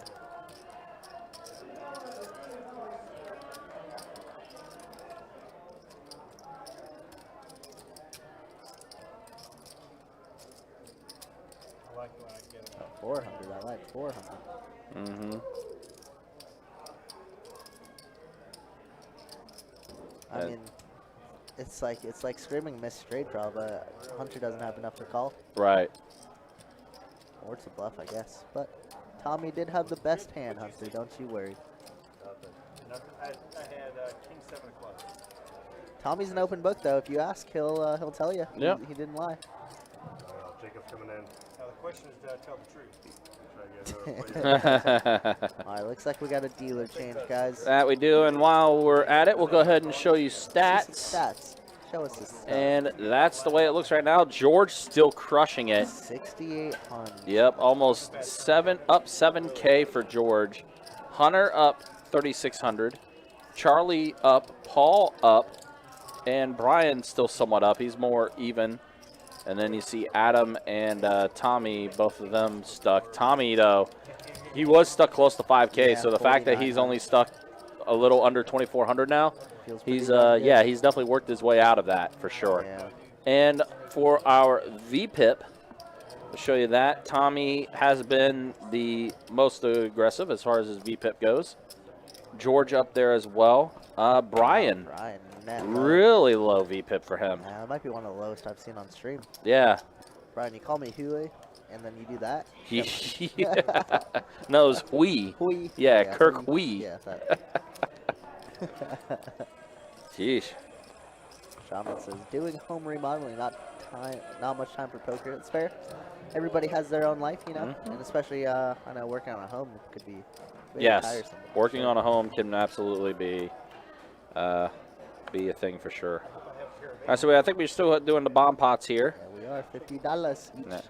I like when I get it. 400. I like 400. Mm-hmm. I mean, it's like screaming miss straight draw, but Hunter doesn't have enough to call. Right. Or it's a bluff, I guess. But Tommy did have the best hand, Hunter. Don't you worry. I had King 7 of clubs. Tommy's an open book, though. If you ask, he'll tell you. Yep. He didn't lie. Jacob's coming in. Now the question is, did I tell the truth? All right, looks like we got a dealer change, guys. That we do, and while we're at it, we'll go ahead and show you stats. Stats. Show us the stuff. And that's the way it looks right now. George still crushing it. 6,800. Yep, almost up 7K for George. Hunter up 3,600. Charlie up. Paul up. And Brian still somewhat up. He's more even. And then you see Adam and Tommy, both of them stuck. Tommy, though, he was stuck close to 5K. Yeah, so the fact that he's only stuck a little under 2,400 now, he's he's definitely worked his way out of that for sure. Yeah. And for our VPIP, I'll show you that. Tommy has been the most aggressive as far as his VPIP goes. George up there as well. Brian, really low VPIP for him. Yeah, it might be one of the lowest I've seen on stream. Yeah. Brian, you call me Huey, and then you do that? No, it's Hui. Hui. Yeah, Yeah, Kirk Hui. Hui. Yeah, that. Jeez. Shaman says, doing home remodeling, not much time for poker. It's fair. Everybody has their own life, you know, and especially, I know working on a home could be very tiresome. Working on a home can absolutely be a thing for sure. All right, so I think we're still doing the bomb pots here. Yeah, we are. $50 each. Yeah.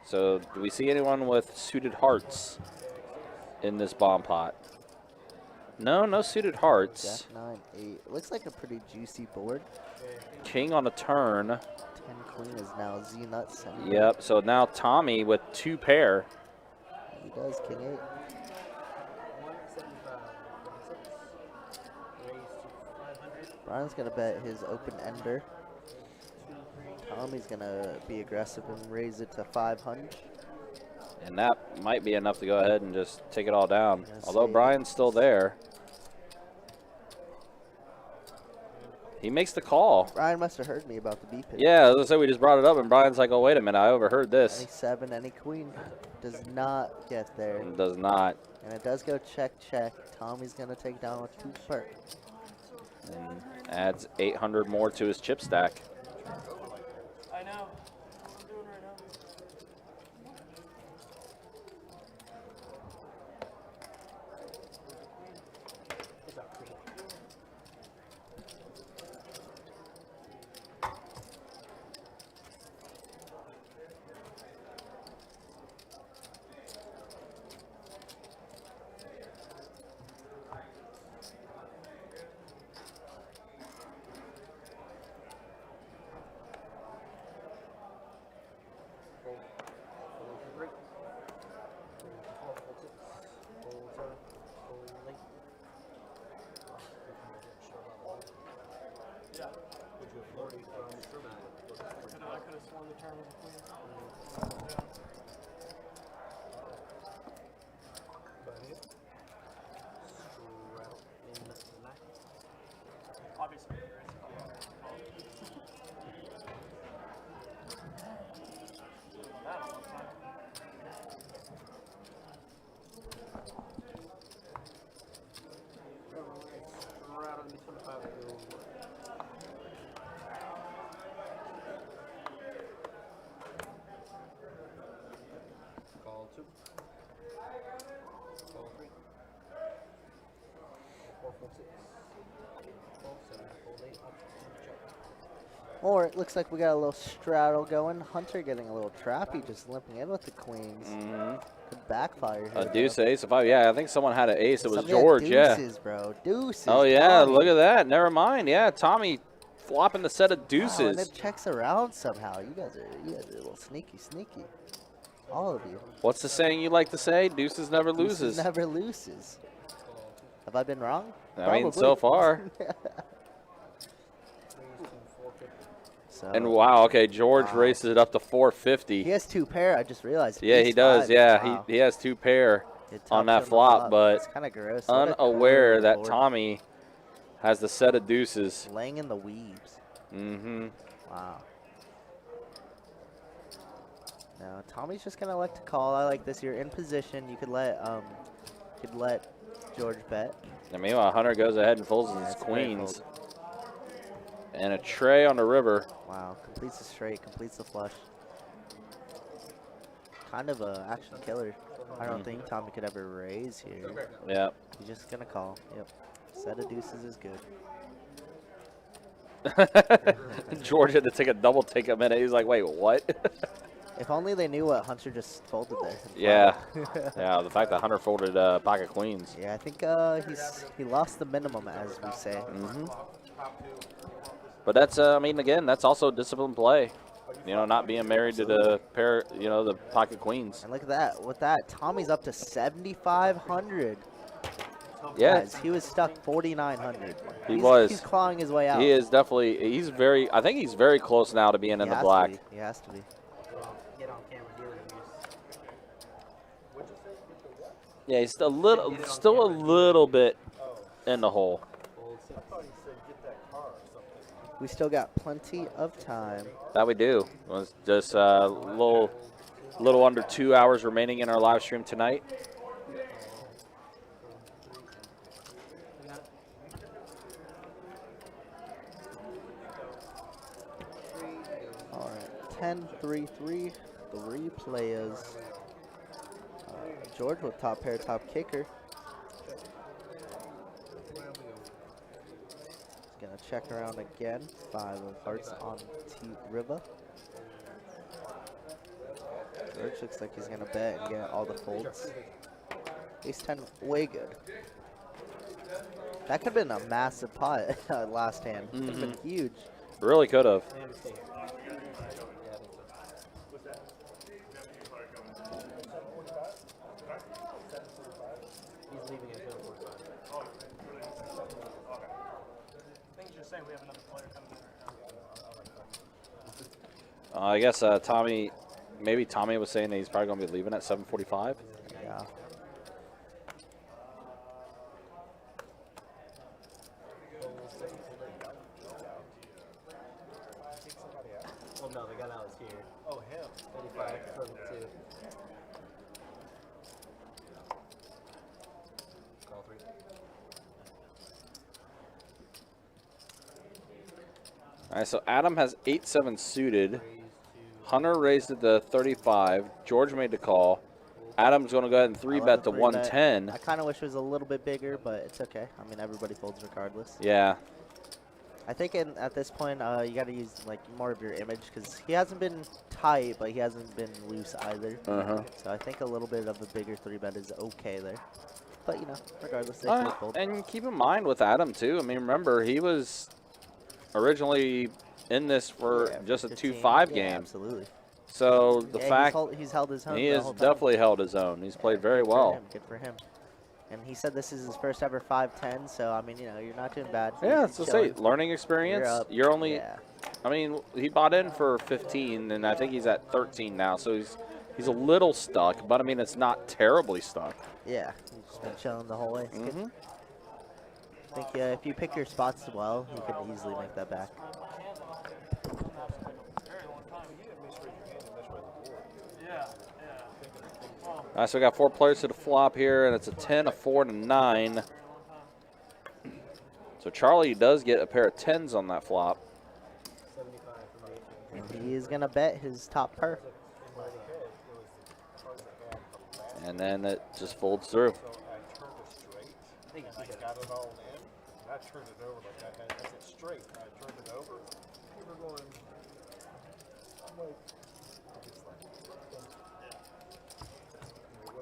So do we see anyone with suited hearts in this bomb pot? No, no suited hearts. Jack 9, 8. It looks like a pretty juicy board. King on a turn. 10 queen is now Z nuts. Yep. So now Tommy with 2 pair. He does King 8. Brian's gonna bet his open ender. Tommy's gonna be aggressive and raise it to 500. And that might be enough to go ahead and just take it all down. Although Brian's still there. He makes the call. Brian must have heard me about the B pick. Yeah, as I said, we just brought it up, and Brian's like, "Oh, wait a minute, I overheard this." Any 7, any queen. Does not get there. It does not. And it does go check, check. Tommy's going to take down with 2 per. And adds 800 more to his chip stack. I know. I'm doing right now. Obviously, Call 2. Call 3. 4, 4, 6. 4, 7, 4, 8. Check. Or it looks like we got a little straddle going. Hunter getting a little trappy, just limping in with the queens. Could backfire here. A deuce, ace, a 5. Yeah, I think someone had an ace. It was Somebody had George, deuces, yeah. Bro. Deuces. Oh, yeah, Tommy. look at that. Never mind. Yeah, Tommy flopping the set of Wow, and deuces. it checks around somehow. You guys are a little sneaky. All of you. What's the saying you like to say? Deuces never Deuces loses. never loses. Have I been wrong? I mean, so far. So, And wow, okay, George races it up to 450. he has 2 pair. I just realized. Yeah, he Ace does. 5. Yeah, Wow. he has 2 pair It on tucks that in the flop, but It's kind of gross. What a unaware cool that board. Tommy has the set of deuces. Laying in the weaves. Wow. No, Tommy's just gonna elect to call. I like this. You're in position. You could let George bet. And meanwhile, Hunter goes ahead and folds his it's a great queens. And a tray on the river. Wow, completes the straight, completes the flush. Kind of a action killer. I don't think Tommy could ever raise here. Yep. He's just gonna call. Yep. Set of deuces is good. George had to take a double take a minute. He's like, wait, what? If only they knew what Hunter just folded there. Yeah. Yeah, the fact that Hunter folded pocket queens. Yeah, I think he lost the minimum, as we say. But that's, I mean, again, that's also disciplined play. You know, not being married to the pair, you know, the pocket queens. And look at that. With that, Tommy's up to 7,500. Yeah. Guys, he was stuck 4,900. He's clawing his way out. He is definitely, I think he's very close now to being in the black. He has to be. Get on camera here and Yeah, he's still a little bit in the hole. We still got plenty of time. That we do. It was just a little under 2 hours remaining in our live stream tonight. All right, 10-3-3, 3 players. George with top pair, top kicker. Gonna check around again. 5 of hearts on T river. George looks like he's gonna bet and get all the folds. Ace 10, way good. That could have been a massive pot last hand. Could have been huge. Really could have. he's leaving at 7:45. I think just saying we have another player coming in right now. I guess Tommy, maybe Tommy was saying that he's probably going to be leaving at 7:45. Yeah. All right, so Adam has 8-7 suited. Hunter raised it to 35. George made the call. Adam's going to go ahead and 3-bet to 110. I kind of wish it was a little bit bigger, but it's okay. I mean, everybody folds regardless. Yeah. I think at this point, you got to use like more of your image because he hasn't been tight, but he hasn't been loose either. So I think a little bit of a bigger 3-bet is okay there. But, you know, regardless, they still fold. And keep in mind with Adam, too. I mean, remember, he was originally in this for just a 2-5 game. Absolutely. So the fact he's held his own. He has definitely held his own. He's played very well. Good for him. And he said this is his first ever 5-10. So I mean, you know, you're not doing bad. Yeah, so say learning experience. You're only. Yeah. I mean, he bought in for 15, and I think he's at 13 now. So he's a little stuck, but I mean, it's not terribly stuck. Yeah, he's just been chilling the whole way. It's good. I think if you pick your spots well, you can easily make that back. All right, so we got 4 players to the flop here, and it's a 10, a 4, and a 9. So Charlie does get a pair of 10s on that flop. And he is going to bet his top pair. And then it just folds through. I got it all in. I turned it over like I had it straight. I turned it over. We were going. I'm like.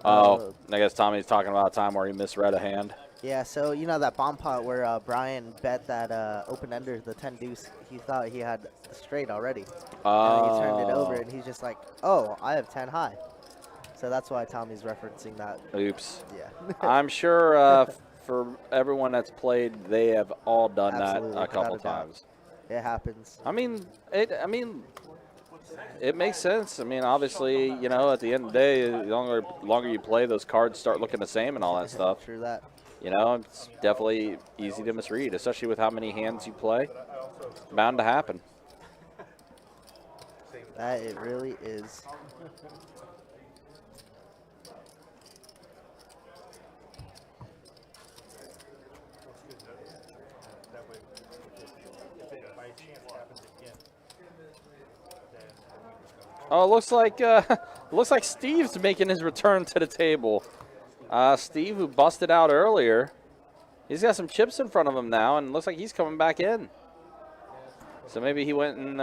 Oh, I guess Tommy's talking about a time where he misread a hand. Yeah, so you know that bomb pot where Brian bet that open-ender, the 10 deuce, he thought he had straight already. And he turned it over, and he's just like, oh, I have 10 high. So that's why Tommy's referencing that. Oops. Yeah. I'm sure for everyone that's played, they have all done Absolutely, that a couple times. It happens. I mean, it makes sense. I mean, obviously, you know, at the end of the day, the longer you play, those cards start looking the same and all that stuff. True that. You know, it's definitely easy to misread, especially with how many hands you play. Bound to happen. That it really is. Oh, it looks like Steve's making his return to the table. Steve, who busted out earlier, he's got some chips in front of him now, and looks like he's coming back in. So maybe he went and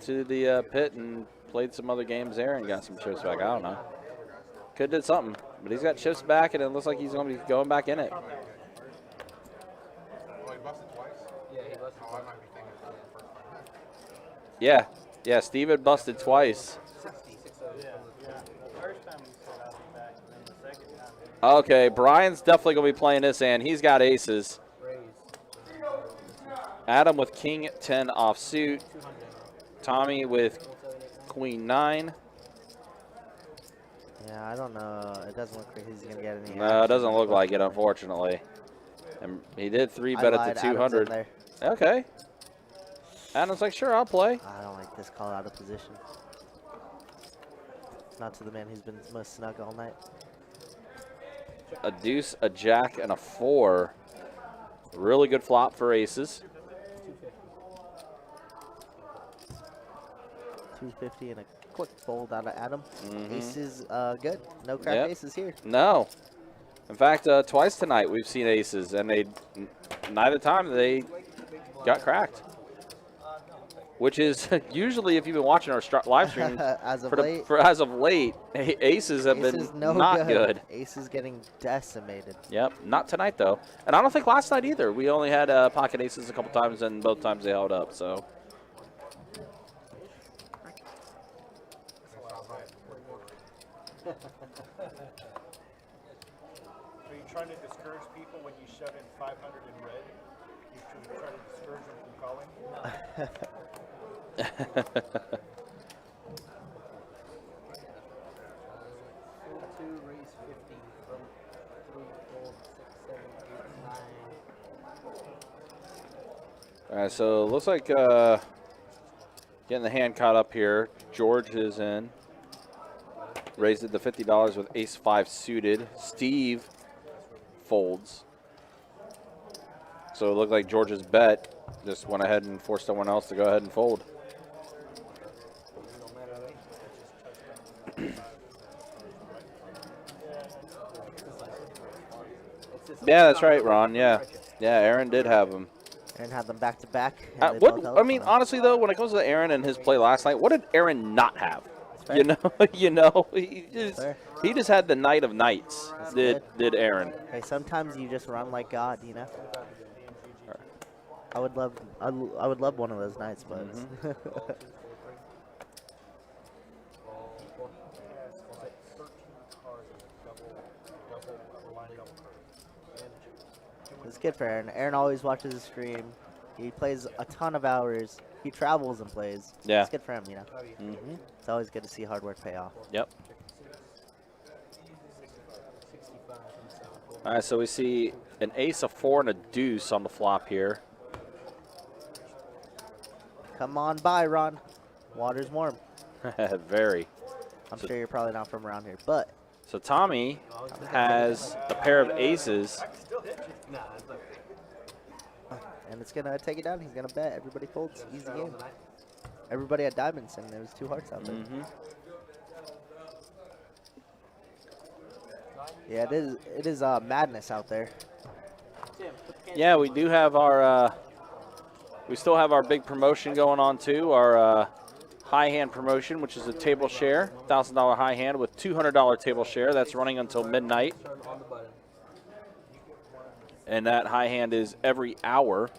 to the pit and played some other games there and got some chips back. I don't know. Could did something, but he's got chips back, and it looks like he's going to be going back in it. Well, he busted twice? Yeah, he busted twice. I might be thinking about it the first time. Yeah, Steve had busted twice. Okay, Brian's definitely going to be playing this hand. He's got aces. Adam with king 10 offsuit. Tommy with queen 9. Yeah, I don't know. It doesn't look like he's going to get any. No, it doesn't look like it, unfortunately. And he did 3-bet it to 200. Okay. Adam's like, sure, I'll play. I don't like this call out of position. Not to the man who's been most snug all night. A deuce, a jack, and a 4. Really good flop for aces. 250 and a quick fold out of Adam. Aces, good. No cracked aces here. No. In fact, twice tonight we've seen aces, and neither time they got cracked. Which is usually, if you've been watching our live streams, as of late, aces have been not good. Aces getting decimated. Yep, not tonight though, and I don't think last night either. We only had pocket aces a couple times, and both times they held up. So. Are you trying to discourage people when you shove in 500 in red? You should try to discourage them from calling? Raise 50 from 3, 4, 6, 7, 8, 9. All right, so it looks like Getting the hand caught up here. George is in. Raised it to $50 with ace-5 suited. Steve folds. So it looked like George's bet just went ahead and forced someone else to go ahead and fold. Yeah, that's right, Ron. Yeah. Yeah, Aaron did have him. Aaron had them back to back. Honestly though, when it comes to Aaron and his play last night, what did Aaron not have? You know, he just had the night of nights. Did Aaron? Hey, sometimes you just run like God, you know. I would love one of those nights, but. It's good for Aaron. Aaron always watches the stream. He plays a ton of hours. He travels and plays. Yeah. It's good for him, you know. It's always good to see hard work pay off. Yep. All right, so we see an ace, a 4, and a deuce on the flop here. Come on by, Ron. Water's warm. Very. I'm sure you're probably not from around here, but. So Tommy has a pair of aces. And it's going to take it down. He's going to bet. Everybody folds. Easy game. Everybody had diamonds, and there was 2 hearts out there. Yeah, it is madness out there. Yeah, we do have our, we still have our big promotion going on too, our high hand promotion, which is a table share, $1,000 high hand with $200 table share. That's running until midnight. And that high hand is every hour.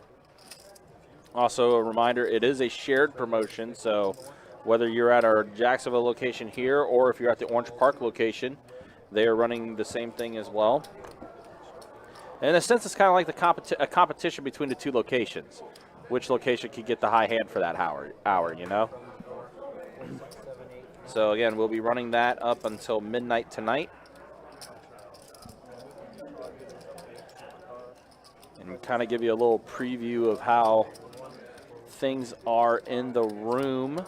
Also a reminder, it is a shared promotion, so whether you're at our Jacksonville location here or if you're at the Orange Park location, they are running the same thing as well. In a sense, it's kind of like a competition between the 2 locations. Which location can get the high hand for that hour, you know? So again, we'll be running that up until midnight tonight. And kind of give you a little preview of how things are in the room.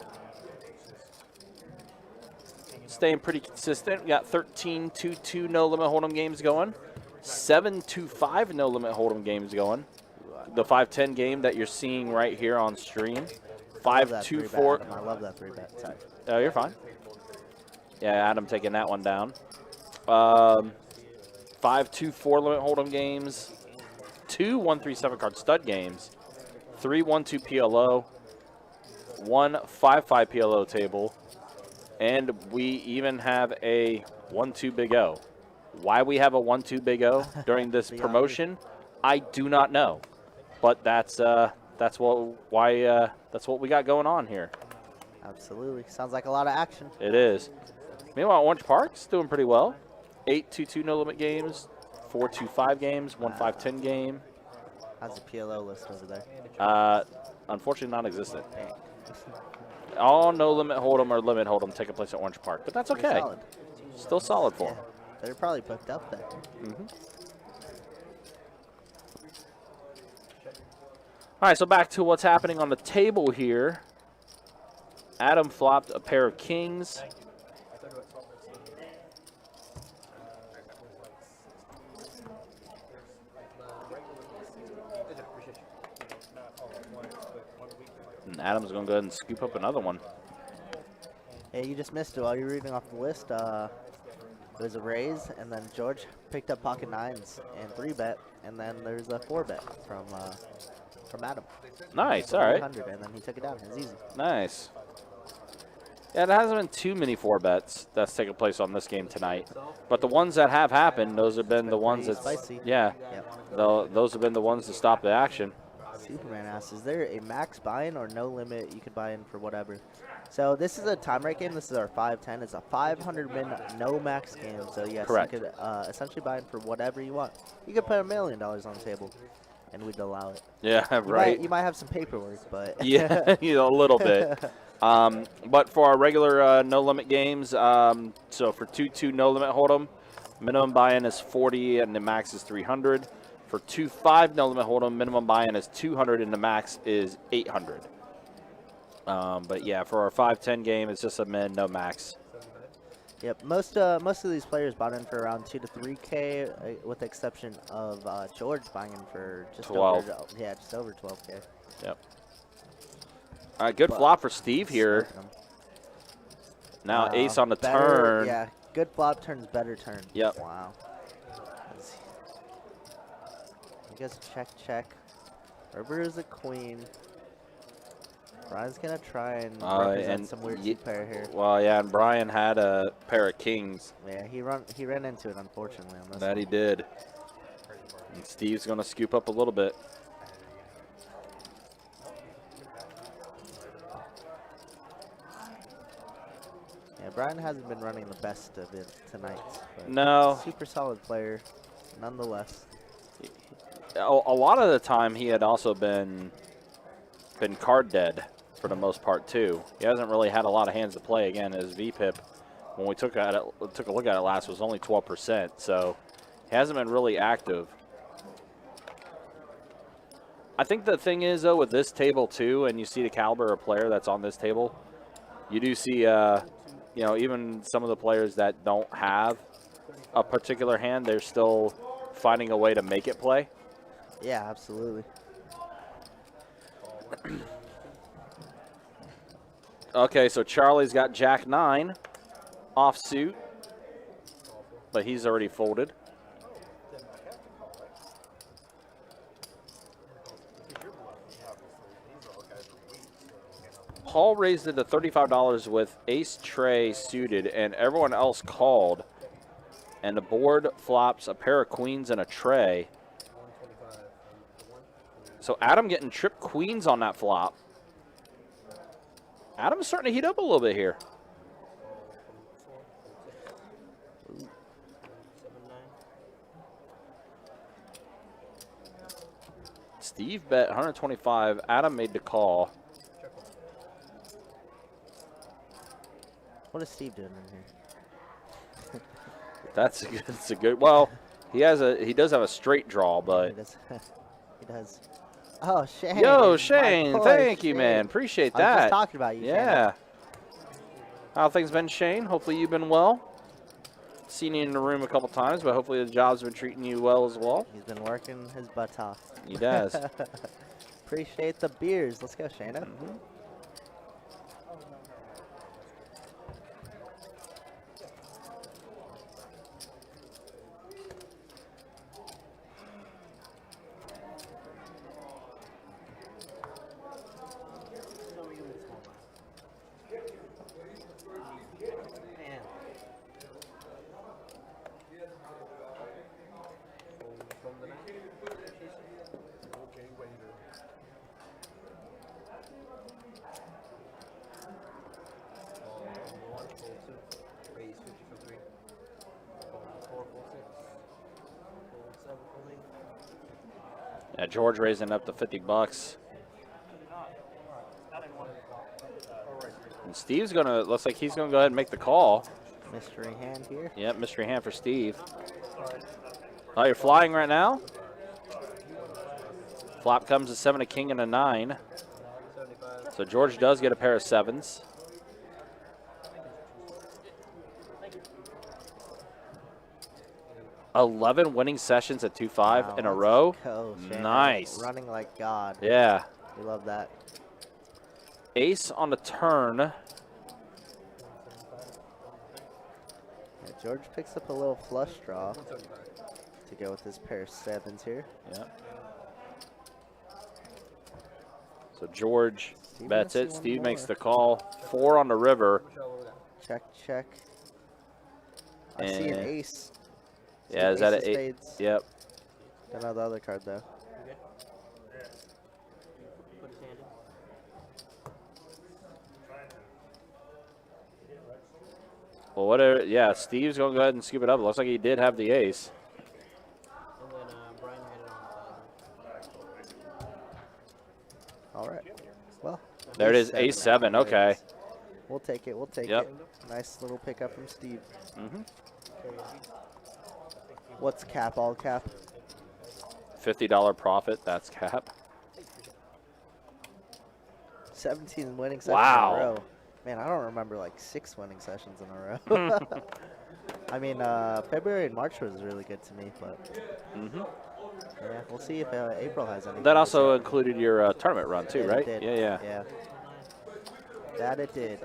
Staying pretty consistent. We got 13-2-2 no limit hold'em games going. 7-2-5 no limit hold'em games going. The 5-10 game that you're seeing right here on stream. 5-2-4. I love that 3-bet. Sorry. Oh, you're fine. Yeah, Adam taking that one down. 5-2-4 limit hold'em games. 2 1-3-7 card stud games. 3 1-2 PLO. 1 5-5 PLO table. And we even have a 1-2 Big O. Why we have a 1-2 Big O during this promotion, I do not know. But that's what we got going on here. Absolutely. Sounds like a lot of action. It is. Meanwhile, Orange Park's doing pretty well. 8-2-2 no limit games, 4-2-5 games, 1-5-10 game. How's the PLO list over there? Unfortunately, non-existent. All no limit hold'em or limit hold'em taking place at Orange Park, but that's okay. Solid. Still solid for them. They're probably booked up there. All right, so back to what's happening on the table here. Adam flopped a pair of kings. And Adam's going to go ahead and scoop up another one. Hey, you just missed it while you were reading off the list. There's a raise, and then George picked up pocket 9s and 3-bet, and then there's a 4-bet from Adam. Nice, all right. And then he took it down. It was easy. Nice. Yeah, there hasn't been too many 4-bets that's taken place on this game tonight. But the ones that have happened, those have been the ones that, yeah, those have been the ones to stop the action. Superman asks, is there a max buy-in or no limit? You could buy in for whatever. So this is a time rate game. This is our 5-10. It's a 500-min no max game. So yes, correct. You could essentially buy in for whatever you want. You could put $1 million on the table, and we'd allow it. Yeah, right. You might have some paperwork, but yeah, a little bit. But for our regular no limit games, so for 2-2 no limit hold'em, minimum buy-in is 40 and the max is 300. For 2-5 no limit hold'em, minimum buy-in is 200 and the max is 800. But yeah, for our 5-10 game, it's just a min, no max. Yep, most of these players bought in for around 2 to 3K, with the exception of George buying in for just 12. over just over 12K. Yep. All right, good flop for Steve here. Smoking 'em. Now Wow, ace on the better, turn. Yeah, good flop turns better turn. Yep. Wow. I guess check. River is a queen. Brian's gonna try and represent some weird pair here. Well, yeah, and Brian had a pair of kings. Yeah, he ran into it unfortunately on this. That he did. And Steve's gonna scoop up a little bit. Yeah, Brian hasn't been running the best of it tonight. But No. Super solid player, nonetheless. A lot of the time, he had also been card dead for the most part too. He hasn't really had a lot of hands to play. Again, his VPIP, when we took a look at it last, was only 12%. So he hasn't been really active. I think the thing is though with this table too, and you see the caliber of player that's on this table, you do see you know, even some of the players that don't have a particular hand, they're still finding a way to make it play. Yeah, absolutely. Okay, so Charlie's got Jack 9 offsuit, but he's already folded. Paul raised it to $35 with ace tray suited, and everyone else called. And the board flops a pair of queens and a tray. So Adam getting tripped queens on that flop. Adam's starting to heat up a little bit here. Steve bet 125. Adam made the call. What is Steve doing in here? That's a good. Well, he does have a straight draw, but he does. Oh, Shane. Yo, Shane, boy, thank you, Shane. man. Appreciate that. I was just talking about you, yeah. How things been, Shane? Hopefully you've been well. Seen you in the room a couple times, but hopefully the job's been treating you well as well. He's been working his butt off. He does. Appreciate the beers. Let's go, Shayna. Yeah, George raising up to $50. And Steve's gonna, looks like he's gonna go ahead and make the call. Mystery hand here. Yep, mystery hand for Steve. Oh, you're flying right now? Flop comes a 7, a king, and a 9. So George does get a pair of 7s. $11 winning sessions at 2-5 in a row. Go, Nice. Running like God. Yeah. We love that. Ace on the turn. Yeah, George picks up a little flush draw to go with his pair of 7s here. Yeah. So George bets it. Steve makes the call. 4 on the river. Check, check. I see an ace. Yeah, is that an 8? Spades. Yep. Don't know the other card though. Well, whatever. Yeah, Steve's going to go ahead and scoop it up. It looks like he did have the ace. All right. Well. There it is, ace 7. Okay. We'll take it. We'll take Yep. it. Nice little pickup from Steve. Mm-hmm. What's cap? All cap? $50 profit. That's cap. 17 winning sessions Wow. in a row. Man, I don't remember like 6 winning sessions in a row. I mean, February and March was really good to me, but yeah, we'll see if April has anything. That to also say. included your tournament run too, Yeah, right? it did. Yeah. That it did.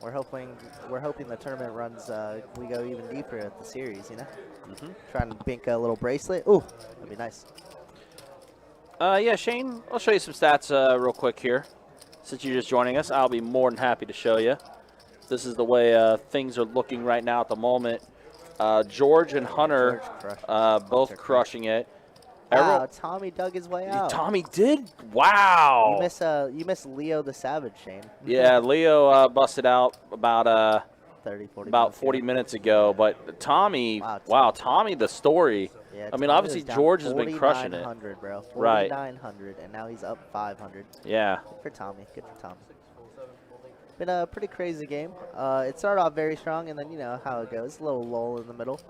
We're hoping the tournament runs. We go even deeper at the series, you know. Trying to bink a little bracelet. Ooh, that'd be nice. Yeah, Shane, I'll show you some stats real quick here. Since you're just joining us, I'll be more than happy to show you. This is the way things are looking right now at the moment. George and Hunter both crushing it. Wow, Tommy dug his way out. Tommy did? Wow. You miss Leo the Savage, Shane. Yeah, Leo busted out about 40 minutes ago. But Tommy, wow, Tommy the story. Yeah, I mean, Tommy obviously was down George has been crushing it. 4,900, bro. Right. 4,900, and now he's up 500. Yeah. Good for Tommy. Good for Tommy. Been a pretty crazy game. It started off very strong, and then you know how it goes. A little lull in the middle,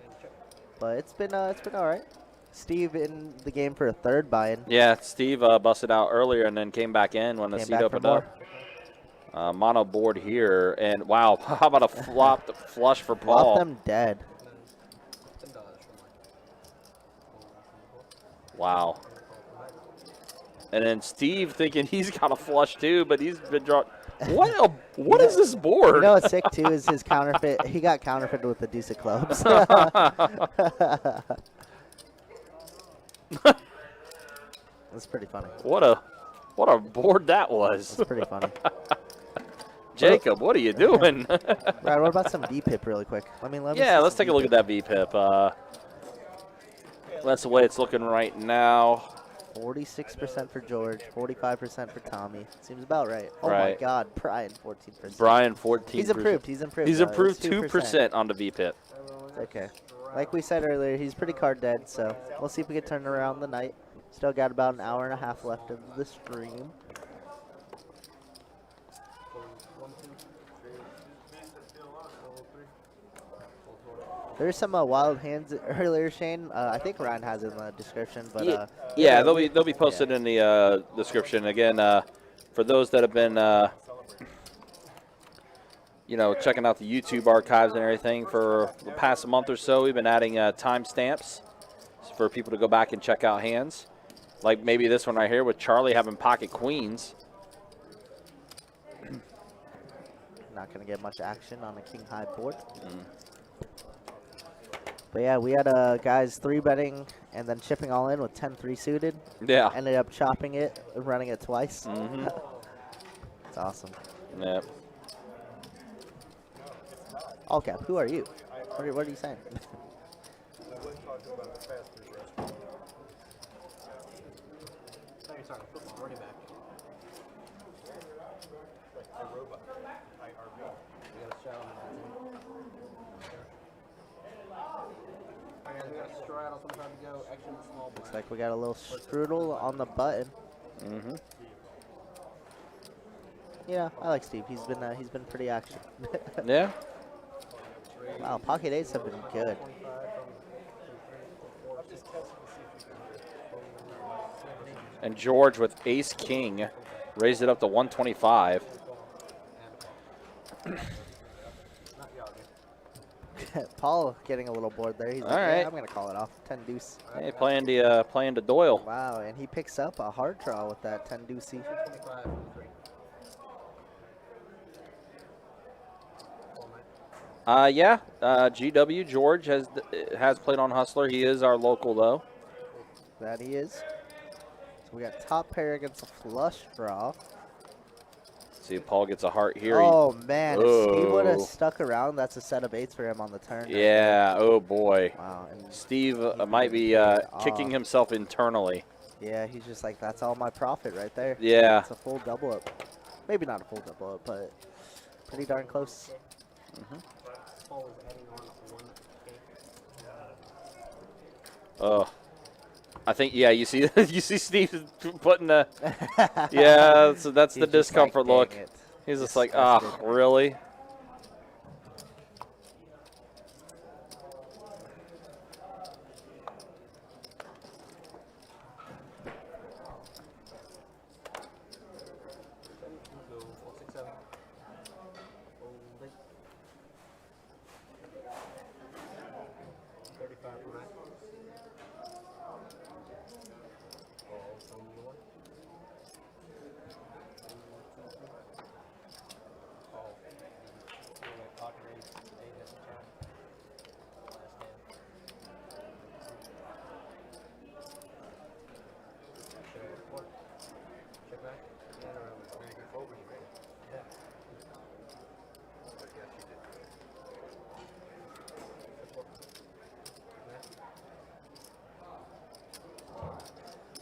but it's been all right. Steve in the game for a third buy-in. Yeah, Steve busted out earlier and then came back in when the seat opened up. Mono board here, and wow, how about a flopped flush for Paul? Flop them dead. Wow. And then Steve thinking he's got a flush too, but he's been drawn. What is this board? You know what's sick too is his counterfeit. He got counterfeited with the deuce of clubs. That's pretty funny. What a board that was. That's pretty funny. Jacob, what are you doing? Right, what about some VPIP really quick? Let's take a look at that VPIP. That's the way it's looking right now. 46% for George, 45% for Tommy. Seems about right. Oh right. My God, Brian, 14%. Brian, 14%. He's improved. He's 2% on the VPIP. It's okay. Like we said earlier, he's pretty card dead, so we'll see if we can turn around the night. Still got about an hour and a half left of the stream. There's some wild hands earlier, Shane. I think Ryan has it in the description, but yeah, they'll be posted in the description. Again, for those that have been checking out the YouTube archives and everything for the past month or so, we've been adding timestamps for people to go back and check out hands, like maybe this one right here with Charlie having pocket queens. Not gonna get much action on a king high board. But yeah, we had guys 3-betting and then chipping all in with 10-3 suited. Yeah. Ended up chopping it and running it twice. It's awesome. Yeah. All cap, who are you? What are you saying? Looks like we got a little strudel on the button. Yeah, I like Steve. He's been pretty active. Yeah. Wow, pocket eights have been good. And George with ace king raised it up to 125. Paul getting a little bored there. He's like, right. Yeah, I'm gonna call it off. 10 deuce. Hey, playing to Doyle. Wow, and he picks up a hard draw with that 10 deucey. GW George has played on Hustler. He is our local though. That he is. So we got top pair against a flush draw. See if Paul gets a heart here. Oh man, if he would have stuck around, that's a set of eights for him on the turn. Yeah. Right. Oh boy. Wow. And Steve might be kicking himself internally. Yeah, he's just like, that's all my profit right there. Yeah. It's a full double up. Maybe not a full double up, but pretty darn close. Oh, I think you see you see Steve putting the so that's the discomfort like, look. He's just like, really?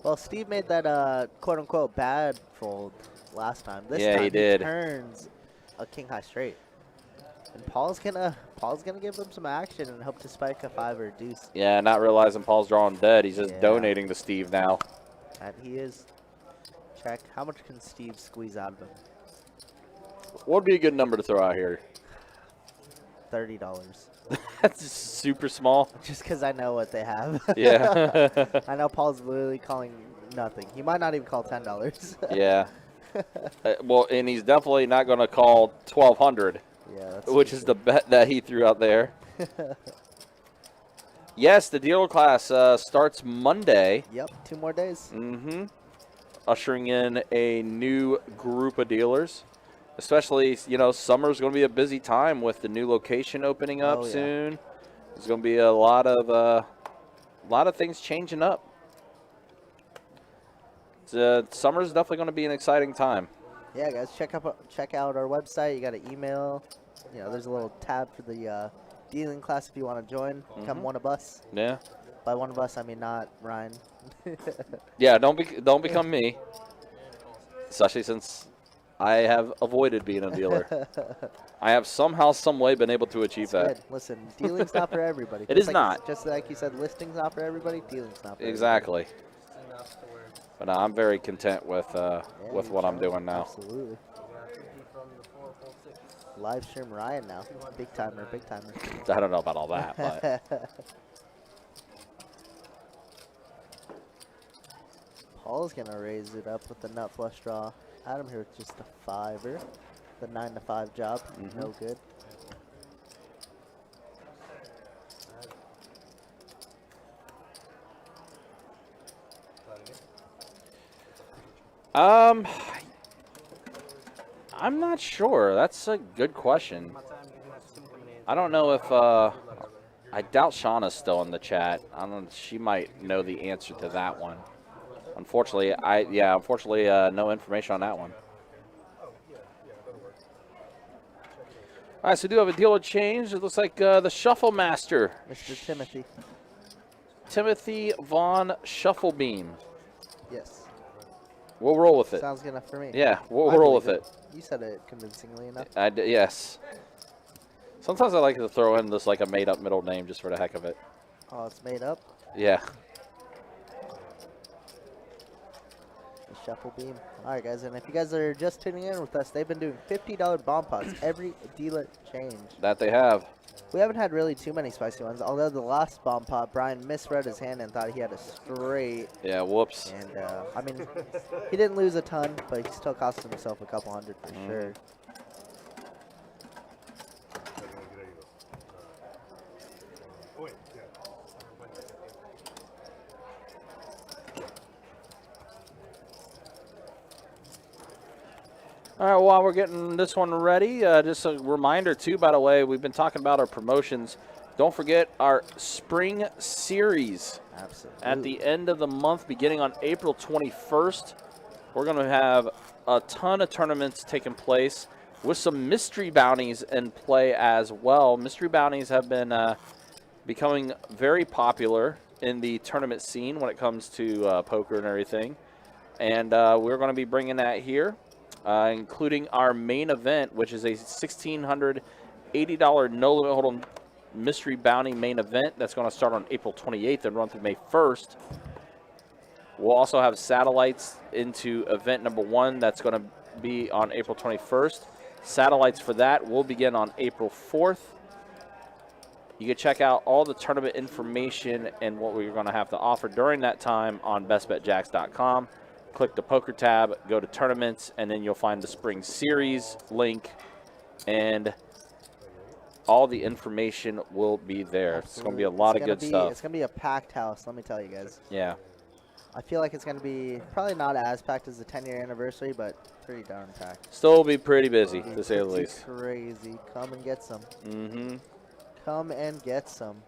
Well, Steve made that quote-unquote bad fold last time. This Yeah, time he did. turns a king high straight. And Paul's gonna give him some action and hope to spike a 5 or a deuce. Yeah, not realizing Paul's drawing dead. He's just Yeah. donating to Steve now. And he is. Check. How much can Steve squeeze out of him? What would be a good number to throw out here? $30. That's super small. Just because I know what they have. Yeah. I know Paul's literally calling nothing. He might not even call $10. Yeah. Well, and he's definitely not going to call 1,200. Yeah, that's which is the bet that he threw out there. Yes, the dealer class starts Monday. Yep, 2 more days. Mm-hmm. Ushering in a new group of dealers. Especially, you know, summer's going to be a busy time with the new location opening up soon. There's going to be a lot of things changing up. Summer's definitely going to be an exciting time. Yeah, guys, check out our website. You got an email. You know, there's a little tab for the dealing class if you want to join. Become one of us. Yeah. By one of us, I mean not Ryan. Yeah, don't become me. Especially since I have avoided being a dealer. I have somehow, some way been able to achieve that. Good. Listen, dealing's not for everybody. It is not. Just like you said, listing's not for everybody. Dealing's not for exactly. But I'm very content with what I'm doing now. Absolutely. Live stream Ryan now. Big timer, big timer. I don't know about all that, but. Paul's going to raise it up with the nut flush draw. Adam here with just a 5-er. The 9 to 5 job. No good. I'm not sure. That's a good question. I don't know if I doubt Shauna's still in the chat. I don't. She might know the answer to that one. Unfortunately, no information on that one. All right, so we do have a dealer change. It looks like the Shuffle Master, Mr. Timothy. Timothy Von Shufflebeam. Yes. We'll roll with it. Sounds good enough for me. Yeah, we'll roll with it. You said it convincingly enough. Yes. Sometimes I like to throw in this like a made-up middle name just for the heck of it. Oh, it's made up? Yeah. The Shuffle Beam. All right, guys, and if you guys are just tuning in with us, they've been doing $50 bomb pots every dealer change. That they have. We haven't had really too many spicy ones, although the last bomb pot, Brian misread his hand and thought he had a straight. Yeah, whoops. And, I mean, he didn't lose a ton, but he still cost himself a couple hundred for sure. All right, while we're getting this one ready, just a reminder, too, by the way, we've been talking about our promotions. Don't forget our spring series. Absolutely. At the end of the month, beginning on April 21st, we're going to have a ton of tournaments taking place with some mystery bounties in play as well. Mystery bounties have been becoming very popular in the tournament scene when it comes to poker and everything. And we're going to be bringing that here. Including our main event, which is a $1,680 no-limit hold'em mystery bounty main event that's going to start on April 28th and run through May 1st. We'll also have satellites into event number 1 that's going to be on April 21st. Satellites for that will begin on April 4th. You can check out all the tournament information and what we're going to have to offer during that time on bestbetjacks.com. Click the poker tab, go to tournaments, and then you'll find the spring series link, and all the information will be there. It's going to be a lot of good stuff. It's going to be a packed house, let me tell you guys. Yeah. I feel like it's going to be probably not as packed as the 10-year anniversary, but pretty darn packed. Still be pretty busy, to say the least. Crazy. Come and get some. Mm-hmm. Come and get some.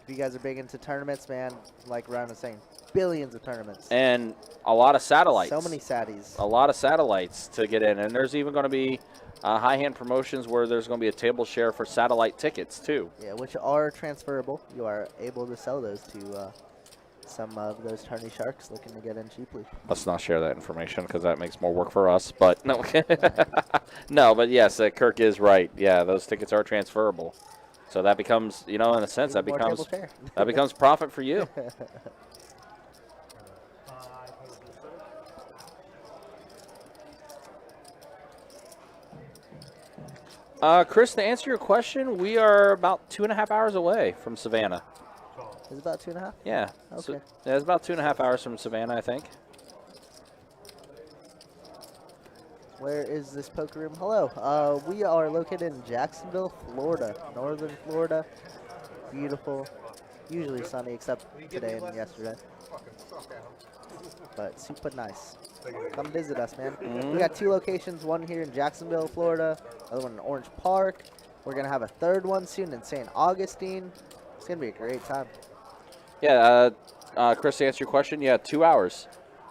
If you guys are big into tournaments, man, like Ryan was saying, billions of tournaments. And a lot of satellites. So many satties. A lot of satellites to get in. And there's even going to be high-hand promotions where there's going to be a table share for satellite tickets, too. Yeah, which are transferable. You are able to sell those to some of those tourney sharks looking to get in cheaply. Let's not share that information because that makes more work for us. But no, no. But yes, Kirk is right. Yeah, those tickets are transferable, so that becomes, in a sense, that Even more becomes table fare. that becomes profit for you. Chris, to answer your question, we are about 2.5 hours away from Savannah. Is it about 2.5? Yeah. Okay. So, yeah, it's about 2.5 hours from Savannah, I think. Where is this poker room? Hello. We are located in Jacksonville, Florida, northern Florida. Beautiful. Usually sunny, except today and yesterday. But super nice. Come visit us, man. We got 2 locations, one here in Jacksonville, Florida, other one in Orange Park. We're going to have a 3rd one soon in St. Augustine. It's going to be a great time. Yeah, Chris, to answer your question, 2 hours.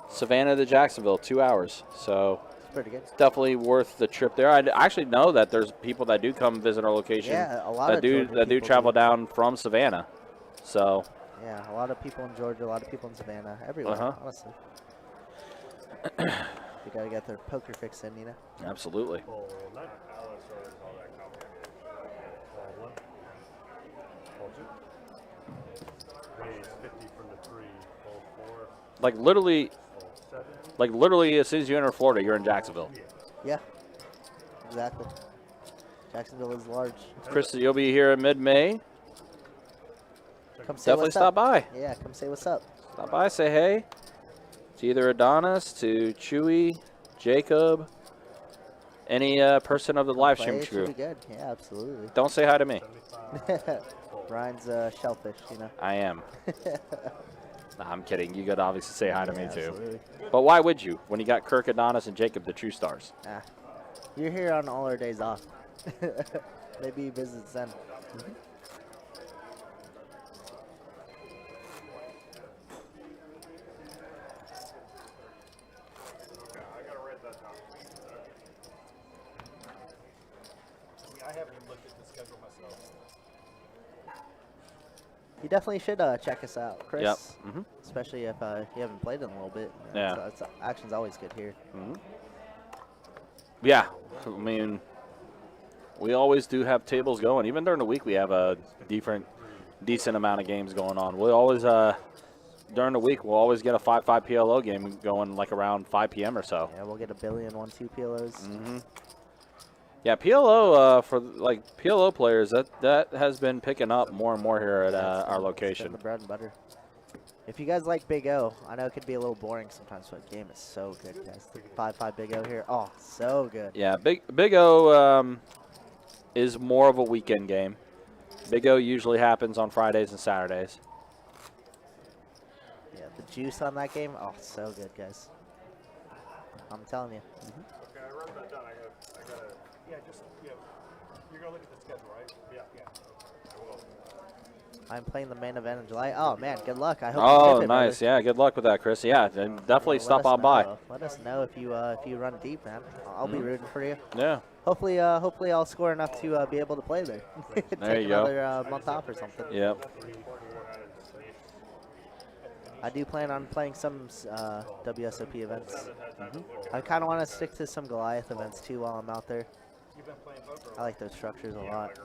Savannah to Jacksonville, 2 hours. So it's pretty good. Definitely worth the trip there. I actually know that there's people that do come visit our location. Yeah, a lot that do travel down from Savannah. So yeah, a lot of people in Georgia, a lot of people in Savannah, everywhere, honestly. You gotta get their poker fix in, Absolutely. Like literally, as soon as you enter Florida, you're in Jacksonville. Yeah, exactly. Jacksonville is large. Chris, you'll be here in mid-May. Come say Definitely what's stop up. by. Yeah, come say what's up. Stop by, say hey. To either Adonis, to Chewy, Jacob, any person of the live stream crew. Should be good. Yeah, absolutely. Don't say hi to me. Ryan's shellfish, I am. Nah, I'm kidding. You could obviously say hi to me too. Absolutely. But why would you when you got Kirk, Adonis, and Jacob, the true stars? You're here on all our days off. Maybe you visit then. I haven't even looked at the schedule myself. You definitely should check us out, Chris. Yep. Especially if you haven't played in a little bit. Yeah. Action's always good here. Yeah. I mean, we always do have tables going. Even during the week, we have a decent amount of games going on. We'll always, during the week, we'll always get a 5-5 PLO game going like around 5 p.m. or so. Yeah, we'll get a billion 1-2 PLOs. Yeah, PLO for like PLO players that has been picking up more and more here at our location. The bread and butter. If you guys like Big O, I know it could be a little boring sometimes, but the game is so good, guys. The 5-5 Big O here, oh, so good. Yeah, Big O is more of a weekend game. Big O usually happens on Fridays and Saturdays. Yeah, the juice on that game, oh, so good, guys. I'm telling you. Okay, I wrote that down. I gotta. Yeah, you're gonna look at the schedule, right? Yeah. I will. I'm playing the main event in July. Oh man, good luck. I hope. Oh, you ship it, nice. brother. Yeah, good luck with that, Chris. Yeah, and definitely Let stop us on by. know. Let us know if you run deep, man. I'll be rooting for you. Yeah. Hopefully, I'll score enough to be able to play there. There Take you go. another month off or something. Yep. I do plan on playing some WSOP events. I kind of want to stick to some Goliath events too while I'm out there. I like those structures a lot.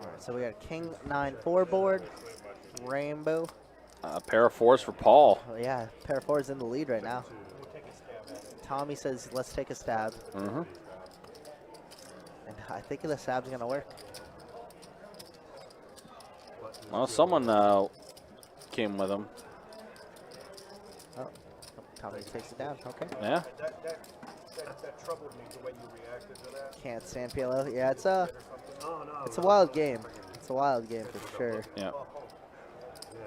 Alright, so we got a King 9-4 board, Rainbow. A pair of fours for Paul. Oh, yeah, pair of fours in the lead right now. Tommy says, let's take a stab. And I think the stab's going to work. Well, someone came with him. Oh, Tommy takes it down. Okay. Yeah. That troubled me, the way you reacted to that. Can't stand PLO. Yeah, it's a wild game. It's a wild game for sure. Yeah.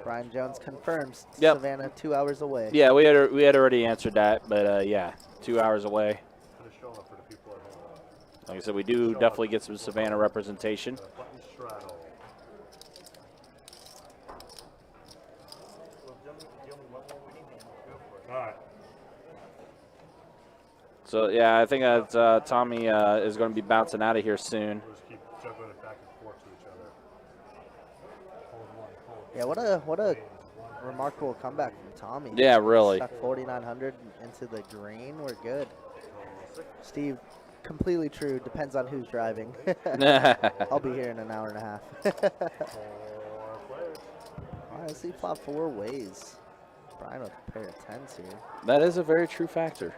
Brian Jones confirms Yep. Savannah 2 hours away. Yeah, we had already answered that, but yeah, 2 hours away. Like I said, we do definitely get some Savannah representation. So yeah, I think that Tommy is going to be bouncing out of here soon. Just keep juggling it back and forth to each other. Yeah, what a remarkable comeback from Tommy. Yeah, really. Stuck 4,900 into the green. We're good. Steve, completely true. Depends on who's driving. I'll be here in an hour and a half. All right, let's see flop 4 ways. Brian with a pair of 10s here. That is a very true factor.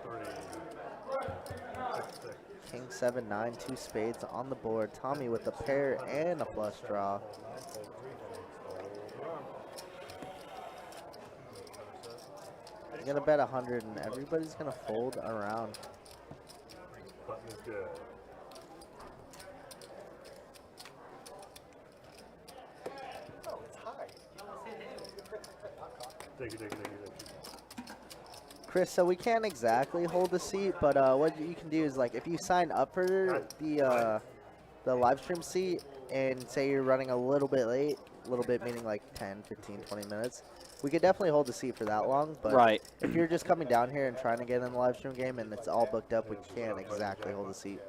King 7, 9, 2 spades on the board. Tommy with a pair and a flush draw. I'm gonna bet 100 and everybody's gonna fold around. Button is good. Oh, it's high. Take it. Chris, so we can't exactly hold the seat, but what you can do is, like, if you sign up for the live stream seat and say you're running a little bit late, a little bit meaning like 10, 15, 20 minutes, we could definitely hold the seat for that long. But Right. if you're just coming down here and trying to get in the live stream game and it's all booked up, we can't exactly hold the seat.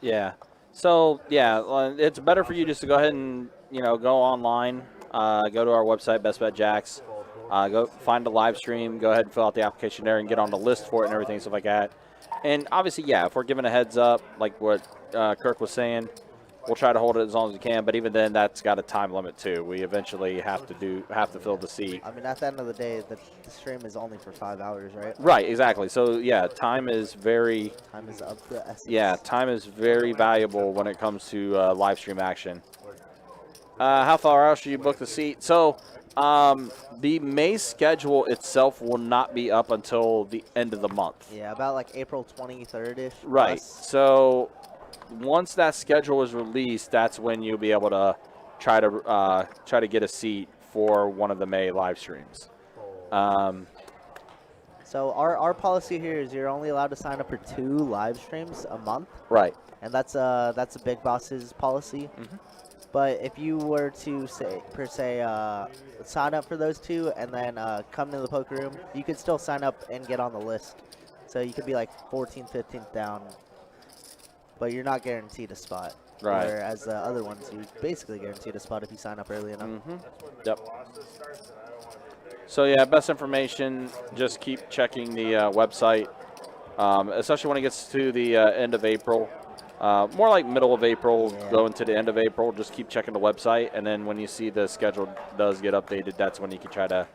Yeah. So, yeah, it's better for you just to go ahead and, go online, go to our website, Best Bet Jacks, go find the live stream, go ahead and fill out the application there and get on the list for it and everything, stuff like that. And obviously, yeah, if we're giving a heads up, like what Kirk was saying, we'll try to hold it as long as we can, but even then, that's got a time limit too. We eventually have to fill the seat. I mean, at the end of the day, the stream is only for 5 hours, right? Right, exactly. So yeah, time is of the essence. Yeah, time is very valuable when it comes to live stream action. How far out should you book the seat? So the May schedule itself will not be up until the end of the month. Yeah, about like April 23rd-ish. Right. So once that schedule is released, that's when you'll be able to try to get a seat for one of the May live streams. So our policy here is you're only allowed to sign up for 2 live streams a month. Right. And that's a Big Boss's policy. Mm-hmm. But if you were to sign up for those 2 and then come to the poker room, you could still sign up and get on the list. So you could be like 14th, 15th down, but you're not guaranteed a spot. Right. Whereas the other ones, you basically guaranteed a spot if you sign up early enough. Mm-hmm. Yep. So yeah, best information, just keep checking the website, especially when it gets to the end of April. More like middle of April, going to the end of April, just keep checking the website, and then when you see the schedule does get updated, that's when you can try to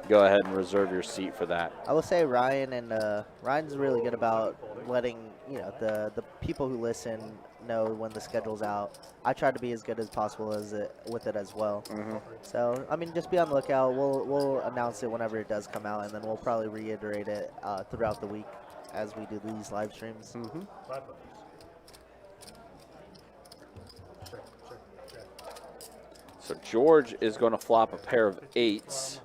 go ahead and reserve your seat for that. I will say Ryan's really good about letting the people who listen know when the schedule's out. I try to be as good as possible with it as well. Mm-hmm. So I mean, just be on the lookout. We'll announce it whenever it does come out, and then we'll probably reiterate it throughout the week as we do these live streams. Mm-hmm. So George is going to flop a pair of 8s.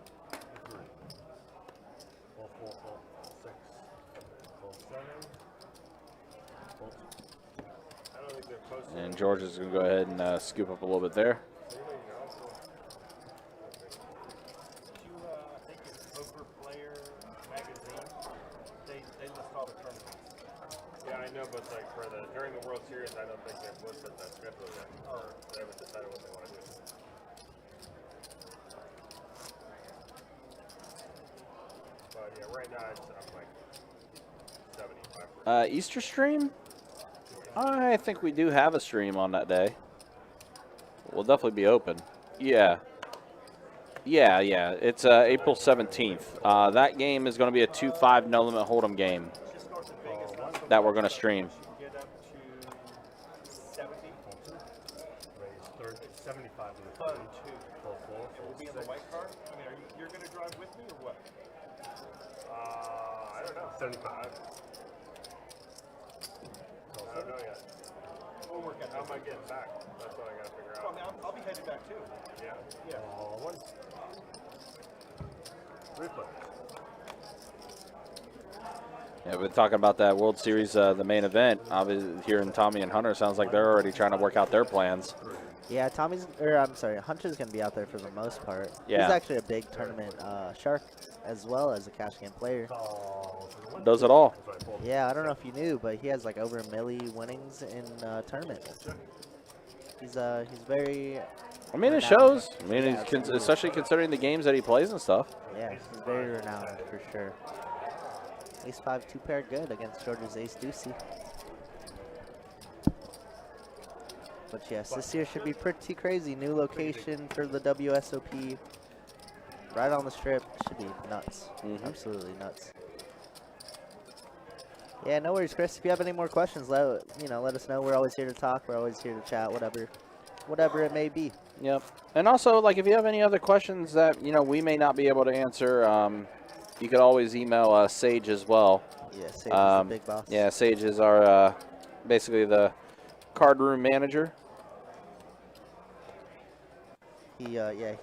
And George is going to go ahead and scoop up a little bit there. Yeah, I know, but like for during the World Series, I don't think they've listed that schedule yet, or they haven't decided what they want to do. But yeah, right now I'm like 75%. Easter stream? I think we do have a stream on that day. We'll definitely be open. Yeah. It's April 17th. That game is going to be a 2-5 no limit hold'em game that we're going to stream. Get up to 70. 75 to the 32. We'll be in the white car. I mean, you're going to drive with me or what? I don't know. 75. I don't know yet. We'll work out. How am I getting back? That's what I got to figure out. I mean, I'll be headed back too. Yeah. Yeah. One. Replay. Yeah, we've been talking about that World Series, the main event. Obviously, here in Tommy and Hunter, sounds like they're already trying to work out their plans. Yeah, Hunter's going to be out there for the most part. Yeah. He's actually a big tournament shark as well as a cash game player. Does it all. Yeah, I don't know if you knew, but he has like over 1 million winnings in tournaments. He's very I mean, it shows. I mean, especially considering the games that he plays and stuff. Yeah, he's very renowned for sure. Ace 5 2-pair good against George's Ace Deucey. But yes, this year should be pretty crazy. New location for the WSOP. Right on the strip. Should be nuts. Absolutely nuts. Yeah, no worries, Chris. If you have any more questions, let us know. We're always here to talk. We're always here to chat, whatever it may be. Yep. And also, like, if you have any other questions that, we may not be able to answer, you could always email Sage as well. Yeah, Sage is the big boss. Yeah, Sage is our, basically the card room manager. He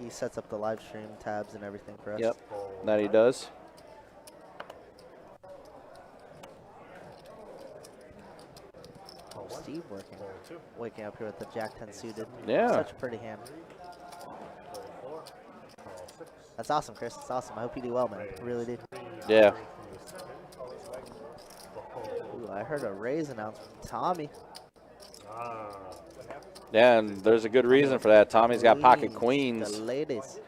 sets up the live stream tabs and everything for us. Yep, that he does. Steve waking up here with the Jack 10 suited. Yeah. Such a pretty hand. That's awesome, Chris. It's awesome. I hope you do well, man. I really do. Yeah. Ooh, I heard a raise announcement. Tommy. Yeah, and there's a good reason for that. Tommy's got pocket queens. The ladies.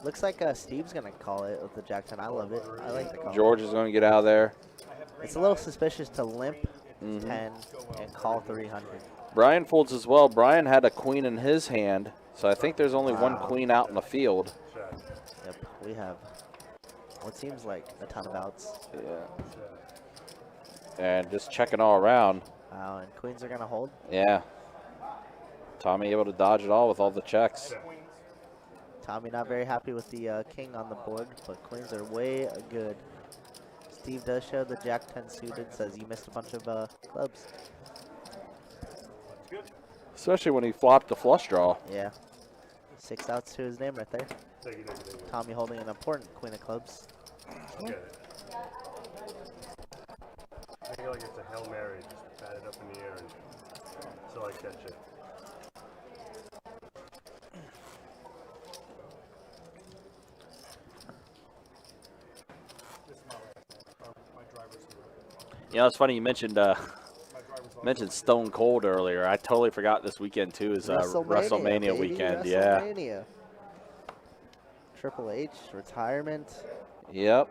Looks like Steve's going to call it with the Jack 10. I love it. I like the call. George is going to get out of there. It's a little suspicious to limp 10 and call 300. Brian folds as well. Brian had a queen in his hand, so I think there's only one queen out in the field. Yep, we have what seems like a ton of outs. Yeah. And just checking all around. Wow, and queens are going to hold? Yeah. Tommy able to dodge it all with all the checks. Tommy not very happy with the king on the board, but queens are way good. Steve does show the Jack 10 suited, says you missed a bunch of clubs. Especially when he flopped the flush draw. Yeah. 6 outs to his name right there. Tommy holding an important queen of clubs. I feel like it's a Hail Mary, just bat it up in the air until I catch it. It's funny you mentioned Stone Cold earlier. I totally forgot this weekend too is WrestleMania weekend. WrestleMania. Yeah. Triple H retirement. Yep.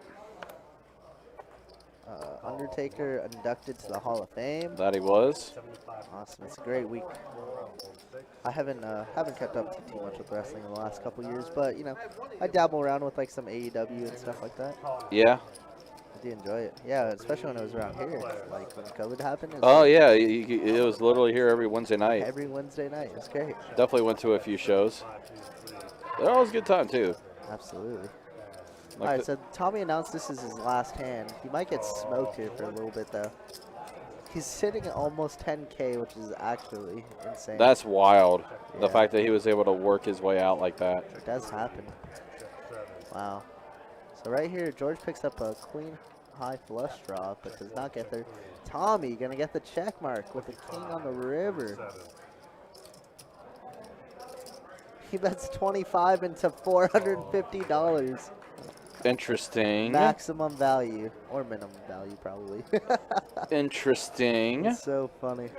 Undertaker inducted to the Hall of Fame. That he was. Awesome. It's a great week. I haven't kept up too much with wrestling in the last couple years, but I dabble around with like some AEW and stuff like that. Yeah. I do enjoy it. Yeah, especially when it was around here, like when COVID happened. Oh yeah, it was literally here every Wednesday night. Every Wednesday night. It's great. Definitely went to a few shows. They're always a good time too. Absolutely. Like all right, so Tommy announced this is his last hand. He might get smoked here for a little bit though. He's sitting at almost 10K, which is actually insane. That's wild. Yeah. The fact that he was able to work his way out like that. It does happen. Wow. So right here, George picks up a queen high flush draw, but does not get there. Tommy gonna get the check mark with the king on the river. He bets 25 into $450. Interesting. Maximum value, or minimum value probably. Interesting. It's so funny.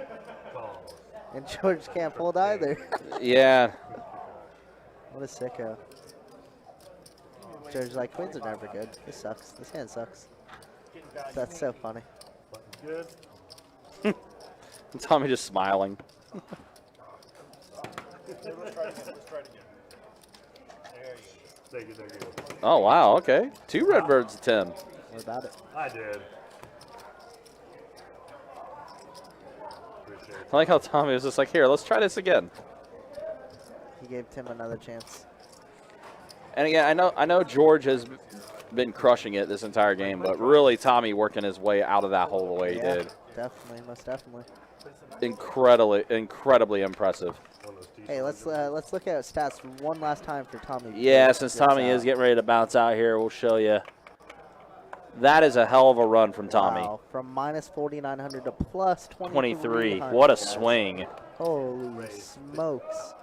And George can't fold either. Yeah. What a sicko. George's like, queens are never good. This sucks. This hand sucks. That's so funny. Good. Tommy just smiling. Oh, wow. Okay. 2 Redbirds to Tim. What about it? I did. I like how Tommy was just like, here, let's try this again. He gave Tim another chance. And again, I know George has been crushing it this entire game, but really Tommy working his way out of that hole the way he did. Definitely, most definitely. Incredibly impressive. Hey, let's look at stats one last time for Tommy. Yeah, since Tommy is getting ready to bounce out here, we'll show you. That is a hell of a run from Tommy. Wow, from minus 4,900 to plus 23. What a swing. Holy smokes.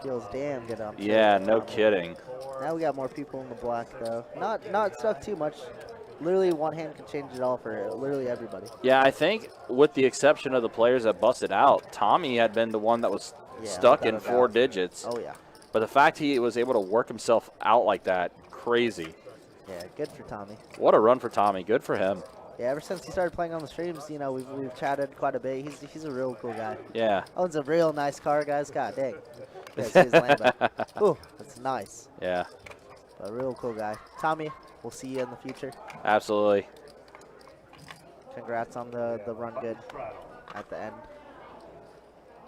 Feels damn good up. Yeah, no kidding. Now we got more people in the black though. Not stuck too much. literally one hand can change it all for literally everybody. Yeah, I think with the exception of the players that busted out, Tommy had been the one that was stuck in 4 digits. Oh, yeah. But the fact he was able to work himself out like that, crazy. Yeah, good for Tommy. What a run for Tommy. Good for him. Yeah, ever since he started playing on the streams, you know, we've chatted quite a bit. He's a real cool guy. Yeah. Owns a real nice car, guys. God dang. You guys see his Lambo. Ooh, that's nice. Yeah. A real cool guy. Tommy, we'll see you in the future. Absolutely. Congrats on the run good at the end.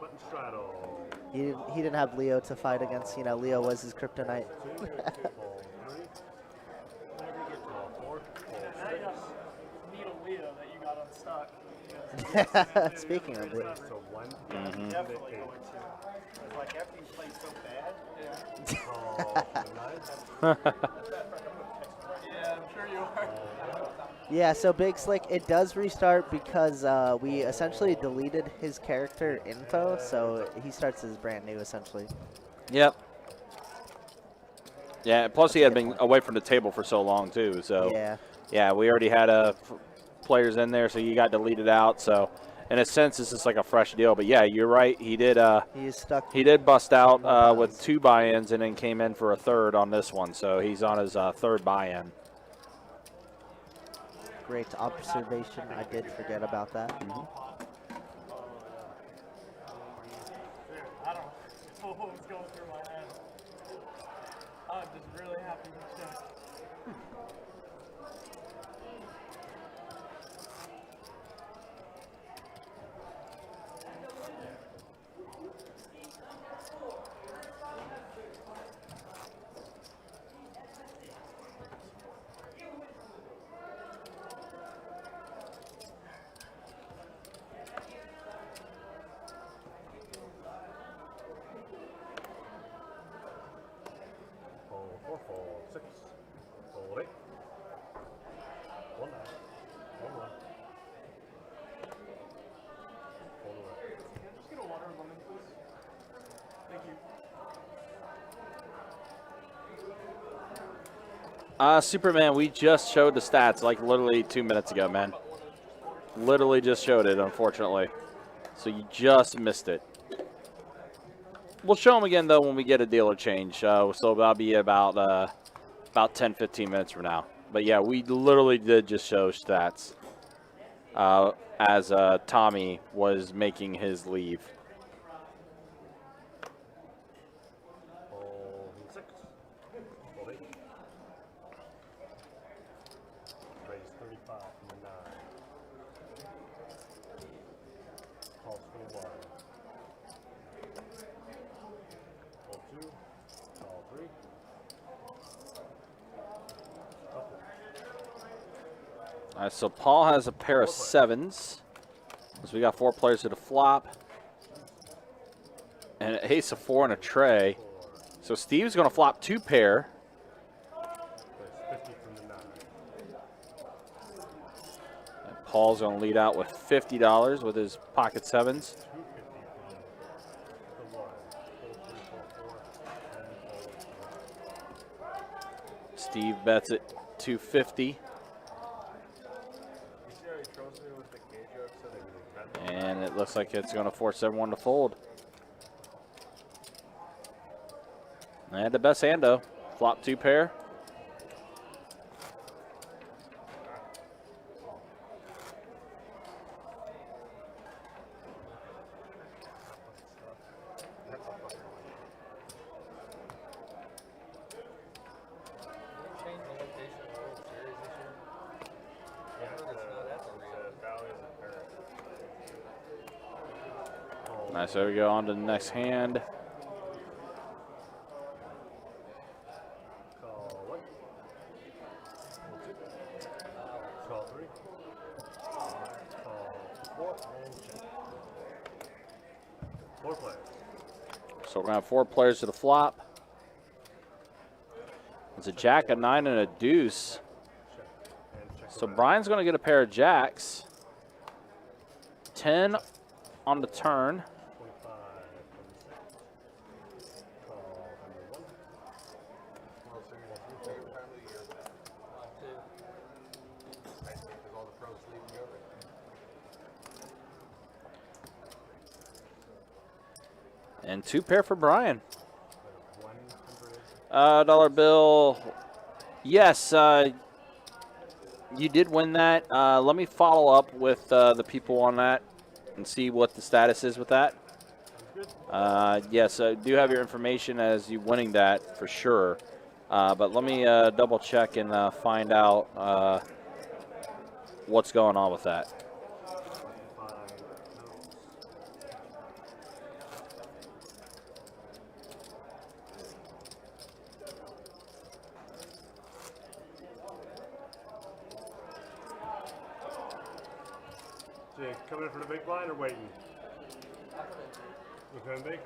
Button straddle. He didn't have Leo to fight against. You know, Leo was his kryptonite. Needle Leo that you got unstuck. Speaking of it. Definitely going to. It's like after you play so bad. Yeah, I'm sure you are. Yeah, so Big Slick, it does restart because we essentially deleted his character info, so he starts as brand new essentially. Yep. Yeah, plus he had been away from the table for so long too. So yeah, we already had players in there, so you got deleted out. So in a sense, this is like a fresh deal. But yeah, you're right. He did. He's stuck. He did bust out with 2 buy-ins and then came in for a 3rd on this one. So he's on his 3rd buy-in. Great observation. I did forget about that. I don't know what was going through my head. I'm just really happy with that. Superman, we just showed the stats like literally 2 minutes ago, man. Literally just showed it, unfortunately. So you just missed it. We'll show them again, though, when we get a dealer change. So that'll be about 10, 15 minutes from now. But, yeah, we literally did just show stats as Tommy was making his leave. All right, so Paul has a pair of 7s. So we got 4 players at a flop. And an ace of 4 and a tray. So Steve's going to flop 2 pair. And Paul's going to lead out with $50 with his pocket 7s. Steve bets at $250. And it looks like it's going to force everyone to fold. I had the best hand, though. Flop 2 pair. Nice, so we go on to the next hand. So we're going to have 4 players to the flop. It's a jack, a 9, and a deuce. So Brian's going to get a pair of jacks. 10 on the turn. And 2 pair for Brian. Dollar bill. Yes, you did win that. Let me follow up with the people on that and see what the status is with that. Yes, I do have your information as you winning that for sure. But let me double check and find out what's going on with that. Jake, coming in for the big blind or waiting? You coming big?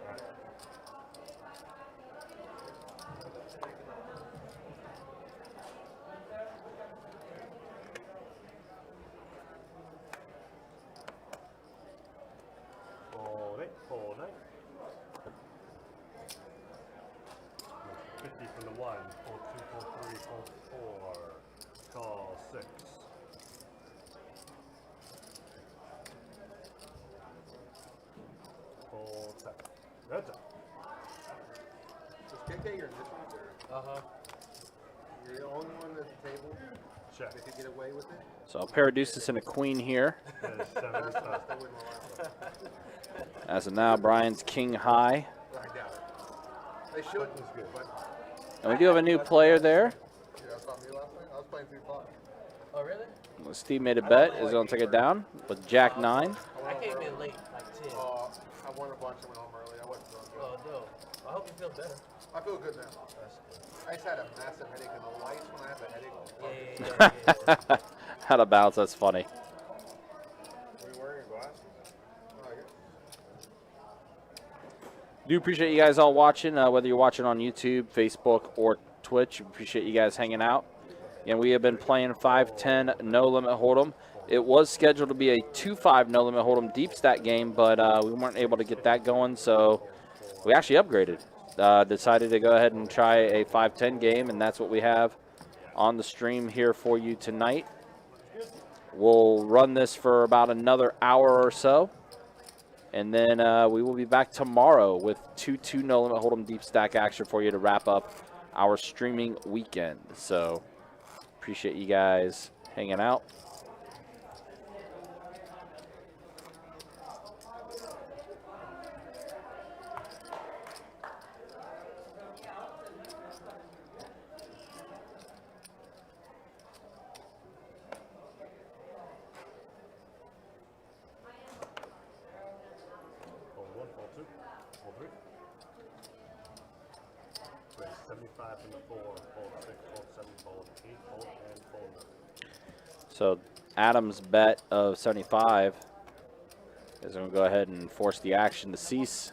All right. Fold it. 50 from the 1. Fold 2, fold 3, fold 4. Call 6. Fold 7. That's it. Does KK your initials or? Uh-huh. You're the only one at the table Check. that could get away with it? So a pair of deuces and a queen here. As of now, Brian's king high. I doubt it. They should. But And we do have a new player there. yeah, that's not me last night. I was playing 3-5. Oh, really? Steve made a bet. Is going to take it down with Jack 9. I came in late, like 10. I won a bunch and went home early. I wasn't feeling good. Oh, no. I hope you feel better. I feel good now. I just had a massive headache in the lights when I have a headache. Yeah. How to bounce, that's funny. Were you wearing your glasses? Oh, I guess. Do appreciate you guys all watching, whether you're watching on YouTube, Facebook, or Twitch. Appreciate you guys hanging out. And we have been playing 5-10 No Limit Hold'em. It was scheduled to be a 2-5 No Limit Hold'em deep stack game, but we weren't able to get that going, so we actually upgraded. Decided to go ahead and try a 5-10 game, and that's what we have on the stream here for you tonight. We'll run this for about another hour or so, and then we will be back tomorrow with 2-2 No Limit Hold'em deep stack action for you to wrap up our streaming weekend. So appreciate you guys hanging out. Fold 1, fold 2, fold 3. Raise 75 from the 4. Fold 6, fold 7, fold 8, fold, and fold 9. So Adam's bet of 75 is going to go ahead and force the action to cease.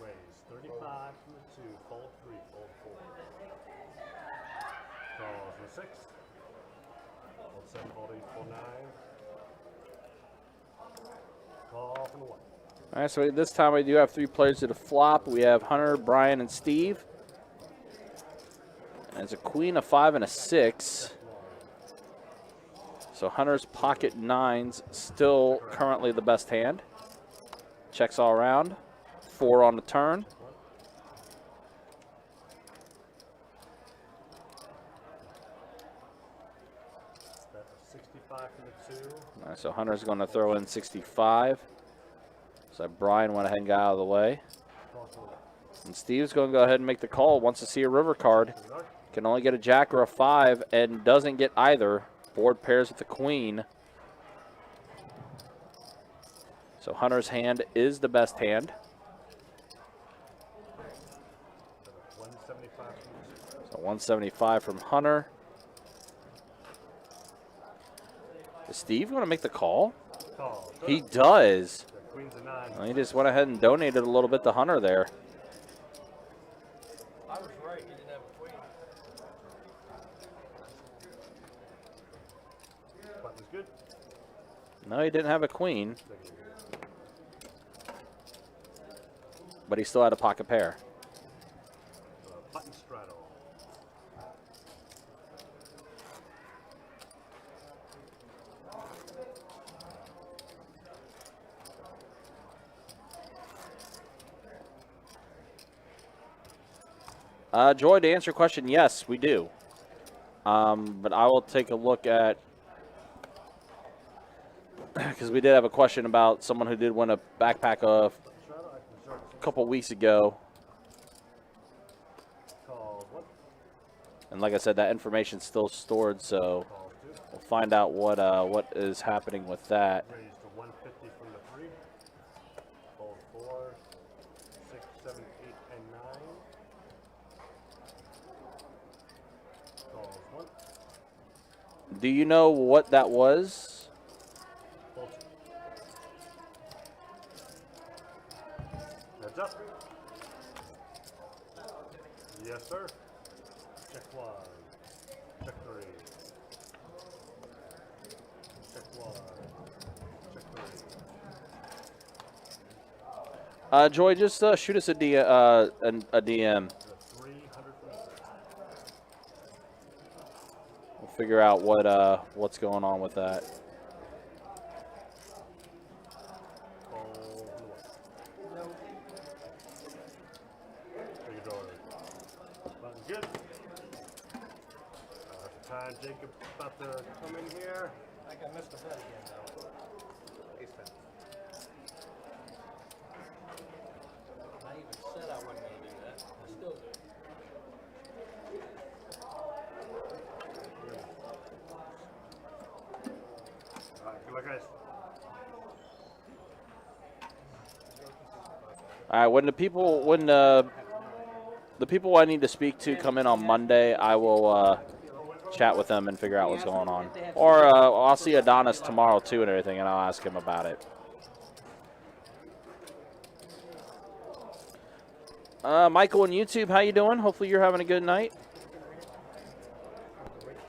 Raise 35 from the 2. Fold 3, fold 4. Call from the 6. Fold 7, fold 8, fold 9. Call from the 1. All right, so this time we do have 3 players to the flop. We have Hunter, Brian, and Steve. And it's a queen, a 5, and a 6. So Hunter's pocket 9's still currently the best hand. Checks all around. 4 on the turn. Bet of 65 from the 2. All right, so Hunter's going to throw in 65. So Brian went ahead and got out of the way. Call from the 1. And Steve's going to go ahead and make the call. Wants to see a river card. Can only get a jack or a 5 and doesn't get either. Board pairs with the queen. So Hunter's hand is the best hand. 175 from the 2. So 175 from Hunter. Steve want to make the call? Call. He does. The queen's a 9. Well, he just went ahead and donated a little bit to Hunter there. I was right. He didn't have a queen. Button's good. No, he didn't have a queen. But he still had a pocket pair. Button straddle. Joy, to answer your question, yes, we do. But I will take a look at, because we did have a question about someone who did win a backpack a couple weeks ago. And like I said, that information's still stored, so we'll find out what is happening with that. Raised to 150 from the 3. Fold 4, 6, 7, 8, and 9. Calls 1. Do you know what that was? Fold 2. Heads up. Yes, sir. Check 1. Check 3. Check 1. Check 3. Joy, just shoot us a DM. We'll figure out what's going on with that. Good. Time Jacob about to come in here. I think I missed the bet again, though. Ace 10. I even said I wasn't going to do that. I still do. Alright, good luck, guys. All right, when the people I need to speak to come in on Monday, I will chat with them and figure out what's going on. Or I'll see Adonis tomorrow too and everything, and I'll ask him about it. Michael on YouTube, how you doing? Hopefully you're having a good night.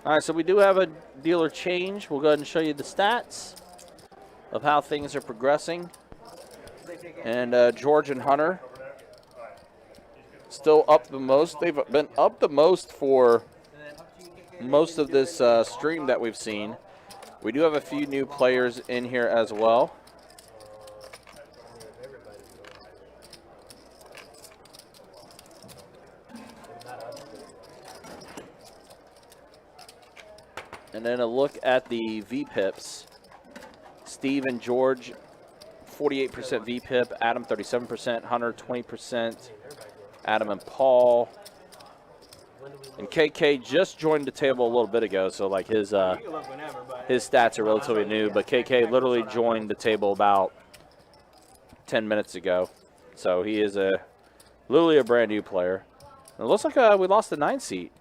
All right, so we do have a dealer change. We'll go ahead and show you the stats of how things are progressing. And George and Hunter still up the most. They've been up the most for most of this stream that we've seen. We do have a few new players in here as well. And then a look at the VPIPs. Steve and George, 48% VPIP. Adam, 37%. Hunter, 20%. Adam and Paul. And KK just joined the table a little bit ago, so like his stats are relatively new. But KK literally joined the table about 10 minutes ago, so he is literally a brand new player. And it looks like we lost the 9 seat.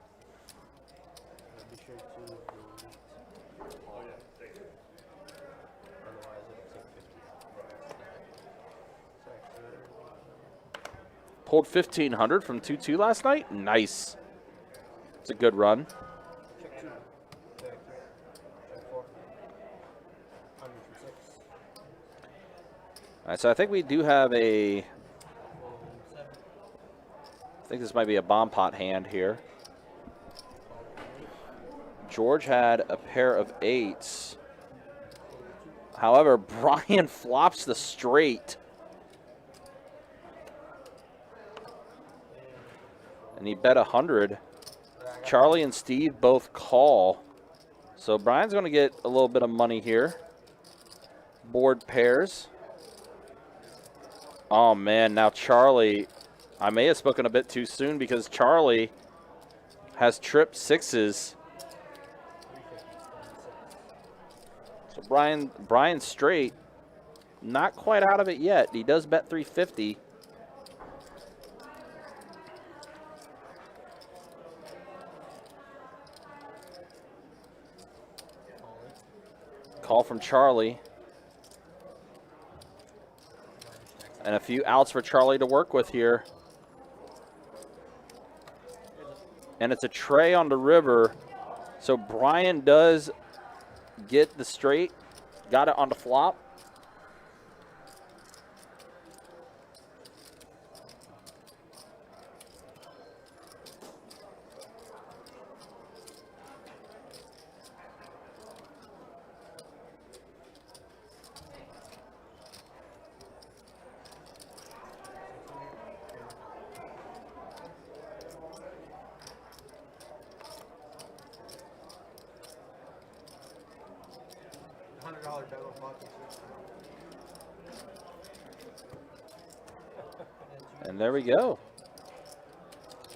Pulled 1,500 from 2-2 last night. Nice. It's a good run. All right, so I think we do have I think this might be a bomb pot hand here. George had a pair of 8s. However, Brian flops the straight. And he bet 100. Charlie and Steve both call. So Brian's going to get a little bit of money here. Board pairs. Oh, man. Now Charlie, I may have spoken a bit too soon because Charlie has tripped 6s. So Brian straight. Not quite out of it yet. He does bet 350. Call from Charlie. And a few outs for Charlie to work with here. And it's a tray on the river. So Brian does get the straight. Got it on the flop. $100 pedal pocket. And there we go.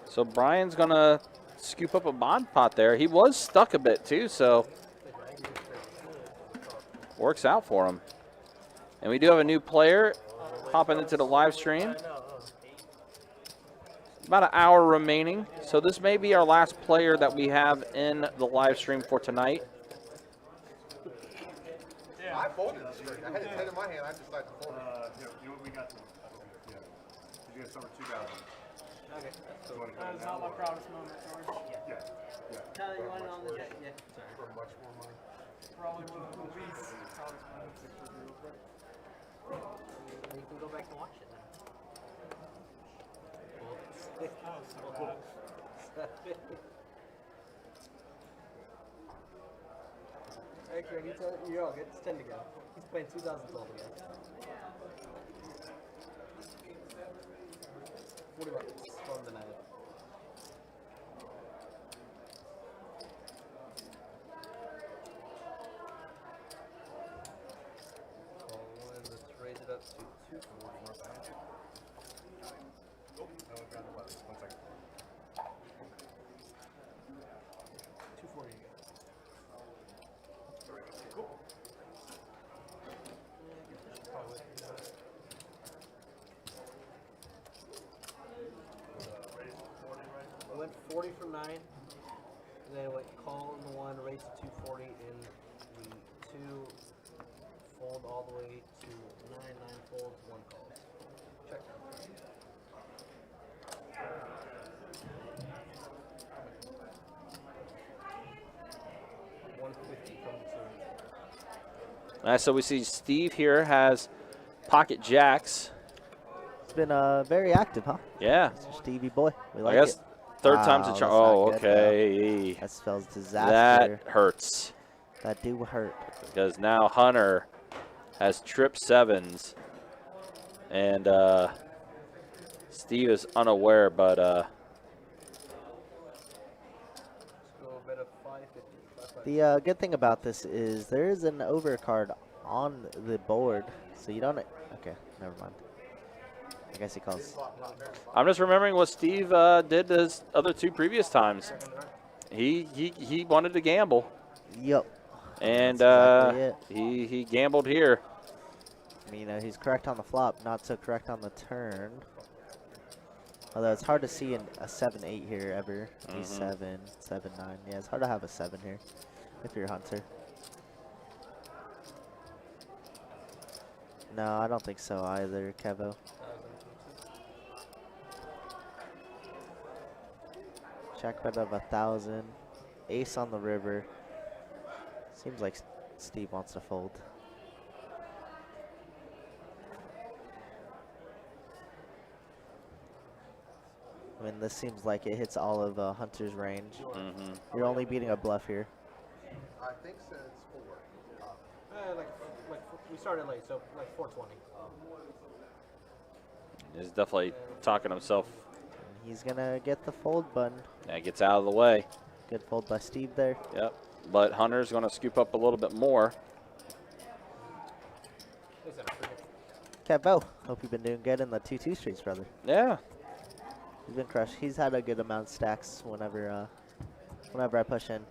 So Brian's going to scoop up a mod pot there. He was stuck a bit too, so works out for him. And we do have a new player hopping into the live stream. About an hour remaining. So this may be our last player that we have in the live stream for tonight. I folded the straight. I had it 10 in my hand. I decided to fold it. Yeah, we got some. Yeah. You got over 2,000. Okay. That is not my proudest moment, George. Yeah. Tyler, you want it on the jet? Yeah. Sorry. For much more money. Probably one of the least proudest moments. You can go back and watch it then. That was so bad. Actually, you're all good. It's 10 to go. He's playing 2012 again. 40 bucks from the night. Let's raise it up to 240. Oh, no, I've got the button. 1 second. 240 again. Cool. We went 40 from 9, and then it went call in the 1, raise to 240 in the 2, fold all the way to 9, 9 folds, 1 calls. Check. 150 from the 2. So we see Steve here has pocket jacks. It's been very active, huh? Yeah. Mr. Stevie boy. We like I guess it. third time's a Wow, charm. that's not Oh, good, okay. That spells disaster. That hurts. That do hurt. Because now Hunter has trip 7s. And Steve is unaware, but Go a bit of 550. the good thing about this is there is an overcard on the board, so you don't. Okay, never mind. I guess he calls. I'm just remembering what Steve did his other 2 previous times. He wanted to gamble. Yep. And That's exactly he gambled here. I mean, he's correct on the flop, not so correct on the turn. Although it's hard to see a 7-8 here ever. He's 7, 7, 9. Yeah, it's hard to have a 7 here if you're a Hunter. No, I don't think so either, Kevo. Check bet of 1,000. Ace on the river. Seems like Steve wants to fold. I mean, this seems like it hits all of Hunter's range. You're only beating a bluff here. I think since 4. Like we started late, so like 420. He's definitely talking himself. He's gonna get the fold button. That gets out of the way. Good fold by Steve there. Yep. But Hunter's going to scoop up a little bit more. Kevo, hope you've been doing good in the 2-2 streets, brother. Yeah. He's been crushed. He's had a good amount of stacks whenever I push in.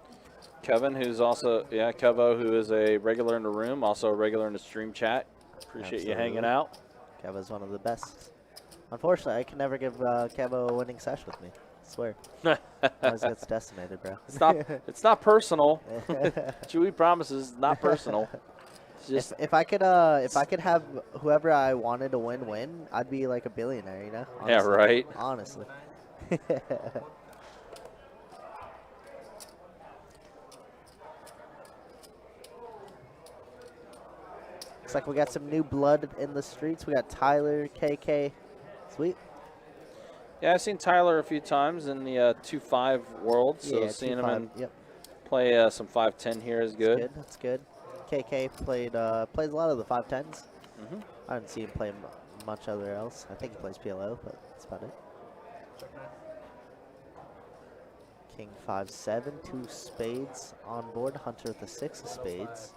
Kevin, who's also, Kevo, who is a regular in the room, also a regular in the stream chat. Appreciate you hanging out. Kevo's one of the best. Unfortunately, I can never give Kevo a winning sesh with me. swear. Always gets decimated, bro. It's not personal. Chewy promises not personal. It's just If I could have whoever I wanted to win, I'd be like a billionaire, you know? Honestly. Yeah, right. Honestly. Looks like we got some new blood in the streets. We got Tyler, KK. Sweet. Yeah, I've seen Tyler a few times in the 2-5 world, so Yeah, seeing 2-5, him yep. play some 5-10 here is good. That's good. KK plays a lot of the 5-10s. Mhm. I didn't see him play much other else. I think he plays PLO, but that's about it. King 5-7, 2 spades on board. Hunter with the 6 of spades.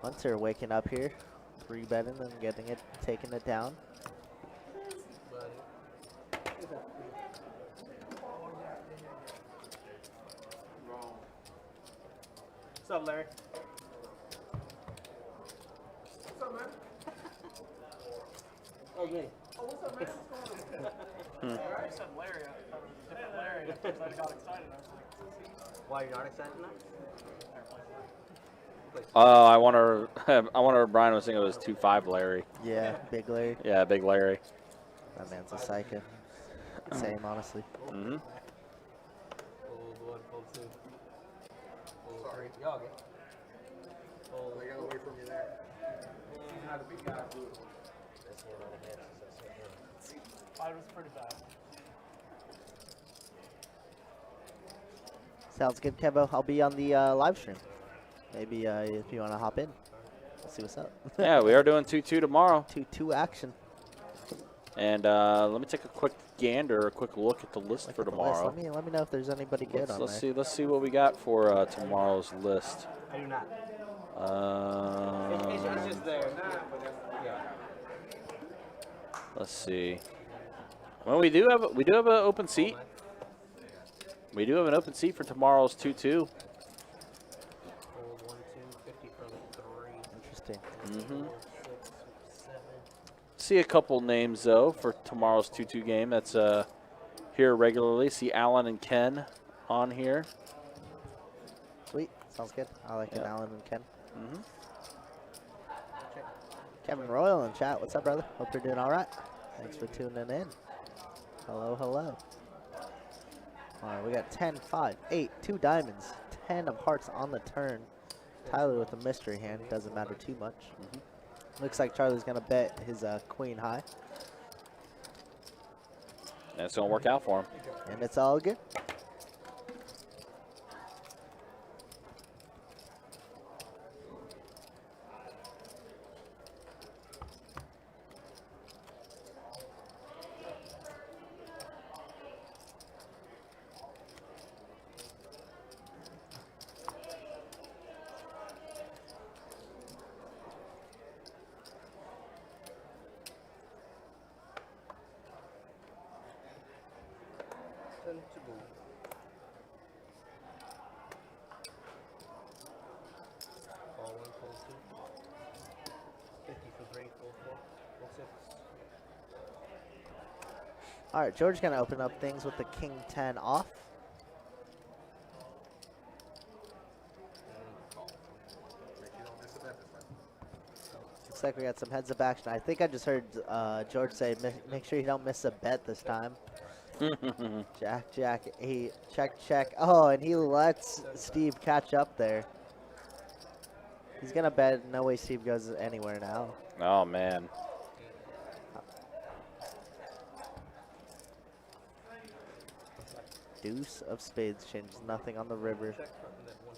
Hunter waking up here, 3-betting and taking it down. What's up, Larry? What's up, man? Oh, me. Oh, what's up, man? What's going on? I said Larry. I thought it was a different Larry. I got excited. I was like, Why you're not excited now? Oh, I wonder if Brian was thinking it was 2-5 Larry. Yeah, big Larry. Yeah, big Larry. That man's a psycho. Same, honestly. Mm-hmm. Fold 1, fold 2. Fold 3. Y'all good. Fold. I got away from you there. how the big guys do it. It was pretty bad. Sounds good, Kevo. I'll be on the live stream. Maybe if you want to hop in, we'll see what's up. Yeah, we are doing 2-2 tomorrow. 2-2 action. And let me take a quick gander, a quick look at the list for tomorrow. Let me know if there's anybody good on there. Let's see what we got for tomorrow's list. I do not. It's just there. Yeah. Let's see. Well, we do have an open seat. We do have an open seat for tomorrow's 2-2. Fold 1, 2, 50 from 3. Interesting. Mm-hmm. 4, 6, 7. See a couple names though for tomorrow's 2-2 game. That's here regularly. See Alan and Ken on here. Sweet. Sounds good. I like it, Alan and Ken. Mm-hmm. Kevin Royal in chat. What's up, brother? Hope you're doing all right. Thanks for tuning in. Hello, hello. All right, we got 10, 5, 8, 2 diamonds, 10 of hearts on the turn. Tyler with a mystery hand. Doesn't matter too much. Looks like Charlie's going to bet his queen high. And it's going to work out for him. And it's all good. All right, George's going to open up things with the King 10 off. Looks like we got some heads up action. I think I just heard George say, make sure you don't miss a bet this time. Jack, Jack, 8, check, check. Oh, and he lets Steve catch up there. He's going to bet no way Steve goes anywhere now. Oh, man. Deuce of spades changes nothing on the river.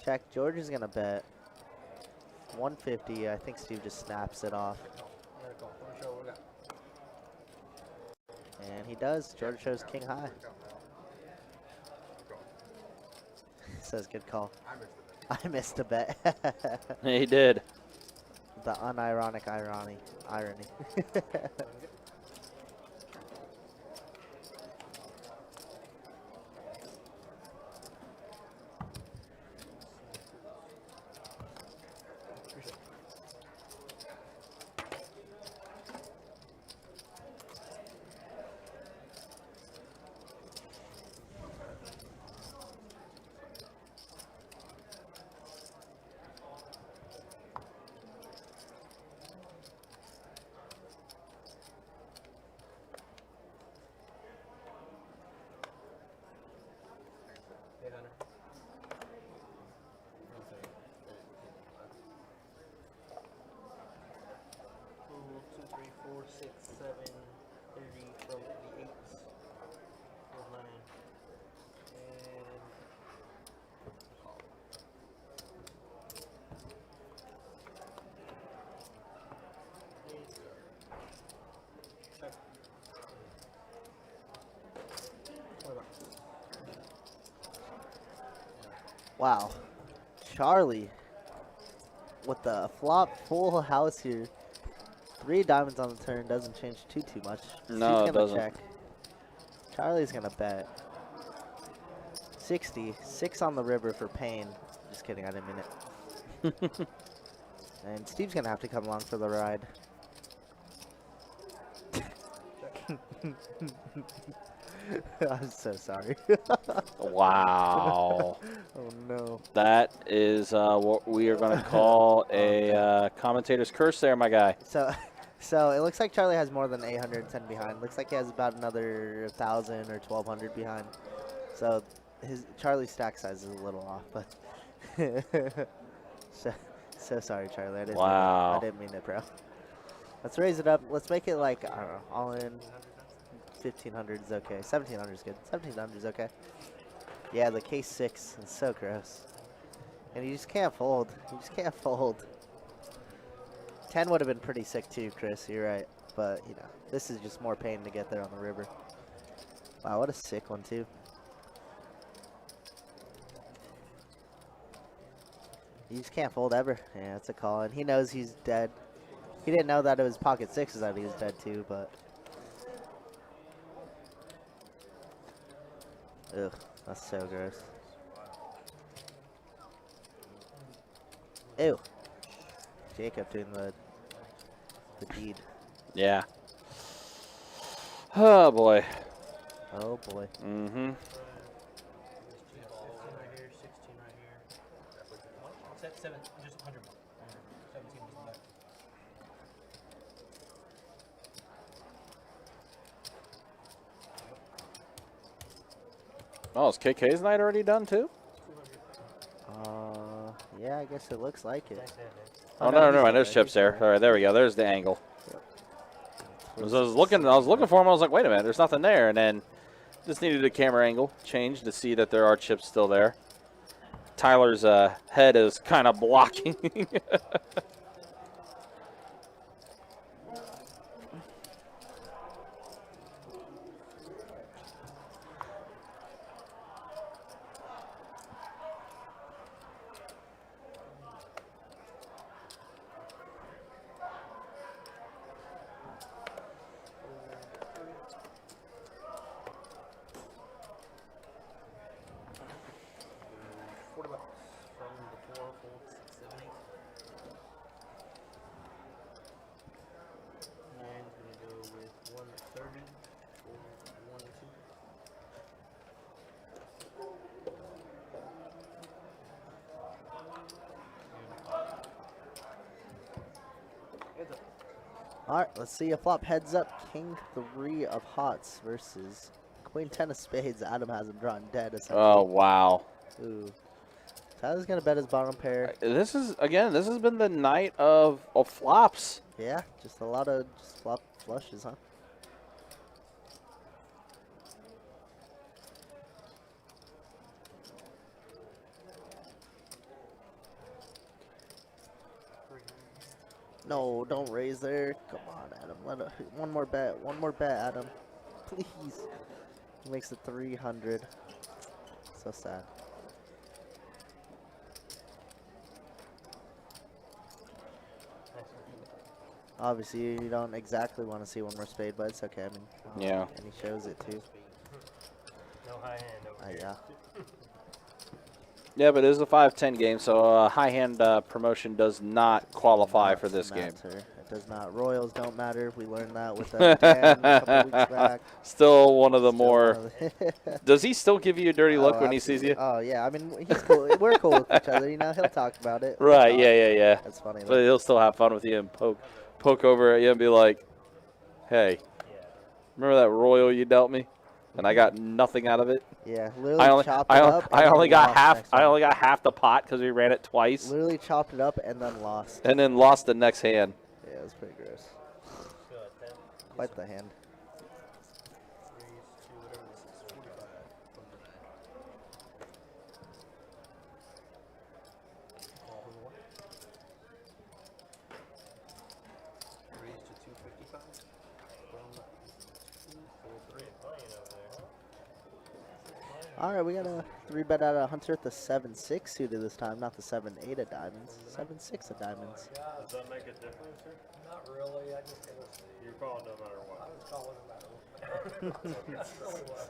Check. George is going to bet 150. I think Steve just snaps it off. And he does. George shows king high. Says good call. I missed a bet. He did. The unironic irony. 800. Ooh, 2, 3, 4, 6, 7, 30 from the 8s. 9. And check. Wow. Charlie with the flop full house here. 3 diamonds on the turn doesn't change too much. No, Steve's it gonna doesn't. check. Charlie's gonna bet. 60. 6 on the river for pain. Just kidding, I didn't mean it. And Steve's gonna have to come along for the ride. I'm so sorry. Wow. Oh no. That is what we are going to call a commentator's curse there, my guy. So it looks like Charlie has more than 810 behind. Looks like he has about another 1,000 or 1,200 behind. So Charlie's stack size is a little off, but so sorry, Charlie. I didn't mean it, bro. Let's raise it up. Let's make it like, I don't know, all in. 1,500 is okay. 1,700 is good. 1,700 is okay. Yeah, the K6 is so gross. And you just can't fold. You just can't fold. 10 would have been pretty sick too, Chris. You're right. But, you know, this is just more pain to get there on the river. Wow, what a sick one too. You just can't fold ever. Yeah, it's a call. And he knows he's dead. He didn't know that it was pocket sixes that he was dead too, but... Ugh, that's so gross. Ew. Jacob doing the deed. Yeah. Oh, boy. Oh, boy. Mm-hmm. 16 right here, 16 right here. 7, just 100 more. 17 was the back. Oh, is KK's night already done too? Yeah, I guess it looks like it. Oh, no, there's chips there. All right, there we go. There's the angle. I was looking for him. I was like, wait a minute, there's nothing there, and then just needed a camera angle change to see that there are chips still there. Tyler's head is kind of blocking. Alright, let's see a flop heads up. King 3 of hearts versus Queen 10 of spades. Adam has him drawn dead. Oh, wow. Ooh. Tyler's going to bet his bottom pair. This has been the night of flops. Yeah, just a lot of flop flushes, huh? No, don't raise there. Come on, Adam. One more bet. One more bet, Adam. Please. He makes it 300. So sad. Obviously, you don't exactly want to see one more spade, but it's okay. I mean, yeah. And he shows it too. No high hand over here. Yeah. Yeah, but it is a 5-10 game, so high hand promotion does not qualify for this game. It does not. Royals don't matter. We learned that with Dan a couple weeks back. Still one of the more. Does he still give you a dirty look when he sees you? Oh yeah, I mean he's cool. We're cool with each other. You know, he'll talk about it. Right? Yeah. That's funny. But he'll still have fun with you and poke over at you and be like, "Hey, remember that royal you dealt me?" and I got nothing out of it. Yeah, literally chopped it up. I only got half. next I round. only got half the pot because we ran it twice, Literally chopped it up and then lost. and then lost the next hand. Yeah, it was pretty gross. Quite the hand. All right, we got a 3-bet out of Hunter at the 7-6 suited this time, not the 7-8 of diamonds. 7-6 of diamonds. Does that make a difference here? Not really. I just gotta see. You're calling no matter what. I was calling no matter what.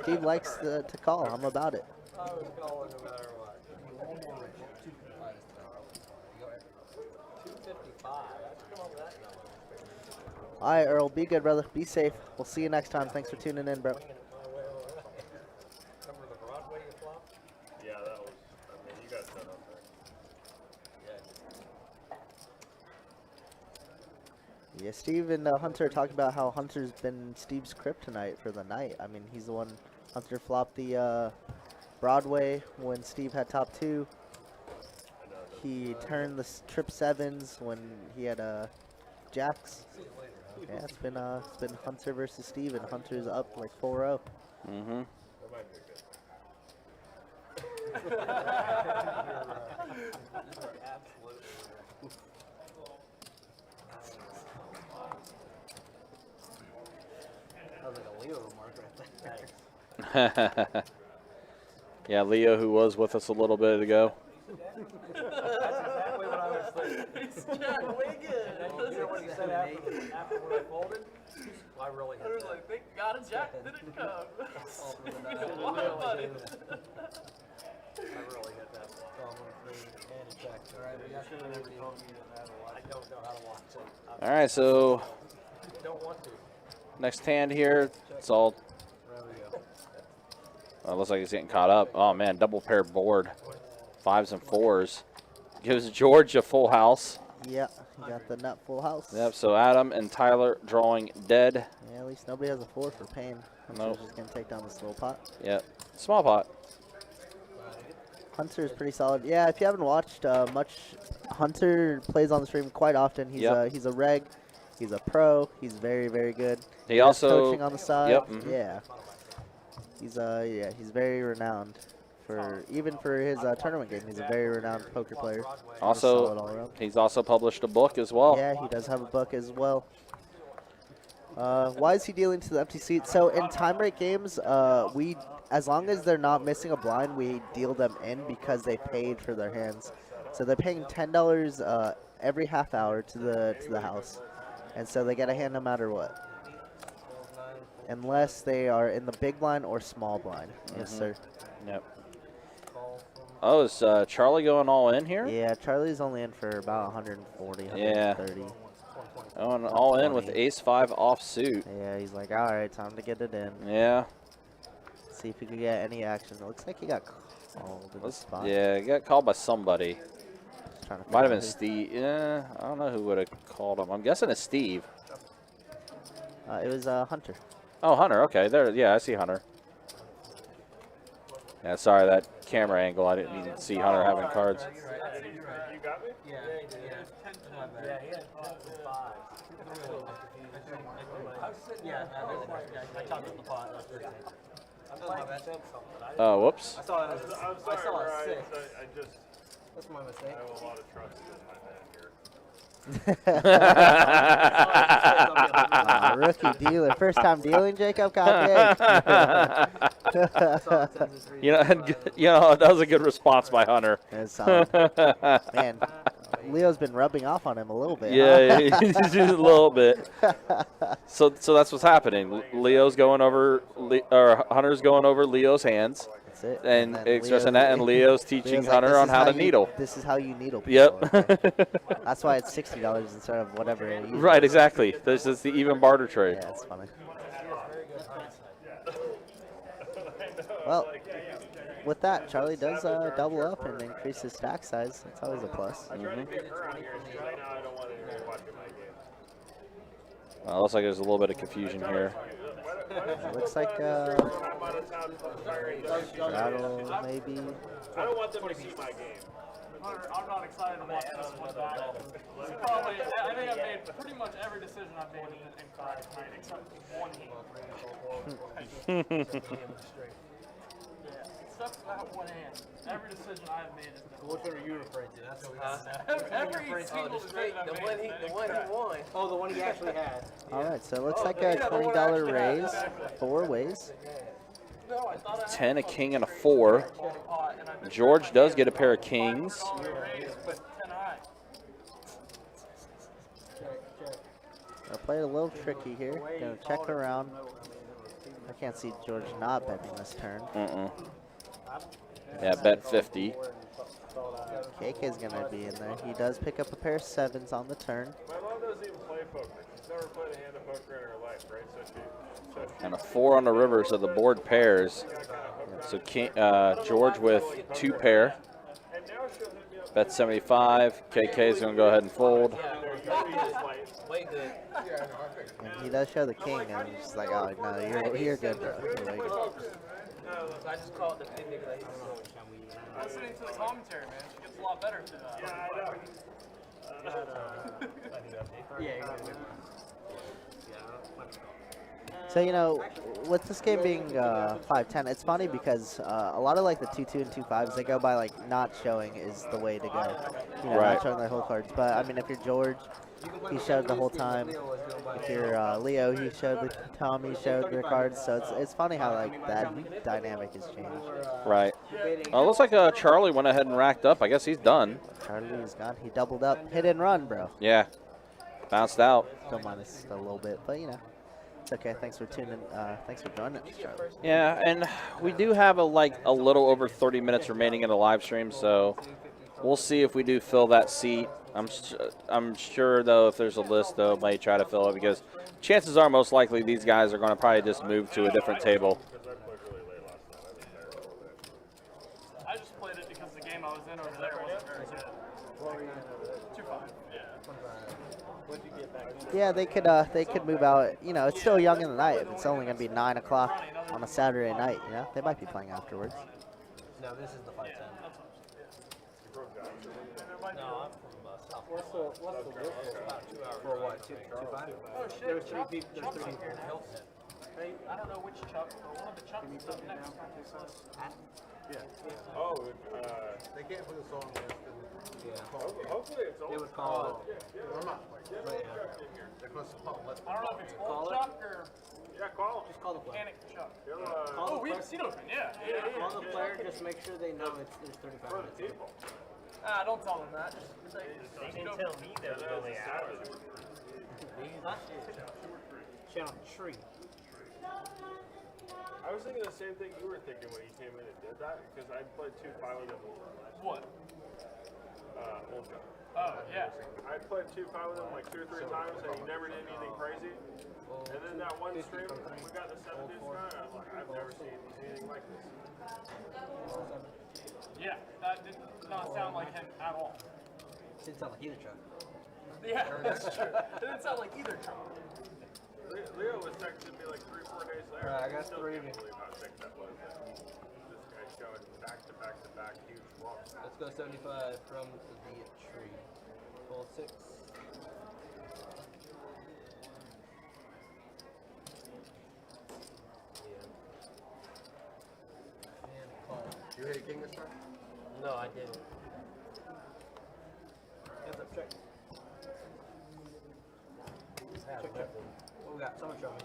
Steve likes to call. I'm about it. I was calling no matter what. 255. That's come up that number. All right, Earl, be good, brother. Be safe. We'll see you next time. Thanks for tuning in, bro. Remember the Broadway you flopped? Yeah, that was, I mean, you guys set up there. Yeah, Steve and Hunter talked about how Hunter's been Steve's kryptonite for the night. I mean, he's the one. Hunter flopped the Broadway when Steve had top 2. He turned the trip 7s when he had jacks. Yeah, it's been Hunter versus Steve, and Hunter's up like 4-0. Mm-hmm. That might be good. That was like a Leo remark right there. Yeah, Leo, who was with us a little bit ago. That's exactly what I was thinking. Yeah, way good. You know what he said after when I folded? I really had that. Like, thank God a jack didn't come. A lot of money. I really hit that one. And a check. All right, we got to I don't know how to watch it. All right, so Don't want to. next hand here, it's all. There we go. Looks like he's getting caught up. Oh man, double pair board, 5s and 4s. Gives George a full house. Yeah, he got the nut full house. Yep. So Adam and Tyler drawing dead. Yeah, at least nobody has a 4 for pain. Hunter's Nope. just gonna take down this little pot. Yep. Small pot. Hunter is pretty solid. Yeah, if you haven't watched much, Hunter plays on the stream quite often. He's he's a reg, he's a pro. He's very, very good. He does also coaching on the side. Yep. Mhm. Yeah. He's very renowned for even for his tournament game. He's a very renowned poker player. Also, Solid all around. he's also published a book as well. Yeah, he does have a book as well. Why is he dealing to the empty seat? So in time rate games, we, as long as they're not missing a blind, we deal them in because they paid for their hands. So they're paying $10 every half hour to the house, and so they get a hand no matter what, unless they are in the big blind or small blind. Yes, sir. Yep. Oh, is Charlie going all in here? Yeah, Charlie's only in for about 140, Yeah. 130. Going all in with ace-5 offsuit. Yeah, he's like, all right, time to get it in. Yeah. See if he could get any action. It looks like he got called in the spot. Yeah, he got called by somebody. Just trying to Might have figure been out Steve. Yeah, I don't know who would have called him. I'm guessing it's Steve. who- It was Hunter. Oh, Hunter. Okay, there. Yeah, I see Hunter. Yeah, sorry, that camera angle. I didn't even see Hunter having cards. You got me? Yeah, yeah, he had 5. Yeah, I chopped up the pot. Oh, whoops. I saw it. I saw a 6. I just, That's my mistake. I have a lot of trust in my man here. Rookie dealer. First time dealing, Jacob? God You know, that was a good response by Hunter. That's solid. Man, Leo's been rubbing off on him a little bit. Yeah, just a little bit. So that's what's happening. Leo's going over, or Hunter's going over Leo's hands. That's it. And then expressing Leo's- that, and Leo's teaching Leo's like, Hunter "This on is how to you- needle. This is how you needle people. Yep. Okay. That's why it's $60 instead of whatever it usually Right, is. exactly. This is the even barter trade. Yeah, it's funny. Well, with that, Charlie does double up and increase his stack size. That's always a plus. Looks like there's a little bit of confusion here. It looks like Rattle, maybe. I don't want them to see my game. I'm not excited to watch this one back. Probably, I think I've made pretty much every decision I've made in correct tonight, except one hand. Yeah, except for that one hand. Every decision I've made has been. Which one are you referring to? That's what every single decision I've made. the one he won. Oh, the one he actually had. All right, so it looks like a $20 raise, 4 ways. 10, a king, and a 4. George does get a pair of kings. I played a little tricky here. Gonna check around. I can't see George not betting this turn. Yeah, bet 50. KK's gonna be in there. He does pick up a pair of 7s on the turn. My mom doesn't even play poker. She's never played a hand of poker in her life, right? So she And a 4 on the river, so the board pairs. So George with 2 pair. Bet 75. KK's going to go ahead and fold. Way good. And he does show the king, and I'm just like, oh, no, you're good, bro. I just called the pin nigga. Listening to the commentary, man, she gets a lot better to that. yeah, I know. So, you know, with this game being 5-10, it's funny because a lot of like the 2-2 and 2-5s, they go by like not showing is the way to go. You know, Right. not showing their whole cards. But I mean, if you're George, he showed the whole time. If you're Leo, he showed the Tommy showed their cards. So it's funny how like that dynamic has changed. Right. Well, it looks like Charlie went ahead and racked up. I guess he's done. Charlie is gone. He doubled up, hit and run, bro. Yeah. Bounced out. Don't mind us a little bit, but you know. It's okay. Thanks for tuning. Thanks for joining us, Charlie. Yeah, and we do have a little over 30 minutes remaining in the live stream, so we'll see if we do fill that seat. I'm sure though, if there's a list though, may try to fill it because chances are most likely these guys are going to probably just move to a different table. I just played it because the game I was in over there wasn't very good. 2-5. Yeah, they could move out. You know, it's still young in the night. It's only gonna be 9 o'clock on a Saturday night. You know, they might be playing afterwards. No, this is the 5-10. No, I'm from South. What's the list? About 2 hours. For what? 2-5? Oh shit, There's 3 people. There's 3 here to help. Hey, I don't know which Chuck, but one of the Chucks is up next. Oh, They can't put a song against it. hopefully it's They all. would call. I'm not like that. But yeah. They're supposed to call. Let's I don't know if it's Call old it? Chuck or Yeah, call him. Just call the player. Mechanic Chuck. Call Oh, the we player. have a seat open, yeah. Call the player. Just make sure they know there's 35 minutes. People. Don't tell them that. Just say, They didn't tell me there was only hours. Channel tree. I was thinking the same thing you were thinking when you came in and did that because I played 2-5 with him. what? Old John. Oh, yeah. I played 2-5 with him like 2 or 3 times and he never did anything crazy. And then that one stream, we got the 7 dudes around, I was like, I've never seen anything like this. Yeah, that did not sound like him at all. Didn't sound like either Chuck. Yeah, that's true. It didn't sound like either Chuck. Leo was texting me like 3 or 4 days later. Alright, I got Still 3 can't of you. believe how sick that was. This guy's going back to back to back huge walks. Let's go 75 from the tree. Full 6. And call. You hit a king this time? No, I didn't. Hands up, check. Check. What we got? Someone show me.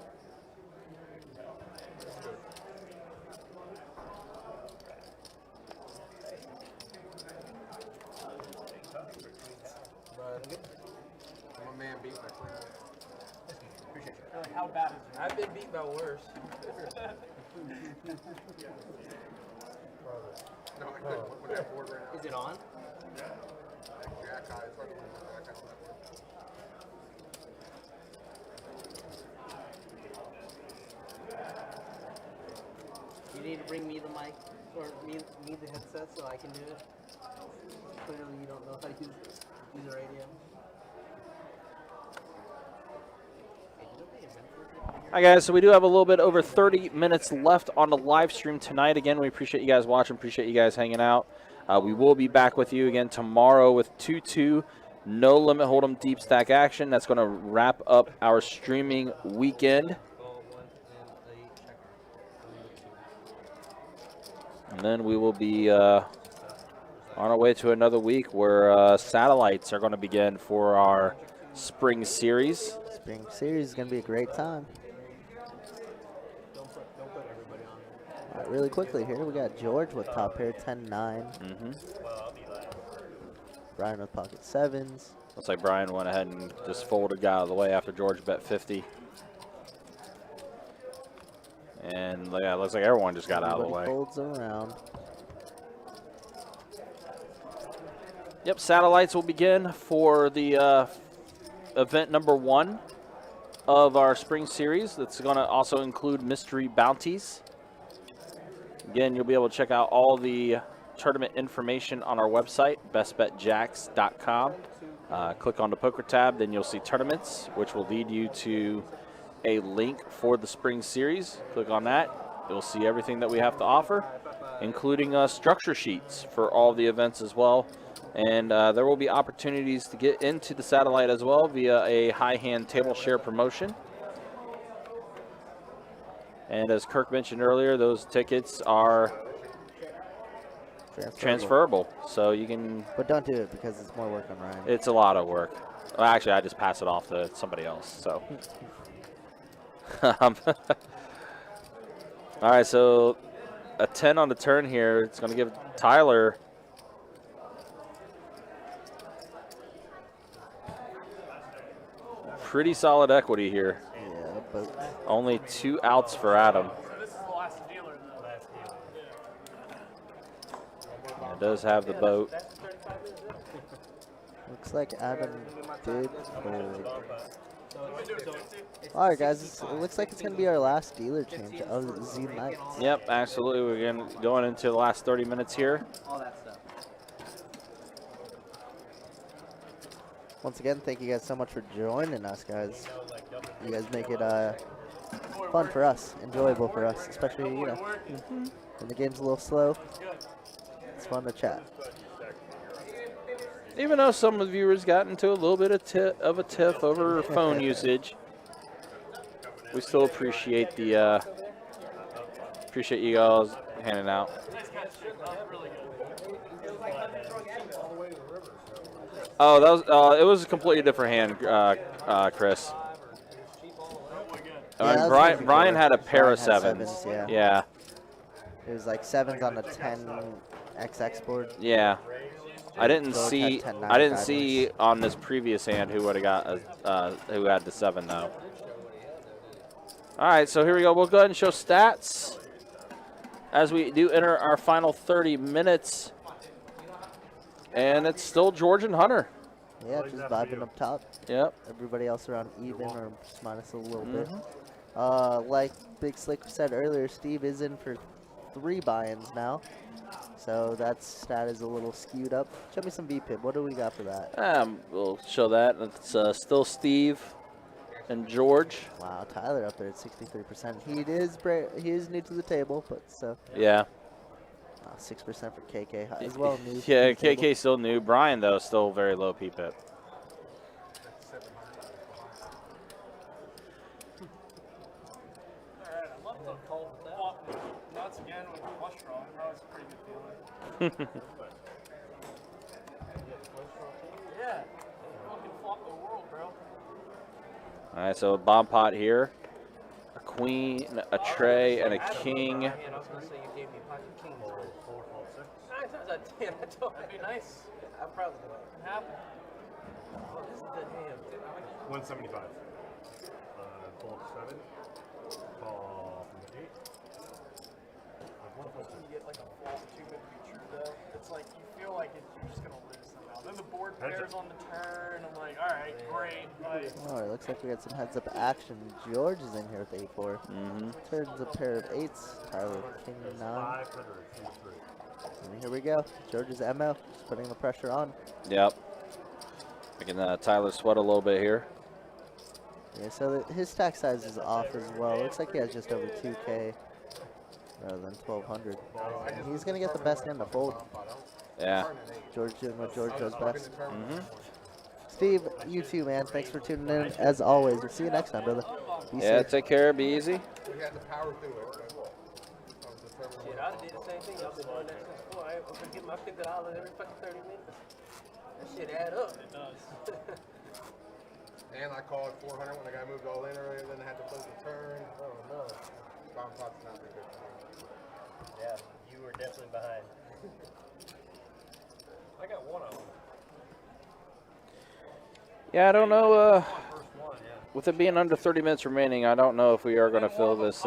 I'm a man beat my queen. Appreciate you. Like, how bad is it? I've been beat by worse. No, I couldn't. When that board ran out. Is it on? Jack high. It's hard to win with Jack high left. You need to bring me the mic or me the headset so I can do it. Clearly, you don't know how to use the radio. Hi guys, so we do have a little bit over 30 minutes left on the live stream tonight. Again, we appreciate you guys watching, appreciate you guys hanging out. We will be back with you again tomorrow with 2-2 No Limit Hold'em Deep Stack action. That's going to wrap up our streaming weekend. And then we will be on our way to another week where satellites are going to begin for our spring series. Spring series is going to be a great time. All right, really quickly here, we got George with top pair 10-9. Brian with pocket 7s. Looks like Brian went ahead and just folded, got out of the way after George bet 50. And yeah, looks like everyone just got out of the way. Folds around. Yep, satellites will begin for the event number 1 of our spring series. That's going to also include mystery bounties. Again, you'll be able to check out all the tournament information on our website, bestbetjacks.com. Click on the poker tab, then you'll see tournaments, which will lead you to a link for the spring series. Click on that. You'll see everything that we have to offer, including structure sheets for all the events as well. And there will be opportunities to get into the satellite as well via a high hand table share promotion. And as Kirk mentioned earlier, those tickets are transferable. So you can... But don't do it because it's more work on Ryan. It's a lot of work. Well, actually, I just pass it off to somebody else. So. All right, so a 10 on the turn here. It's going to give Tyler pretty solid equity here. Yeah, but only 2 outs for Adam. This is the last dealer, though. It does have the boat. looks like Adam did fold. All right, guys, it looks like it's going to be our last dealer change of Z Knights. Yep, absolutely. We're going into the last 30 minutes here. All that stuff. Once again, thank you guys so much for joining us, guys. You guys make it fun for us, enjoyable for us, especially, you know, when the game's a little slow. It's fun to chat. Even though some of the viewers got into a little bit of a tiff over phone usage, we still appreciate the appreciate you guys handing out. Oh, that was it was a completely different hand, Chris. Yeah, Brian had a pair of Brian had sevens. yeah. It was like 7s on the 10XX board. Yeah. I didn't George see. had 10-9 I didn't guidelines. see on this previous hand who would have got who had the 7 though. All right, so here we go. We'll go ahead and show stats as we do enter our final 30 minutes, and it's still George and Hunter. Yeah, just vibing up top. Yep. Everybody else around even or just minus a little bit. Like Big Slick said earlier, Steve is in for 3 buy-ins now. So that stat is a little skewed up. Show me some VPIP. What do we got for that? We'll show that. It's still Steve and George. Wow, Tyler up there at 63%. He is new to the table, but so Yeah. 6% for KK as well. New Yeah, to the table. KK still new. Brian though still very low PPIP. Nuts again with cholesterol. That was a pretty good feeling. Yeah. Fucking flop the world, bro. All right, so a bomb pot here, a queen, a tray, and a king. I was going to say you gave me pocket kings. 9 times out of 10, I don't. That'd be nice. I'm proud of that. It happened. This is a good hand. 175. Fold 7. Call from the 8. You get like a flop too good to be true, though. It's like you feel like you're just gonna lose somehow. Then the board pairs on the turn. I'm like, all right, great. Like, Oh, it looks like we got some heads-up action. George is in here with 8-4. Turns a pair of 8s. Tyler king 9. 500. And here we go. George's MO, just putting the pressure on. Yep. Making Tyler sweat a little bit here. Yeah, so his stack size is off as well. Looks like he has just over 2K rather than 1,200. And he's going to get the best hand to fold. Yeah. George doing what George does best. Mm-hmm. Steve, you too, man. Thanks for tuning in. As always, we'll see you next time, brother. Be Yeah, safe. take care. Be easy. We had to power through it. Shit, I did the same thing. I've been doing that since before. I get my $50 every fucking 30 minutes. That shit add up. It does. And I called 400 when the guy moved all in earlier, then I had to close the turn. Oh no. Bomb pot's not very good. Yeah, you were definitely behind. I got one of them. Yeah, I don't know. First one, yeah. With it being under 30 minutes remaining, I don't know if we are going to fill this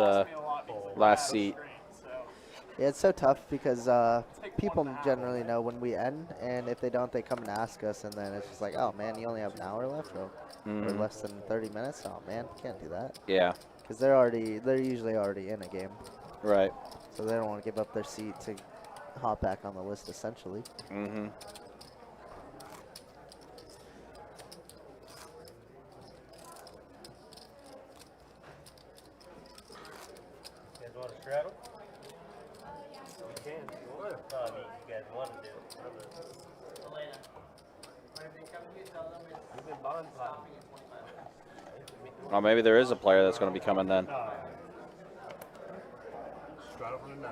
last seat. Yeah, it's so tough because people generally know when we end, and if they don't, they come and ask us, and then it's just like, oh man, you only have an hour left, or less than 30 minutes. Oh man, can't do that. Yeah. Because they're usually already in a game, Right. so they don't want to give up their seat to hop back on the list, essentially. Mm-hmm. You guys want to straddle? You can. I mean, you guys want to do it. You've been bond plotting. Oh, maybe there is a player that's going to be coming then. Straddle for the 9.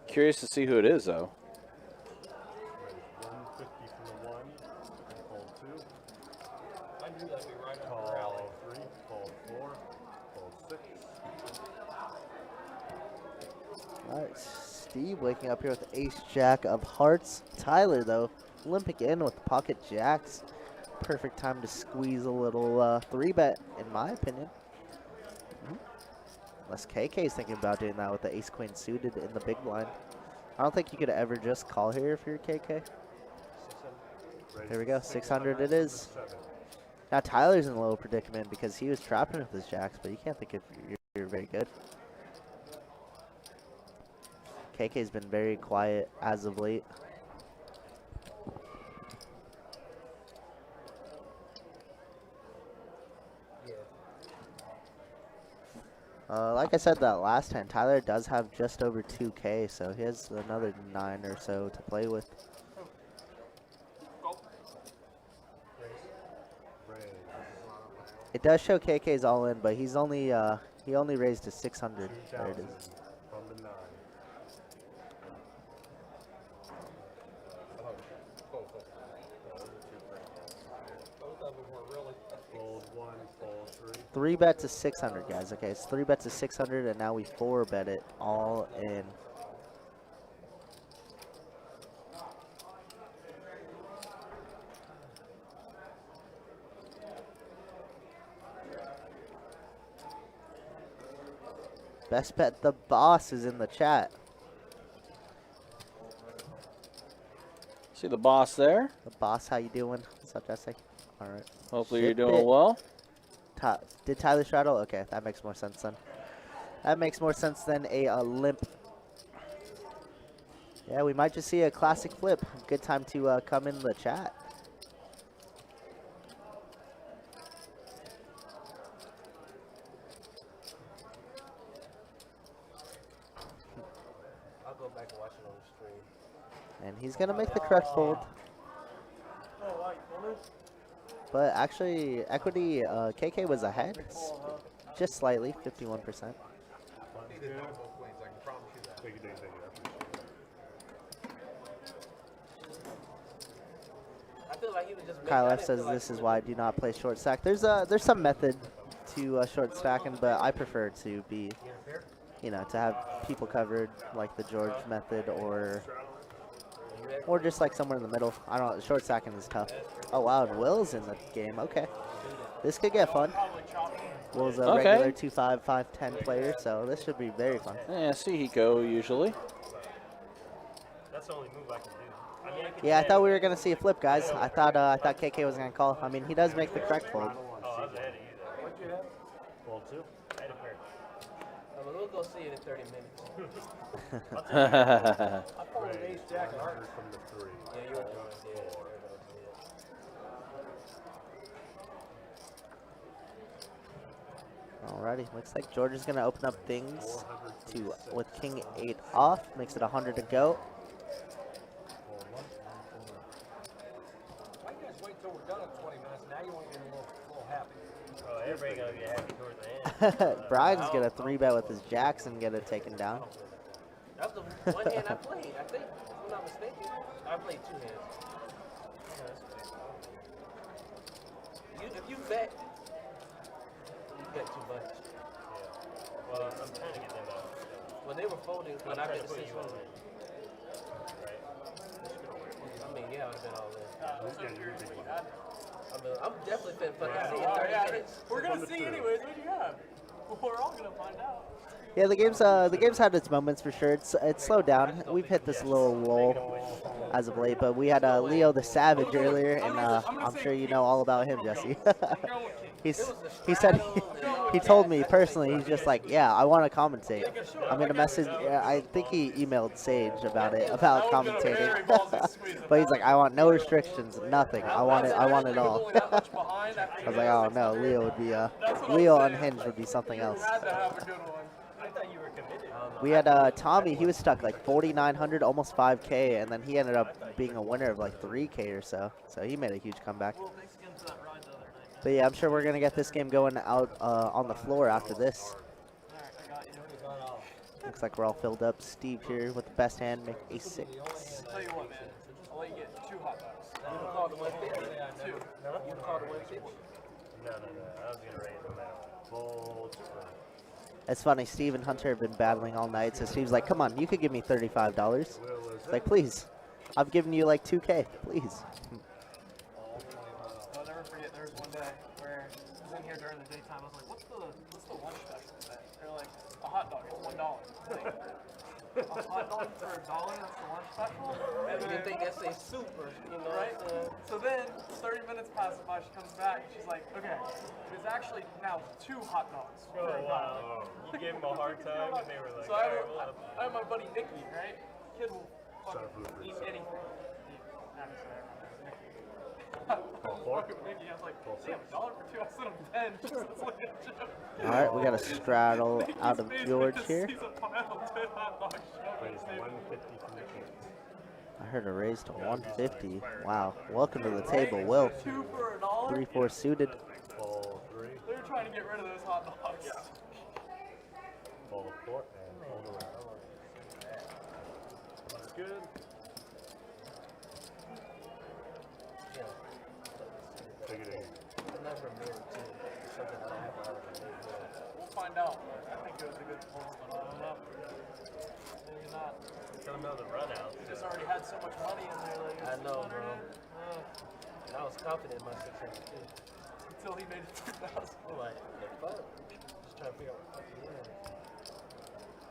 Curious to see who it is, though. 150 for the 1. Fold 2. I knew that'd be right up your alley. Call 3. Fold 4. Fold 6. All right, Steve waking up here with the ace-jack of hearts. Tyler, though, limping in with pocket jacks. Perfect time to squeeze a little 3-bet, in my opinion. Unless KK's thinking about doing that with the ace-queen suited in the big blind. I don't think you could ever just call here if you're KK. There we go, 600 it is. Now Tyler's in a little predicament because he was trapping with his jacks, but you can't think if you're very good. KK's been very quiet as of late. Like I said that last time, Tyler does have just over 2K, so he has another 9 or so to play with. It does show KK's all in, but he's only he only raised to 600. There it is. From the 9. Both of them were really. Fold 1, fold 3. 3-bet to 600, guys. Okay, it's 3-bet to 600, and now we 4-bet it all in. Best bet the boss is in the chat. See the boss there? The boss, how you doing? What's up, Jesse? All right. Hopefully you're Ship doing it. well. Did Tyler straddle? Okay, that makes more sense then. That makes more sense than a limp. Yeah, we might just see a classic flip. Good time to come in the chat. I'll go back and watch it on the stream. And he's going to make the correct fold. But actually, equity, KK was ahead. Just slightly, 51%. He did not both queens, I can promise you that. Thank you, thank you, thank you. I feel like he was just. Kyle F says this is why I do not play short stack. There's some method to short stacking, but I prefer to be, you know, to have people covered like the George method or just like somewhere in the middle. I don't know, short stacking is tough. Oh wow, and Will's in the game. Okay, this could get fun. Will's a regular 2-5, 5-10 player, so this should be very fun. Yeah, see Hiko usually. That's the only move I can do. I mean, I can Yeah, I thought we were gonna see a flip, guys. I thought KK was gonna call. I mean, he does make the correct fold. Oh, I was ahead of you there. What'd you have? Fold 2. I had a pair. We'll go see it in 30 minutes. I folded ace jack and hearts. From the 3. Yeah, you were going to see it. Alrighty, looks like George is gonna open up things to with King 8 off. Makes it 100 to go. Why you guys wait till we're done in 20 minutes? Now you want to get a little happy. Oh, everybody gonna be happy towards the end. Brian's gonna 3-bet with his jacks and get it taken down. That was the one hand I played, I think. If I'm not mistaken. I played 2 hands. If you bet, you bet too much. Yeah. Well, I'm trying to get them out. When they were folding, when I bet the 6 you one. on it. Right? I mean, yeah, I would have been all in. I'm so curious what you had. I'm definitely fit fucking Yeah. see in 30 minutes. We're gonna see anyways. What do you have? We're all gonna find out. Yeah, the game's had its moments for sure. It's slowed down. We've hit this little lull as of late, but we had Leo the Savage earlier, and I'm sure you know all about him, Jesse. He told me personally, he's just like, yeah, I want to commentate. I'm gonna message. I think he emailed Sage about commentating, but he's like, I want no restrictions, nothing. I want it all. I was like, oh no, Leo would be Leo unhinged would be something else. I thought you were committed. We had Tommy, he was stuck like 4,900, almost 5K, and then he ended up being a winner of like 3K or so. So he made a huge comeback. But yeah, I'm sure we're going to get this game going out on the floor after this. Looks like we're all filled up. Steve here with the best hand, make ace-6. I'll tell you what, man. I'll let you get 2 hot dogs. You can call the 150. 2. You can call the 150. No. I was gonna raise no matter what. Fold. It's funny, Steve and Hunter have been battling all night, so Steve's like, come on, you could give me $35. It's like, please. I've given you like 2K, please. I'll never forget, there was one day where I was in here during the daytime. I was like, what's the lunch special today? They're like, a hot dog, it's $1. Like, a hot dog for $1, that's the lunch special? And You didn't think that's a soup or, right? So then, 30 minutes passes by, she comes back, and she's like, okay, it's actually now 2 hot dogs for $1. Wow. You gave them a hard time, and they were like, So I have my buddy Nicky, right? Kid will fucking eat anything. Fucking Nicky, I was like, damn, $1 for 2, I sent him 10. Just like a joke. Alright, we got a straddle out of George here. He's a pile of 10 hot dogs. Raise 150 from the king. I heard a raise to 150. Wow. Welcome to the table, Will. 2 for $1. 3-4 suited. Fold 3. They're trying to get rid of those hot dogs. Fold 4 and fold around. That's good. Take it in. We'll find out. I think it was a good performance, but I don't know. Maybe not. Tell them about the run out. He just already had so much money in there. Like, I know, bro. And I was confident in my 600 too. Until he made it 2,000. I'm like, the fuck? Just trying to figure out what the fuck he is.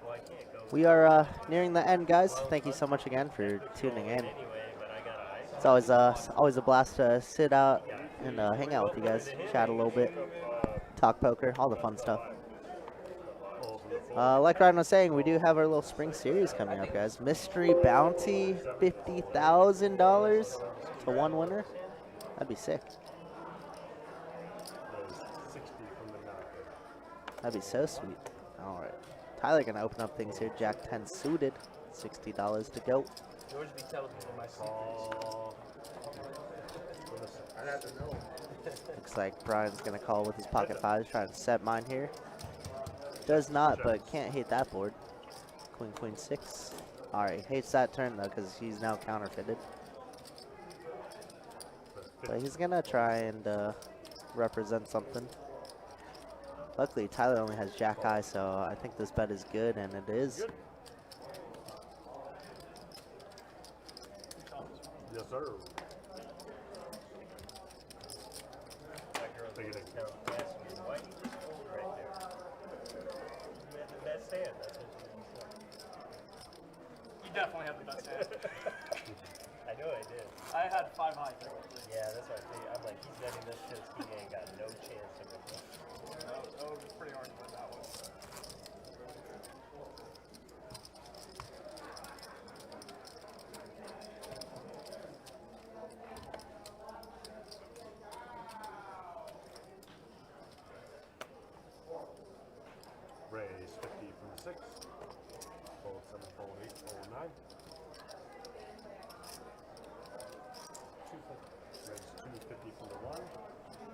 Well, I can't go. We are nearing the end, guys. Thank you so much again for tuning in. Anyway, but I got ice. It's always a blast to sit out and hang out with you guys, chat a little bit, talk poker, all the fun stuff. Like Ryan was saying, we do have our little spring series coming up, guys. Mystery bounty, $50,000 to one winner. That'd be sick. There's 60 from the 9. That'd be so sweet. All right, Tyler gonna open up things here. Jack 10 suited, $60 to go. George be telling me my secrets. Call. I'd have to know. Looks like Brian's gonna call with his pocket fives, trying to set mine here. Does not, but can't hate that board. Queen, queen, 6. All right, hates that turn though, because he's now counterfeited. But he's gonna try and represent something. Luckily, Tyler only has Jack high, so I think this bet is good, and it is. Yes, sir. Take it in. Why you just hold right there? You had the best hand. That's what you said. You definitely had the best hand. I know I did. I had 5 high. Yeah, that's what I think. I'm like, he's betting this because he ain't got no chance to win. That was pretty hard to win that one. 50 from the 6. Fold 7, fold 8, fold 9. Raise 250 from the 1.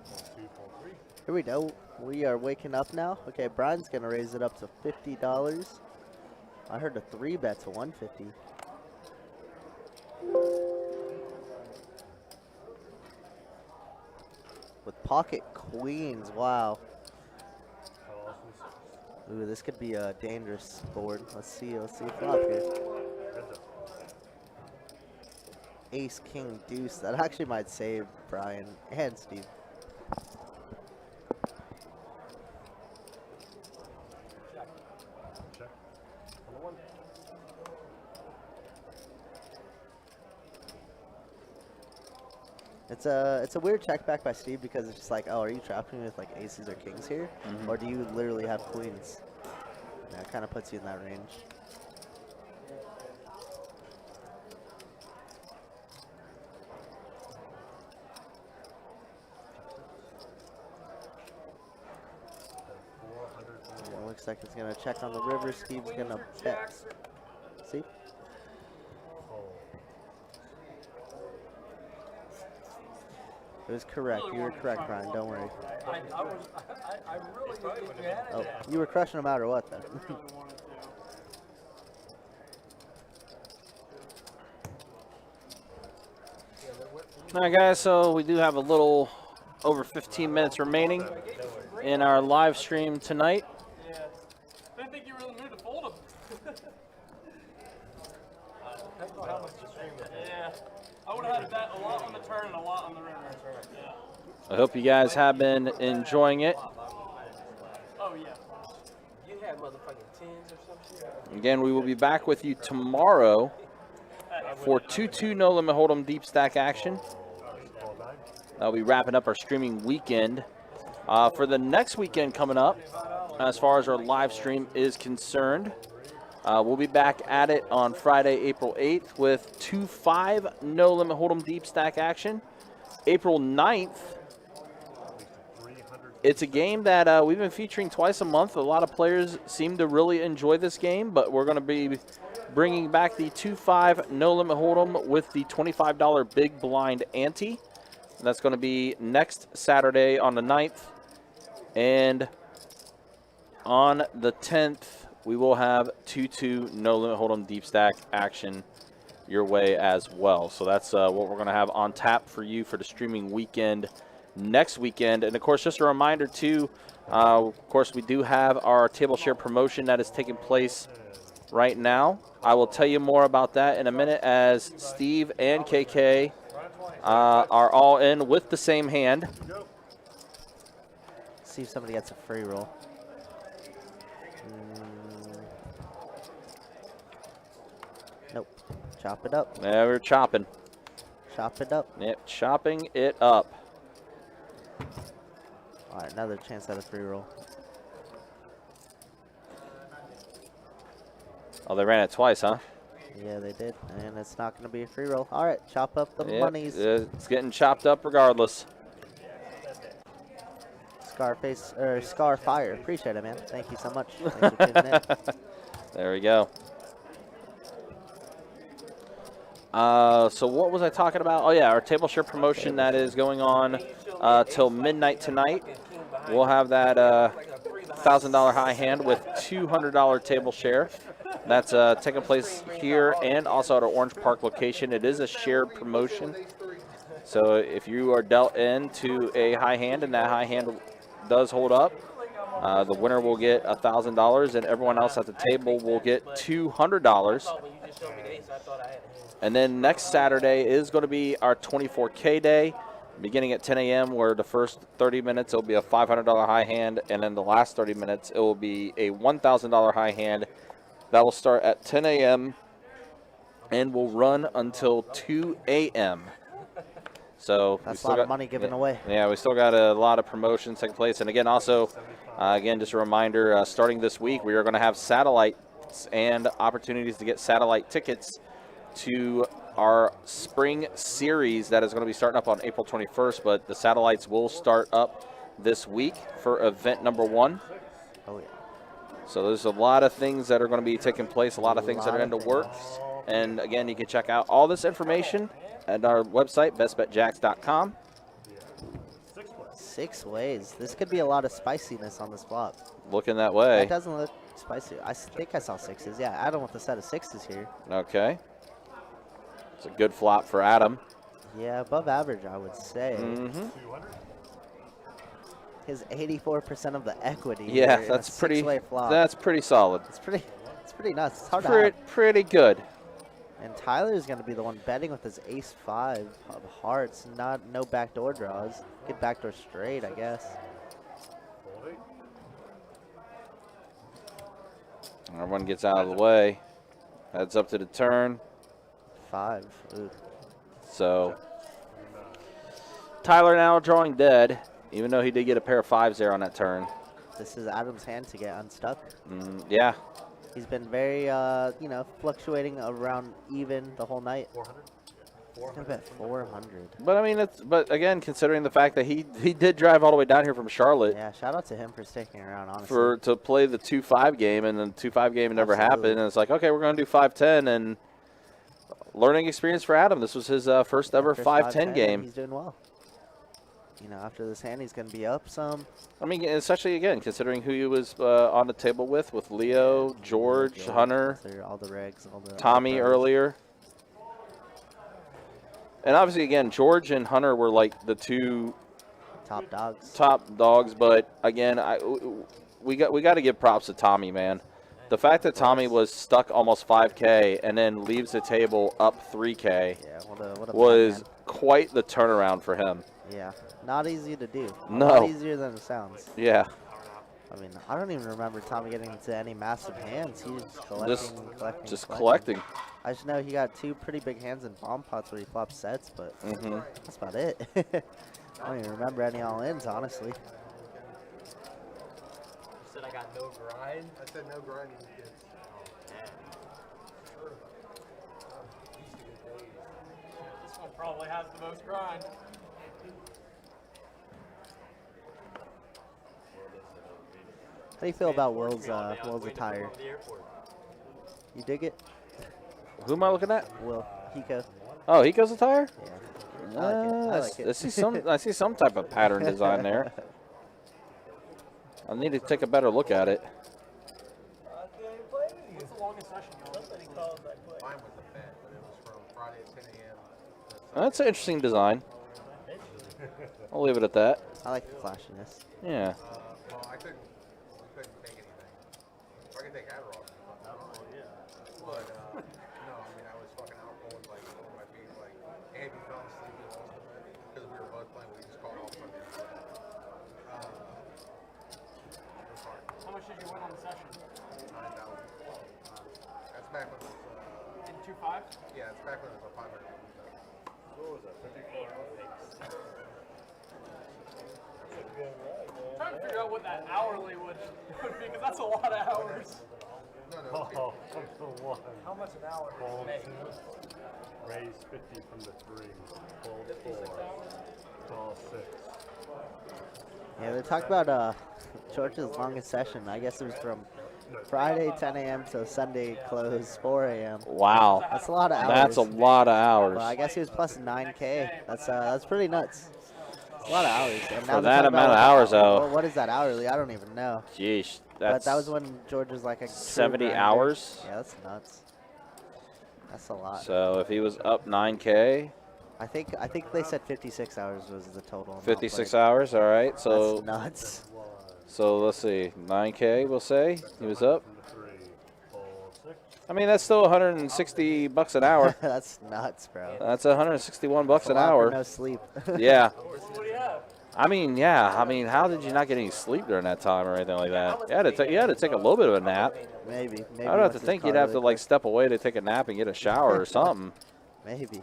Fold 2, fold 3. Here we go. We are waking up now. Okay, Brian's gonna raise it up to $50. I heard a 3-bet to 150. With pocket queens, wow. Ooh, this could be a dangerous board. Let's see flop here. Ace, king, deuce. That actually might save Brian and Steve. Check. On the 1. It's a weird check back by Steve because it's just like, oh, are you trapping me with like aces or kings here? Or do you literally have queens? Yeah, it kind of puts you in that range. Yeah, looks like it's gonna check on the river. Steve's gonna bet. See? It was correct. You were correct, Brian. Don't worry. I really didn't think you had it. Oh, you were crushing no matter what, then. All right, guys, so we do have a little over 15 minutes remaining in our live stream tonight. Yeah. I didn't think you really knew to fold them. Yeah. I would have had to bet a lot on the turn and a lot on the river. Yeah. I hope you guys have been enjoying it. Oh, yeah. You had motherfucking 10s or some shit? Again, we will be back with you tomorrow for 2-2 no limit hold'em deep stack action. I'll be wrapping up our streaming weekend. For the next weekend coming up, as far as our live stream is concerned, we'll be back at it on Friday, April 8th with 2-5 no limit hold'em deep stack action. April 9th, it's a game that we've been featuring twice a month. A lot of players seem to really enjoy this game, but we're going to be bringing back the 2-5 no limit hold'em with the $25 big blind ante. That's going to be next Saturday on the 9th. And on the 10th, we will have 2-2 no limit hold'em deep stack action your way as well. So that's what we're going to have on tap for you for the streaming weekend next weekend. And of course, just a reminder too, of course, we do have our table share promotion that is taking place right now. I will tell you more about that in a minute as Steve and KK are all in with the same hand. See if somebody gets a free roll. Nope. Chop it up. Yeah, we're chopping. Chop it up. Yep, chopping it up. All right, another chance at a free roll. Oh, they ran it twice, huh? Yeah, they did, and it's not going to be a free roll. All right, chop up the Yep, monies. it's getting chopped up regardless. Scarface, or Scarfire. Appreciate it, man. Thank you so much. Thanks for tuning in. There we go. So what was I talking about? Oh, yeah, our table share promotion that is going on till midnight tonight. We'll have that $1,000 high hand with $200 table share. That's taking place here and also at our Orange Park location. It is a shared promotion. So if you are dealt into a high hand and that high hand does hold up, the winner will get $1,000 and everyone else at the table will get $200. And then next Saturday is going to be our 24K day, beginning at 10 a.m., where the first 30 minutes it will be a $500 high hand, and then the last 30 minutes it will be a $1,000 high hand. That will start at 10 a.m. and will run until 2 a.m. So that's a lot of money given away. Yeah, we still got a lot of promotions taking place. And again, also, again, just a reminder, starting this week, we are going to have satellites and opportunities to get satellite tickets to our spring series that is going to be starting up on April 21st. But the satellites will start up this week for event number 1. Oh, yeah. So there's a lot of things that are going to be taking place, a lot of things that are in the works. And again, you can check out all this information at our website, bestbetjacks.com. 6 ways. This could be a lot of spiciness on this flop. Looking that way. That doesn't look spicy. I think I saw 6s. Yeah, Adam with a set of 6s here. Okay. It's a good flop for Adam. Yeah, above average, I would say. Mm-hmm. His 84% of the equity. Yeah, here that's in a pretty. six-way flop. That's pretty solid. It's pretty nuts. It's hard to have. Pretty good. And Tyler's going to be the one betting with his ace-5 of hearts. No backdoor draws. Get backdoor straight, I guess. Everyone gets out of the way. Heads up to the turn. 5. Ooh. So Tyler now drawing dead, even though he did get a pair of 5s there on that turn. This is Adam's hand to get unstuck. Yeah. He's been very, fluctuating around even the whole night. 400. He's gonna bet 400. But I mean, but again, considering the fact that he did drive all the way down here from Charlotte. Yeah, shout out to him for sticking around, honestly. To play the 2-5 game, and then 2-5 game never happened, and it's like, okay, we're going to do 5-10, and learning experience for Adam. This was his first ever 5-10 game. He's doing well. After this hand, he's going to be up some. I mean, especially, again, considering who he was on the table with Leo, George, Hunter, all the regs, Tommy earlier. And obviously, again, George and Hunter were like the two top dogs. But again, we got to give props to Tommy, man. The fact that Tommy was stuck almost 5K and then leaves the table up 3K was quite the turnaround for him. Yeah, not easy to do. No. A lot easier than it sounds. Yeah. I mean, I don't even remember Tommy getting into any massive hands. He was just collecting. I just know he got 2 pretty big hands in bomb pots where he flopped sets, but that's about it. I don't even remember any all-ins, honestly. You said I got no grind? I said no grinding, kids. This one probably has the most grind. How do you feel about Will's attire? You dig it? Who am I looking at? Will. Hiko. Oh, Hiko's attire? Yeah. I like it. I see some type of pattern design there. I need to take a better look at it. What's the longest session? Somebody calls that quick. Mine was a bet, but it was from Friday at 10 a.m. That's an interesting design. I'll leave it at that. I like the flashiness. Yeah. Well, we couldn't take anything. I could take Adderall. But, no, I mean, I was fucking out cold, like, on my feet, like, and we fell asleep most of it, because we were both playing, we just called off from the How much did you win on the session? 9,000. That's back when it was, In 2-5? yeah, it's back when it was a 500. What was that, 54? I'm trying to figure out what that hourly would be, because that's a lot of hours. Oh, the one. How much an hour? Fold 2. Raise 50 from the 3. Fold 4. Call 6. Yeah, they talked about George's longest session. I guess it was from Friday 10 a.m. to Sunday close 4 a.m. Wow. That's a lot of hours. That's a lot of hours. Well, I guess he was plus 9K. That's pretty nuts. It's a lot of hours. And For that amount of hours, though. What is that hourly? I don't even know. Jeez. But that was when George was like a 70 grinder. hours? Yeah, that's nuts. That's a lot. So if he was up 9K. I think they said 56 hours was the total. 56 hours, all right. So that's nuts. So let's see, 9K we'll say he was up. I mean, that's still $160 an hour. That's nuts, bro. That's $161 an hour. No sleep. Yeah. I mean, yeah. I mean, how did you not get any sleep during that time or anything like that? You had to take a little bit of a nap. Maybe. I would have to think you'd have to like step away to take a nap and get a shower or something. Maybe.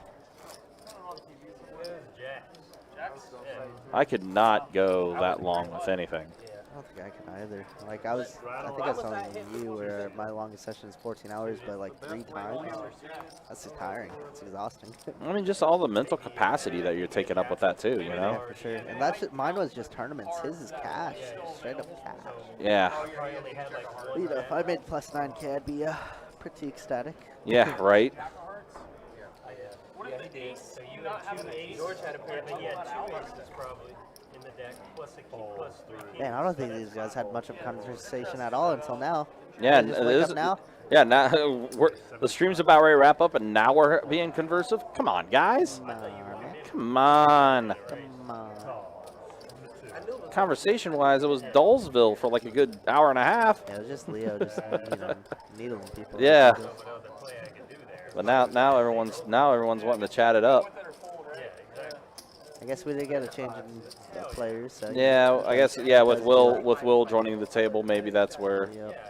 I could not go that long with anything. I don't think I can either. Like I think I was telling you where my longest session is 14 hours, but like 3 times. That's just tiring. It's exhausting. I mean, just all the mental capacity that you're taking up with that too, you know? Yeah, for sure. And that's just, mine was just tournaments. His is cash, straight up cash. Yeah. You know, if I made +9K, I'd be pretty ecstatic. Yeah, right. Yeah, he did. So you had 2 aces. George had a pair, but he had 2 aces probably in the deck, plus a key, plus 3. Man, I don't think these guys had much of a conversation at all until now. Yeah, They just wake up now. Yeah, now the stream's about ready to wrap up, and now we're being conversive. Come on, guys. Come on. Come on. Conversation-wise, it was Dullsville for like a good hour and a half. Yeah, it was just Leo just needling people. Yeah. But now everyone's wanting to chat it up. I guess we did get a change in players. So Yeah, I guess with Will joining the table, maybe that's where. Yep.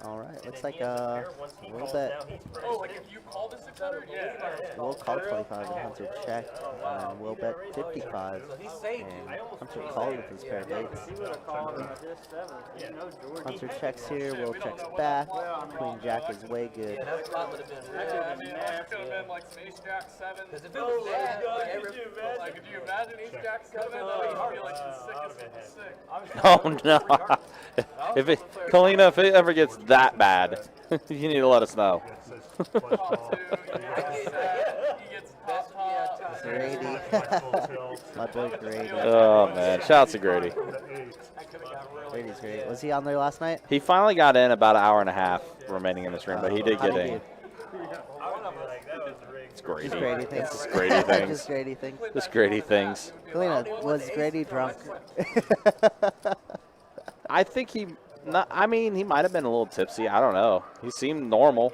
All right, looks like a little bit. Oh, like if you call the 600? Yeah. We'll call 25 and Hunter check, and then we'll bet 55. And Hunter called with his pair of eights. Hunter checks here, Will checks back. Queen Jack is way good. Yeah, that would have been it could have been like some Ace Jack 7. Because if it was that, could you imagine Ace Jack 7? That would be like the sickest of the sick. Oh no! If Kalina, if it ever gets that bad, you need to let us know. Grady. My boy Grady. Oh man, shouts to Grady. Grady's great. Was he on there last night? He finally got in about an hour and a half remaining in the stream, but he did get in. It's Grady. Just Grady things. Just Grady things. Just Grady things. Just Grady things. Kalina, was Grady drunk? I think he might have been a little tipsy. I don't know. He seemed normal.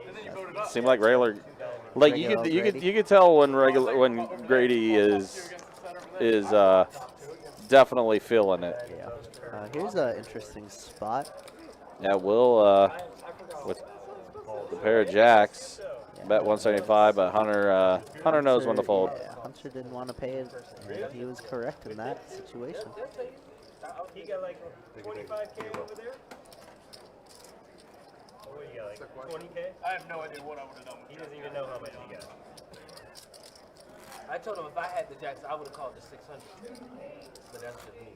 Seemed like regular. Like you could tell when Grady is definitely feeling it. Yeah. Here's an interesting spot. Yeah, Will with the pair of jacks bet 175, but Hunter knows when to fold. Yeah, Hunter didn't want to pay it, and he was correct in that situation. He got like 25K over there? What do you got, like 20K? I have no idea what I would have done. He doesn't even know how much he got. I told him if I had the jacks, I would have called the 600. But that's just me.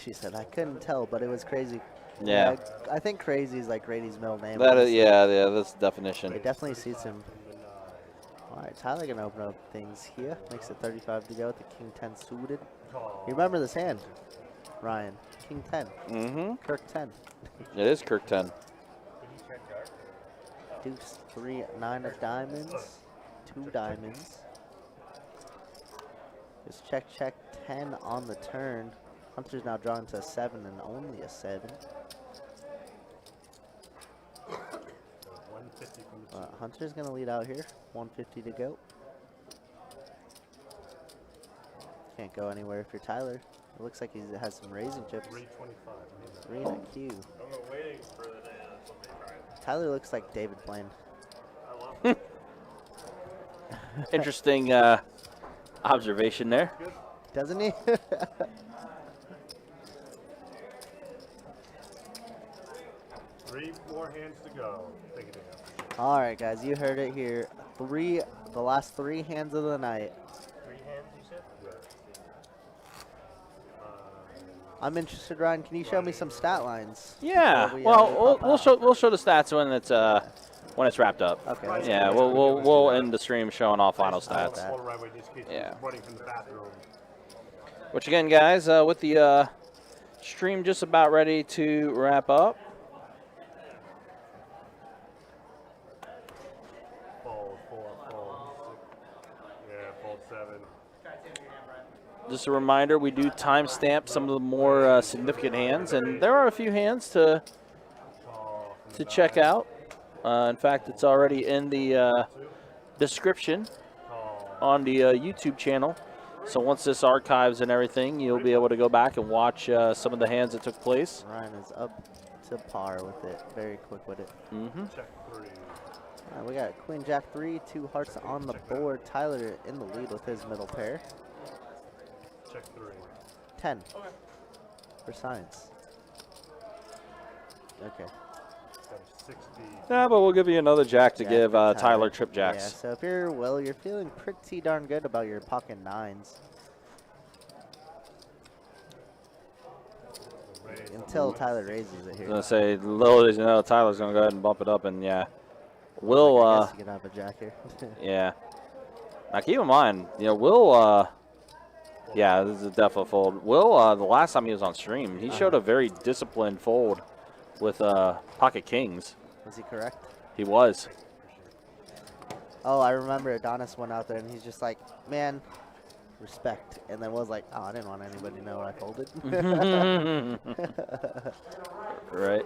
She said, I couldn't tell, but it was crazy. Yeah. I think crazy is like Grady's middle name. That is, yeah, that's the definition. It definitely suits him. All right, Tyler going to open up things here. Makes it 35 to go with the King 10 suited. You remember this hand, Ryan? King 10. Mm-hmm. Kirk 10. It is Kirk 10. Deuce 3, 9 of diamonds. 2 diamonds. Just check 10 on the turn. Hunter's now drawn to a 7 and only a 7. Hunter's going to lead out here. 150 to go. Can't go anywhere if you're Tyler. It looks like he has some raising chips. 325. 3 and a Q. I'm waiting for the day that somebody tried. Tyler looks like David Blaine. I love it. Interesting observation there. Doesn't he? Three more hands to go. Take it in. All right, guys, you heard it here. The last 3 hands of the night. 3 hands, you said? I'm interested, Ryan. Can you show me some stat lines? Yeah. Well, we'll show the stats when it's wrapped up. Okay. Yeah, we'll end the stream showing off final stats. Yeah. Which again, guys, with the stream just about ready to wrap up. Just a reminder, we do timestamp some of the more significant hands, and there are a few hands to to check out. In fact, it's already in the description on the YouTube channel. So once this archives and everything, you'll be able to go back and watch some of the hands that took place. Ryan is up to par with it. Very quick with it. Check 3. We got Queen Jack 3, 2 hearts on the board. Tyler in the lead with his middle pair. Check 3. 10 for science. Okay. 60. Yeah, but we'll give you another jack to Jack give for Tyler trip Yeah, jacks. so if you're Will, you're feeling pretty darn good about your pocket 9s. Until Tyler raises it I was here. going to say, little as you know, Tyler's going to go ahead and bump it up, and yeah. Will, I guess you could have a jack here. yeah. Now keep in mind, you know, Will, yeah, this is a definite fold. Will, the last time he was on stream, he showed a very disciplined fold with pocket kings. Was he correct? He was. Oh, I remember Adonis went out there and he's just like, man, respect. And then was like, oh, I didn't want anybody to know I folded. Right.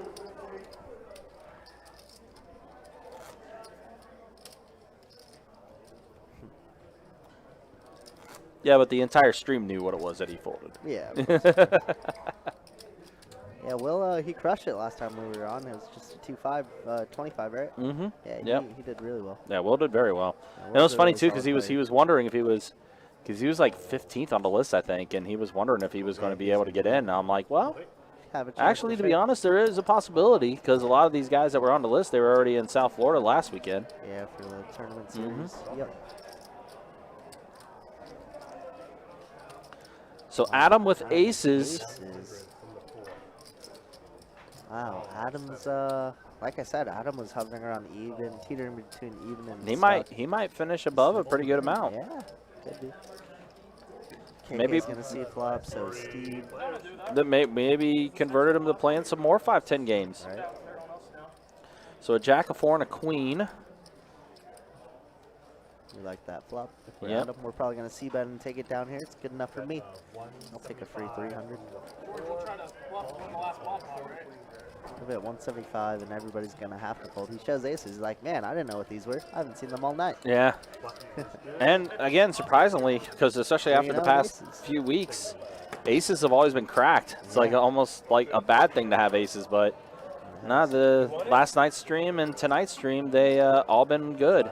Yeah, but the entire stream knew what it was that he folded. Yeah. Yeah, Will, he crushed it last time we were on. It was just a 2-5, 25, right? Mm-hmm. Yeah, Yep. he did really well. Yeah, Will did very well. Yeah, And it was Will's a funny really too because solid he player. was wondering if he was, because he was like 15th on the list, I think, and he was wondering if he was going to be able to get in. And I'm like, well, Have a chance actually, for to be sure. honest, there is a possibility because a lot of these guys that were on the list, they were already in South Florida last weekend. Yeah, for the tournament Mm-hmm. series. Yep. So Adam with aces. Wow, Adam's, like I said, Adam was hovering around even, teetering between even and He might finish above a pretty good amount. Yeah, could be. Maybe- KK's gonna see it flop, so Steve. That maybe converted him to playing some more 5-10 games. Right. So a jack, a 4, and a queen. We like that flop. If we're Yep. Adam, we're probably gonna see bet and take it down here. It's good enough for me. I'll take a free 300. Give it 175, and everybody's gonna have to fold. He shows aces. He's like, man, I didn't know what these were. I haven't seen them all night. Yeah. And again, surprisingly, because especially after the past aces. few weeks, aces have always been cracked. It's like almost like a bad thing to have aces, but nah, the last night's stream and tonight's stream, they all been good.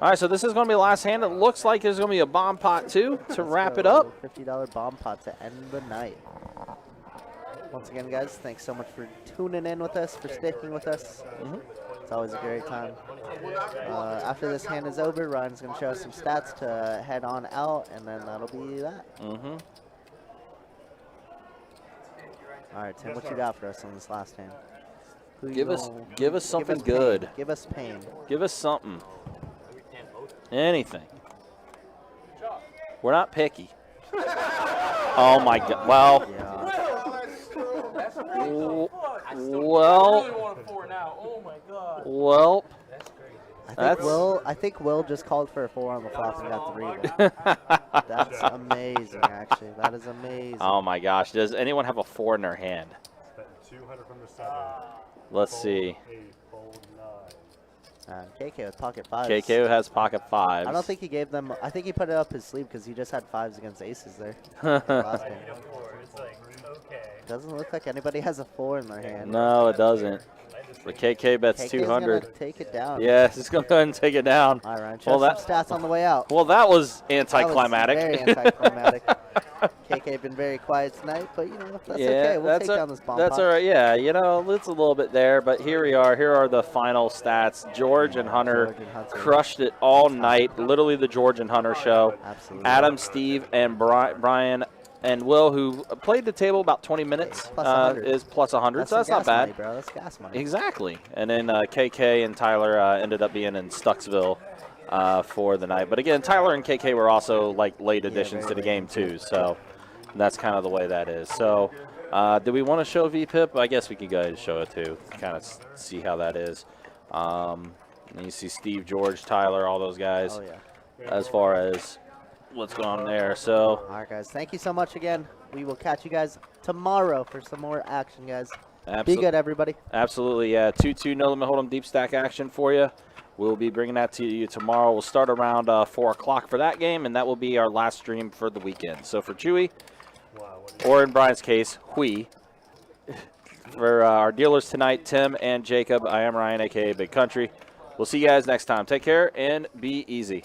All right, so this is going to be the last hand. It looks like there's going to be a bomb pot, too, to wrap it up. $50 bomb pot to end the night. Once again, guys, thanks so much for tuning in with us, for sticking with us. It's always a great time. After this hand is over, Ryan's going to show us some stats to head on out, and then that'll be that. Mm-hmm. All right, Tim, what you got for us on this last hand? Who you Give us gonna- something pain. good. Give us pain. Give us something. Anything. We're not picky. Oh, my God. Well. Yeah. Well. Well. I think Will just called for a 4 on the flop and got 3. That's amazing, actually. That is amazing. Oh, my gosh. Does anyone have a 4 in their hand? 200 from the center. Let's see. Fold 8, fold 9. KK with pocket 5s. KK has pocket 5s. I don't think he gave them. I think he put it up his sleeve because he just had 5s against aces there. Last game. It's like, okay. Doesn't look like anybody has a 4 in their hand. No, it doesn't. But KK bets KK's 200. gonna take it down. Yeah, he's going to go ahead and take it down. All right, show some stats on the way out. Well, that was That was anticlimactic. very anticlimactic. KK been very quiet tonight, but you know that's okay. We'll take down this bomb That's pot. all right. Yeah, you know, it's a little bit there, but here we are. Here are the final stats. George and Hunter George and Hunter. crushed it all night. Literally the George and Hunter show. Absolutely. Adam, Steve, and Brian and Will, who played the table about 20 minutes, Plus 100. is plus 100, so that's some not gas bad. money, bro. That's gas money. Exactly. And then KK and Tyler ended up being in Stucksville for the night. But again, Tyler and KK were also like late additions to the game too, so that's kind of the way that is. So do we want to show VPIP? I guess we could go ahead and show it too, kind of see how that is. And you see Steve, George, Tyler, all those guys Oh yeah. as far as what's going on there. So All right, guys. Thank you so much again. We will catch you guys tomorrow for some more action, guys. Be good, everybody. Absolutely, yeah. 2-2 no limit hold'em deep stack action for you. We'll be bringing that to you tomorrow. We'll start around 4 o'clock for that game, and that will be our last stream for the weekend. So for Chewy, or in Brian's case, Hui, for our dealers tonight, Tim and Jacob, I am Ryan, a.k.a. Big Country. We'll see you guys next time. Take care and be easy.